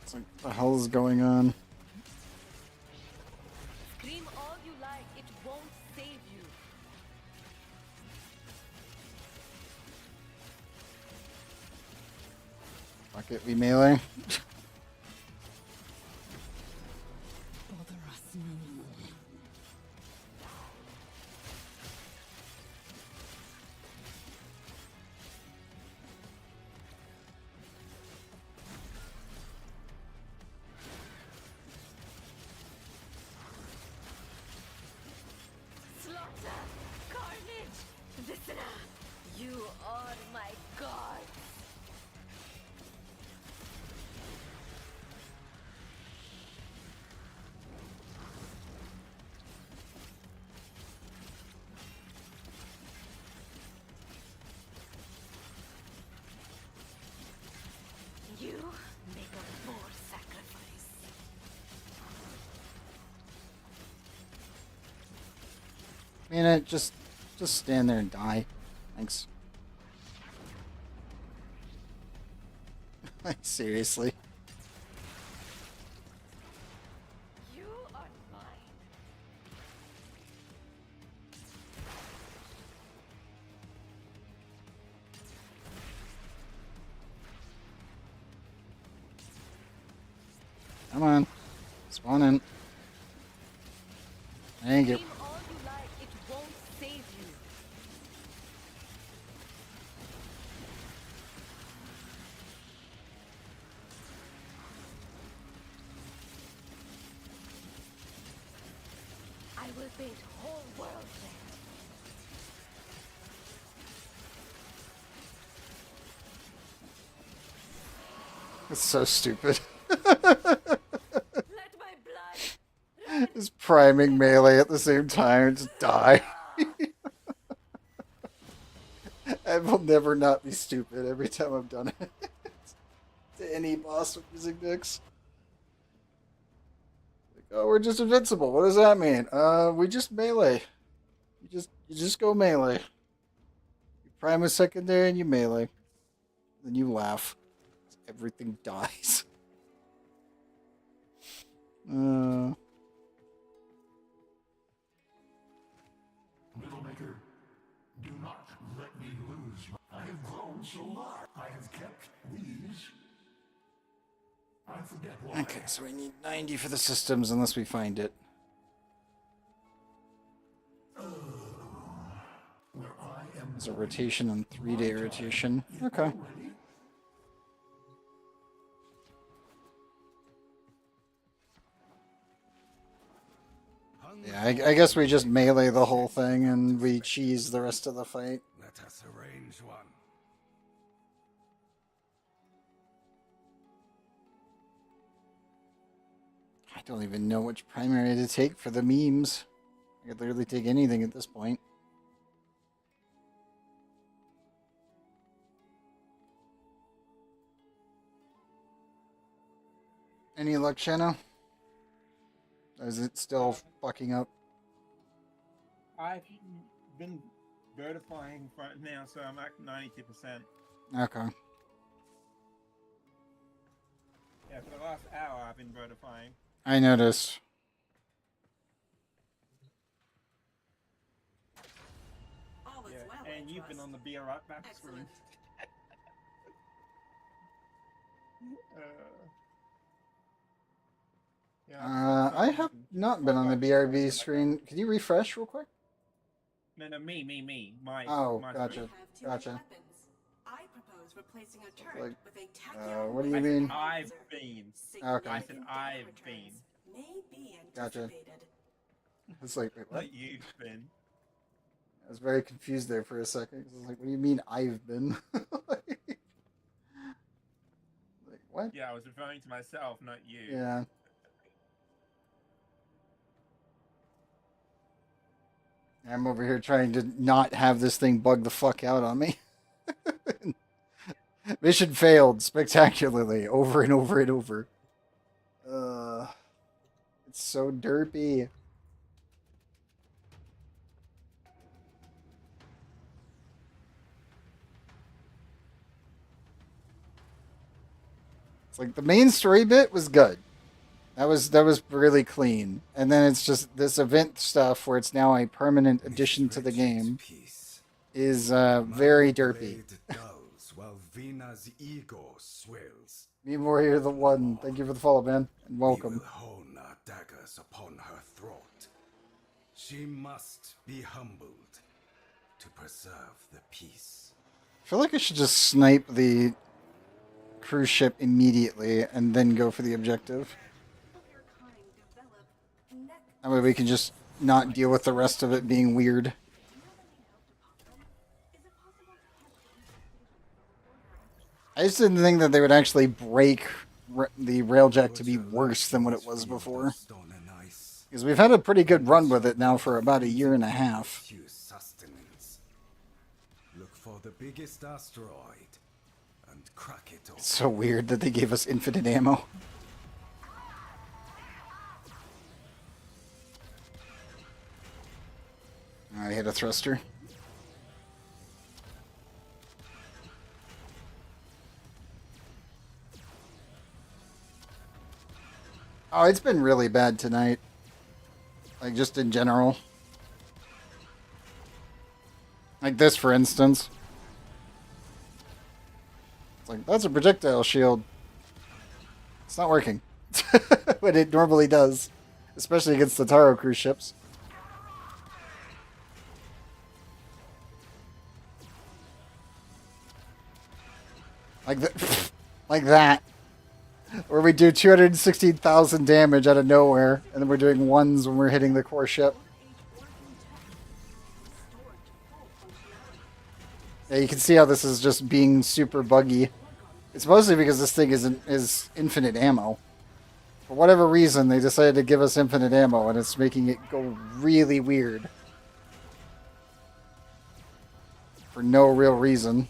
It's like, what the hell is going on? Scream all you like, it won't save you. Fuck it, we melee. Bother us no more. Slaughter! Carnage! Viscera! You are my god! You make a poor sacrifice. Man, just stand there and die. Thanks. Like, seriously. You are mine. Come on. Spawn in. Thank you. Scream all you like, it won't save you. I will paint whole world red. It's so stupid. Let my blood Just priming melee at the same time. Just die. I will never not be stupid every time I've done it. To any boss with using Nyx. Like, oh, we're just invincible. What does that mean? We just melee. You just go melee. You prime a secondary and you melee. Then you laugh. Everything dies. Middlemaker, do not let me lose. I have grown so large. I have kept these. I forget why. Okay, so we need 90 for the systems unless we find it. Where I am. There's a rotation and 3-day rotation. Okay. Yeah, I guess we just melee the whole thing and we cheese the rest of the fight. Let us arrange one. I don't even know which primary to take for the memes. I could literally take anything at this point. Any luck, Shanno? Or is it still fucking up? I've been verifying right now, so I'm at 92%. Okay. Yeah, for the last hour I've been verifying. I noticed. Yeah, and you've been on the beer right back screen. I have not been on the BRB screen. Can you refresh real quick? No, me. My. Oh, my gotcha. screen. Gotcha. I propose replacing a turret Like, with a what do you mean? I've been. Okay. I said I've been. may be Gotcha. anticipated. It's like, wait, what? Not you've been. I was very confused there for a second. I was like, what do you mean I've been? like, what? Yeah, I was referring to myself, not you. Yeah. I'm over here trying to not have this thing bug the fuck out on me. Mission failed spectacularly over and over and over. It's so derpy. It's like the main story bit was good. That was really clean. And then it's just this event stuff where it's now a permanent addition to the game is very derpy. While Vina's ego swells. Me Warrior the One, thank you for the follow, man, and welcome. We will hone our daggers upon her throat. She must be humbled to preserve the peace. I feel like I should just snipe the cruise ship immediately and then go for the objective. That way we can just not deal with the rest of it being weird. I just didn't think that they would actually break the railjack to be worse than what it was before. Because we've had a pretty good run with it now for about a year and a half. Look for the biggest asteroid and crack it open. It's so weird that they gave us infinite ammo. I hit a thruster. Oh, it's been really bad tonight. Like, just in general. Like this, for instance. It's like, that's a projectile shield. It's not working. But it normally does. Especially against the Taro cruise ships. Like that. Like that. Where we do 216,000 damage out of nowhere, and then we're doing ones when we're hitting the core ship. Yeah, you can see how this is just being super buggy. It's mostly because this thing is infinite ammo. For whatever reason, they decided to give us infinite ammo, and it's making it go really weird. For no real reason.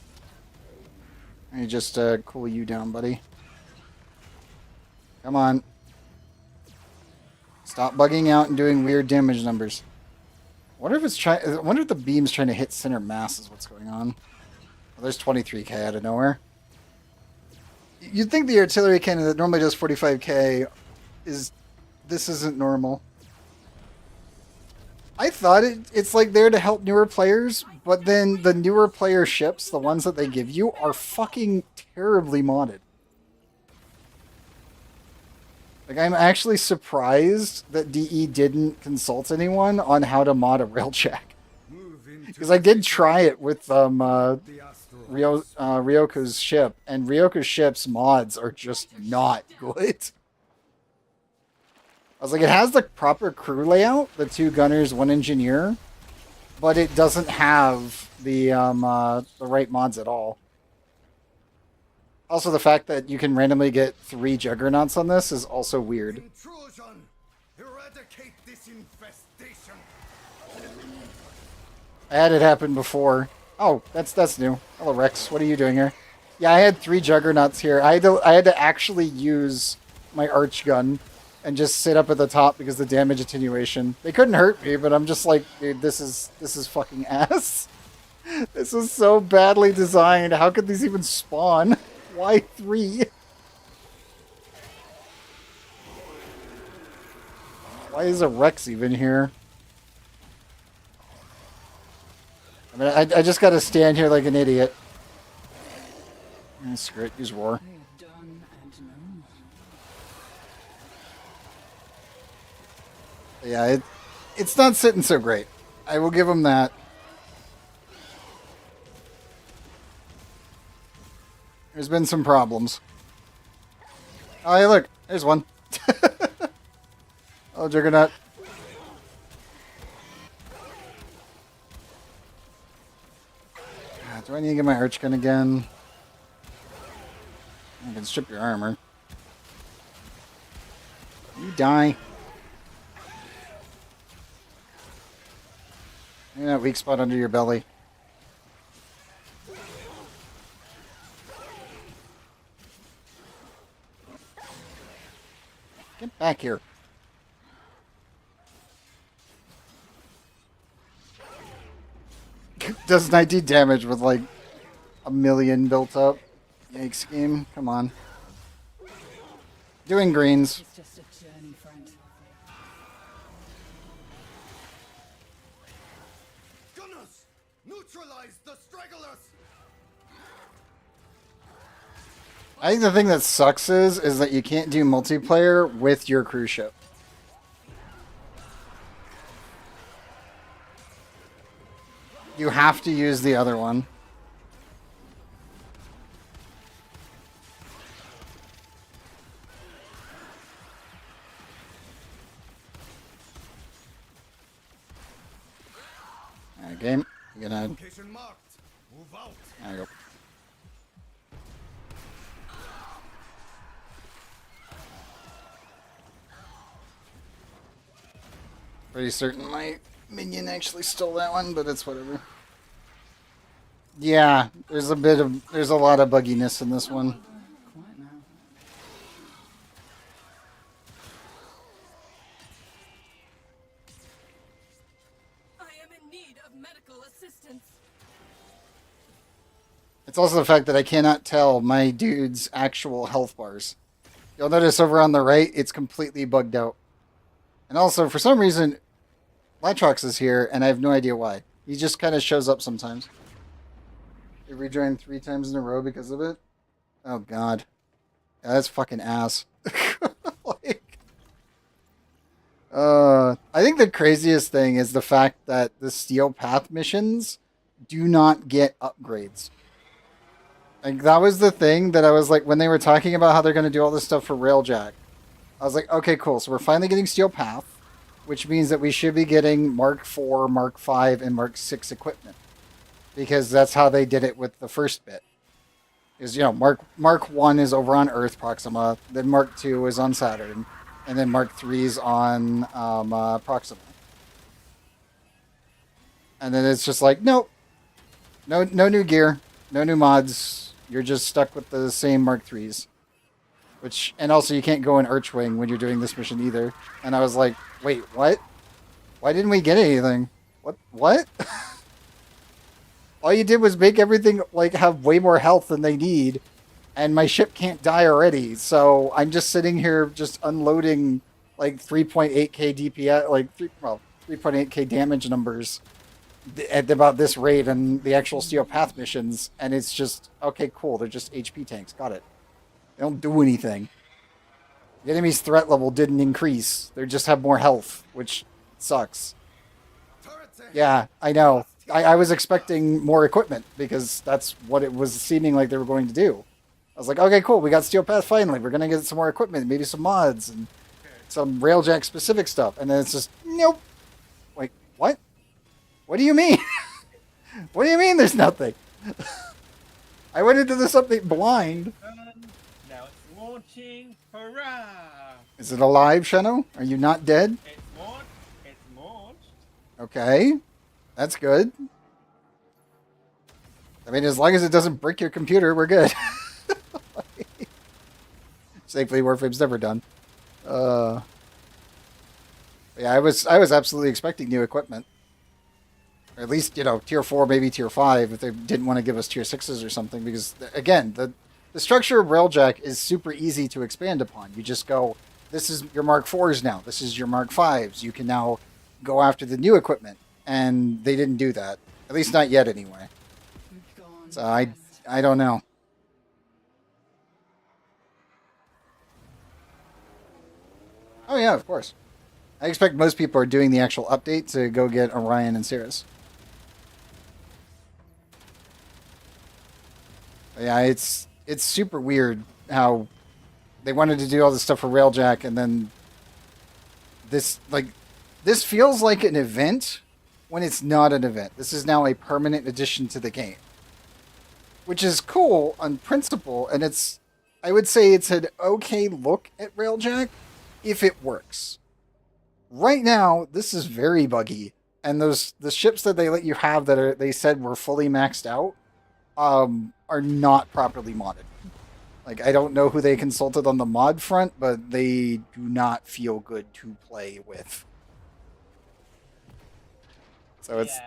Let me just cool you down, buddy. Come on. Stop bugging out and doing weird damage numbers. I wonder if the beam's trying to hit center mass is what's going on. Well, there's 23k out of nowhere. You'd think the artillery cannon that normally does 45k this isn't normal. I thought it's like there to help newer players, but then the newer player ships, the ones that they give you, are fucking terribly modded. Like, I'm actually surprised that DE didn't consult anyone on how to mod a railjack. Because I did try it with Ryoko's ship, and Ryoko's ship's mods are just not good. I was like, it has the proper crew layout, the 2 gunners, 1 engineer, but it doesn't have the right mods at all. Also, the fact that you can randomly get 3 juggernauts on this is also weird. Intrusion! Eradicate this infestation! I had it happen before. Oh, that's new. Hello, Rex. What are you doing here? Yeah, I had 3 juggernauts here. I had to actually use my arch gun and just sit up at the top because of the damage attenuation. They couldn't hurt me, but I'm just like, dude, this is fucking ass. This is so badly designed. How could these even spawn? Why 3? Why is a Rex even here? I mean, I just gotta stand here like an idiot. Screw it, use roar. Yeah, it's not sitting so great. I will give him that. There's been some problems. Oh, hey, look. There's one. Oh, Juggernaut. Do I need to get my arch gun again? I can strip your armor. You die. Maybe that weak spot under your belly. Get back here. Does 19 damage with like 1 million built up. Yikes, game. Come on. Doing greens. It's just a journey, friend. Gunners! Neutralize the stragglers! I think the thing that sucks is that you can't do multiplayer with your cruise ship. You have to use the other one. Alright, game. You're gonna. Location marked. Move out. There you go. Pretty certain my minion actually stole that one, but it's whatever. Yeah, there's a lot of bugginess in this one. Quite now. I am in need of medical assistance. It's also the fact that I cannot tell my dude's actual health bars. You'll notice over on the right, it's completely bugged out. And also, for some reason, Latrox is here, and I have no idea why. He just kind of shows up sometimes. He rejoined 3 times in a row because of it. Oh, God. Yeah, that's fucking ass. I think the craziest thing is the fact that the Steel Path missions do not get upgrades. Like, that was the thing that I was like, when they were talking about how they're going to do all this stuff for Railjack, I was like, okay, cool. So we're finally getting Steel Path, which means that we should be getting Mark IV, Mark V, and Mark VI equipment. Because that's how they did it with the first bit. Is, you know, Mark 1 is over on Earth, Proxima, then Mark 2 is on Saturn, and then Mark 3 is on Proxima. And then it's just like, nope. No new gear, no new mods. You're just stuck with the same Mark 3s. Which, and also you can't go in Archwing when you're doing this mission either. And I was like, wait, what? Why didn't we get anything? What? All you did was make everything, like, have way more health than they need. And my ship can't die already. So I'm just sitting here just unloading, like, 3.8k DPS, like, 3.8k damage numbers at about this rate and the actual Steel Path missions. And it's just, okay, cool. They're just HP tanks. Got it. They don't do anything. The enemy's threat level didn't increase. They just have more health, which sucks. Yeah, I know. I was expecting more equipment because that's what it was seeming like they were going to do. I was like, okay, cool. We got Steel Path finally. We're going to get some more equipment, maybe some mods and some Railjack specific stuff. And then it's just, nope. Wait, what? What do you mean? What do you mean there's nothing? I went into this update blind. Now it's launching. Hurrah! Is it alive, Sheno? Are you not dead? It's launched. It's launched. Okay. That's good. I mean, as long as it doesn't break your computer, we're good. Thankfully, Warframe's never done. Yeah, I was absolutely expecting new equipment. Or at least, you know, tier 4, maybe tier 5, if they didn't want to give us tier 6s or something. Because, again, the structure of Railjack is super easy to expand upon. You just go, this is your Mark 4s now. This is your Mark 5s. You can now go after the new equipment. And they didn't do that. At least not yet, anyway. So I don't know. Oh yeah, of course. I expect most people are doing the actual update to go get Orion and Cirrus. But yeah, it's super weird how they wanted to do all this stuff for Railjack, and then this feels like an event when it's not an event. This is now a permanent addition to the game, which is cool on principle, and I would say it's an okay look at Railjack if it works. Right now, this is very buggy, and the ships that they let you have that they said were fully maxed out are not properly modded. Like, I don't know who they consulted on the mod front, but they do not feel good to play with. So it's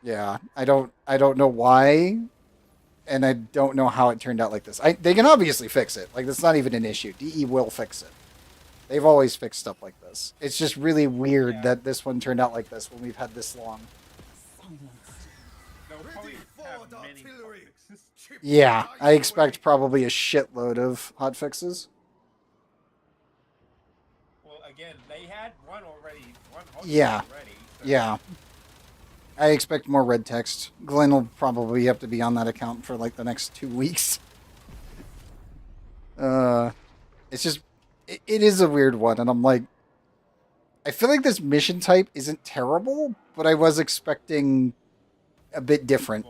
yeah, I don't know why, and I don't know how it turned out like this. They can obviously fix it. Like, that's not even an issue. DE will fix it. They've always fixed stuff like this. It's just really weird that this one turned out like this when we've had this long. They'll probably have many fixes. Yeah, I expect probably a shitload of hotfixes. Well, again, they had one already. One hotfix Yeah. already. So. Yeah. I expect more red text. Glenn will probably have to be on that account for like the next 2 weeks. It's just, it is a weird one, and I'm like, I feel like this mission type isn't terrible, but I was expecting a bit different.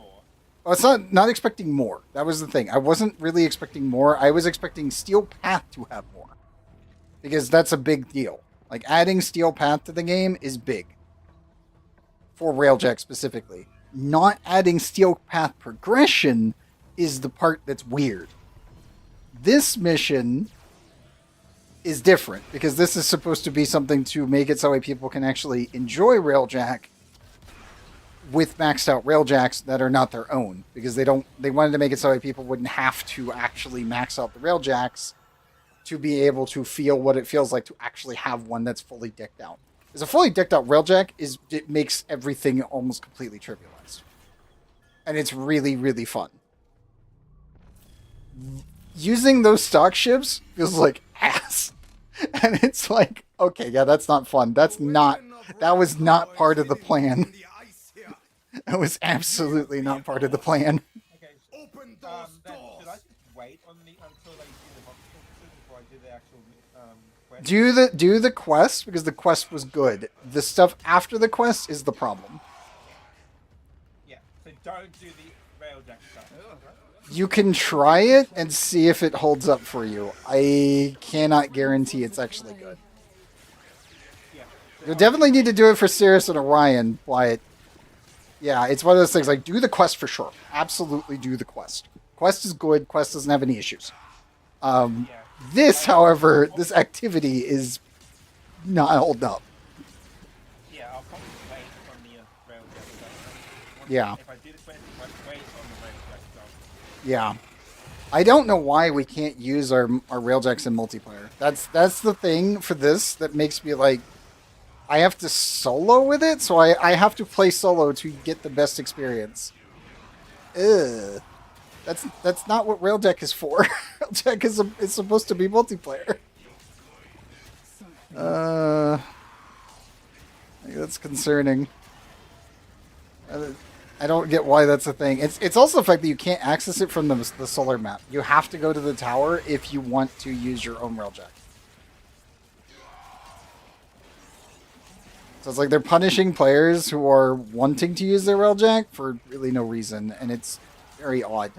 Well, it's not expecting more. That was the thing. I wasn't really expecting more. I was expecting Steel Path to have more. Because that's a big deal. Like, adding Steel Path to the game is big. For Railjack specifically. Not adding Steel Path progression is the part that's weird. This mission is different, because this is supposed to be something to make it so that people can actually enjoy Railjack with maxed out Railjacks that are not their own, because they wanted to make it so that people wouldn't have to actually max out the Railjacks to be able to feel what it feels like to actually have one that's fully decked out. Because a fully decked out Railjack it makes everything almost completely trivialized. And it's really, really fun. Using those stock ships feels like ass. And it's like, okay, yeah, that's not fun. That was not part of the plan. That was absolutely not part of the plan. Okay. Open those doors. Should I just wait until they do the hotfixes before I do the actual quest? Do the quest, because the quest was good. The stuff after the quest is the problem. Yeah. So don't do the Railjack stuff. You can try it and see if it holds up for you. I cannot guarantee it's actually good. You'll definitely need to do it for Sirius and Orion, but yeah, it's one of those things, like, do the quest for sure. Absolutely do the quest. Quest is good. Quest doesn't have any issues. This, however, this activity is not holding up. Yeah, I'll probably wait on the Railjack stuff. Yeah. If I do the quest, wait on the Railjack stuff. Yeah. I don't know why we can't use our Railjacks in multiplayer. That's the thing for this that makes me like, I have to solo with it, so I have to play solo to get the best experience. Ugh. That's not what Railjack is for. Railjack is supposed to be multiplayer. That's concerning. I don't get why that's a thing. It's also the fact that you can't access it from the solar map. You have to go to the tower if you want to use your own Railjack. So it's like they're punishing players who are wanting to use their Railjack for really no reason, and it's very odd.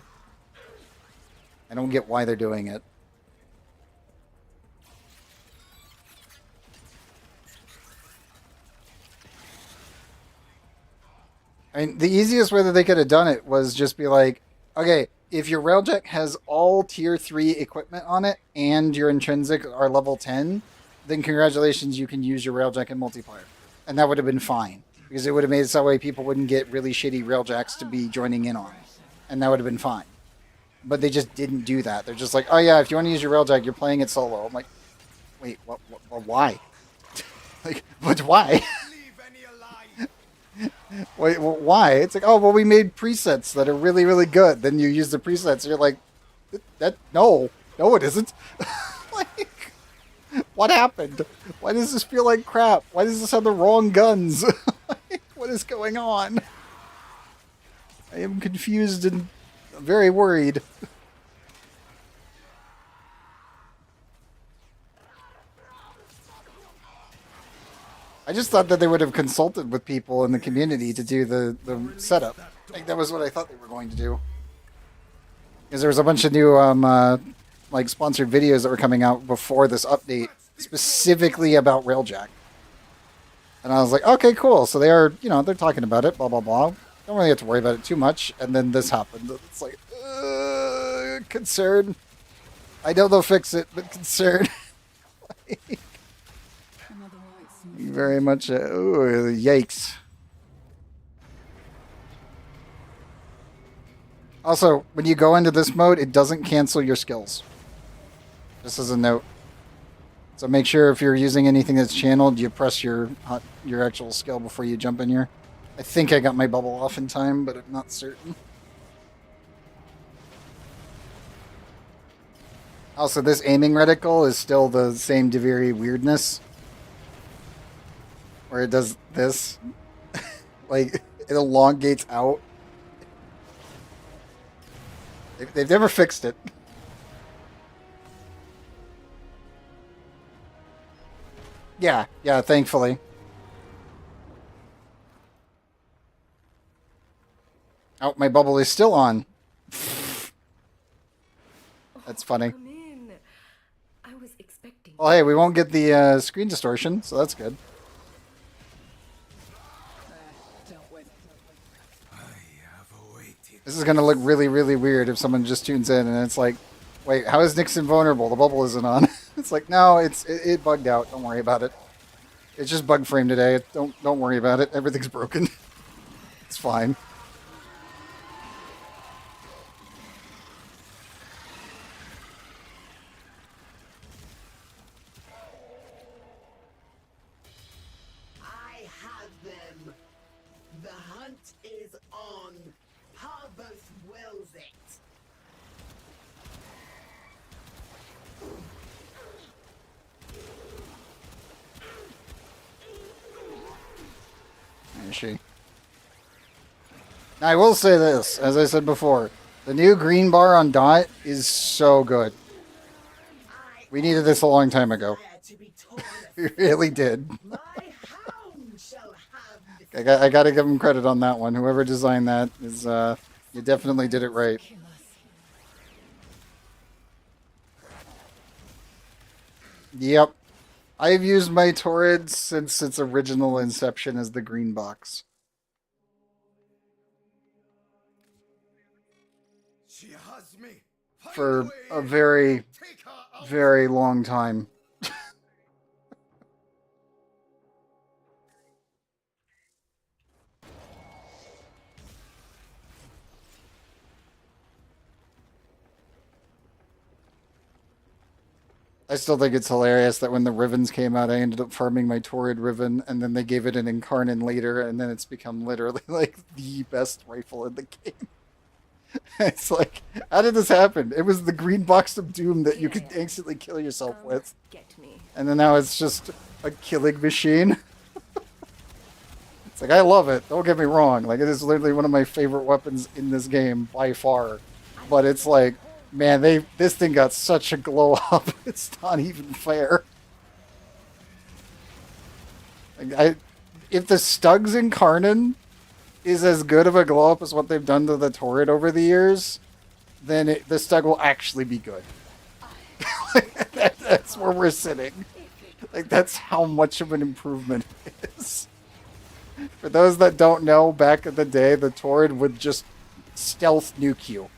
I don't get why they're doing it. I mean, the easiest way that they could have done it was just be like, okay, if your Railjack has all tier 3 equipment on it and your intrinsic are level 10, then congratulations, you can use your Railjack in multiplayer. And that would have been fine, because it would have made it so that way people wouldn't get really shitty Railjacks to be joining in on. And that would have been fine. But they just didn't do that. They're just like, oh yeah, if you want to use your Railjack, you're playing it solo. I'm like, wait, what why? Like, but why? Wait, why? It's like, oh, well, we made presets that are really, really good. Then you use the presets, and you're like, no, it isn't. Like, what happened? Why does this feel like crap? Why does this have the wrong guns? Like, what is going on? I am confused and very worried. I just thought that they would have consulted with people in the community to do the setup. Like, that was what I thought they were going to do. Because there was a bunch of new like sponsored videos that were coming out before this update, specifically about Railjack. And I was like, okay, cool. So they are, they're talking about it, blah, blah, blah. Don't really have to worry about it too much. And then this happened. It's like, concern. I know they'll fix it, but concern. Like, very much, yikes. Also, when you go into this mode, it doesn't cancel your skills. Just as a note. So make sure if you're using anything that's channeled, you press your actual skill before you jump in here. I think I got my bubble off in time, but I'm not certain. Also, this aiming reticle is still the same Deviri weirdness. Where it does this. Like, it elongates out. They've never fixed it. Yeah, thankfully. Oh, my bubble is still on. That's funny. Come in. I was expecting. Well, hey, we won't get the screen distortion, so that's good. This is gonna look really, really weird if someone just tunes in and it's like, wait, how is Nixon vulnerable? The bubble isn't on. It's like, no, it bugged out. Don't worry about it. It's just bug frame today. Don't worry about it. Everything's broken. It's fine. I have them. The hunt is on. Harvest wills it. There she. Now, I will say this, as I said before, the new green bar on Dot is so good. We needed this a long time ago. We really did. I gotta give him credit on that one. Whoever designed that is, you definitely did it right. Yep. I've used my Torrid since its original inception as the green box. For a very, very long time. I still think it's hilarious that when the Rivens came out, I ended up farming my Torrid Riven, and then they gave it an Incarnon later, and then it's become literally like the best rifle in the game. It's like, how did this happen? It was the green box of doom that you could instantly kill yourself with. And then now it's just a killing machine. It's like, I love it. Don't get me wrong. Like, it is literally one of my favorite weapons in this game by far. But it's like, man, this thing got such a glow up. It's not even fair. Like, if the Stugs Incarnon is as good of a glow up as what they've done to the Torrid over the years, then the Stug will actually be good. That's where we're sitting. Like, that's how much of an improvement it is. For those that don't know, back in the day, the Torrid would just stealth nuke you.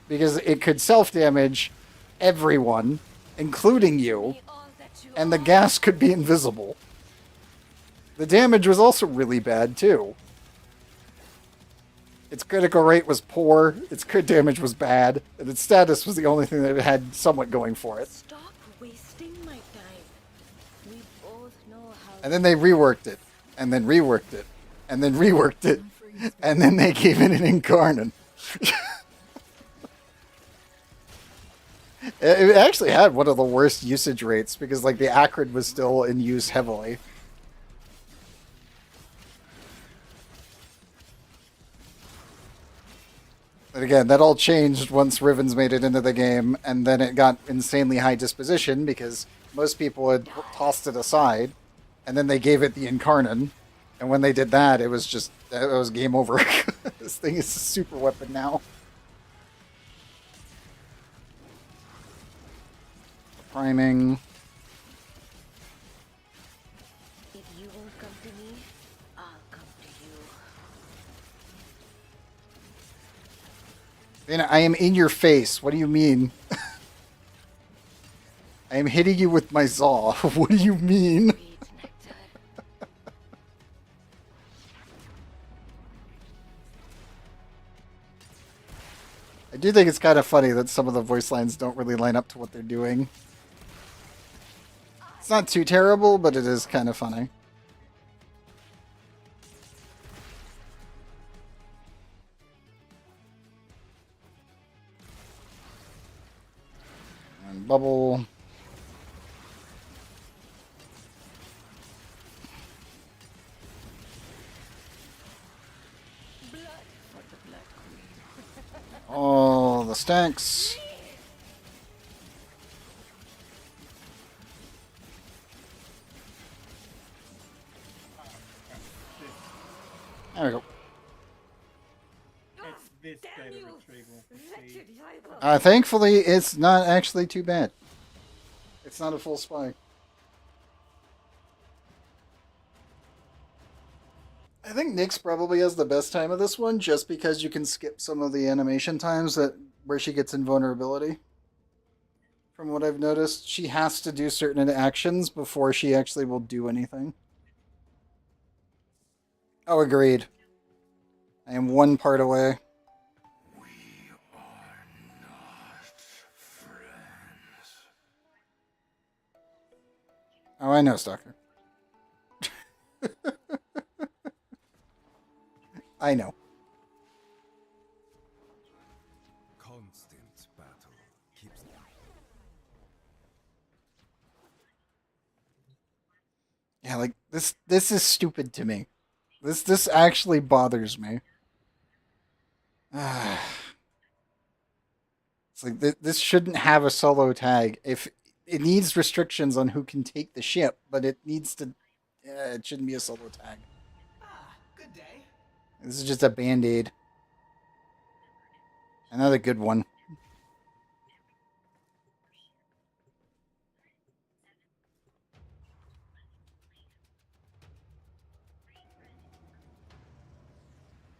Because it could self-damage everyone, including you, and the gas could be invisible. The damage was also really bad, too. Its critical rate was poor, its crit damage was bad, and its status was the only thing that had somewhat going for it. Stop wasting my time. We both know how. And then they reworked it, and then reworked it, and then reworked it, and then they gave it an Incarnon. It actually had one of the worst usage rates, because like the Acrid was still in use heavily. And again, that all changed once Rivens made it into the game, and then it got insanely high disposition because most people had tossed it aside, and then they gave it the Incarnon, and when they did that, it was game over. This thing is a super weapon now. Priming. If you won't come to me, I'll come to you. I am in your face. What do you mean? I am hitting you with my Zaw. What do you mean? I do think it's kind of funny that some of the voice lines don't really line up to what they're doing. It's not too terrible, but it is kind of funny. And bubble. All the stacks. There we go. It's this data retrieval. Thankfully, it's not actually too bad. It's not a full spike. I think Nyx probably has the best time of this one, just because you can skip some of the animation times where she gets invulnerability. From what I've noticed, she has to do certain actions before she actually will do anything. Oh, agreed. I am one part away. We are not friends. Oh, I know, Stalker. I know. Constant battle keeps. Yeah, like this is stupid to me. This actually bothers me. It's like this shouldn't have a solo tag. If it needs restrictions on who can take the ship, but it needs to. It shouldn't be a solo tag. Ah, good day. This is just a band-aid. Another good one.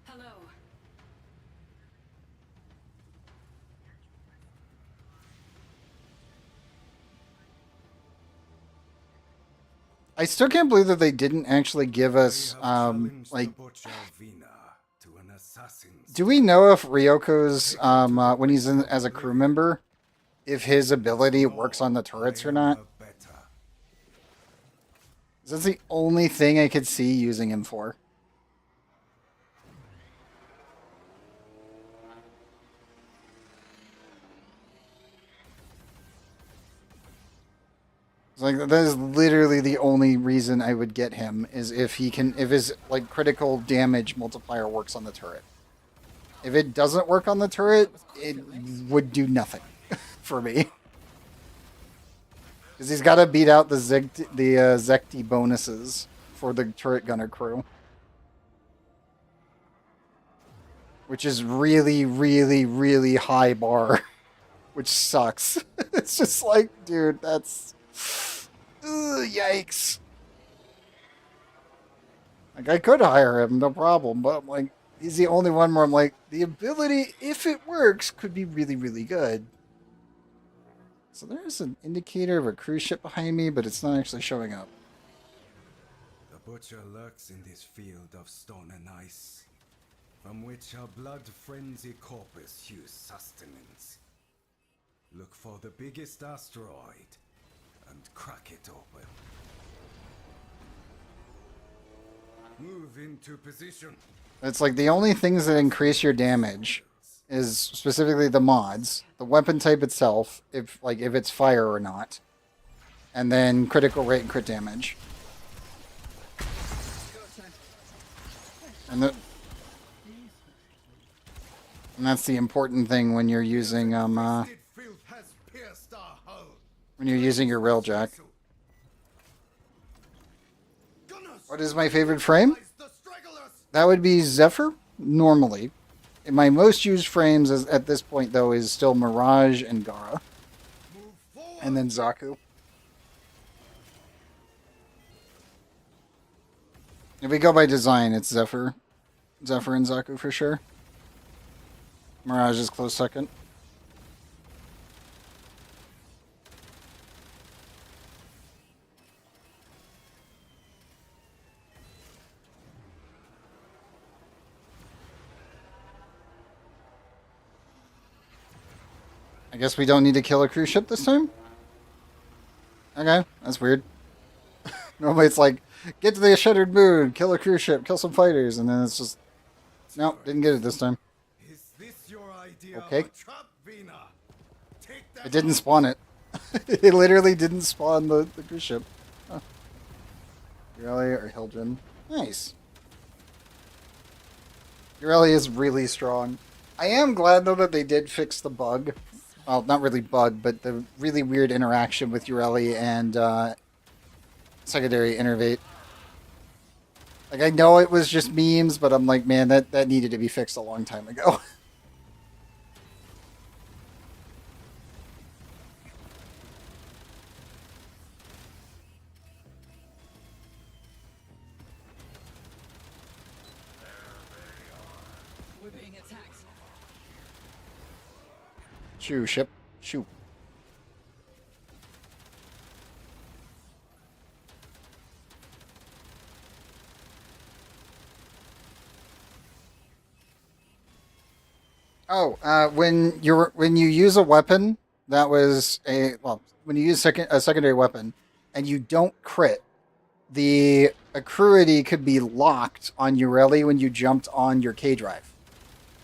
Hello. I still can't believe that they didn't actually give us, like... Do we know if Ryoko's, when he's in as a crew member, if his ability works on the turrets or not? That's the only thing I could see using him for. It's like, that is literally the only reason I would get him, is if he can, if his like critical damage multiplier works on the turret. If it doesn't work on the turret, it would do nothing for me. Because he's got to beat out the Zekti bonuses for the turret gunner crew. Which is really, really, really high bar. Which sucks. It's just like, dude, that's... Ugh, yikes. Like, I could hire him, no problem, but I'm like, he's the only one where I'm like, the ability, if it works, could be really, really good. So there's an indicator of a cruise ship behind me, but it's not actually showing up. The butcher lurks in this field of stone and ice, from which our blood-frenzied corpus hews sustenance. Look for the biggest asteroid and crack it open. Move into position. It's like the only things that increase your damage is specifically the mods, the weapon type itself, if it's fire or not, and then critical rate and crit damage. And that's the important thing when you're using when you're using your railjack. What is my favorite frame? That would be Zephyr, normally. My most used frames at this point, though, is still Mirage and Gara. And then Zaku. If we go by design, it's Zephyr. Zephyr and Zaku for sure. Mirage is close second. I guess we don't need to kill a cruise ship this time? Okay, that's weird. Normally it's like, get to the Shattered Moon, kill a cruise ship, kill some fighters, and then it's just, nope, didn't get it this time. Is this your idea Okay. of a trap, Vina? Take them It didn't spawn it. It literally didn't spawn the cruise ship. Huh. Urelli or Hildren. Nice. Urelli is really strong. I am glad, though, that they did fix the bug. Well, not really bug, but the really weird interaction with Urelli and secondary Innervate. Like, I know it was just memes, but I'm like, man, that needed to be fixed a long time ago. We're being attacked. Shoo, ship. Shoo. Oh, when you use a weapon that was when you use a secondary weapon and you don't crit, the accruity could be locked on Urelli when you jumped on your K drive.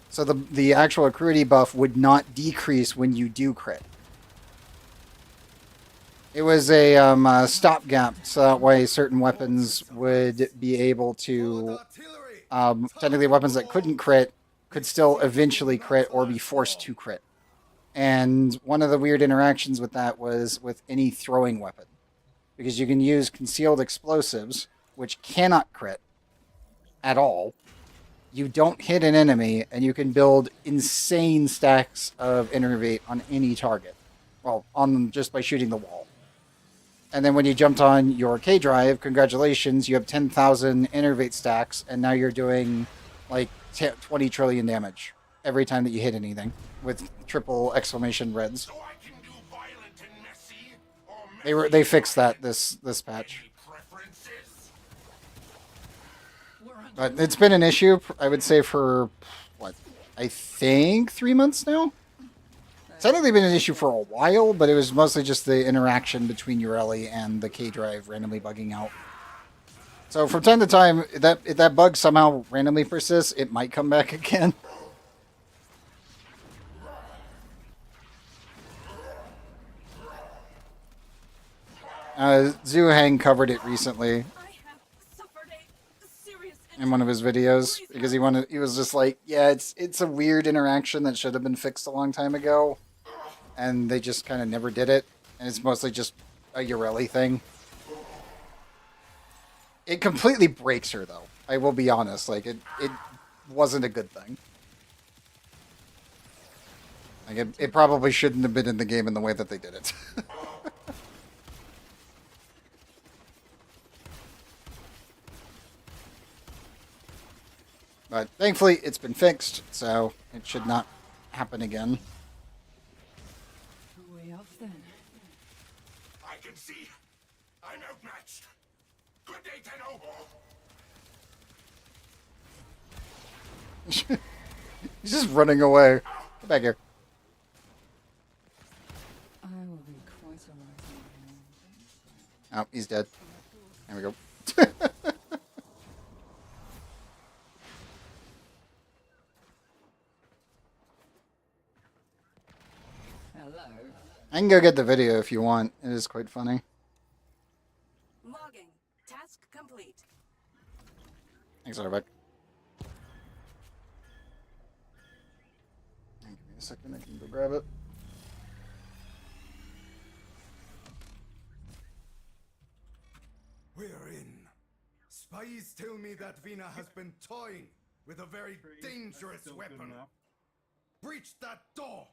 So the actual accruity buff would not decrease when you do crit. It was a stopgap, so that way certain weapons would be able to technically weapons that couldn't crit could still eventually crit or be forced to crit. And one of the weird interactions with that was with any throwing weapon. Because you can use concealed explosives, which cannot crit at all. You don't hit an enemy, and you can build insane stacks of Innervate on any target. Well, on them just by shooting the wall. And then when you jumped on your K drive, congratulations, you have 10,000 Innervate stacks, and now you're doing like 20 trillion damage every time that you hit anything with triple exclamation reds. They fixed that this patch. But it's been an issue, I would say, for what, I think 3 months now. It's technically been an issue for a while, but it was mostly just the interaction between Urelli and the K drive randomly bugging out. So from time to time, if that bug somehow randomly persists, it might come back again. Zuhang covered it recently in one of his videos because he was just like, yeah, it's a weird interaction that should have been fixed a long time ago, and they just kind of never did it, and it's mostly just a Urelli thing. It completely breaks her, though. I will be honest. Like, it wasn't a good thing. Like, it probably shouldn't have been in the game in the way that they did it. But thankfully, it's been fixed, so it should not happen again. Way off then. I can see. I'm outmatched. Good day, Tenno. He's just running away. Get back here. I will be quite alright. Oh, he's dead. There we go. Hello. I can go get the video if you want. It is quite funny. Logging. Task complete. Thanks, Arvik. Give me a second, I can go grab it. We're in. Spies tell me that Vina has been toying with a very dangerous weapon. Breach that door!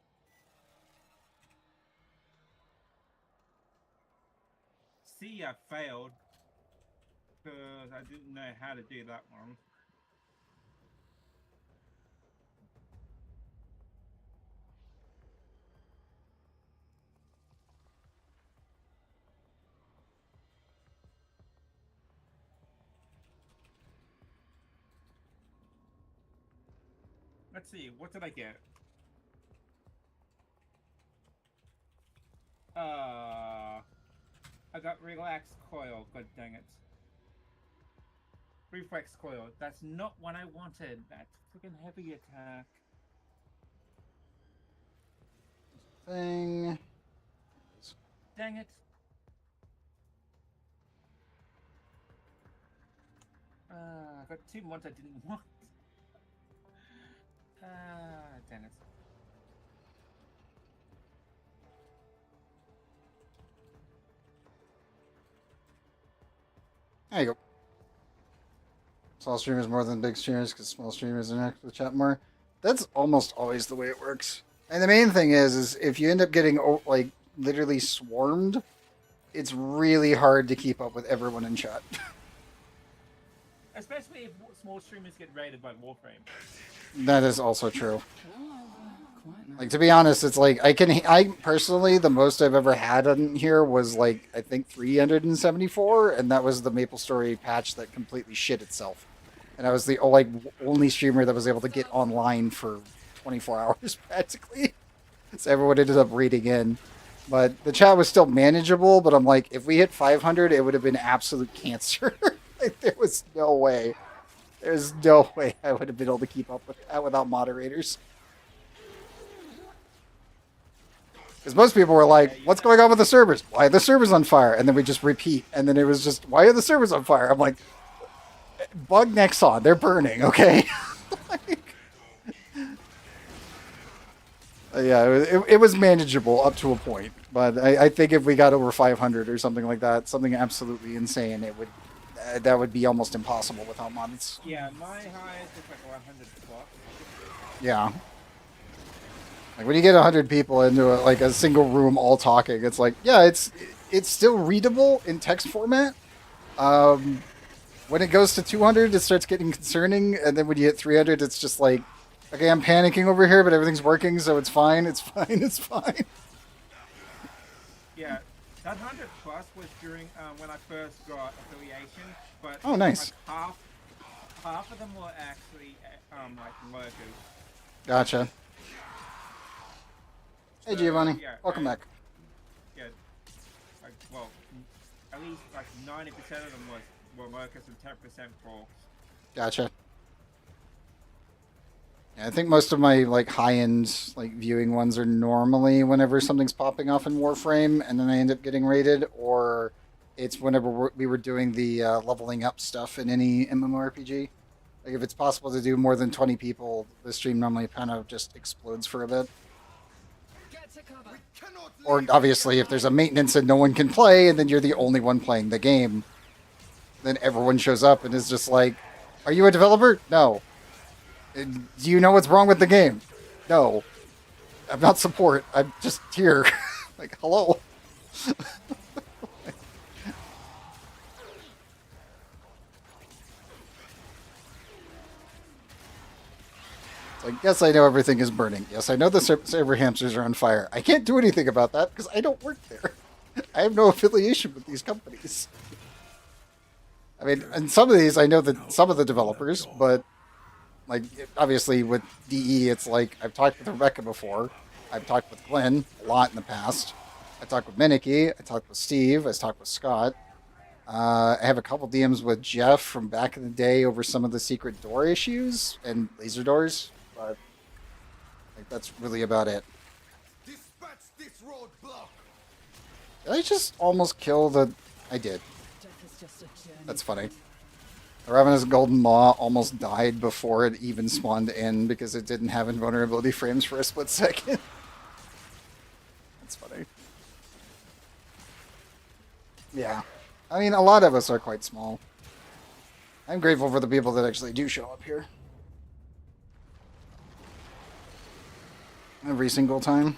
See, I failed because I didn't know how to do that one. Let's see, what did I get? I got relaxed coil. God dang it. Reflex coil. That's not what I wanted. That's freaking heavy attack. Thing. Dang it. I got 2 ones I didn't want. Dang it. There you go. Small streamers more than big streamers because small streamers interact with the chat more. That's almost always the way it works. And the main thing is if you end up getting like literally swarmed, it's really hard to keep up with everyone in chat. Especially if small streamers get raided by Warframe. That is also true. Like, to be honest, it's like I personally, the most I've ever had on here was like I think 374, and that was the MapleStory patch that completely shit itself. And I was the only streamer that was able to get online for 24 hours practically. So everyone ended up raiding in. But the chat was still manageable, but I'm like, if we hit 500, it would have been absolute cancer. Like, there was no way. There's no way I would have been able to keep up with that without moderators. Because most people were like, what's going on with the servers? Why are the servers on fire? And then we just repeat. And then it was just, why are the servers on fire? I'm like, bug Nexon, they're burning, okay? Yeah, it was manageable up to a point. But I think if we got over 500 or something like that, something absolutely insane, that would be almost impossible without mods. Yeah, my highest is like 100 plus. Yeah. Like when you get 100 people into a single room all talking, it's like, yeah, it's still readable in text format. When it goes to 200, it starts getting concerning, and then when you hit 300, it's just like, okay, I'm panicking over here, but everything's working, so it's fine, it's fine, it's fine. Yeah, that 100 plus was during when I first got affiliation, but oh, nice. Like half of them were actually like lurkers. Gotcha. Hey Giovanni, yeah, welcome back. Yeah, like, well, at least like 90% of them were lurkers and 10% trolls. Gotcha. Yeah, I think most of my high-end viewing ones are normally whenever something's popping off in Warframe, and then I end up getting raided, or it's whenever we were doing the leveling up stuff in any MMORPG. Like if it's possible to do more than 20 people, the stream normally kind of just explodes for a bit. Or obviously, if there's a maintenance and no one can play, and then you're the only one playing the game, then everyone shows up and is just like, "Are you a developer? No. Do you know what's wrong with the game? No. I'm not support. I'm just here." Like, hello. Like, yes, I know everything is burning. Yes, I know the server hamsters are on fire. I can't do anything about that because I don't work there. I have no affiliation with these companies. I mean, and some of these, I know that some of the developers, but obviously with DE, it's like, I've talked with Rebecca before. I've talked with Glenn a lot in the past. I talked with Minicky. I talked with Steve. I talked with Scott. I have a couple DMs with Jeff from back in the day over some of the secret door issues and laser doors. But that's really about it. Dispatch this roadblock. Did I just almost kill the... I did. That's funny. The Ravenous Golden Maw almost died before it even spawned in because it didn't have invulnerability frames for a split second. That's funny. Yeah. I mean, a lot of us are quite small. I'm grateful for the people that actually do show up here. Every single time.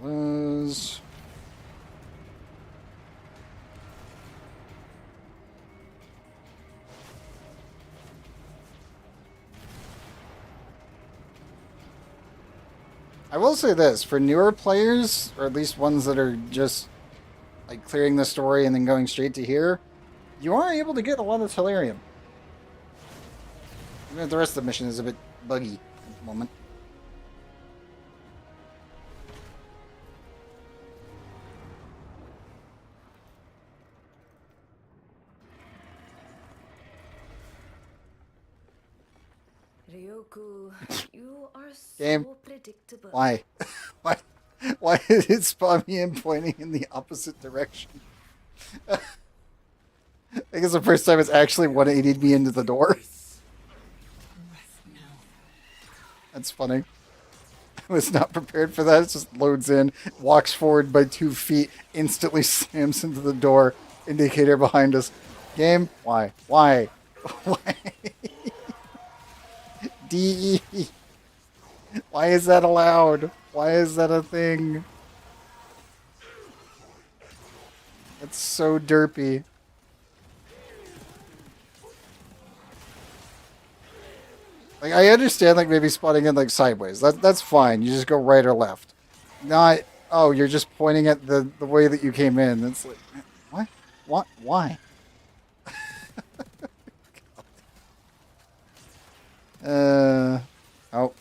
Was... I will say this, for newer players, or at least ones that are just clearing the story and then going straight to here, you are able to get a lot of Tellurium. Even if the rest of the mission is a bit buggy at the moment. Ryoku, you are so Game. predictable. Why? Why did it spawn me in pointing in the opposite direction? I think it's the first time it's actually 180'd me into the door. That's funny. I was not prepared for that. It just loads in, walks forward by 2 feet, instantly slams into the door. Indicator behind us. Game? Why? Why? Why? DE. Why is that allowed? Why is that a thing? That's so derpy. Like, I understand, like, maybe spotting in, like, sideways. That's fine. You just go right or left. Not, oh, you're just pointing at the way that you came in. That's like, what? What? Why? Oh.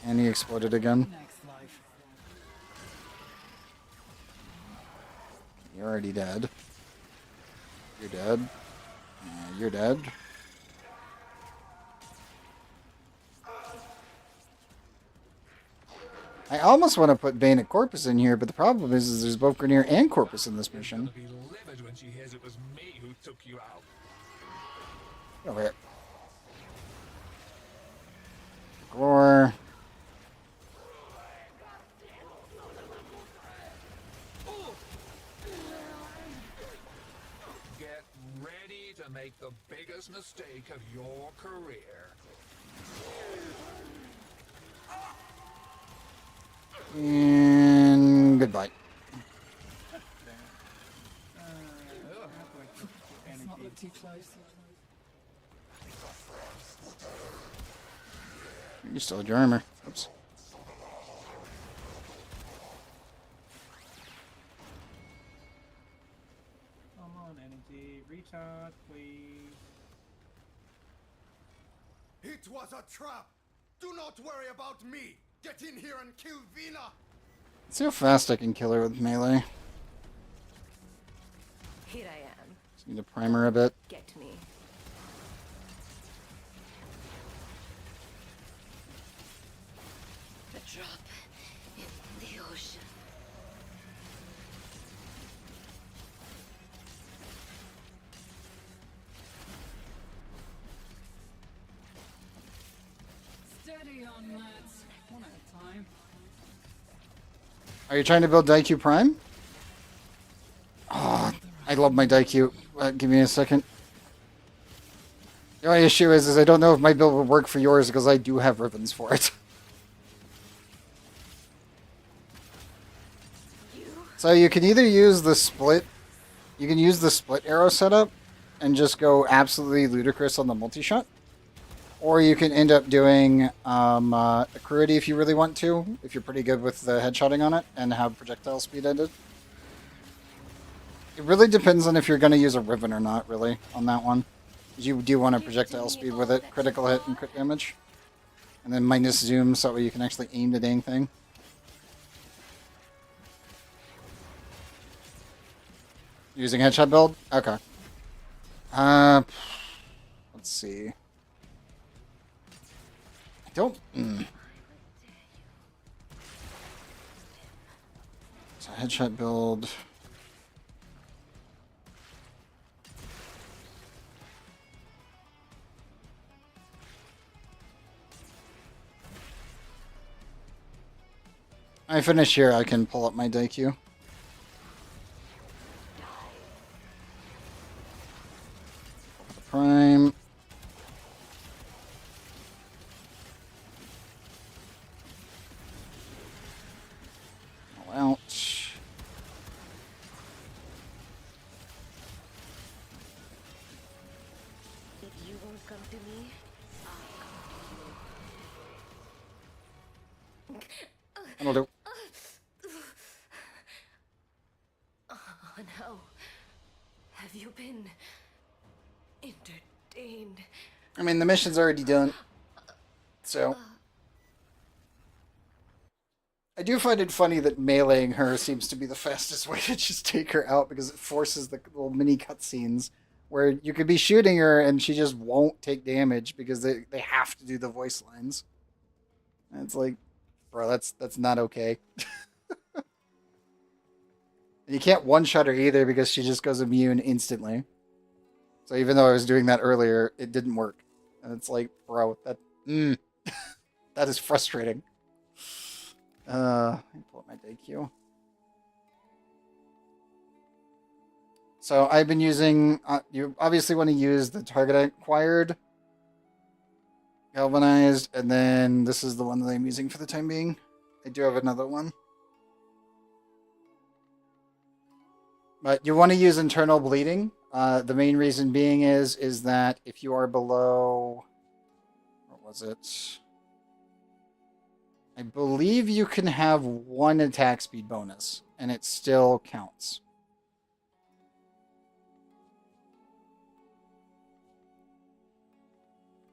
And he exploded again. You're already dead. You're dead. You're dead. I almost want to put Bane at Corpus in here, but the problem is there's both Grenier and Corpus in this mission. Be livid when she hears it was me who took you out. Over here. Gore. Get ready to make the biggest mistake of your career. And goodbye. Let's not look too close. You still had your armor. Oops. Come on, energy. Recharge, please. It was a trap! Do not worry about me! Get in here and kill Vina! Let's see how fast I can kill her with melee. Here I am. Just need to prime her a bit. Get me. A drop in the ocean. Steady on, lads. One at a time. Are you trying to build Daikyu Prime? Oh, I love my Daikyu. Give me a second. The only issue is I don't know if my build would work for yours because I do have ribbons for it. So you can either use the split, you can use the split arrow setup and just go absolutely ludicrous on the multi-shot. Or you can end up doing Accruity if you really want to, if you're pretty good with the headshotting on it, and have projectile speed ended. It really depends on if you're going to use a Riven or not, really, on that one. You do want a projectile speed with it, critical hit and crit damage. And then minus zoom, so that way you can actually aim the dang thing. Using headshot build? Okay. Let's see. I don't... So headshot build... I finish here, I can pull up my Daikyu. Prime. Out. If you won't come to me, I'll come to you. That'll do. Oh no. Have you been I mean, the mission's already done. So. I do find it funny that meleeing her seems to be the fastest way to just take her out because it forces the little mini cutscenes where you could be shooting her and she just won't take damage because they have to do the voice lines. And it's like, bro, that's not okay. And you can't one-shot her either because she just goes immune instantly. So even though I was doing that earlier, it didn't work. And it's like, bro, that that is frustrating. Let me pull up my day queue. So I've been using, you obviously want to use the target acquired, galvanized, and then this is the one that I'm using for the time being. I do have another one. But you want to use internal bleeding. The main reason being is that if you are below, what was it? I believe you can have 1 attack speed bonus, and it still counts.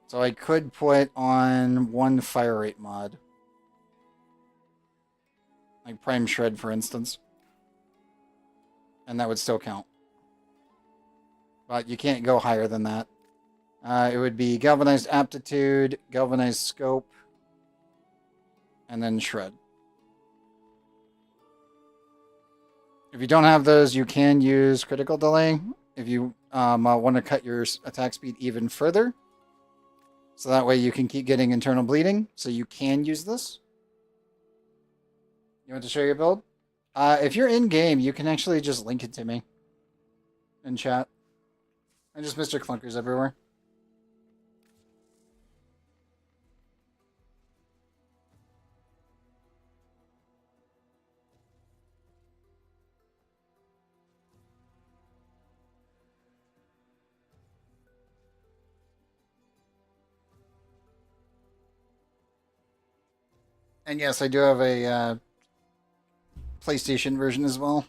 So I could put on 1 fire rate mod. Like Prime Shred, for instance. And that would still count. But you can't go higher than that. It would be Galvanized Aptitude, Galvanized Scope, and then Shred. If you don't have those, you can use Critical Delay if you want to cut your attack speed even further. So that way you can keep getting internal bleeding. So you can use this. You want to show your build? If you're in-game, you can actually just link it to me in chat. I just Mr. Clunkers everywhere. And yes, I do have a PlayStation version as well.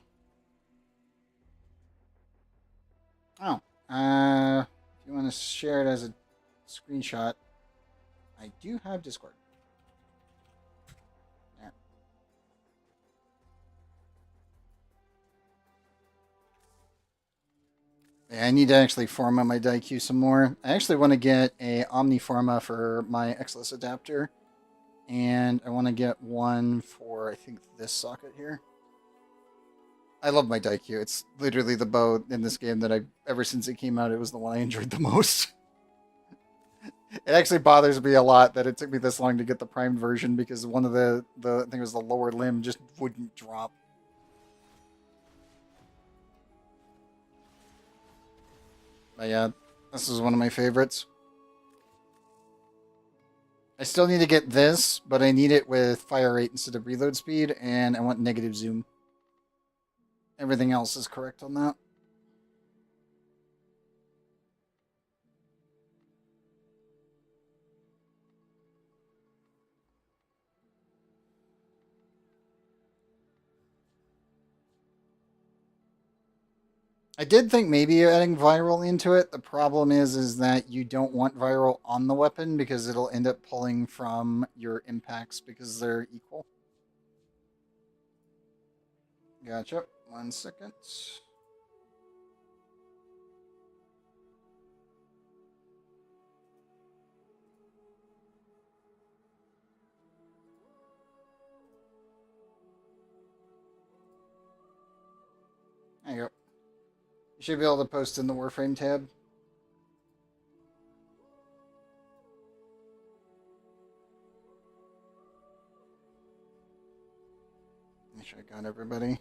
Oh, if you want to share it as a screenshot, I do have Discord. There. Yeah, I need to actually format my die queue some more. I actually want to get a Omniforma for my Exless adapter. And I want to get one for, I think, this socket here. I love my die queue. It's literally the bow in this game that ever since it came out, it was the one I enjoyed the most. It actually bothers me a lot that it took me this long to get the primed version because one of the I think it was the lower limb just wouldn't drop. But yeah, this is one of my favorites. I still need to get this, but I need it with fire rate instead of reload speed, and I want negative zoom. Everything else is correct on that. I did think maybe adding viral into it. The problem is that you don't want viral on the weapon because it'll end up pulling from your impacts because they're equal. Gotcha. 1 second. There you go. You should be able to post in the Warframe tab. Make sure I got everybody.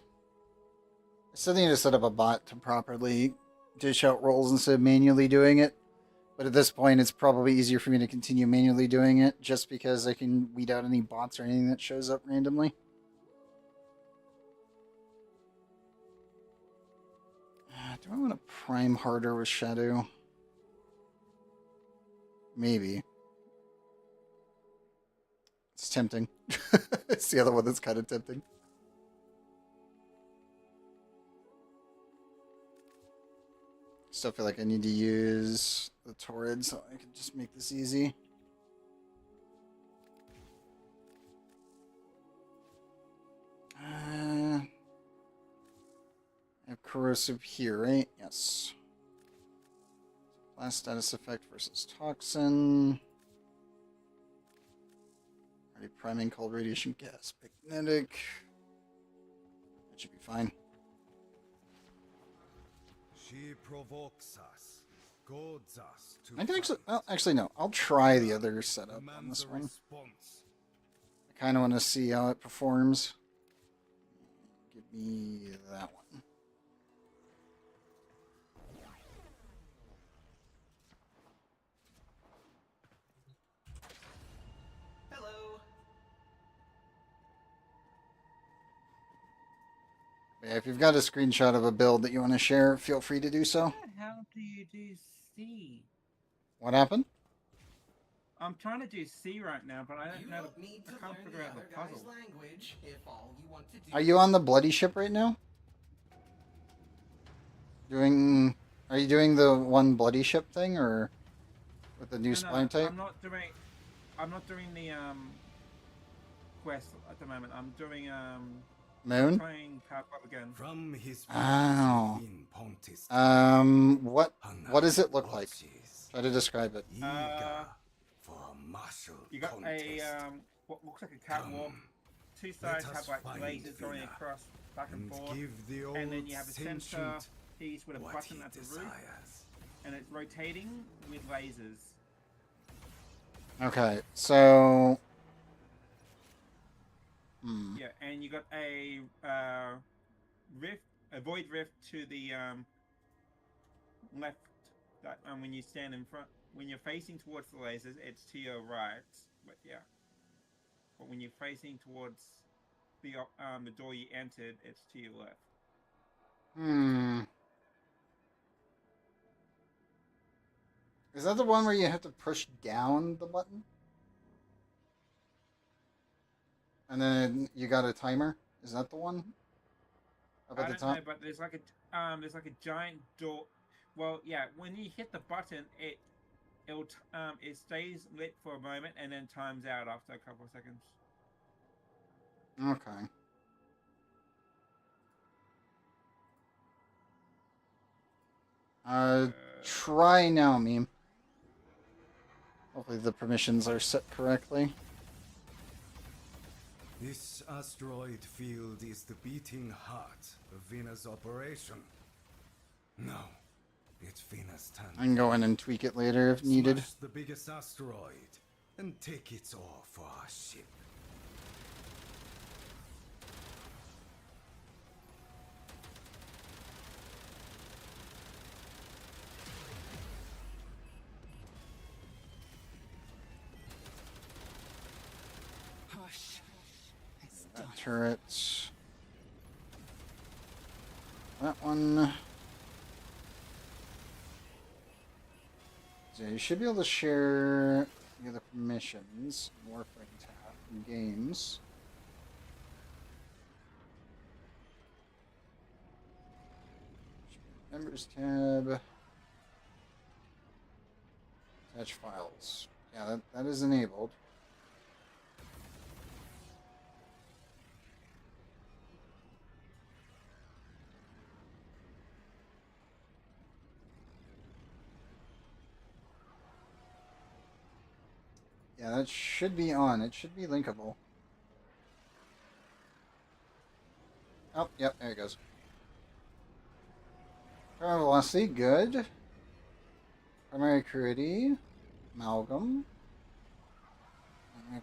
I still need to set up a bot to properly dish out rolls instead of manually doing it. But at this point, it's probably easier for me to continue manually doing it just because I can weed out any bots or anything that shows up randomly. Do I want to prime harder with Shadow? Maybe. It's tempting. It's the other one that's kind of tempting. Still feel like I need to use the torrid so I can just make this easy. I have corrosive here, right? Yes. Blast status effect versus toxin. Already priming cold radiation gas. Magnetic. That should be fine. She provokes us, goads us to I can actually, fight. well, actually no. I'll try the other setup on this one. I kind of want to see how it performs. Give me that one. Hello. Yeah, if you've got a screenshot of a build that you want to share, feel free to do so. How do you do C? What happened? I'm trying to do C right now, but I don't know. Need to I can't learn figure the out the other guy's puzzle. language if all you want to do. Are you on the bloody ship right now? Are you doing the one bloody ship thing, or with the new spline type? I'm not doing the quest at the moment. I'm doing Moon? playing Power again. From his Oh. What does it look like? Try to describe it. For a martial You got contest. a what looks like a catwalk. Two sides have like lasers going across back and forth, and then you have a center piece with a button at the roof, and it's rotating with lasers. Okay, so... Yeah, and you got a rift, a void rift to the left. That when you stand in front, when you're facing towards the lasers, it's to your right. But yeah, but when you're facing towards the door you entered, it's to your left. Is that the one where you have to push down the button? And then you got a timer? Is that the one? Up at the top? I don't know, but there's like a giant door. Well, yeah, when you hit the button, it stays lit for a moment and then times out after a couple of seconds. Okay. Try now, meme. Hopefully the permissions are set correctly. This asteroid field is the beating heart of Vena's operation. Now, it's Vena's turn. I can go in and tweak it later if needed. Smash the biggest asteroid and take its ore for our ship. Hush. That turret. That one. So you should be able to share the other permissions. Warframe tab in games. Members tab. Attach files. Yeah, that is enabled. Yeah, that should be on. It should be linkable. Oh, yep, there it goes. Power velocity, good. Primary crudity, amalgam.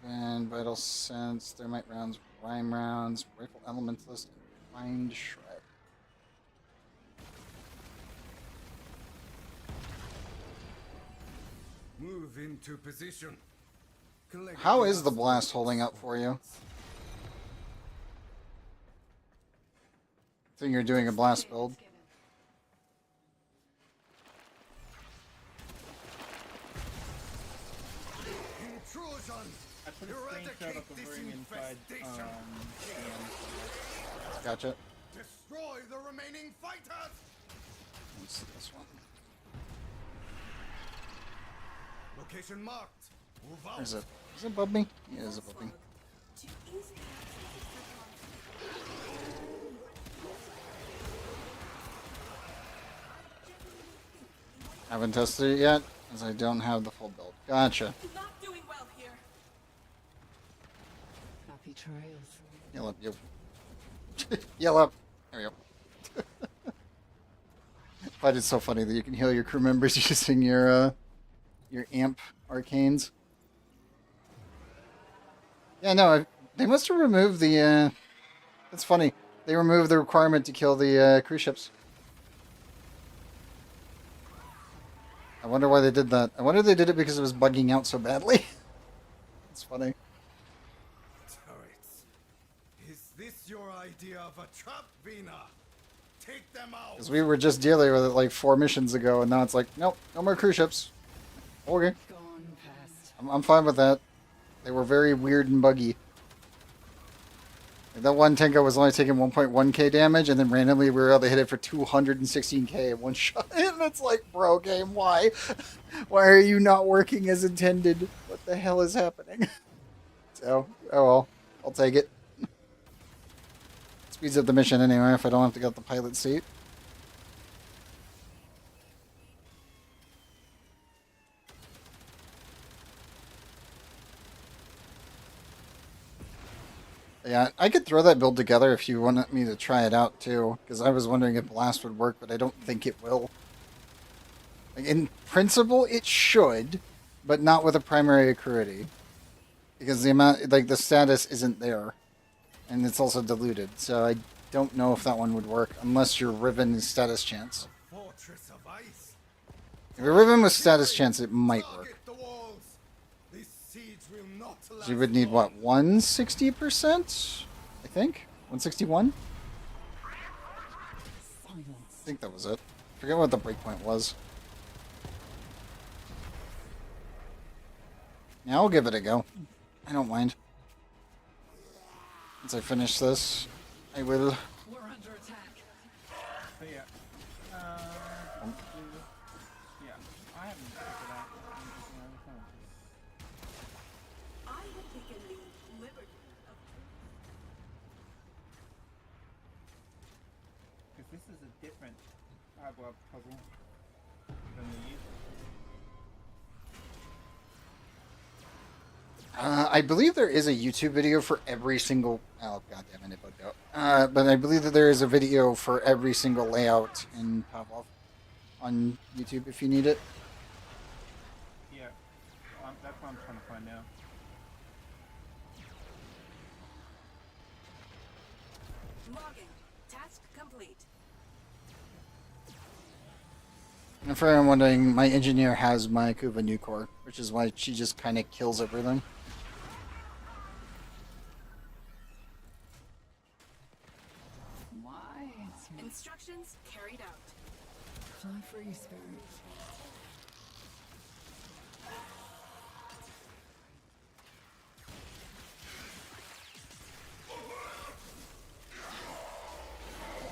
And vital sense, thermite rounds, rhyme rounds, rifle elementalist, and find shred. Move into position. How is the blast holding up for you? I think you're doing a blast build. Intrusion! I put a screenshot of the room inside Gotcha. Destroy the remaining fighters! Let's see this one. Location marked. Move out. Is it? Is it above me? Yeah, it is above me. Haven't tested it yet, as I don't have the full build. Gotcha. Not doing well here. Happy trails. Yell up, you. Yell up. There we go. I find it so funny that you can heal your crew members using your amp arcanes. Yeah, no, they must have removed the. That's funny. They removed the requirement to kill the cruise ships. I wonder why they did that. I wonder if they did it because it was bugging out so badly. It's funny. Turrets. Is this your idea of a trap, Vina? Take them out. Because we were just dealing with it like 4 missions ago, and now it's like, nope, no more cruise ships. Okay. I'm fine with that. They were very weird and buggy. Like that one Tenko was only taking 1.1k damage, and then randomly we were able to hit it for 216k in one shot. And it's like, bro, game, why? Why are you not working as intended? What the hell is happening? So, oh well, I'll take it. Speeds up the mission anyway if I don't have to get the pilot seat. Yeah, I could throw that build together if you wanted me to try it out too, because I was wondering if Blast would work, but I don't think it will. Like, in principle, it should, but not with a primary accruity, because the amount, like the status isn't there, and it's also diluted. So I don't know if that one would work unless you're Riven is status chance. Fortress of ice. If you're Riven with status chance, it might work. The walls. This siege will not last. So you would need what, 160%? I think 161. I think that was it. Forget what the breakpoint was. Yeah, I'll give it a go. I don't mind. Once I finish this, I will. We're under attack. So yeah. Yeah, I haven't figured out anything on the phone. I have taken the liberty of Because this is a different eyebrow puzzle than the usual. I believe there is a YouTube video for every single. Oh, goddammit, it bugged out. But I believe that there is a video for every single layout in Pavlov on YouTube if you need it. Yeah, that's what I'm trying to find out. logging. Task complete. And for anyone wondering, my engineer has my Kuva new core, which is why she just kind of kills everything. Why? Instructions carried out. Fly free, spirit.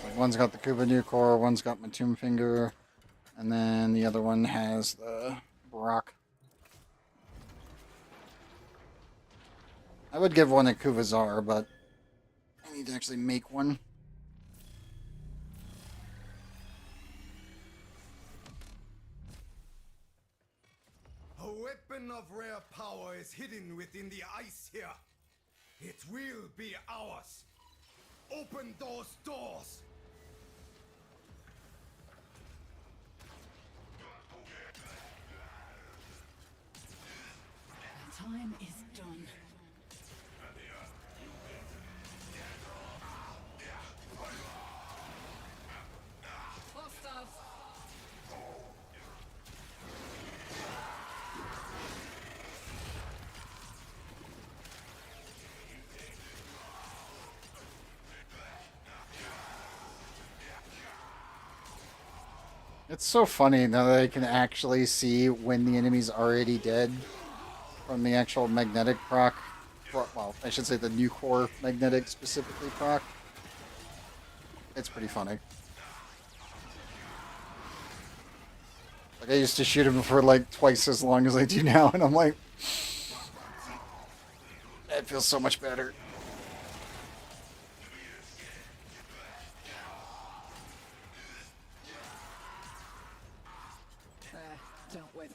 Like one's got the Kuva new core, one's got my Tomb Finger, and then the other one has the Barak. I would give one a Kuvazar, but I need to actually make one. A weapon of rare power is hidden within the ice here. It will be ours. Open those doors. Time is done. Hostiles. It's so funny now that I can actually see when the enemy's already dead from the actual magnetic proc. Well, I should say the new core magnetic specifically proc. It's pretty funny. Like I used to shoot him for like twice as long as I do now, and I'm like, that feels so much better. Don't wait.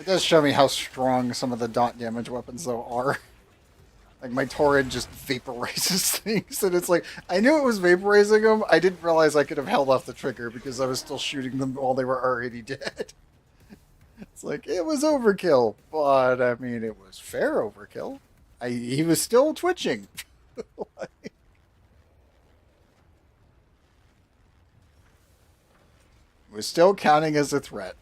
It does show me how strong some of the dot damage weapons though are. Like my Torrid just vaporizes things, and it's like, I knew it was vaporizing them, I didn't realize I could have held off the trigger because I was still shooting them while they were already dead. It's like, it was overkill, but I mean, it was fair overkill. He was still twitching. Like, it was still counting as a threat.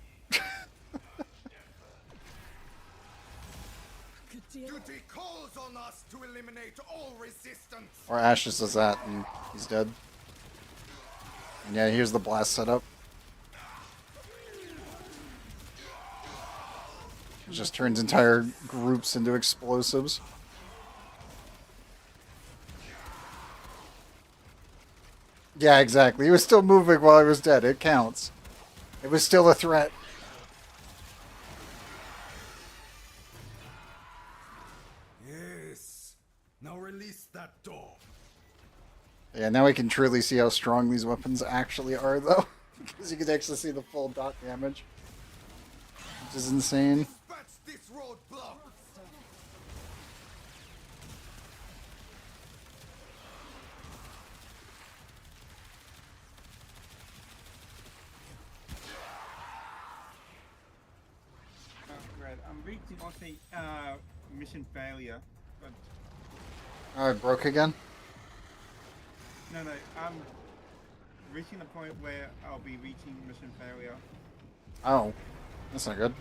Duty calls on us to eliminate all resistance. Or Ashes does that, and he's dead. And yeah, here's the blast setup. It just turns entire groups into explosives. Yeah, exactly. He was still moving while he was dead. It counts. It was still a threat. Yes. Now release that door. Yeah, now we can truly see how strong these weapons actually are, though. Because you can actually see the full dot damage. Which is insane. Dispatch this roadblock. Right, I'm reaching on the mission failure, but Oh, it broke again? no, I'm reaching the point where I'll be reaching mission failure. Oh. That's not good.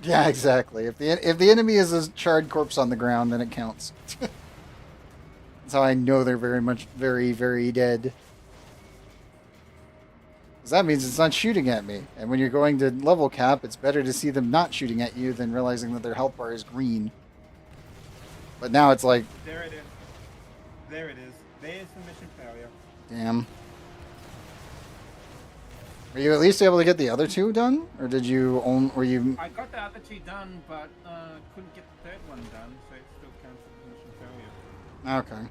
Yeah, exactly. If the enemy is a charred corpse on the ground, then it counts. That's how I know they're very, very dead. Because that means it's not shooting at me. And when you're going to level cap, it's better to see them not shooting at you than realizing that their health bar is green. But now it's like... There it is. There it is. There's the mission failure. Damn. Were you at least able to get the other two done? Or did you own... Were you... I got the other two done, but couldn't get the third one done, so it still counts as mission failure. Okay.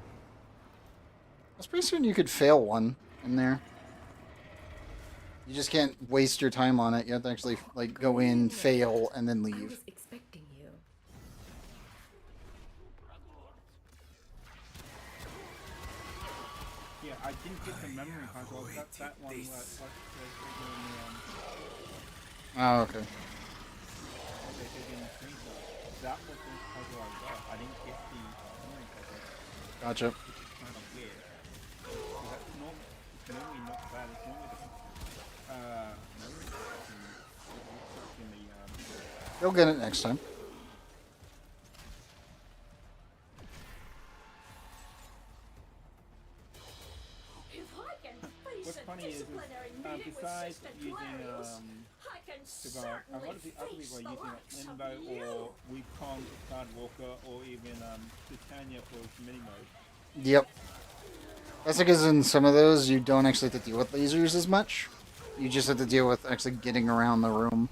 That's pretty soon you could fail one in there. You just can't waste your time on it. You have to actually like go in, fail, and then I leave. was expecting you. Yeah, I didn't get the memory puzzle. I got that one like Oh, okay. that was the puzzle I got. I didn't get the memory puzzle. Gotcha. Which is kind of weird. So that's it's normally not bad. It's normally the memory in the You'll get it next time. What's funny is besides using a lot of the other people are using Limbo or Wukong for Card Walker or even Titania for mini mode. Yep. That's because in some of those you don't actually have to deal with lasers as much. You just have to deal with actually getting around the room.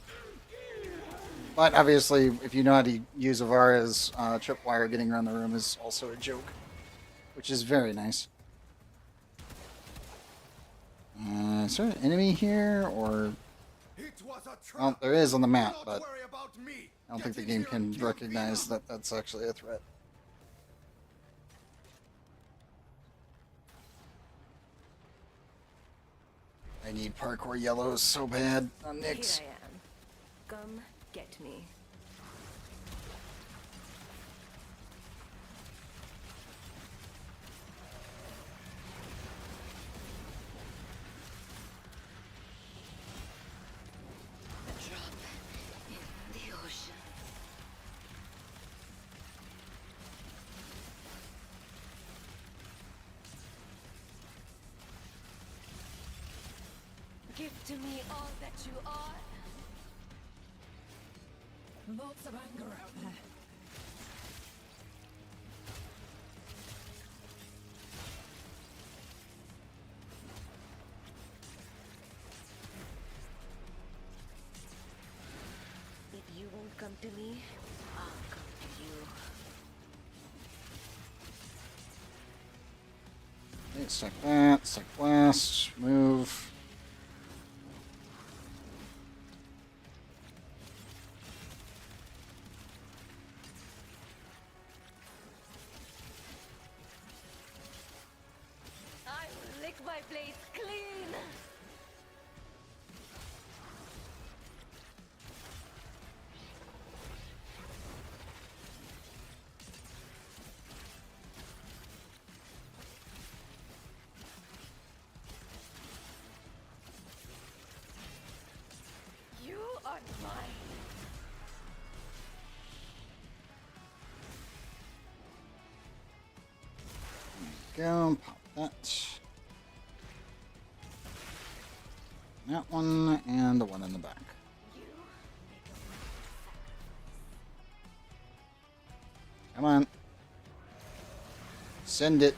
But obviously, if you know how to use Ivara's tripwire, getting around the room is also a joke. Which is very nice. Is there an enemy here, or... Well, there is on the map, but I don't think the game can recognize that that's actually a threat. I need parkour yellows so bad on Nyx. Here I am. Come get me. A drop in the ocean. Give to me all that you are. Lots of anger out there. If you won't come to me, I'll come to you. It's like that. It's like blast. Move. I will lick my blades clean. You are mine. Go. Pop that. That one and the one in the back. Come on. Send it.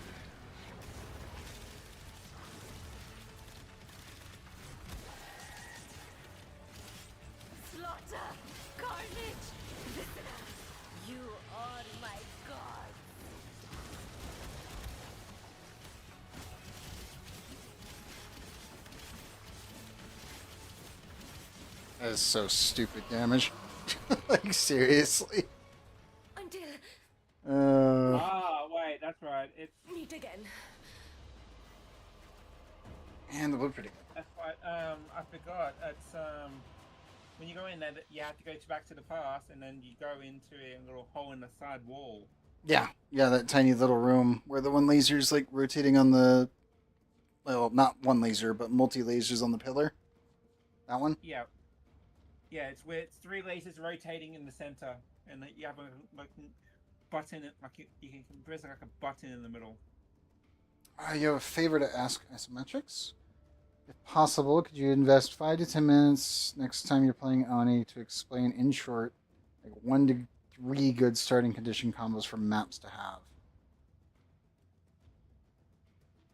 Slaughter, carnage. You are my god. That is so stupid damage. Like, seriously. Until Wait, that's right. It's meet again. And the wood pretty good. that's right. I forgot. It's when you go in there, you have to go back to the past, and then you go into a little hole in the side wall. Yeah, that tiny little room where the one laser's like rotating on the, well, not one laser, but multi lasers on the pillar. That one. Yeah, it's where it's three lasers rotating in the center, and then you have a like button, like you can press like a button in the middle. You have a favor to ask Isometrics. If possible, could you invest 5 to 10 minutes next time you're playing Oni to explain in short, like 1 to 3 good starting condition combos for maps to have?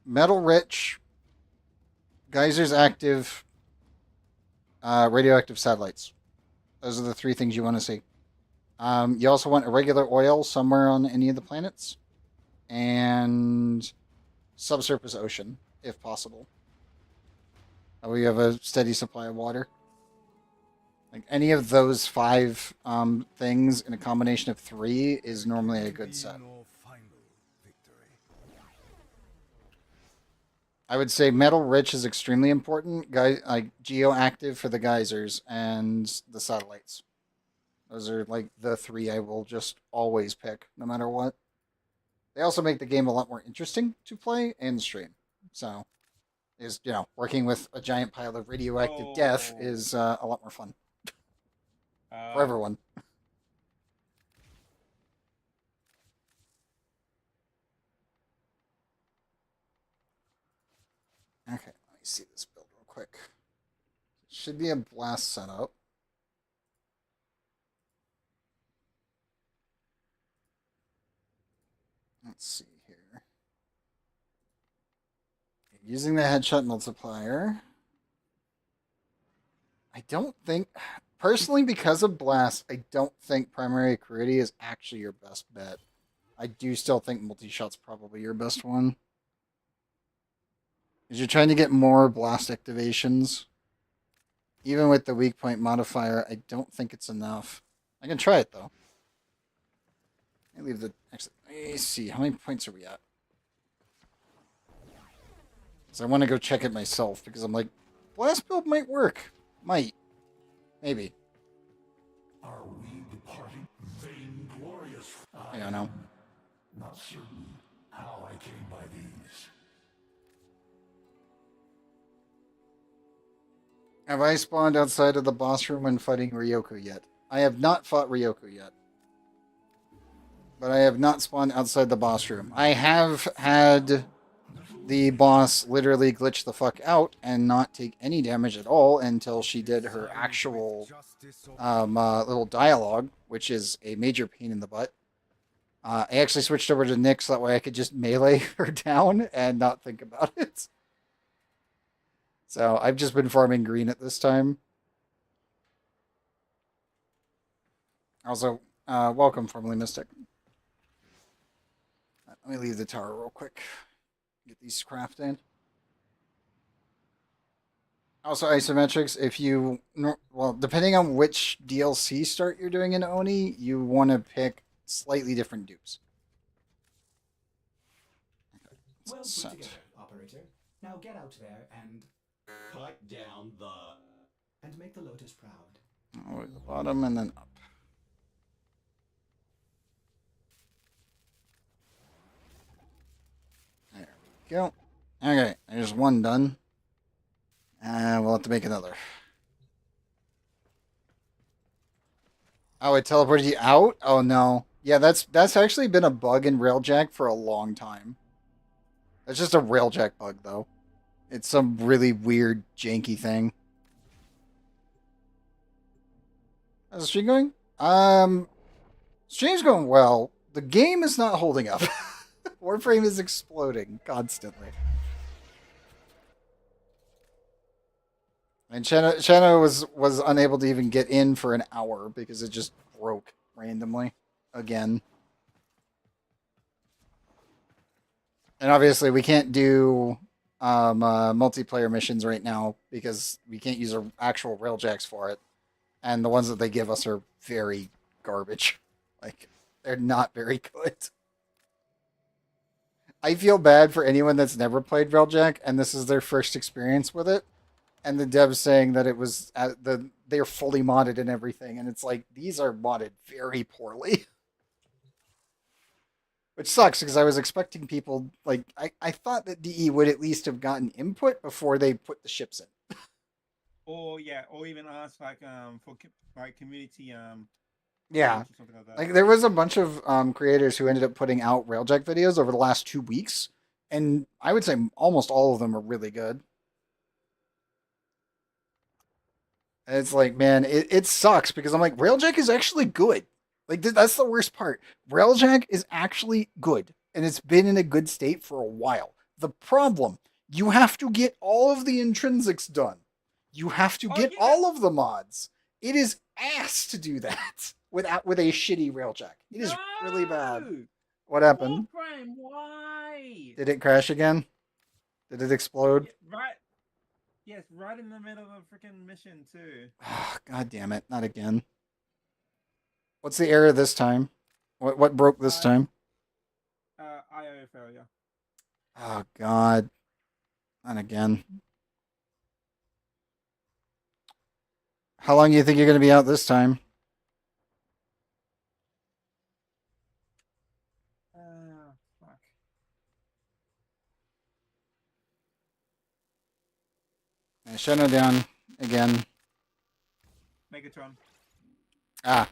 Metal Rich, Geysers Active, radioactive satellites. Those are the 3 things you want to see. You also want irregular oil somewhere on any of the planets, and subsurface ocean, if possible. We have a steady supply of water. Like any of those 5 things in a combination of 3 is normally a good set. I would say metal rich is extremely important. Like geoactive for the geysers and the satellites. Those are like the 3 I will just always pick, no matter what. They also make the game a lot more interesting to play and stream. So, working with a giant pile of radioactive death is a lot more fun for everyone. Okay, let me see this build real quick. Should be a blast setup. Let's see here. Using the headshot multiplier. I don't think, personally, because of blast, I don't think primary Cruity is actually your best bet. I do still think multi-shot's probably your best one. Because you're trying to get more blast activations. Even with the weak point modifier, I don't think it's enough. I can try it, though. I leave the... Actually, let me see. How many points are we at? So I want to go check it myself, because I'm like, blast build might work. Might. Maybe. Are we departing vainglorious? I don't know. Not certain how I came by these. Have I spawned outside of the boss room when fighting Ryoku yet? I have not fought Ryoku yet. But I have not spawned outside the boss room. I have had the boss literally glitched the fuck out and not take any damage at all until she did her actual little dialogue, which is a major pain in the butt. I actually switched over to Nyx, that way I could just melee her down and not think about it. So I've just been farming green at this time. Also, welcome, formerly Mystic. Let me leave the tower real quick. Get these crafted. Also, isometrics, if you... Well, depending on which DLC start you're doing in Oni, you want to pick slightly different dupes. Okay, well put together, operator. Now get out there and... cut down the... and make the Lotus proud. Oh, at the bottom and then up. There we go. Okay, there's one done. We'll have to make another. Oh, it teleported you out? Oh no. Yeah, that's actually been a bug in Railjack for a long time. That's just a Railjack bug though. It's some really weird, janky thing. How's the stream going? Stream's going well. The game is not holding up. Warframe is exploding constantly. And Shanna was unable to even get in for an hour because it just broke randomly again. And obviously we can't do multiplayer missions right now because we can't use our actual railjacks for it. And the ones that they give us are very garbage. Like, they're not very good. I feel bad for anyone that's never played Railjack and this is their first experience with it. And the devs saying that it was they're fully modded and everything, and it's like these are modded very poorly, which sucks because I was expecting people like I thought that DE would at least have gotten input before they put the ships in. Or even ask like for like community Yeah, something like that. like there was a bunch of creators who ended up putting out Railjack videos over the last 2 weeks, and I would say almost all of them are really good. And it's like, man, it sucks because I'm like, Railjack is actually good. Like, that's the worst part. Railjack is actually good, and it's been in a good state for a while. The problem, you have to get all of the intrinsics done. You have to get all of the mods. It is ass to do that with a shitty Railjack. It is really bad. What happened? Warframe, why? Did it crash again? Did it explode? Right. Yes, right in the middle of a freaking mission too. God damn it! Not again. What's the error this time? What broke this time? IO failure. Oh God! Not again. How long do you think you're going to be out this time? Fuck. Shadow down again. Megatron. Ah.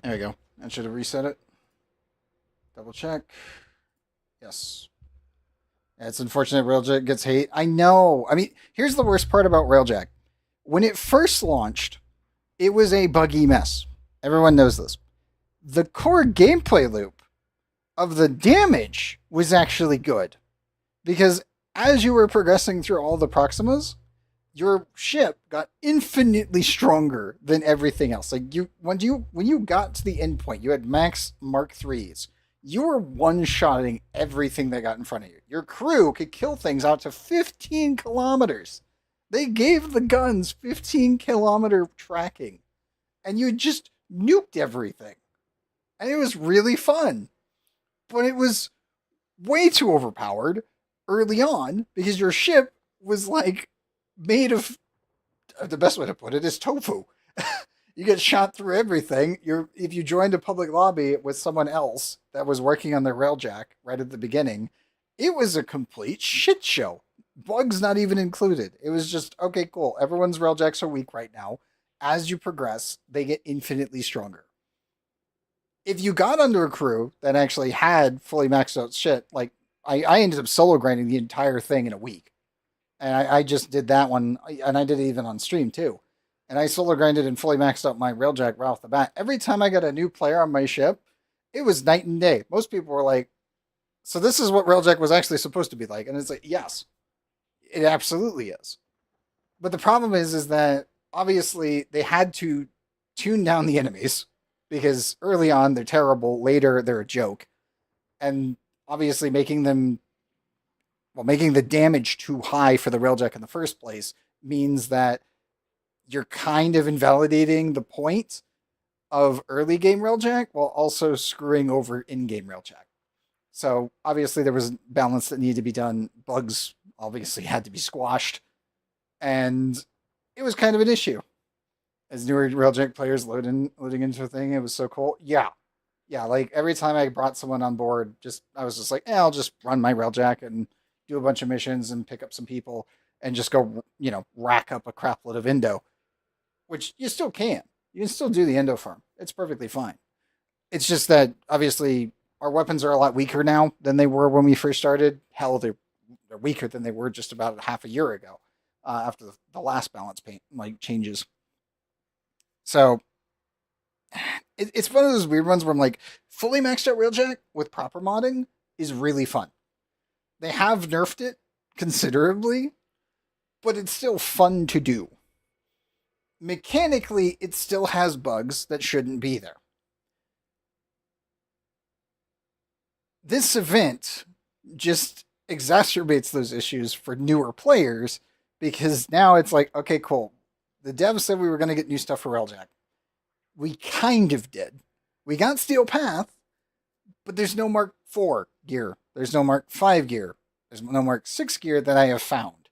There we go. I should have reset it. Double check. Yes. Yeah, it's unfortunate Railjack gets hate. I know. I mean, here's the worst part about Railjack. When it first launched, it was a buggy mess. Everyone knows this. The core gameplay loop of the damage was actually good. Because as you were progressing through all the Proximas, your ship got infinitely stronger than everything else. Like when you got to the end point, you had max Mark IIIs. You were one-shotting everything that got in front of you. Your crew could kill things out to 15 kilometers. They gave the guns 15-kilometer tracking. And you just nuked everything. And it was really fun. But it was way too overpowered early on because your ship was like made of, the best way to put it is tofu. You get shot through everything. If you joined a public lobby with someone else that was working on their Railjack right at the beginning, it was a complete shit show. Bugs not even included. It was just, okay, cool. Everyone's railjacks are weak right now. As you progress, they get infinitely stronger. If you got under a crew that actually had fully maxed out shit, like I ended up solo grinding the entire thing in a week. And I just did that one, and I did it even on stream too. And I solo grinded and fully maxed out my railjack right off the bat. Every time I got a new player on my ship, it was night and day. Most people were like, so this is what railjack was actually supposed to be like. And it's like, yes, it absolutely is. But the problem is that obviously they had to tune down the enemies because early on they're terrible, later they're a joke. And obviously making the damage too high for the railjack in the first place means that you're kind of invalidating the point of early game railjack while also screwing over in-game railjack. So obviously there was balance that needed to be done. Bugs obviously had to be squashed, and it was kind of an issue. As newer railjack players loading into a thing, it was so cool. Yeah. Like every time I brought someone on board, I was just like, I'll just run my railjack and do a bunch of missions and pick up some people and just go, rack up a crapload of Indo, which you still can. You can still do the Indo farm. It's perfectly fine. It's just that obviously our weapons are a lot weaker now than they were when we first started. Hell, they're weaker than they were just about half a year ago after the last balance changes. So it's one of those weird ones where I'm like, fully maxed out railjack with proper modding is really fun. They have nerfed it considerably, but it's still fun to do. Mechanically, it still has bugs that shouldn't be there. This event just exacerbates those issues for newer players because now it's like, okay, cool. The devs said we were going to get new stuff for railjack. We kind of did. We got Steel Path, but there's no Mark 4 gear. There's no Mark 5 gear. There's no Mark 6 gear that I have found.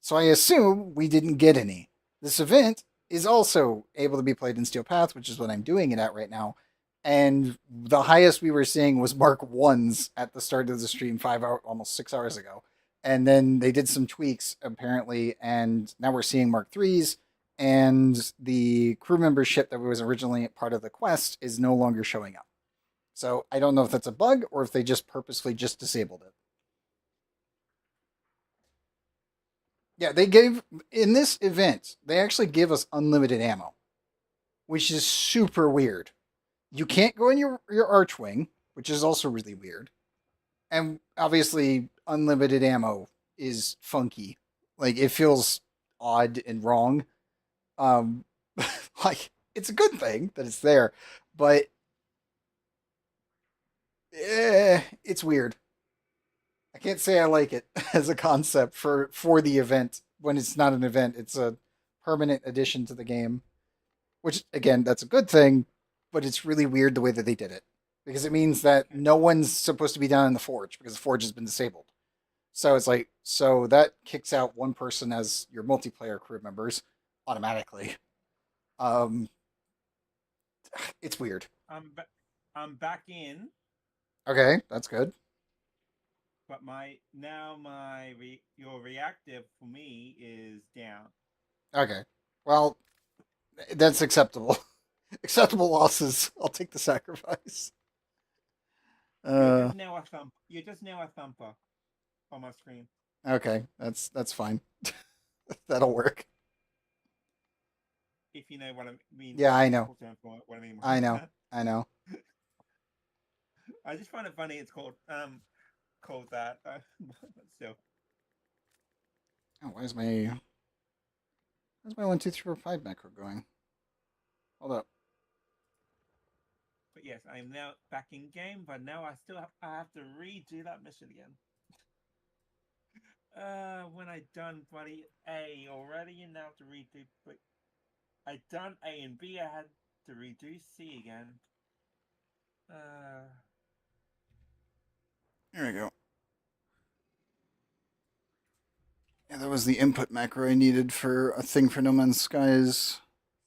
So I assume we didn't get any. This event is also able to be played in Steel Path, which is what I'm doing it at right now. And the highest we were seeing was Mark 1s at the start of the stream almost 6 hours ago. And then they did some tweaks, apparently, and now we're seeing Mark 3s. And the crew membership that was originally part of the quest is no longer showing up. So I don't know if that's a bug or if they just purposely just disabled it. Yeah, in this event, they actually give us unlimited ammo, which is super weird. You can't go in your Archwing, which is also really weird. And obviously, unlimited ammo is funky. Like, it feels odd and wrong. It's a good thing that it's there, but it's weird. I can't say I like it as a concept for the event when it's not an event. It's a permanent addition to the game, which again, that's a good thing, but it's really weird the way that they did it because it means that no one's supposed to be down in the Forge because the Forge has been disabled. So it's like, so that kicks out one person as your multiplayer crew members automatically. It's weird. I'm back in. Okay, that's good. But your reactive for me is down. Okay, well, that's acceptable. Acceptable losses. I'll take the sacrifice. You're just now a thumper on my screen. Okay, that's fine. That'll work. If you know what I mean. Yeah, I know. What I mean. I know. I just find it funny. It's called that. But still. Oh, where's my 1, 2, 3, 4, 5 macro going? Hold up. But yes, I am now back in game. But now I have to redo that mission again. When I done bloody A already, and now I have to redo. But I done A and B. I had to redo C again. There we go. Yeah, that was the input macro I needed for a thing for No Man's Sky's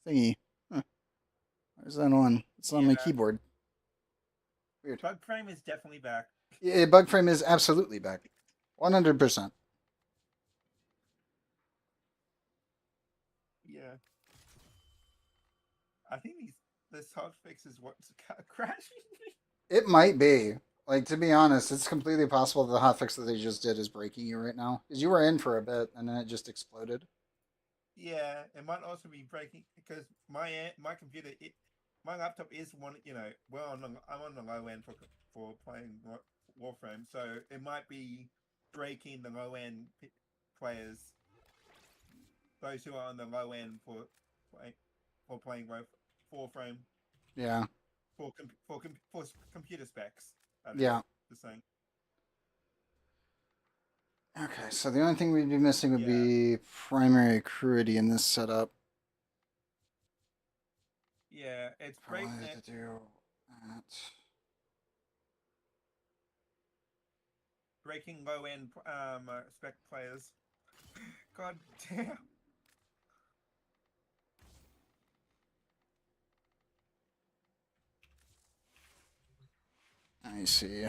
thingy. Huh. Where's that on? It's on my keyboard. Weird. Bugframe is definitely back. Yeah, Bugframe is absolutely back. 100%. Yeah. I think this hotfix is what's crashing me. It might be. Like, to be honest, it's completely possible the hotfix that they just did is breaking you right now. Because you were in for a bit, and then it just exploded. Yeah, it might also be breaking because my computer, my laptop is one. You know, I'm on the low end for playing Warframe, so it might be breaking the low end players, those who are on the low end for playing Warframe. Yeah. For computer specs. Yeah. The same. Okay, so the only thing we'd be missing would be primary crudity in this setup. Yeah, it's I wanted to do that. Breaking low end spec players. God damn. I see.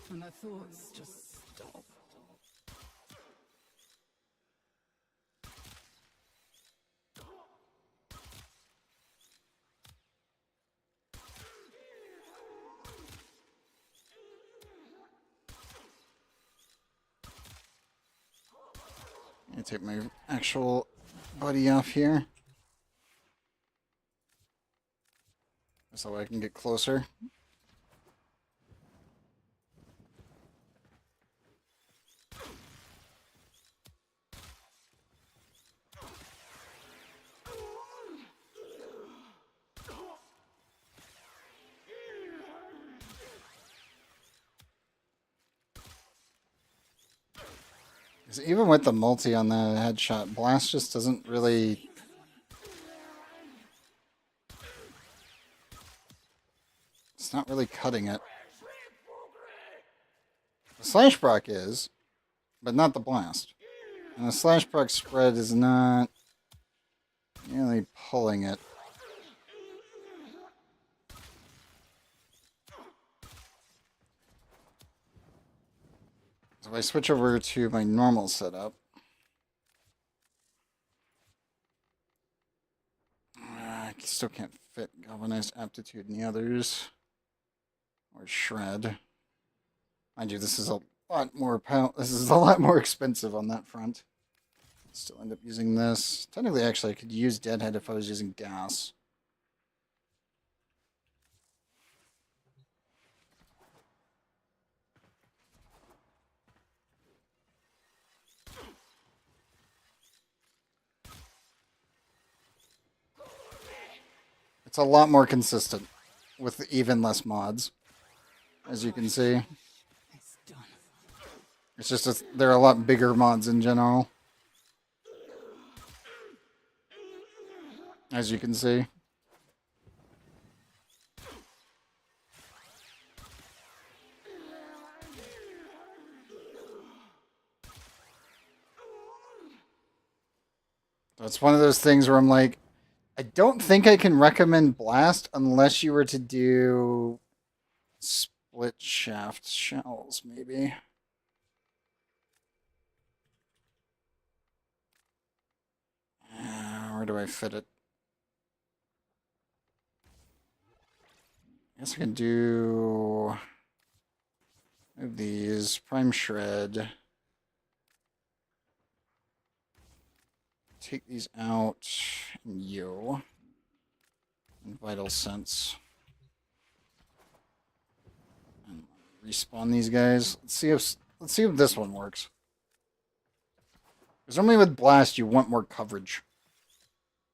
And their thoughts just stop. Let me take my actual buddy off here. So I can get closer. Because even with the multi on the headshot, blast just doesn't really... It's not really cutting it. The slash proc is, but not the blast. And the slash proc spread is not really pulling it. So if I switch over to my normal setup, I still can't fit galvanized aptitude in the others. Or shred. Mind you, this is a lot more expensive on that front. Still end up using this. Technically, actually, I could use Deadhead if I was using gas. It's a lot more consistent with even less mods, as you can see. It's just there are a lot bigger mods in general, as you can see. So it's one of those things where I'm like, I don't think I can recommend Blast unless you were to do split shaft shells, maybe. Where do I fit it? I guess I can do move these, prime shred. Take these out, and you. And vital sense. And respawn these guys. Let's see if this one works. Because normally with blast you want more coverage.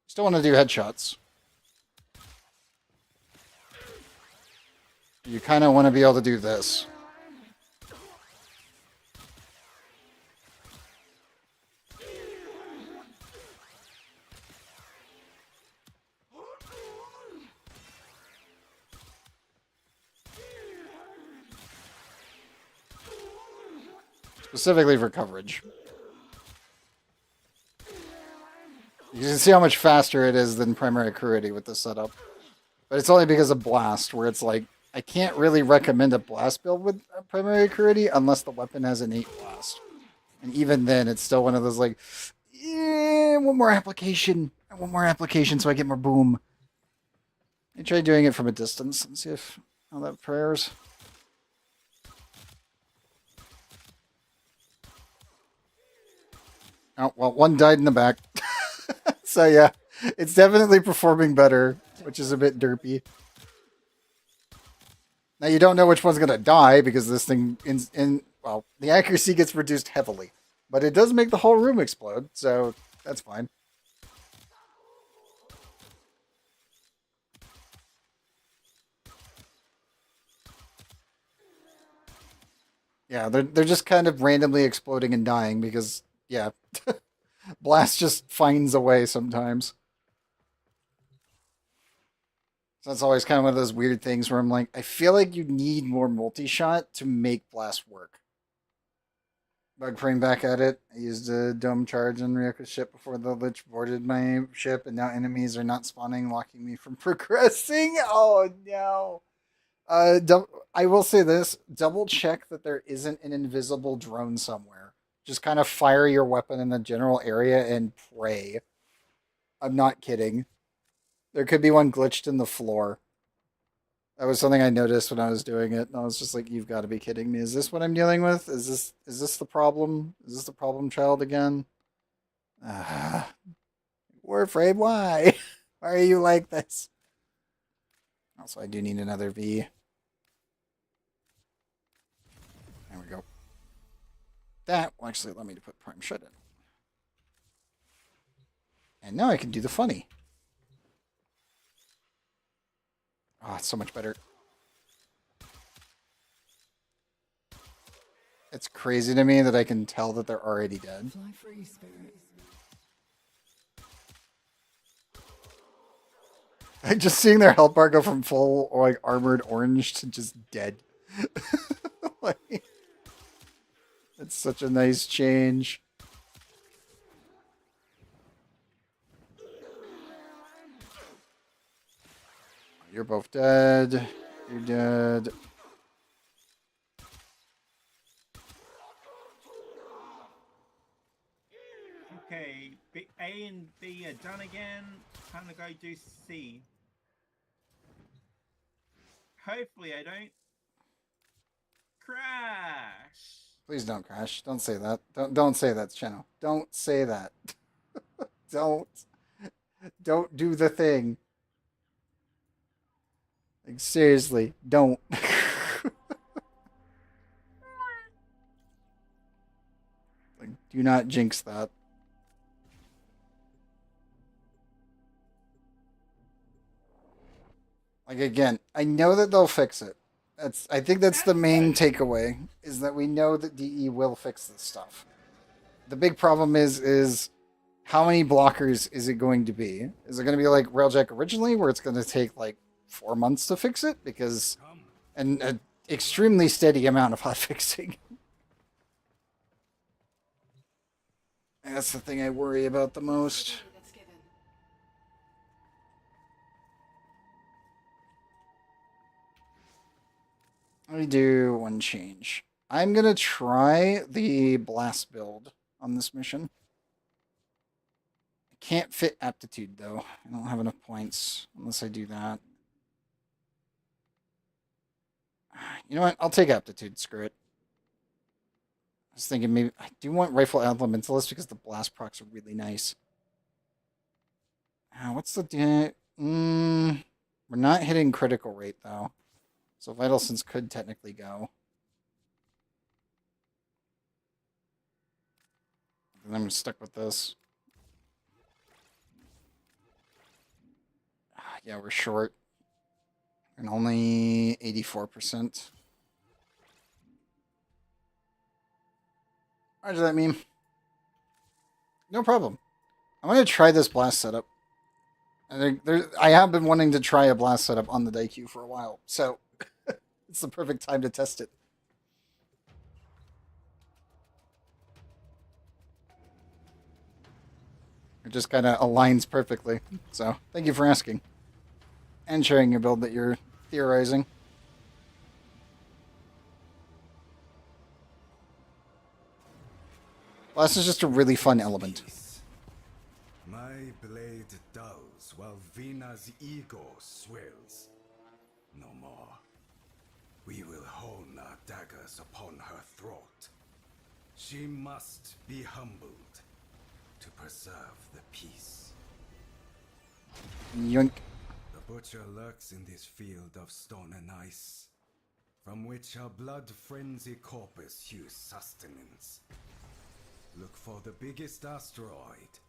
You still want to do headshots. You kind of want to be able to do this. Specifically for coverage. You can see how much faster it is than primary cruelty with this setup. But it's only because of blast, where it's like, I can't really recommend a blast build with primary cruelty unless the weapon has innate blast. And even then, it's still one of those like, yeah, one more application so I get more boom. I try doing it from a distance and see if how that fares. Oh, well, one died in the back. So yeah, it's definitely performing better, which is a bit derpy. Now you don't know which one's gonna die because this thing well, the accuracy gets reduced heavily, but it does make the whole room explode, so that's fine. Yeah, they're just kind of randomly exploding and dying because yeah, blast just finds a way sometimes. So that's always kind of one of those weird things where I'm like, I feel like you need more multi-shot to make blast work. Bug frame back at it. I used a dome charge on Ryoko's ship before the Lich boarded my ship, and now enemies are not spawning, locking me from progressing. Oh no. I will say this, double check that there isn't an invisible drone somewhere. Just kind of fire your weapon in the general area and pray. I'm not kidding. There could be one glitched in the floor. That was something I noticed when I was doing it, and I was just like, you've got to be kidding me. Is this what I'm dealing with? Is this the problem? Is this the problem child again? Warframe, why? Why are you like this? Also, I do need another V. There we go. That will actually allow me to put Prime Shut in. And now I can do the funny. Oh, it's so much better. It's crazy to me that I can tell that they're already dead. Fly free, spirit. Just seeing their health bar go from full like armored orange to just dead. Like, it's such a nice change. You're both dead. You're dead. Okay, A and B are done again. Time to go do C. Hopefully I don't crash. Please don't crash. Don't say that. Don't say that, Cheno. Don't say that. Don't do the thing. Like, seriously, don't. Like, do not jinx that. Like, again, I know that they'll fix it. I think that's the main takeaway, is that we know that DE will fix this stuff. The big problem is how many blockers is it going to be? Is it going to be like Railjack originally, where it's going to take like 4 months to fix it? Because an extremely steady amount of hotfixing. That's the thing I worry about the most. Let me do one change. I'm going to try the blast build on this mission. I can't fit aptitude, though. I don't have enough points unless I do that. You know what? I'll take aptitude. Screw it. I was thinking maybe... I do want Rifle Elementalist because the blast procs are really nice. What's the... we're not hitting critical rate, though. So Vital Sense could technically go. And I'm stuck with this. Yeah, we're short. And only 84%. What does that mean? No problem. I'm going to try this blast setup. And I have been wanting to try a blast setup on the Daikyu for a while, so it's the perfect time to test it. It just kind of aligns perfectly. So, thank you for asking. And sharing your build that you're theorizing. Blast is just a really fun element. My blade dulls while Vina's ego swells. No more. We will hone our daggers upon her throat. She must be humbled to preserve the peace. Yoink. The butcher lurks in this field of stone and ice, from which her blood-frenzied corpus hews sustenance. Look for the biggest asteroid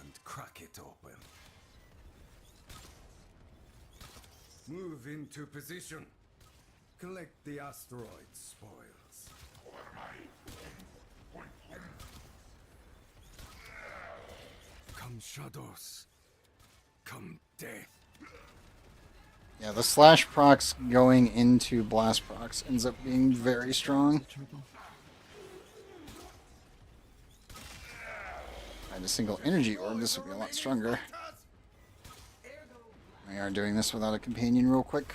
and crack it open. Move into position. Collect the asteroid spoils. Come shadows. Come death. Yeah, the slash procs going into blast procs ends up being very strong. I had a single energy orb, this would be a lot stronger. We are doing this without a companion real quick.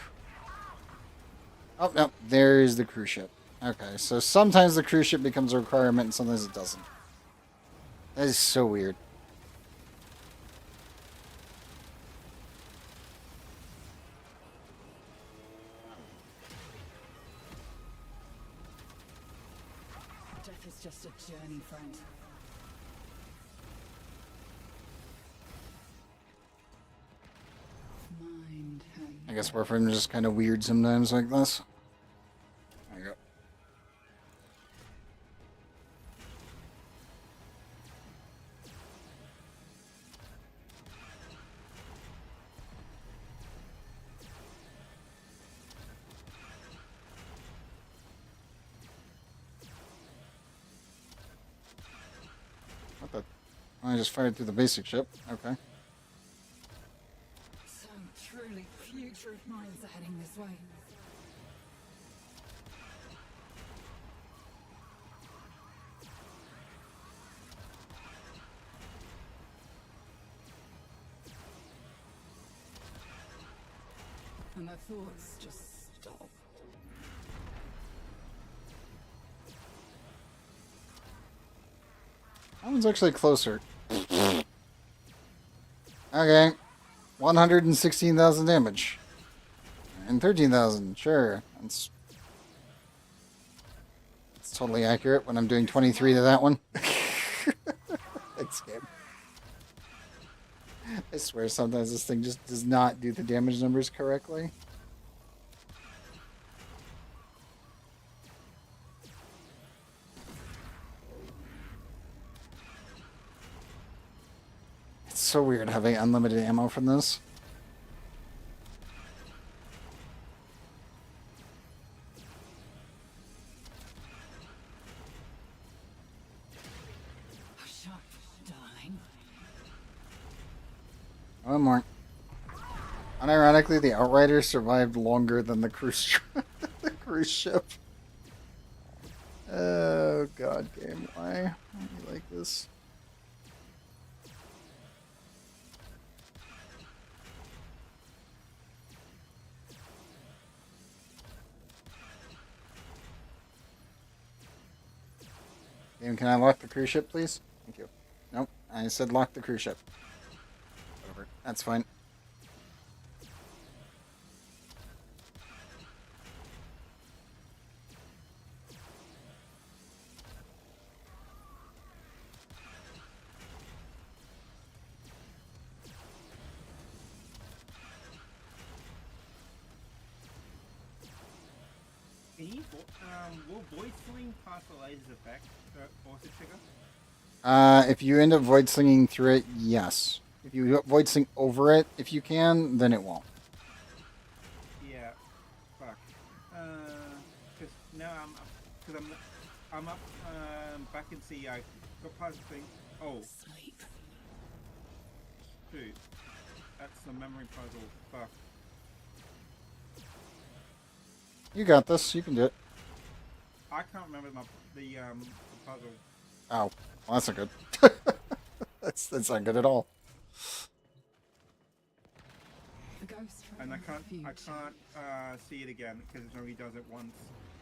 Oh, no, there's the cruise ship. Okay, so sometimes the cruise ship becomes a requirement and sometimes it doesn't. That is so weird. Death is just a journey, friend. Mind and I guess Warframe is just kind of weird sometimes like this. There you go. What the? I just fired through the basic ship. Okay. some truly putrid minds are heading this way. And their thoughts just stop. That one's actually closer. Okay. 116,000 damage. And 13,000, sure. That's totally accurate when I'm doing 23 to that one. Thanks, game. I swear sometimes this thing just does not do the damage numbers correctly. It's so weird having unlimited ammo from this. Shut, darling. One more. Unironically, the Outrider survived longer than the cruise the cruise ship. Oh god, game, why do you like this? Game, can I lock the cruise ship, please? Thank you. Nope, I said lock the cruise ship. Whatever, that's fine. Can you, will void sling pass the laser's effect also trigger? If you end up void slinging through it, yes. If you void sling over it, if you can, then it won't. Yeah. Fuck. Cause now I'm up back in CI. Got past the thing. Oh. Sleep. Dude. That's the memory puzzle. Fuck. You got this. You can do it. I can't remember the puzzle. Oh, well, that's not good. That's not good at all. The ghost And I travel can't future. see it again because it only does it once.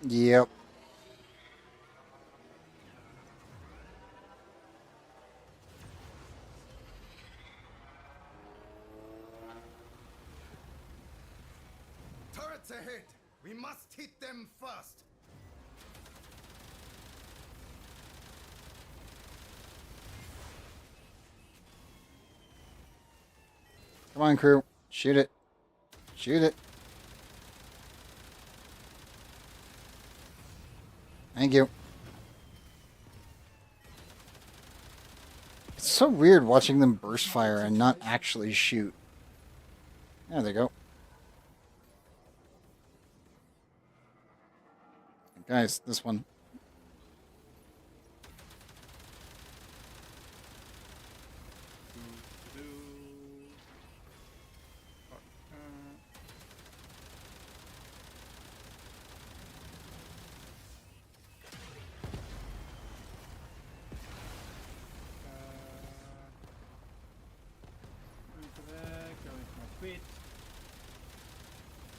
Yep. Turrets ahead! We must hit them first! Come on, crew. Shoot it. Shoot it. Thank you. It's so weird watching them burst fire and not actually shoot. There they go. Guys, this one.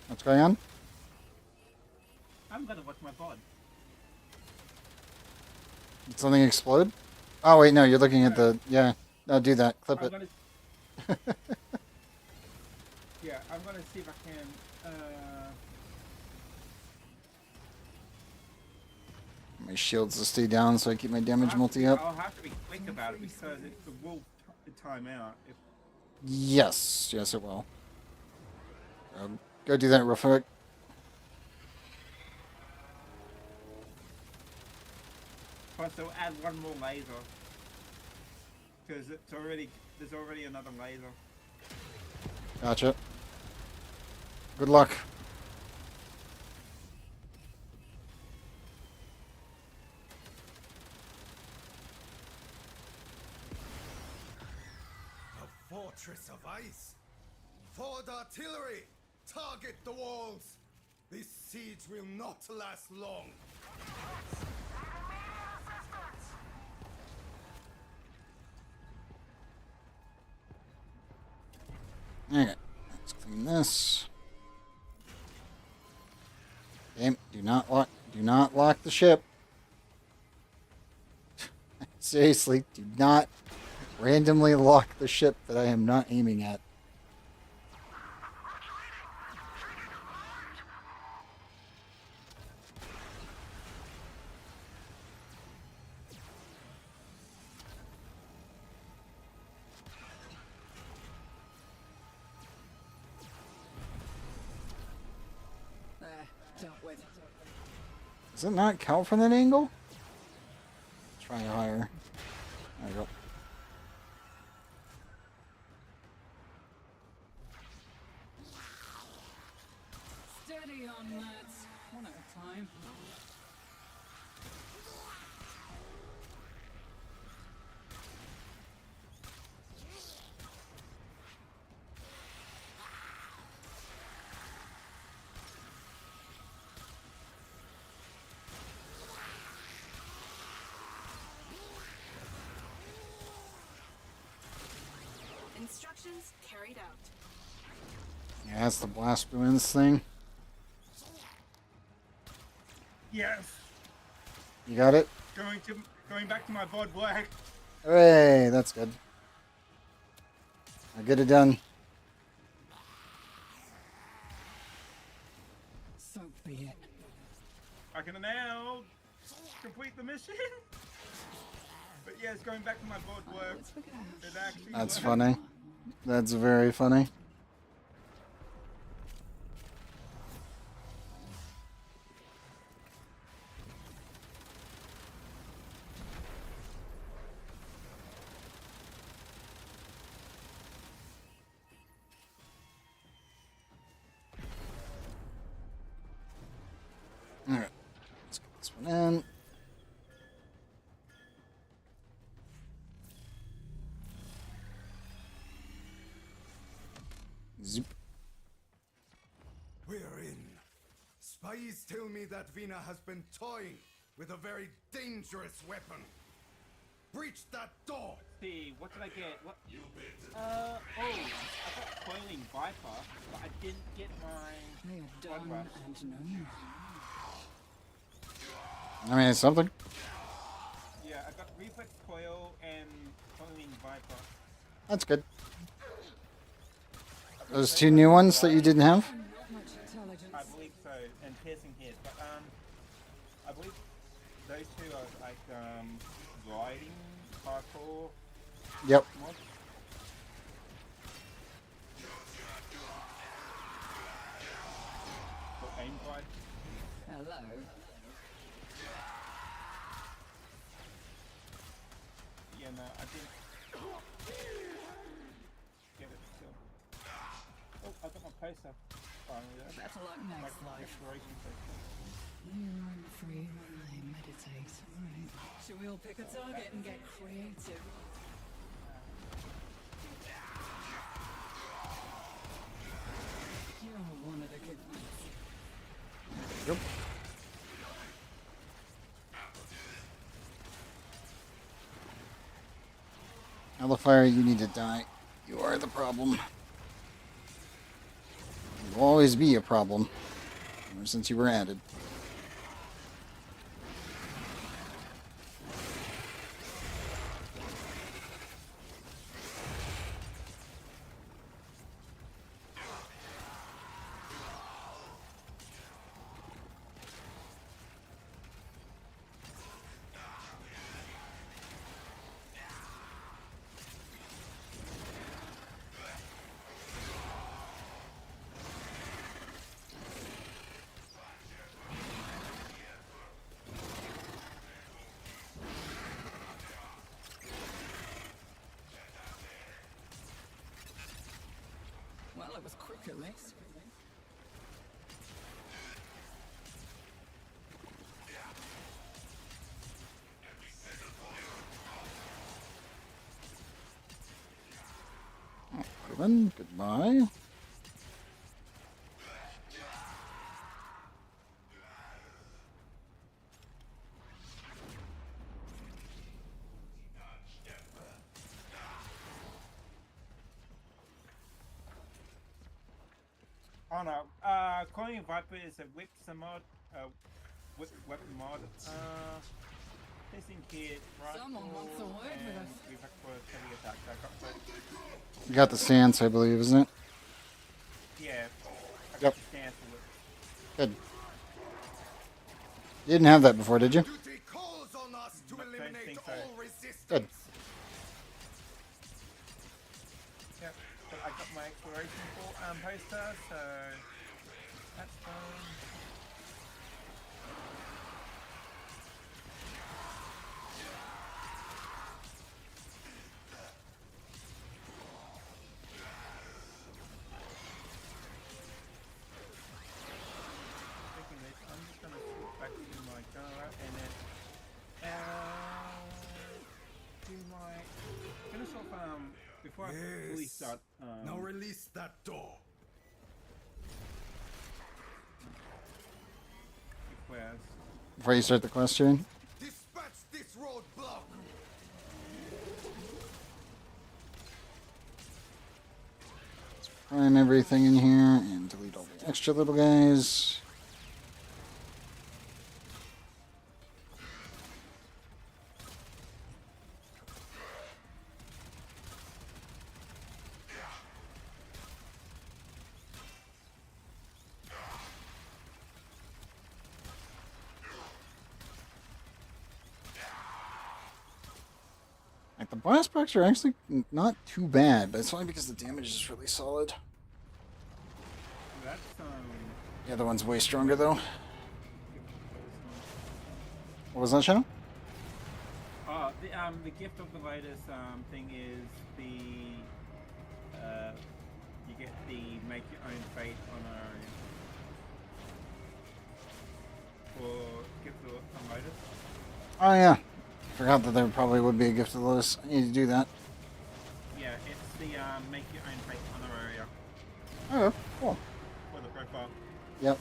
What's going on? I'm gonna watch my VOD. Did something explode? Oh wait, no, you're looking at the... Yeah. No, do that. Clip it. Yeah, I'm gonna see if I can... My shields will stay down so I keep my damage multi up. I'll have to be quick about it because it will time out. If... Yes. Yes, it will. Go do that real quick. Plus, they'll add one more laser. Because there's already another laser. Gotcha. Good luck. A fortress of ice! Forward artillery! Target the walls! This siege will not last long! Okay, let's clean this. Okay, do not lock the ship. Seriously, do not randomly lock the ship that I am not aiming at. Dealt with. Does it not count from that angle? Try higher. There we go. Steady on that. One at a time. Instructions carried out. Yeah, that's the blast winds thing. Yes. You got it? Going back to my VOD work. Hooray, that's good. I'll get it done. So be it. I can now complete the mission. But yeah, it's going back to my VOD work. It actually That's worked. funny. That's very funny. Alright, let's get this one in. Zoop. We're in. Spies tell me that Vina has been toying with a very dangerous weapon. Breach that door! see. What did I get? What? Oh, I got Coiling Viper, but I didn't get my. They are done and known. I mean, it's something. Yeah, I got Reflex Coil and Coiling Viper. That's good. Those two new ones that you didn't have? I believe so, and Piercing Hit, but I believe those two are like gliding parkour. Yep. Mods. For aim glide. Hello. Yeah, no, I didn't get it still. Oh, I got my poster. Finally, though. Better luck next life. Exploration poster. You run free while I meditate. Alright. Should we all pick a target and get creative? You're one of the good ones. Yep. Alpha, you need to die. You are the problem. You will always be a problem. Ever since you were added. Well, it was quick at least. Ruben, goodbye. Oh no, Coiling Viper is a whip mod, weapon mod. Piercing Hit, right? Someone wants a word with us. We've got for heavy attack. So I got both. You got the stance, I believe, isn't it? Yeah. I got Yep. the stance for whip. Good. You didn't have that before, did you? Duty calls on us to eliminate all resistance. Good. Yep. So I got my exploration poster, so that's fine. Taking this, I'm just gonna switch back to my gunner and then do my finish off before I fully Yes. start Now release that door. quest. Before you start the question. Dispatch this roadblock. Prime everything in here and delete all the extra little guys. Like, the blast packs are actually not too bad, but it's only because the damage is really solid. That's The other one's way stronger, though. What was that, Shadow? The gift of the latest thing is the you get the make your own fate on for gift of the latest. Oh, yeah. Forgot that there probably would be a gift of Lotus. I need to do that. Yeah, it's the make your own fate honoraria. Oh, cool. For the profile. Yep.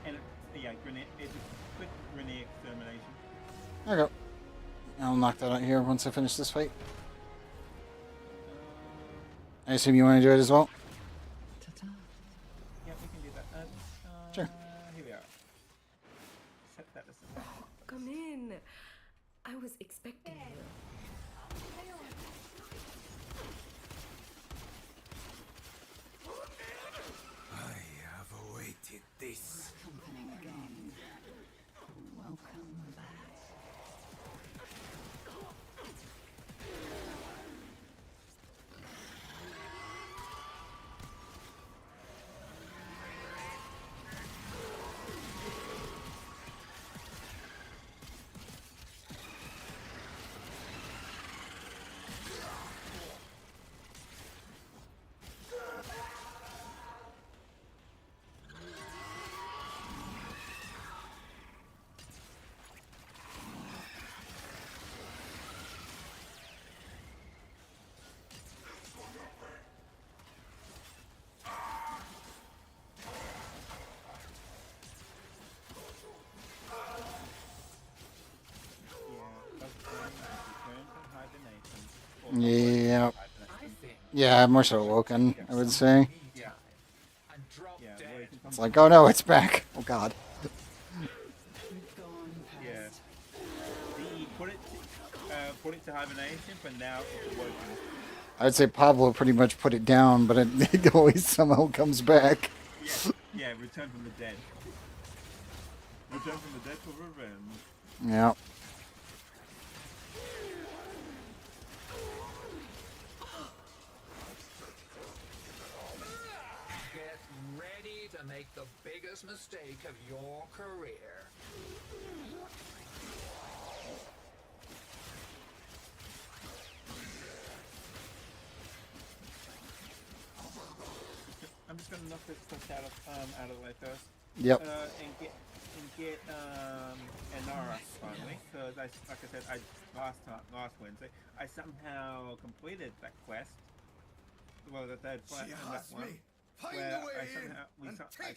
And it's a quick Grenade extermination. There you go. I'll knock that out here once I finish this fight. I assume you want to do it as well? Yeah, we can do that. Sure. Here we are. Set that aside. Come in. I was expecting you. I have awaited this. Welcome back. Yeah. Yeah, more so awoken, I would say. Yeah. It's like, oh no, it's back. Oh god. Yeah. Put it to hibernation, but now it's working. I'd say Pablo pretty much put it down, but it always somehow comes back. Yeah, return from the dead. Return from the dead for revenge. Yeah. Get ready to make the biggest mistake of your career. I'm just gonna knock this stuff out of the way first. Yep. And get Enara finally, because like I said, last Wednesday, I somehow completed that quest. Well, the third quest, that one, where I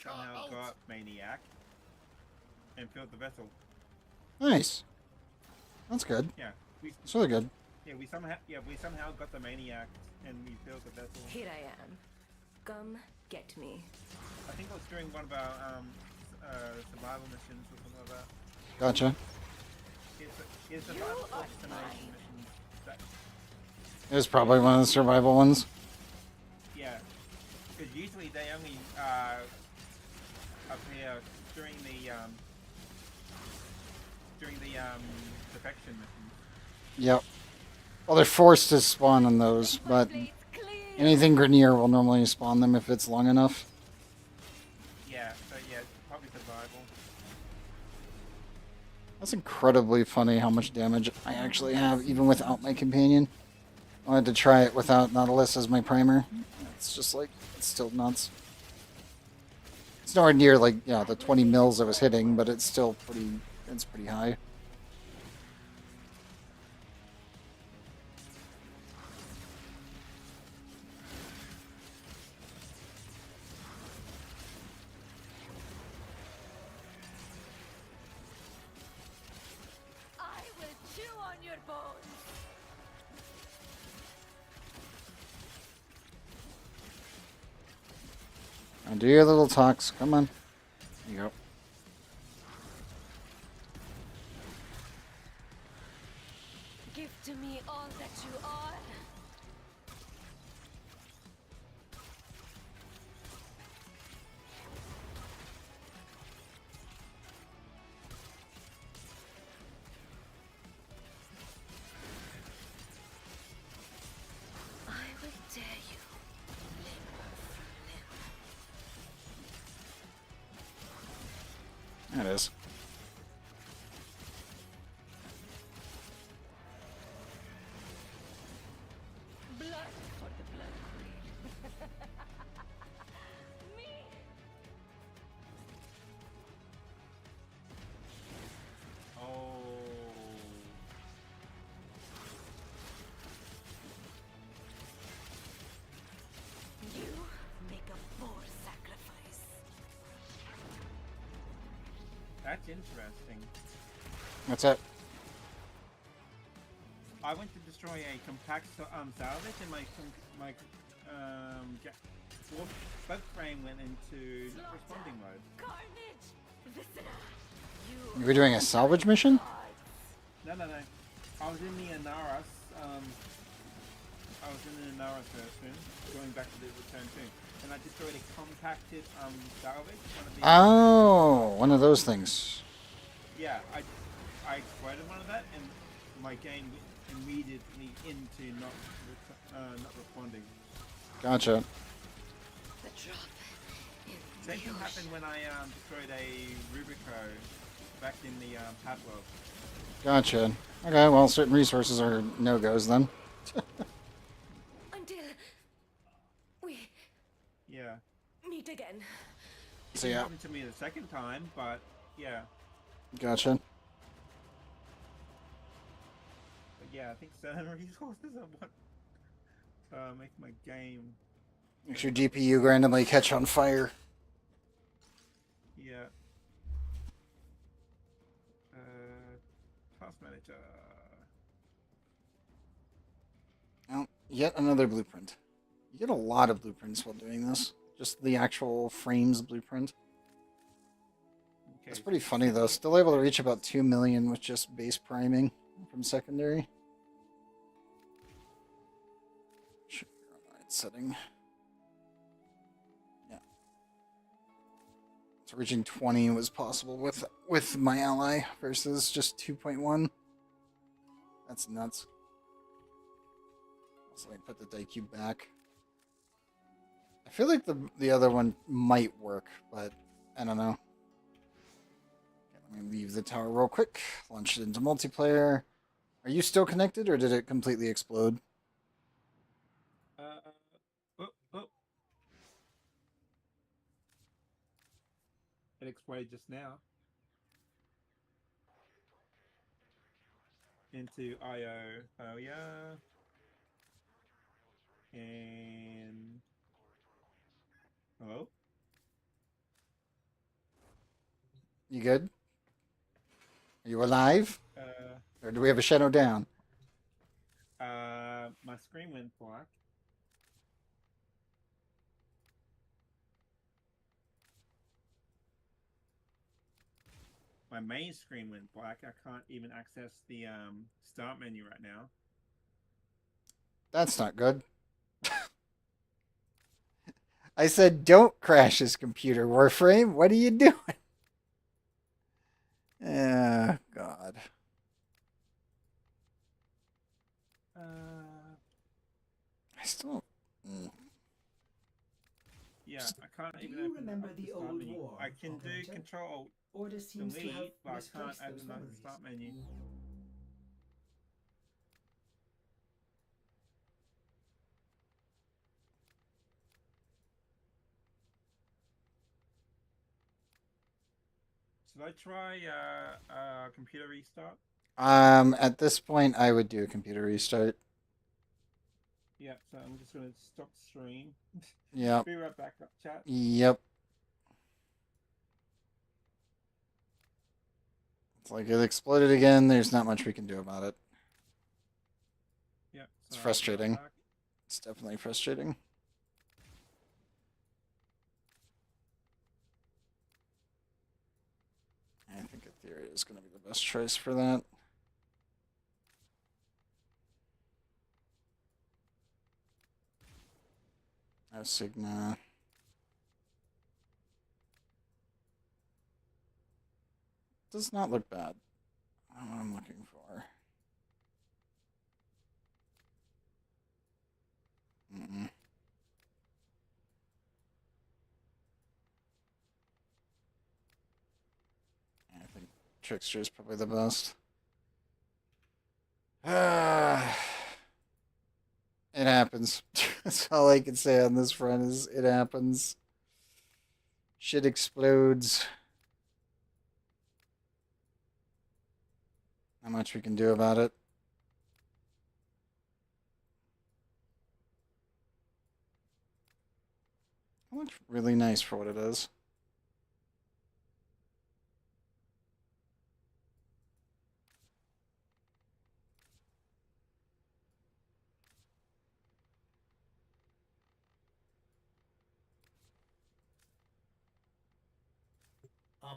somehow got Maniac and filled the vessel. Nice. That's good. Yeah, It's really good. Yeah, we somehow got the Maniac and we filled the vessel. Here I am. Come get me. I think it was during one of our survival missions or something like that. Gotcha. Here's the survival destination missions. It was probably one of the survival ones. Yeah, because usually they only appear during the defection missions. Yep. Well, they're forced to spawn on those, but anything Grenier will normally spawn them if it's long enough. Yeah, so yeah, probably survival. That's incredibly funny how much damage I actually have, even without my companion. I wanted to try it without Nautilus as my primer. It's just like, it's still nuts. It's nowhere near, like, yeah, the 20 mils I was hitting, but it's still it's pretty high. I will chew on your bones. Now do your little talks. Come on. There you go. Give to me all that you are. I will tear you limb from limb. There it is. Blood for the Blood Queen. Me. Oh. You make a poor sacrifice. That's interesting. What's up? I went to destroy a compact salvage, and my Warframe went into not responding mode. You were doing a salvage mission? No. I was in the Anaras. I was in the Anaras version, going back to the return tomb, and I destroyed a compacted salvage. Oh, one of those things. Yeah, I exploded one of that, and my game immediately into not responding. Gotcha. Same thing happened when I destroyed a Rubico back in the pad world. Gotcha. Okay, well, certain resources are no-goes then. Until we meet again. It So, didn't yeah. happen to me the second time, but yeah. Gotcha. But yeah, I think certain resources are what make my game. Makes your GPU randomly catch on fire. Yeah. Task manager. Oh, yet another blueprint. You get a lot of blueprints while doing this. Just the actual frames blueprint. Okay. That's pretty funny though. Still able to reach about 2 million with just base priming from secondary. Should be on the right setting. Yeah. So reaching 20 was possible with my ally versus just 2.1. That's nuts. So let me put the die cube back. I feel like the other one might work, but I don't know. Okay, let me leave the tower real quick. Launch it into multiplayer. Are you still connected, or did it completely explode? It exploded just now. Into IO failure. And hello? You good? Are you alive? Or do we have a shadow down? My screen went black. My main screen went black. I can't even access the start menu right now. That's not good. I said don't crash this computer, Warframe. What are you doing? Oh, God. I still... Yeah, I can't Do even you open remember up the start old menu. war, I can do operator? Control Order seems to have Delete, but I can't misplaced those open up the memories. start menu. Should I try computer restart? At this point, I would do a computer restart. Yeah, so I'm just gonna stop stream. Yep. Be right back up, chat. Yep. It's like it exploded again. There's not much we can do about it. Yeah. It's frustrating. It's definitely frustrating. I think Ethereum is going to be the best choice for that. No Sigma. Does not look bad. I don't know what I'm looking for. I think Trickster is probably the best. It happens. That's all I can say on this front is it happens. Shit explodes. Not much we can do about it. It looks really nice for what it is.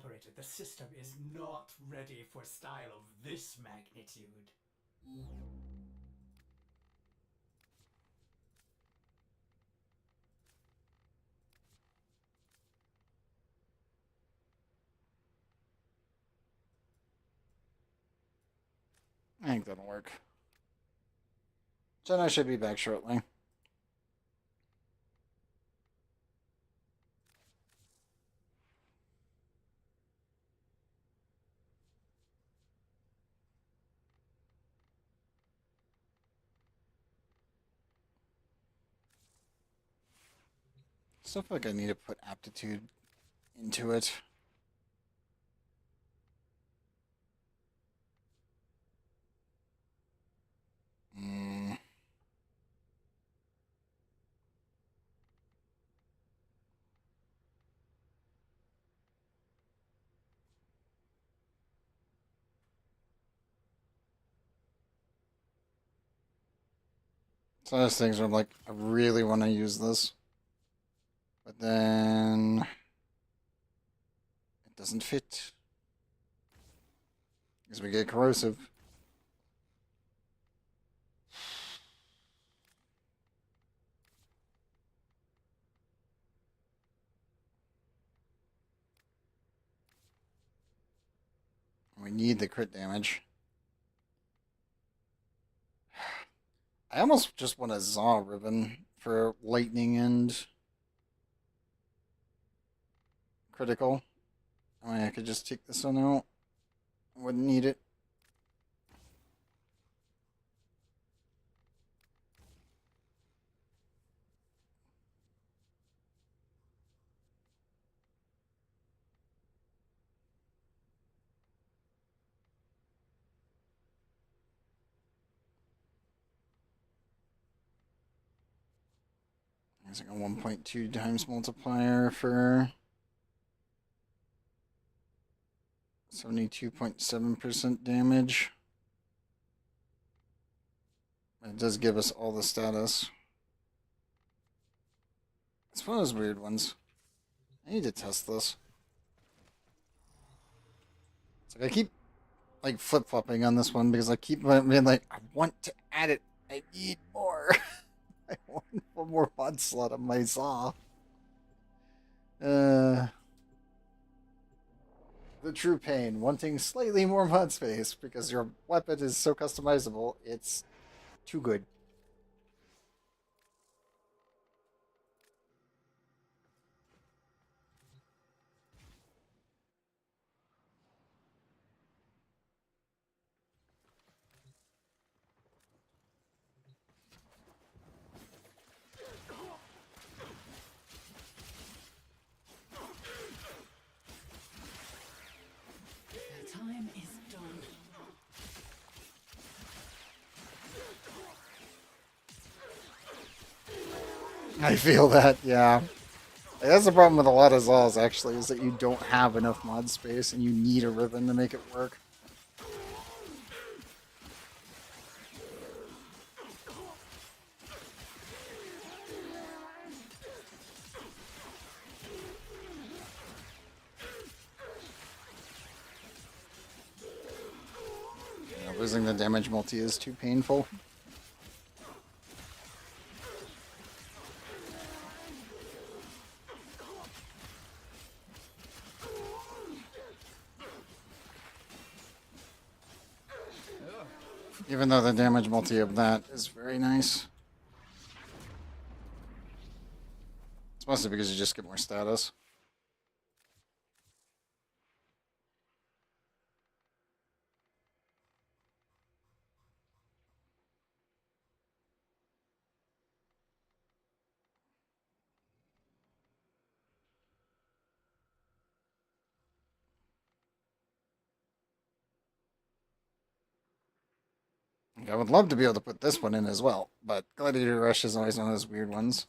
Operator, the system is not ready for style of this magnitude. I think that'll work. Jenna should be back shortly. Still feel like I need to put aptitude into it. It's one of those things where I'm like, I really want to use this. But then it doesn't fit. Because we get corrosive. We need the crit damage. I almost just want a Zaw ribbon for lightning and critical. I mean, I could just take this one out. I wouldn't need it. There's like a 1.2 times multiplier for 72.7% damage. It does give us all the status. It's one of those weird ones. I need to test this. It's like I keep like flip-flopping on this one because I keep being like, I want to add it. I need more. I want one more mod slot on my Zaw. The true pain, wanting slightly more mod space because your weapon is so customizable, it's too good. The time is done. I feel that, yeah. That's the problem with a lot of Zaws, actually, is that you don't have enough mod space and you need a ribbon to make it work. Yeah, losing the damage multi is too painful. Even though the damage multi of that is very nice. It's mostly because you just get more status. I would love to be able to put this one in as well, but Gladiator Rush is always one of those weird ones.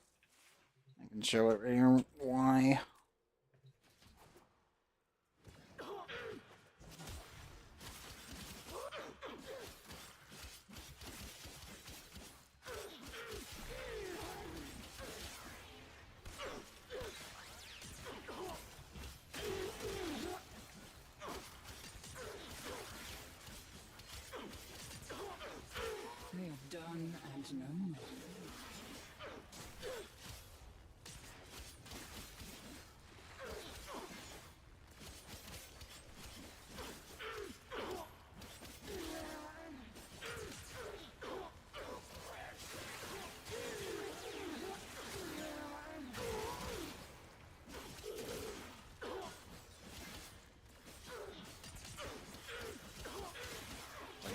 I can show it right here why.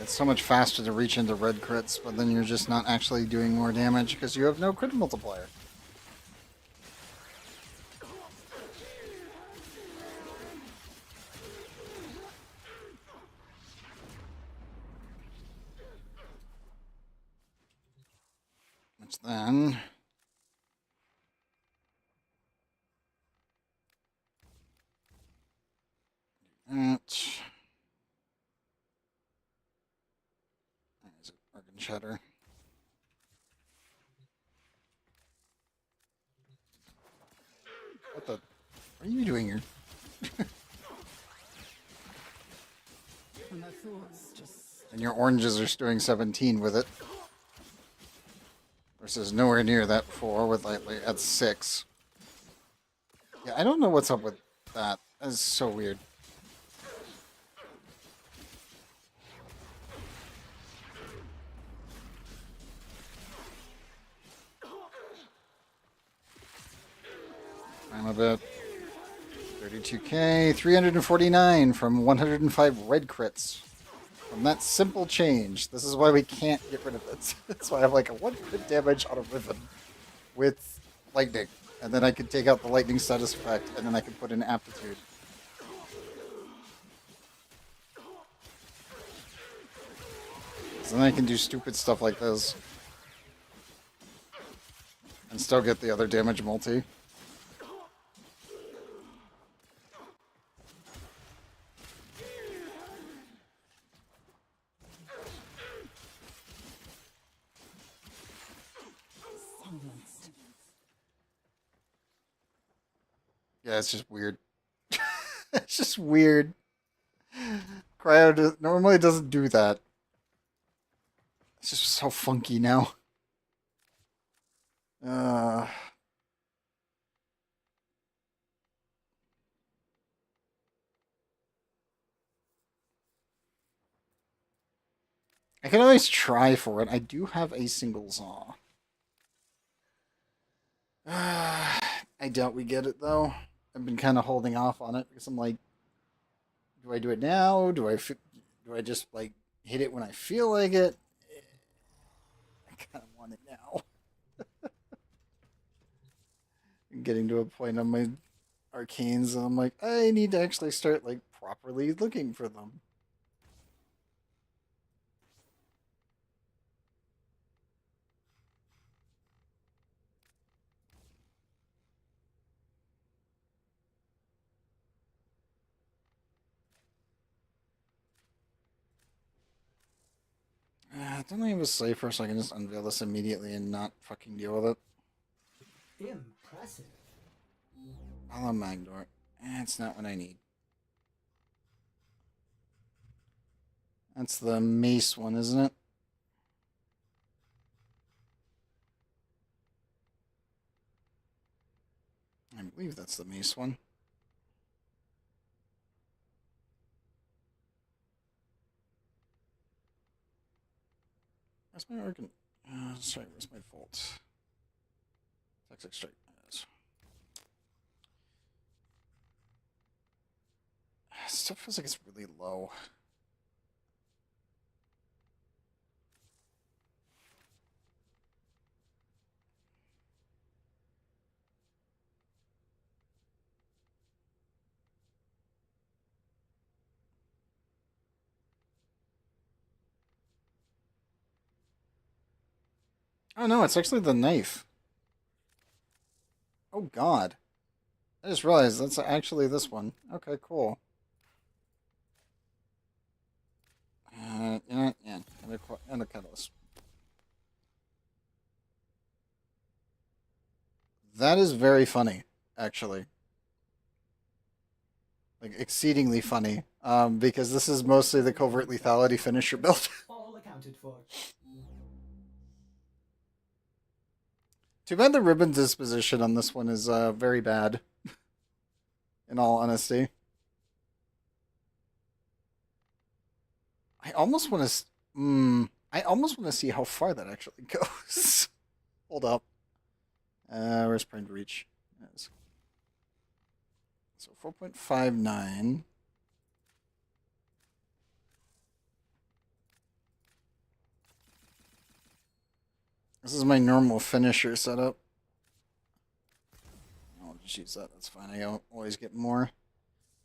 It's so much faster to reach into red crits, but then you're just not actually doing more damage because you have no crit multiplier. Which then... There's Organ Cheddar. What the... What are you doing here? And your oranges are doing 17 with it. Versus nowhere near that 4 with like at 6. Yeah, I don't know what's up with that. That's so weird. I'm a bit. 32k, 349 from 105 red crits. From that simple change. This is why we can't get rid of it. That's why I have like a 1 crit damage on a Riven with lightning. And then I can take out the lightning status effect, and then I can put in aptitude. So then I can do stupid stuff like this. And still get the other damage multi. Yeah, it's just weird. It's just weird. Cryo normally doesn't do that. It's just so funky now. I can always try for it. I do have a single saw. I doubt we get it, though. I've been kind of holding off on it because I'm like, do I do it now? Do I just, like, hit it when I feel like it? I kind of want it now. I'm getting to a point on my arcanes, and I'm like, I need to actually start, like, properly looking for them. Don't I have a safer so I can just unveil this immediately and not fucking deal with it? Impressive. Hello, Magdor. It's not what I need. That's the mace one, isn't it? I believe that's the mace one. Where's my organ? Sorry, where's my vault? Toxic strike. Still feels like it's really low. Oh no, it's actually the knife. Oh god. I just realized that's actually this one. Okay, cool. Yeah, and the catalyst. That is very funny, actually. Like, exceedingly funny. Because this is mostly the covert lethality finisher build. All accounted for. Too bad the ribbon disposition on this one is very bad. In all honesty. I almost want to see how far that actually goes. Hold up. Where's Prime Reach? Yes. So 4.59. This is my normal finisher setup. I'll just use that. That's fine. I always get more.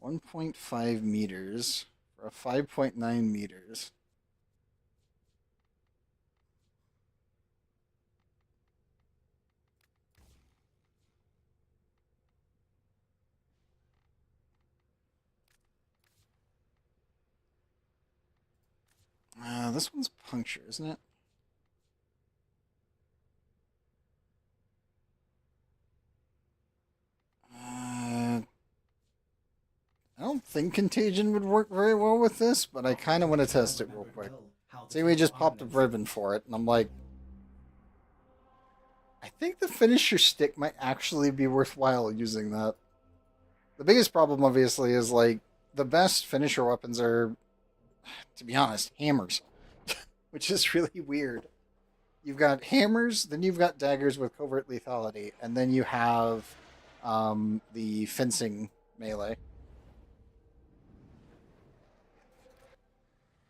1.5 meters for a 5.9 meters. This one's puncture, isn't it? I don't think contagion would work very well with this, but I kind of want to test it real quick. See, we just popped a ribbon for it, and I'm like, I think the finisher stick might actually be worthwhile using that. The biggest problem, obviously, is like the best finisher weapons are, to be honest, hammers, which is really weird. You've got hammers, then you've got daggers with covert lethality, and then you have the fencing melee.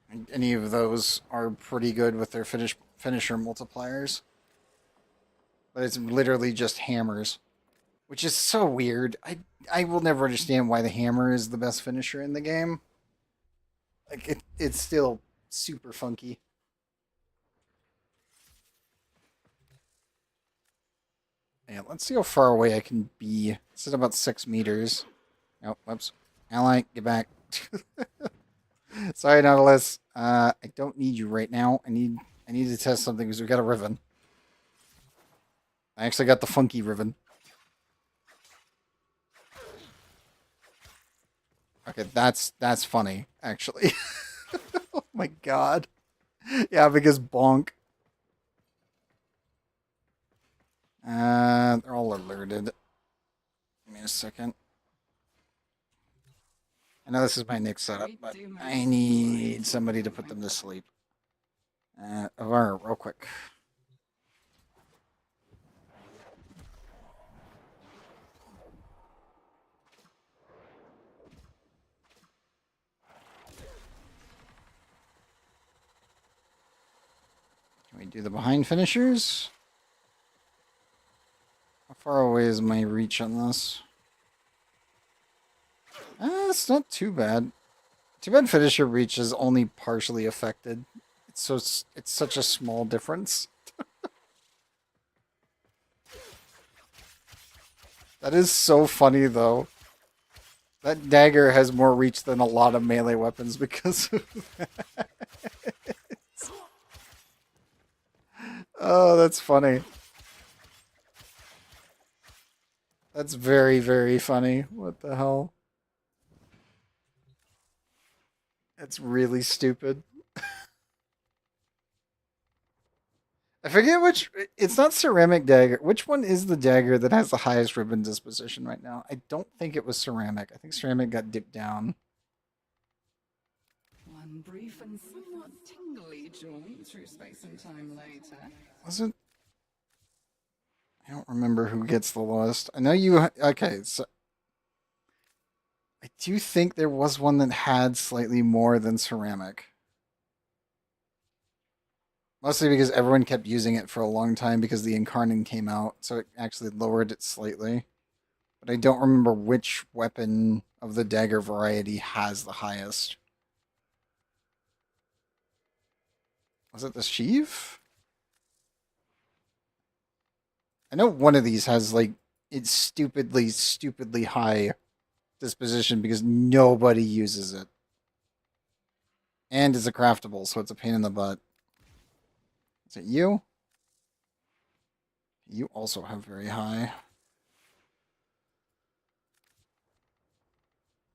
And any of those are pretty good with their finisher multipliers. But it's literally just hammers, which is so weird. I will never understand why the hammer is the best finisher in the game. Like it's still super funky. Yeah, let's see how far away I can be. This is about 6 meters. Oh, whoops. Ally, get back. Sorry, Nautilus. I don't need you right now. I need to test something because we got a ribbon. I actually got the funky ribbon. Okay, that's funny, actually. Oh my god. Yeah, because bonk. They're all alerted. Give me a second. I know this is my next setup, but I need somebody to put them to sleep. Avara, real quick. Can we do the behind finishers? How far away is my reach on this? It's not too bad. Too bad finisher reach is only partially affected. It's such a small difference. That is so funny though. That dagger has more reach than a lot of melee weapons because of that. Oh, that's funny. That's very, very funny. What the hell? That's really stupid. I forget which... It's not ceramic dagger. Which one is the dagger that has the highest ribbon disposition right now? I don't think it was ceramic. I think ceramic got dipped down. One brief and somewhat tingly jaunt through space and time later. Was it? I don't remember who gets the lowest. I know you... Okay, so... I do think there was one that had slightly more than ceramic. Mostly because everyone kept using it for a long time because the Incarnate came out, so it actually lowered it slightly. But I don't remember which weapon of the dagger variety has the highest. Was it the sheath? I know one of these has, like, it's stupidly high disposition because nobody uses it. And it's a craftable, so it's a pain in the butt. Is it you? You also have very high.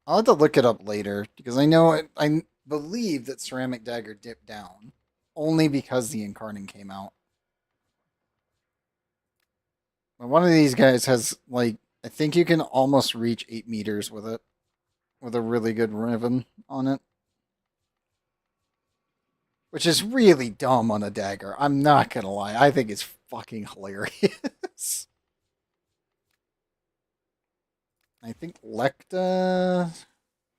I'll have to look it up later, because I know, I believe that Ceramic Dagger dipped down, only because the Incarnate came out. But one of these guys has, like, I think you can almost reach 8 meters with it, with a really good ribbon on it. Which is really dumb on a dagger. I'm not gonna lie. I think it's fucking hilarious. I think Lecta...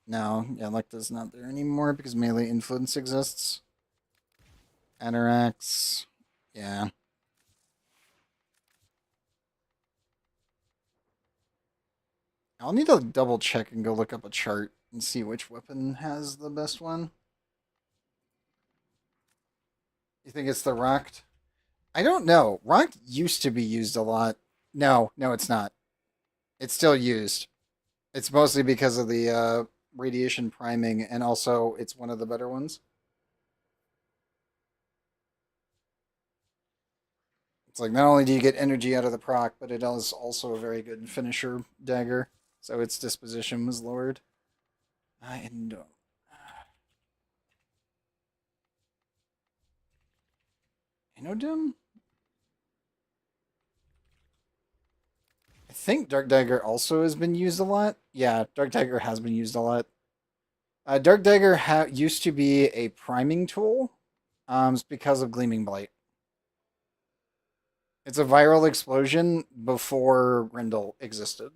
No, yeah, Lecta's not there anymore because melee influence exists. Atarax... Yeah. I'll need to double check and go look up a chart and see which weapon has the best one. You think it's the rocked? I don't know. Rocked used to be used a lot. No, it's not. It's still used. It's mostly because of the radiation priming, and also it's one of the better ones. It's like not only do you get energy out of the proc, but it is also a very good finisher dagger. So its disposition was lowered. And Inodim? I think Dark Dagger also has been used a lot. Yeah, Dark Dagger has been used a lot. Dark Dagger used to be a priming tool because of Gleaming Blight. It's a viral explosion before Grendel existed.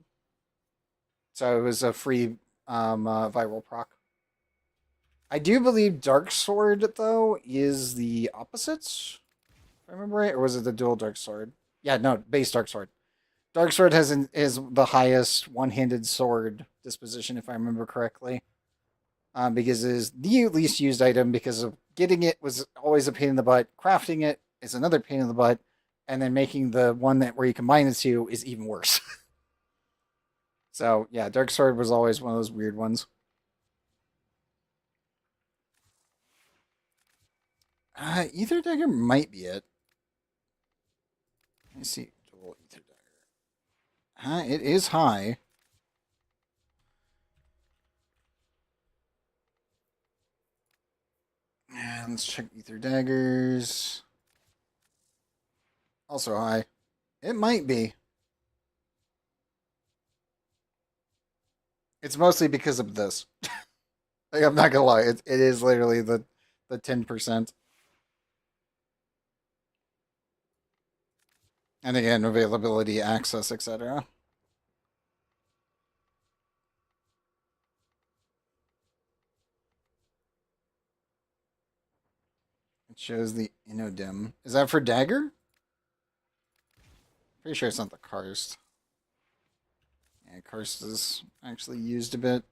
So it was a free viral proc. I do believe Dark Sword, though, is the opposite. If I remember right. Or was it the dual Dark Sword? Yeah, no, base Dark Sword. Dark Sword is the highest one-handed sword disposition, if I remember correctly. Because it is the least used item because of getting it was always a pain in the butt. Crafting it is another pain in the butt. And then making the one where you combine the two is even worse. So, yeah, Dark Sword was always one of those weird ones. Ether Dagger might be it. Let me see. Dual Ether Dagger. It is high. And let's check Ether Daggers. Also high. It might be. It's mostly because of this. Like, I'm not gonna lie. It is literally the 10%. And again, availability, access, etc. It shows the Inodim. Is that for Dagger? Pretty sure it's not the Karst. Yeah, Karst is actually used a bit.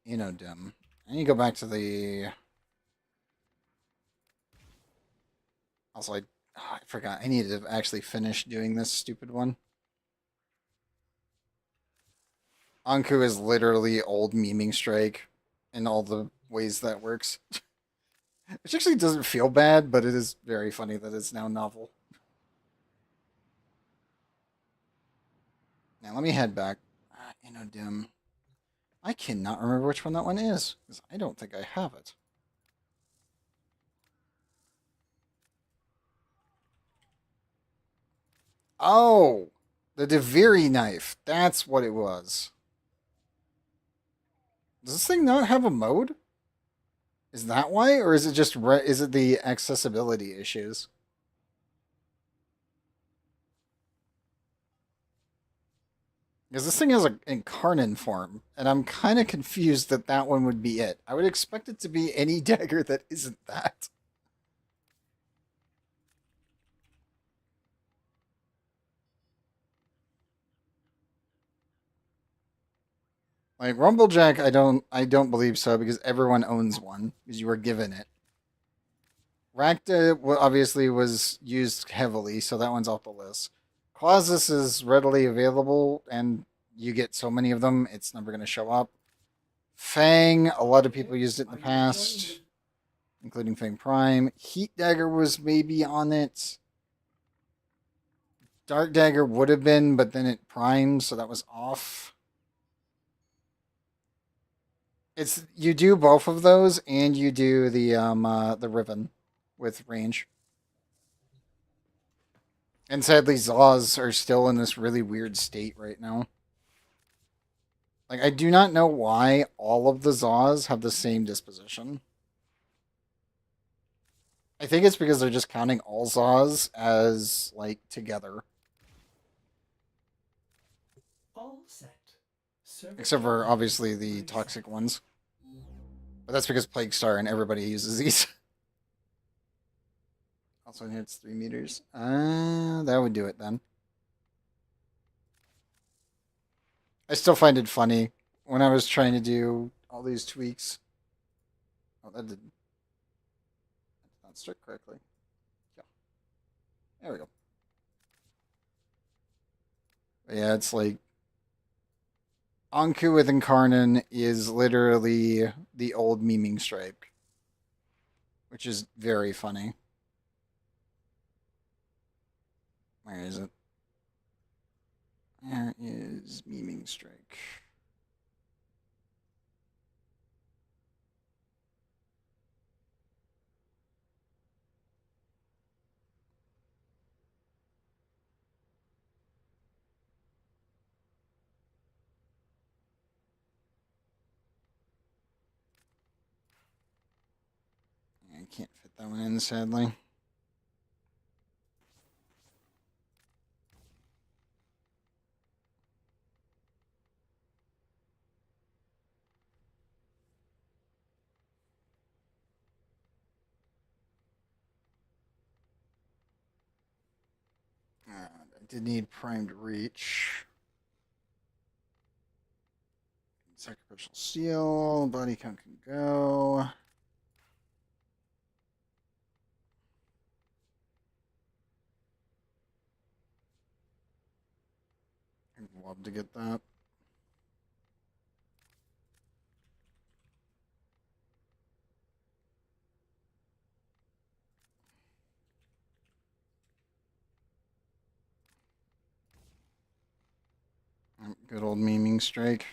Inodim. I need to go back to the... Also, I forgot. I need to actually finish doing this stupid one. Anku is literally old memeing strike in all the ways that works. Which actually doesn't feel bad, but it is very funny that it's now novel. Now let me head back. Inodim. I cannot remember which one that one is, because I don't think I have it. Oh! The Deviri knife. That's what it was. Does this thing not have a mode? Is that why? Or is it just... is it the accessibility issues? Because this thing has an Incarnon form, and I'm kind of confused that that one would be it. I would expect it to be any dagger that isn't that. Like Rumblejack, I don't believe so because everyone owns one because you were given it. Rakta obviously was used heavily, so that one's off the list. Colossus is readily available, and you get so many of them, it's never going to show up. Fang, a lot of people used it in the past, including Fang Prime. Heat Dagger was maybe on it. Dark Dagger would have been, but then it primed, so that was off. It's you do both of those, and you do the Riven with range. And sadly, Zaws are still in this really weird state right now. Like, I do not know why all of the Zaws have the same disposition. I think it's because they're just counting all Zaws as, like, together. All set. Except for, obviously, the toxic ones. But that's because Plague Star and everybody uses these. Also hits 3 meters. That would do it then. I still find it funny when I was trying to do all these tweaks. Oh, that did not start correctly. Yeah. There we go. But yeah, it's like Anku with Incarnon is literally the old memeing strike, which is very funny. Where is it? There is memeing strike. I can't fit that one in, sadly. I did need primed reach. Sacrificial seal, body count can go. I'd love to get that. Good old memeing strike.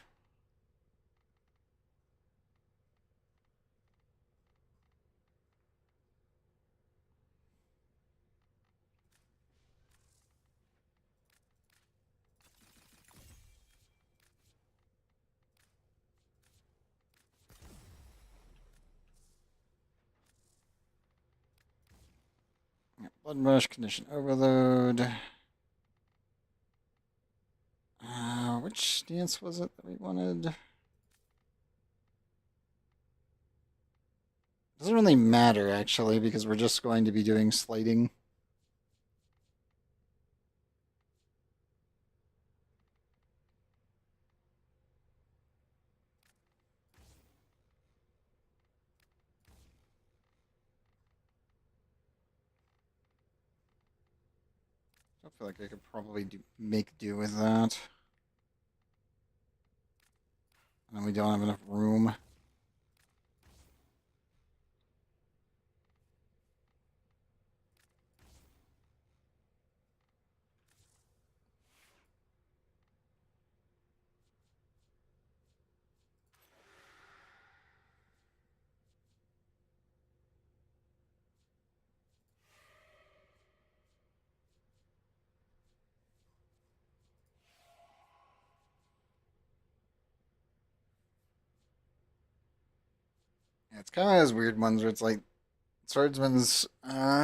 Blood rush, condition overload. Which stance was it that we wanted? Doesn't really matter, actually, because we're just going to be doing slating. I feel like I could probably make do with that. And we don't have enough room. Yeah, it's kind of those weird ones where it's like Swordsman's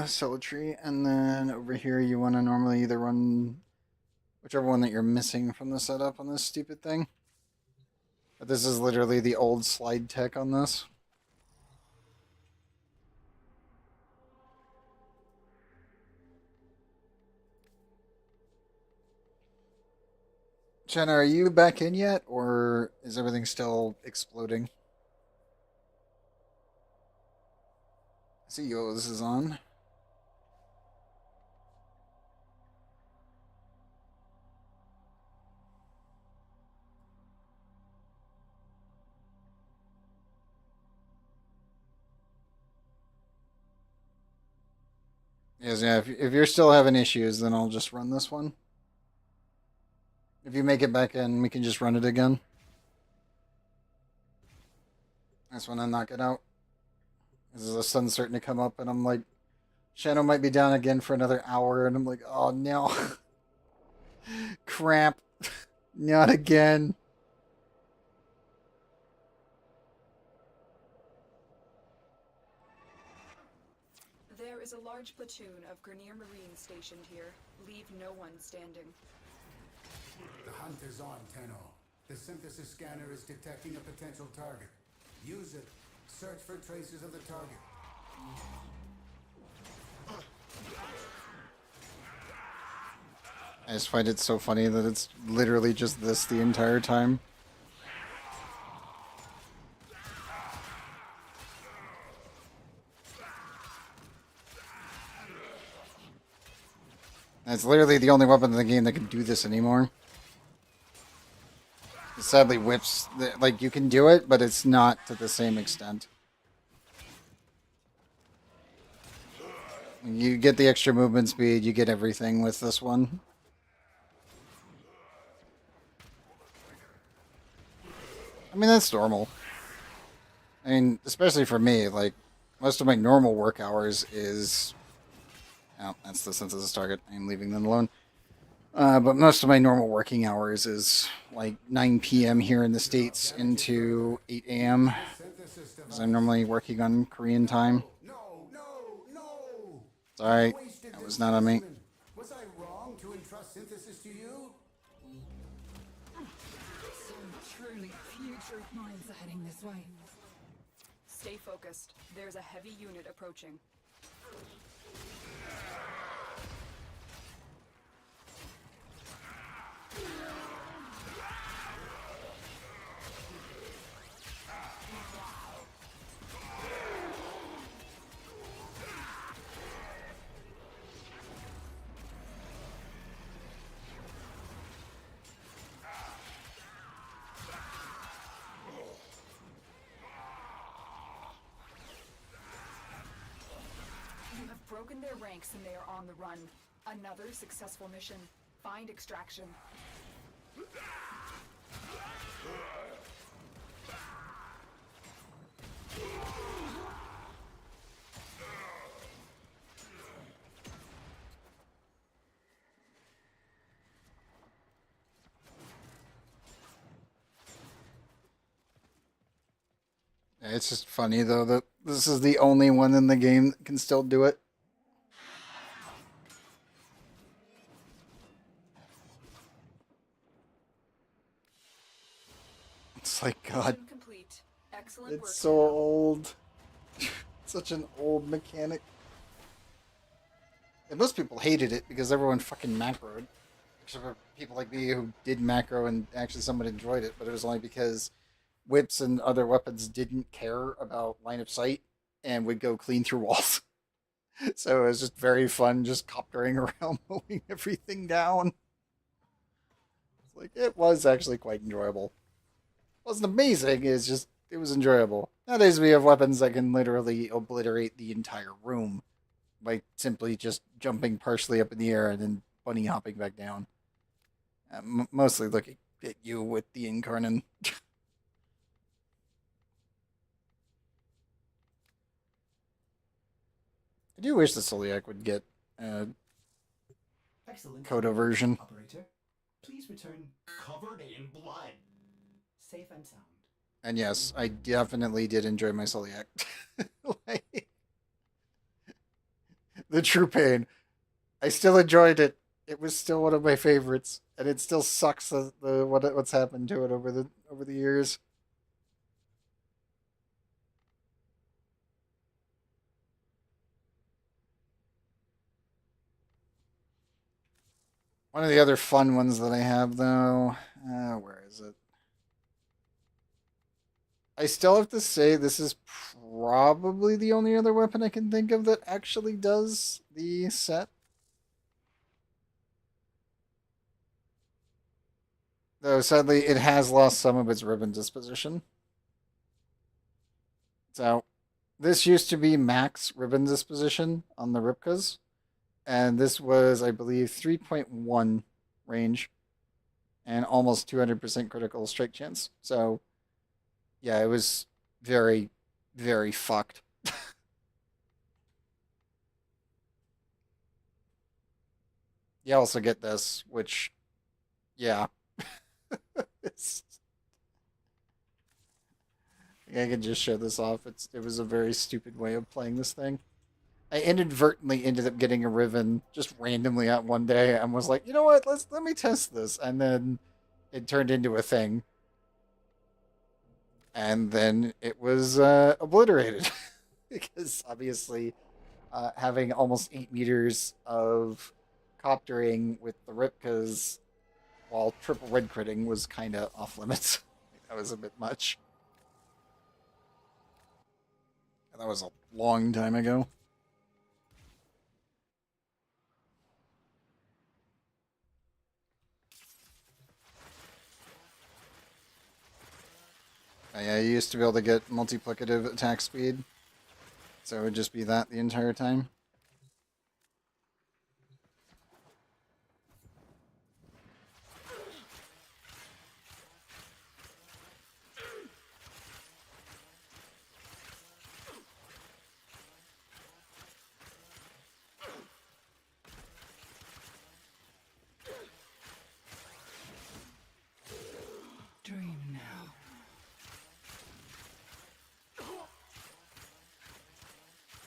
Cemetery, and then over here you want to normally either run whichever one that you're missing from the setup on this stupid thing. But this is literally the old slide tech on this. Shanna, are you back in yet, or is everything still exploding? I see yours is on. Yes, yeah. If you're still having issues, then I'll just run this one. If you make it back in, we can just run it again. This one, I knock it out. The sun's starting to come up, and I'm like, Shadow might be down again for another hour, and I'm like, oh no. Crap. Not again. There is a large platoon of Grenier Marines stationed here. Leave no one standing. The hunt is on, Tenno. The synthesis scanner is detecting a potential target. Use it. Search for traces of the target. I just find it so funny that it's literally just this the entire time. And it's literally the only weapon in the game that can do this anymore. Sadly, whips, like, you can do it, but it's not to the same extent. You get the extra movement speed, you get everything with this one. I mean, that's normal. I mean, especially for me, like, most of my normal work hours is... Oh, that's the synthesis target. I'm leaving them alone. But most of my normal working hours is like 9 p.m. here in the States into 8 a.m. Because I'm normally working on Korean time. Sorry, that was not on me. Was I wrong to entrust synthesis to you? Some truly future minds are heading this way. Stay focused. There's a heavy unit approaching. Broken their ranks and they are on the run. Another successful mission. Find extraction. It's just funny, though, that this is the only one in the game that can still do it. It's like, God, it's so old. Such an old mechanic. And most people hated it because everyone fucking macroed. Except for people like me who did macro and actually somewhat enjoyed it, but it was only because whips and other weapons didn't care about line of sight and would go clean through walls. So it was just very fun just coptering around mowing everything down. It's like, it was actually quite enjoyable. It wasn't amazing, it's just, it was enjoyable. Nowadays we have weapons that can literally obliterate the entire room by simply just jumping partially up in the air and then bunny hopping back down. Mostly looking at you with the Incarnon. I do wish the Soliac would get Excellent. Kodo version. Operator, please return covered in blood. Safe and sound. And yes, I definitely did enjoy my Soliac. Like, the true pain. I still enjoyed it. It was still one of my favorites, and it still sucks what's happened to it over the years. One of the other fun ones that I have, though, where is it? I still have to say this is probably the only other weapon I can think of that actually does the set. Though, sadly, it has lost some of its ribbon disposition. So, this used to be max ribbon disposition on the Ripkas. And this was, I believe, 3.1 range. And almost 200% critical strike chance. So, yeah, it was very, very fucked. You also get this, which, yeah. I can just show this off. It was a very stupid way of playing this thing. I inadvertently ended up getting a Riven just randomly out one day and was like, you know what, let me test this. And then it turned into a thing. And then it was obliterated. Because obviously having almost 8 meters of coptering with the Ripkas while triple red critting was kind of off limits. That was a bit much. And that was a long time ago. Yeah, you used to be able to get multiplicative attack speed. So it would just be that the entire time. Dream now.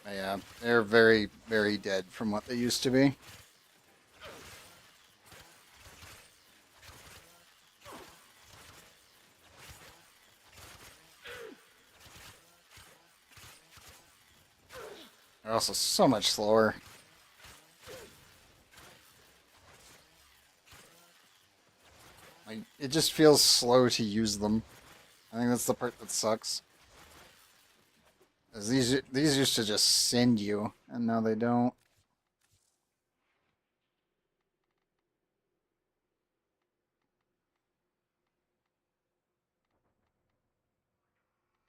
Yeah, they're very, very dead from what they used to be. They're also so much slower. Like, it just feels slow to use them. I think that's the part that sucks. Because these used to just send you, and now they don't.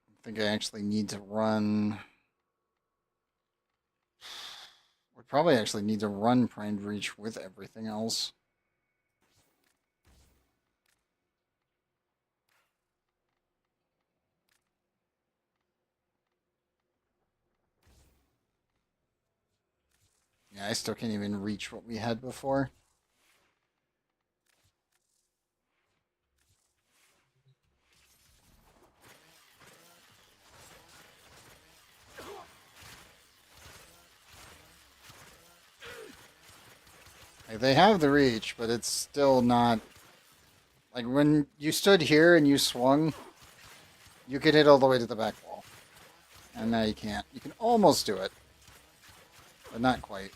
I think I actually need to run... We probably actually need to run Primed Reach with everything else. Yeah, I still can't even reach what we had before. Like, they have the reach, but it's still not... Like, when you stood here and you swung, you could hit all the way to the back wall. And now you can't. You can almost do it, but not quite.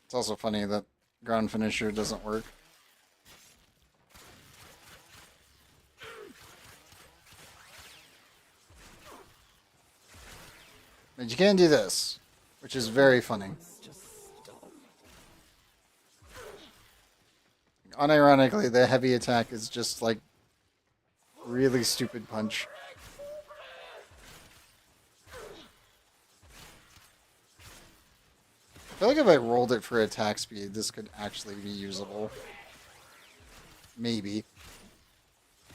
It's also funny that ground finisher doesn't work. But you can do this, which is very funny. Unironically, the heavy attack is just like really stupid punch. I feel like if I rolled it for attack speed, this could actually be usable. Maybe.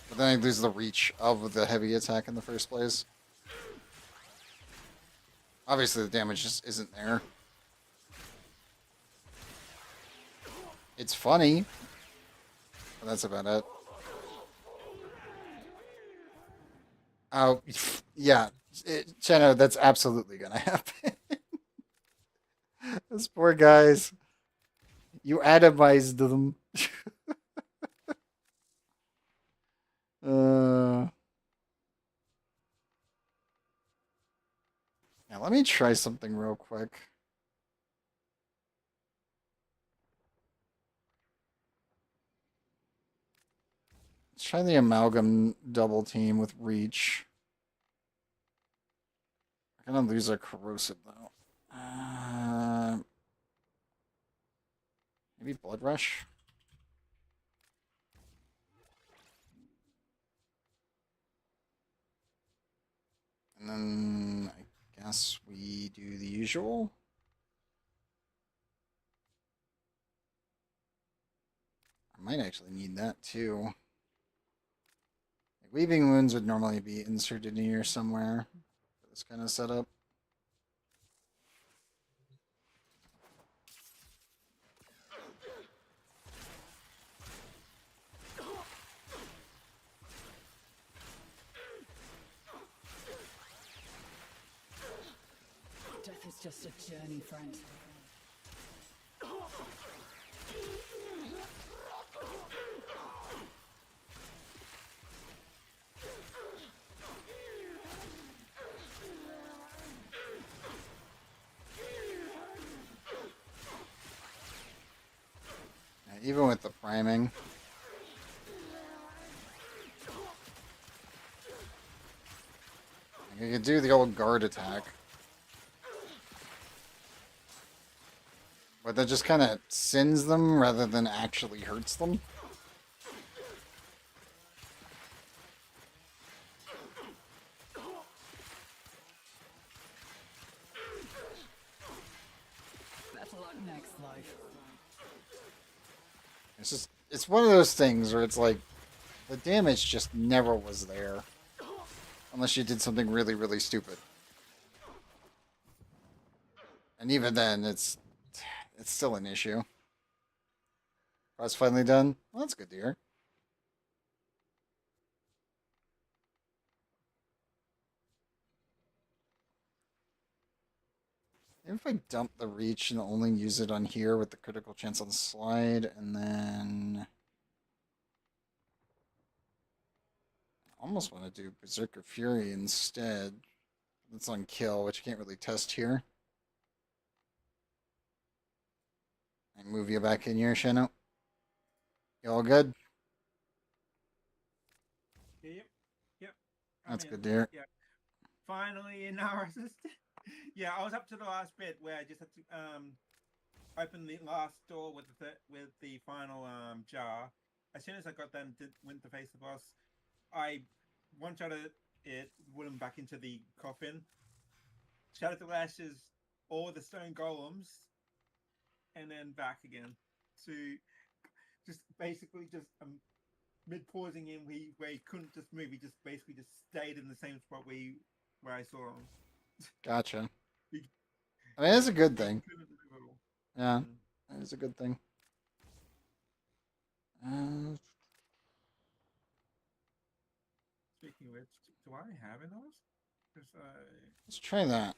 But then I lose the reach of the heavy attack in the first place. Obviously, the damage just isn't there. It's funny. But that's about it. Oh, yeah. Chano, that's absolutely gonna happen. Those poor guys. You atomized them. Now, let me try something real quick. Let's try the amalgam double team with reach. We're gonna lose our corrosive though. Maybe blood rush. And then I guess we do the usual. I might actually need that too. Like, weaving wounds would normally be inserted in here somewhere for this kind of setup. Death is just a journey, friend. even with the priming. You could do the old guard attack. But that just kind of sends them rather than actually hurts them. Better luck next life. It's one of those things where it's like the damage just never was there. Unless you did something really, really stupid. And even then, it's still an issue. Quest finally done? Well, that's good to hear. If I dump the reach and only use it on here with the critical chance on the slide, and then... I almost want to do Berserker Fury instead. That's on kill, which you can't really test here. I move you back in here, Shano. You all good? Yep. That's good to hear. Yeah. Finally in Narcissus. Yeah, I was up to the last bit where I just had to open the last door with the final jar. As soon as I got done, went to face the boss, I one-shotted it, put him back into the coffin, shattered the lashes, all the stone golems, and then back again to just basically just mid-pausing him where he couldn't just move. He just basically just stayed in the same spot where I saw him. Gotcha. I mean, that's a good thing. Yeah, Mm. that is a good thing. Speaking of which, do I have enough? Let's try that.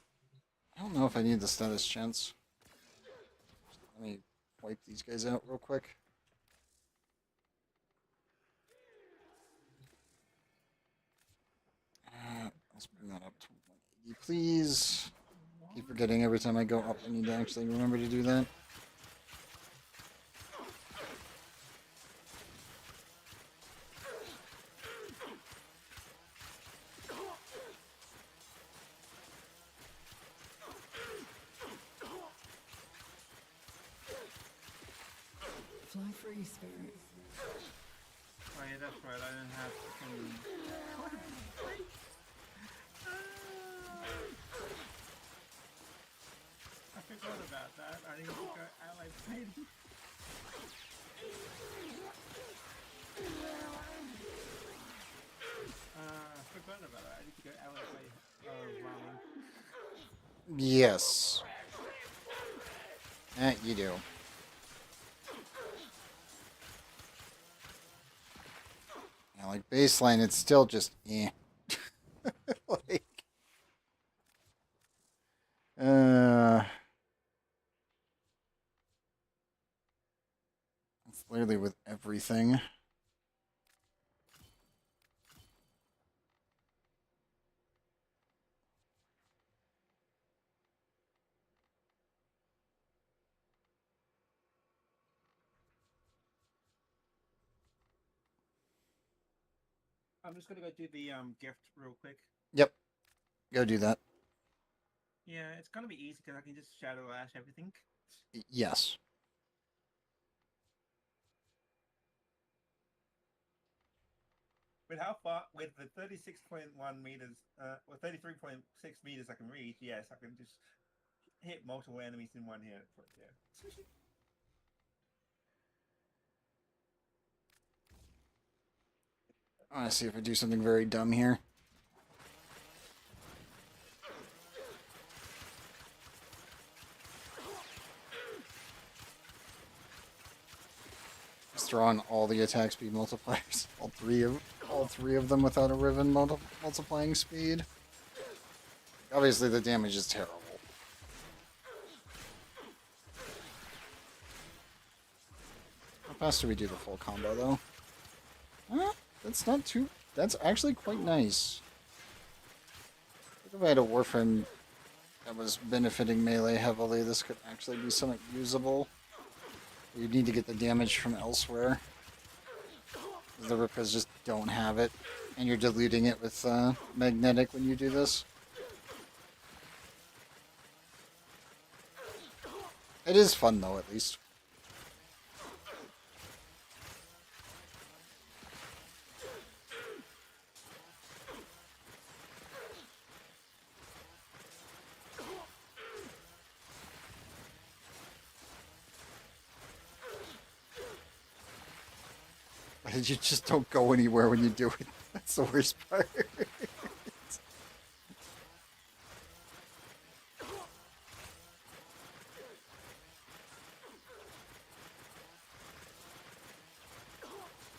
I don't know if I need the status chance. Let me wipe these guys out real quick. Let's bring that up to 180, please. Keep forgetting every time I go up, I need to actually remember to do that. Fly free, spirit. Oh yeah, that's right. I didn't have I forgot about that. I need to go allied fighting. I forgot about that. I need to go allied fighting. Yes. You do. Yeah, like baseline, it's still just like, it's literally with everything. I'm just gonna go do the gift real quick. Yep. Go do that. Yeah, it's gonna be easy because I can just shadow ash everything. Yes. With how far, with the 36.1 meters, or 33.6 meters I can reach, yes, I can just hit multiple enemies in one hit. But yeah. I want to see if I do something very dumb here. Just throw on all the attack speed multipliers. All three of them without a Riven multiplying speed. Obviously the damage is terrible. How fast do we do the full combo though? That's not too... That's actually quite nice. If I had a Warframe that was benefiting melee heavily, this could actually be somewhat usable. You need to get the damage from elsewhere. The Ripkas just don't have it. And you're diluting it with magnetic when you do this. It is fun though, at least. You just don't go anywhere when you do it. That's the worst part.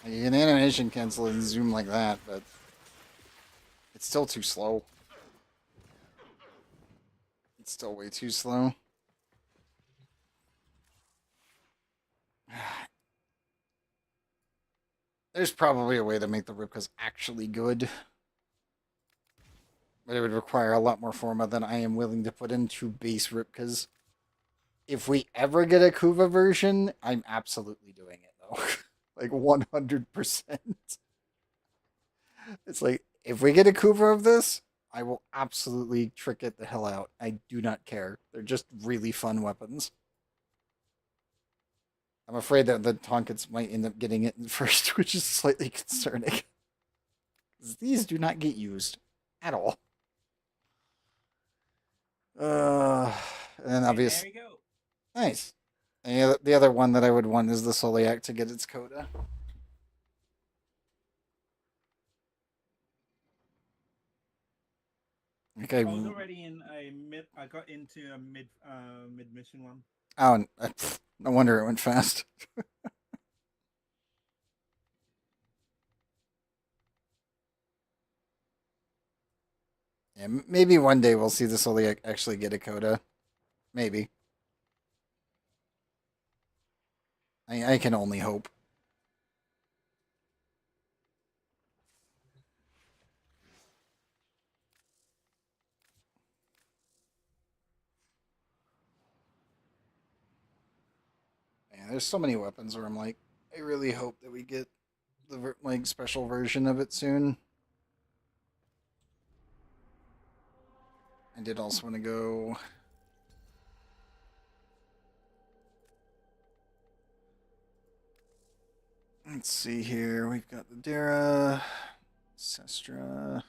You can animation cancel and zoom like that, but it's still too slow. It's still way too slow. There's probably a way to make the Ripkas actually good. But it would require a lot more forma than I am willing to put into base Ripkas. If we ever get a Kuva version, I'm absolutely doing it, though. Like, 100%. It's like, if we get a Kuva of this, I will absolutely trick it the hell out. I do not care. They're just really fun weapons. I'm afraid that the Tonkats might end up getting it first, which is slightly concerning. These do not get used at all. And obviously, there you go. Nice. And the other one that I would want is the Soliac to get its coda. Okay. I was already in a mid. I got into a mid mission one. Oh, no wonder it went fast. Yeah, maybe one day we'll see the Soliac actually get a coda. Maybe. I can only hope. Man, there's so many weapons where I'm like, I really hope that we get the like special version of it soon. I did also want to go. Let's see here. We've got the Dara, Sestra,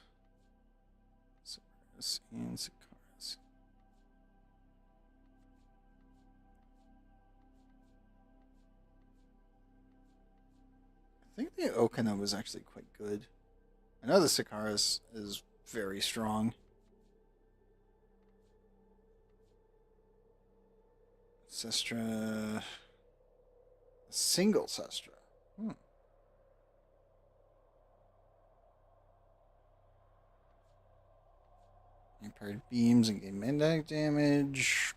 Cerberus, and Sikaris. I think the Okina was actually quite good. I know the Sikaris is very strong. Sestra. Single Sestra. Impaired beams and gain mandak damage.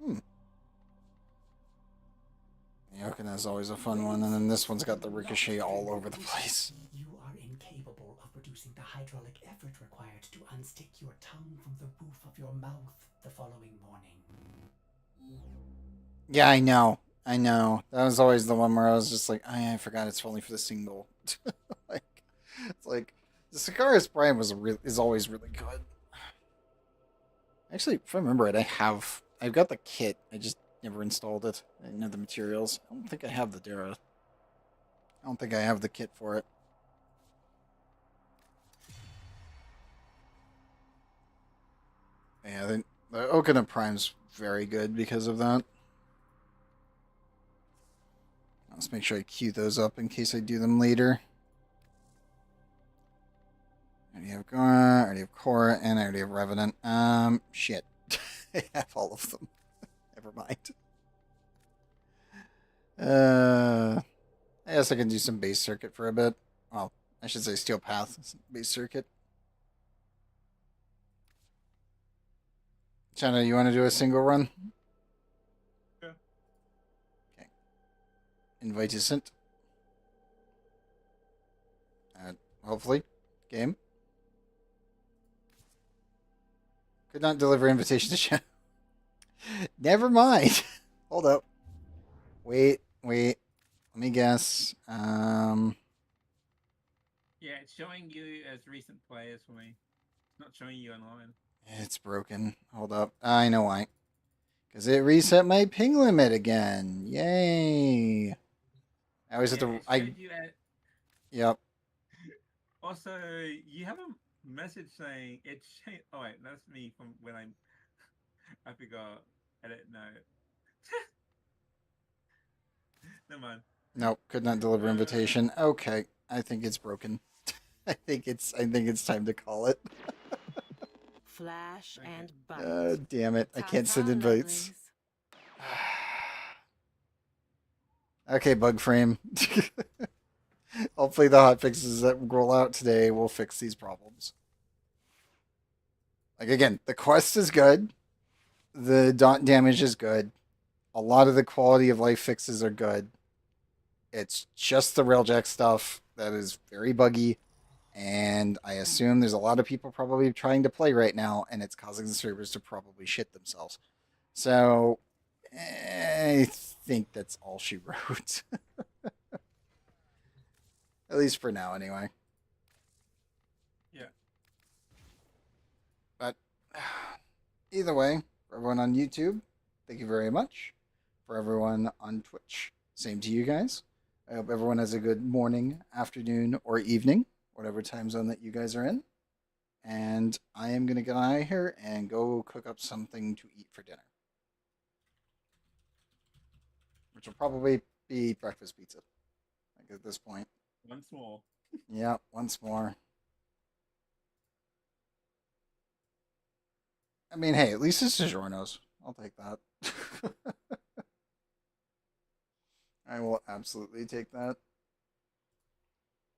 The Okina is always a fun one, and then this one's got the ricochet all over the place. You are incapable of producing the hydraulic effort required to unstick your tongue from the roof of your mouth the following morning. Yeah, I know. I know. That was always the one where I was just like, oh, yeah, I forgot it's only for the single. It's like the Sikaris Prime is always really good. Actually, if I remember it, I've got the kit. I just never installed it. I didn't have the materials. I don't think I have the Dara. I don't think I have the kit for it. Yeah, the Okina Prime's very good because of that. Let's make sure I queue those up in case I do them later. I already have Gara, I already have Korra, and I already have Revenant. Shit. I have all of them. Never mind. I guess I can do some base circuit for a bit. Well, I should say Steel Path base circuit. China, you want to do a single run? Sure. Okay. Invite is sent. Hopefully. Game. Could not deliver invitation to chat. Never mind. Hold up. Wait. Let me guess. Yeah, it's showing you as recent players for me. It's not showing you online. It's broken. Hold up. I know why. Because it reset my ping limit again. Yay. I always have to. It showed you at. Yep. Also, you have a message saying it's. Oh wait, that's me from when I forgot. Edit no. Never mind. Nope. Could not deliver invitation. Okay. I think it's broken. I think it's time to call it. Flash and bite. Damn it. I can't send invites. Okay, bug frame. Hopefully the hotfixes that roll out today will fix these problems. Like, again, the quest is good. The dot damage is good. A lot of the quality of life fixes are good. It's just the railjack stuff that is very buggy. And I assume there's a lot of people probably trying to play right now, and it's causing the servers to probably shit themselves. So, I think that's all she wrote. At least for now, anyway. Yeah. But either way, for everyone on YouTube, thank you very much. For everyone on Twitch, same to you guys. I hope everyone has a good morning, afternoon, or evening, whatever time zone that you guys are in. And I am going to get out of here and go cook up something to eat for dinner. Which will probably be breakfast pizza. Like at this point. Once more. Yeah, once more. I mean, hey, at least it's DiGiorno's. I'll take that. I will absolutely take that.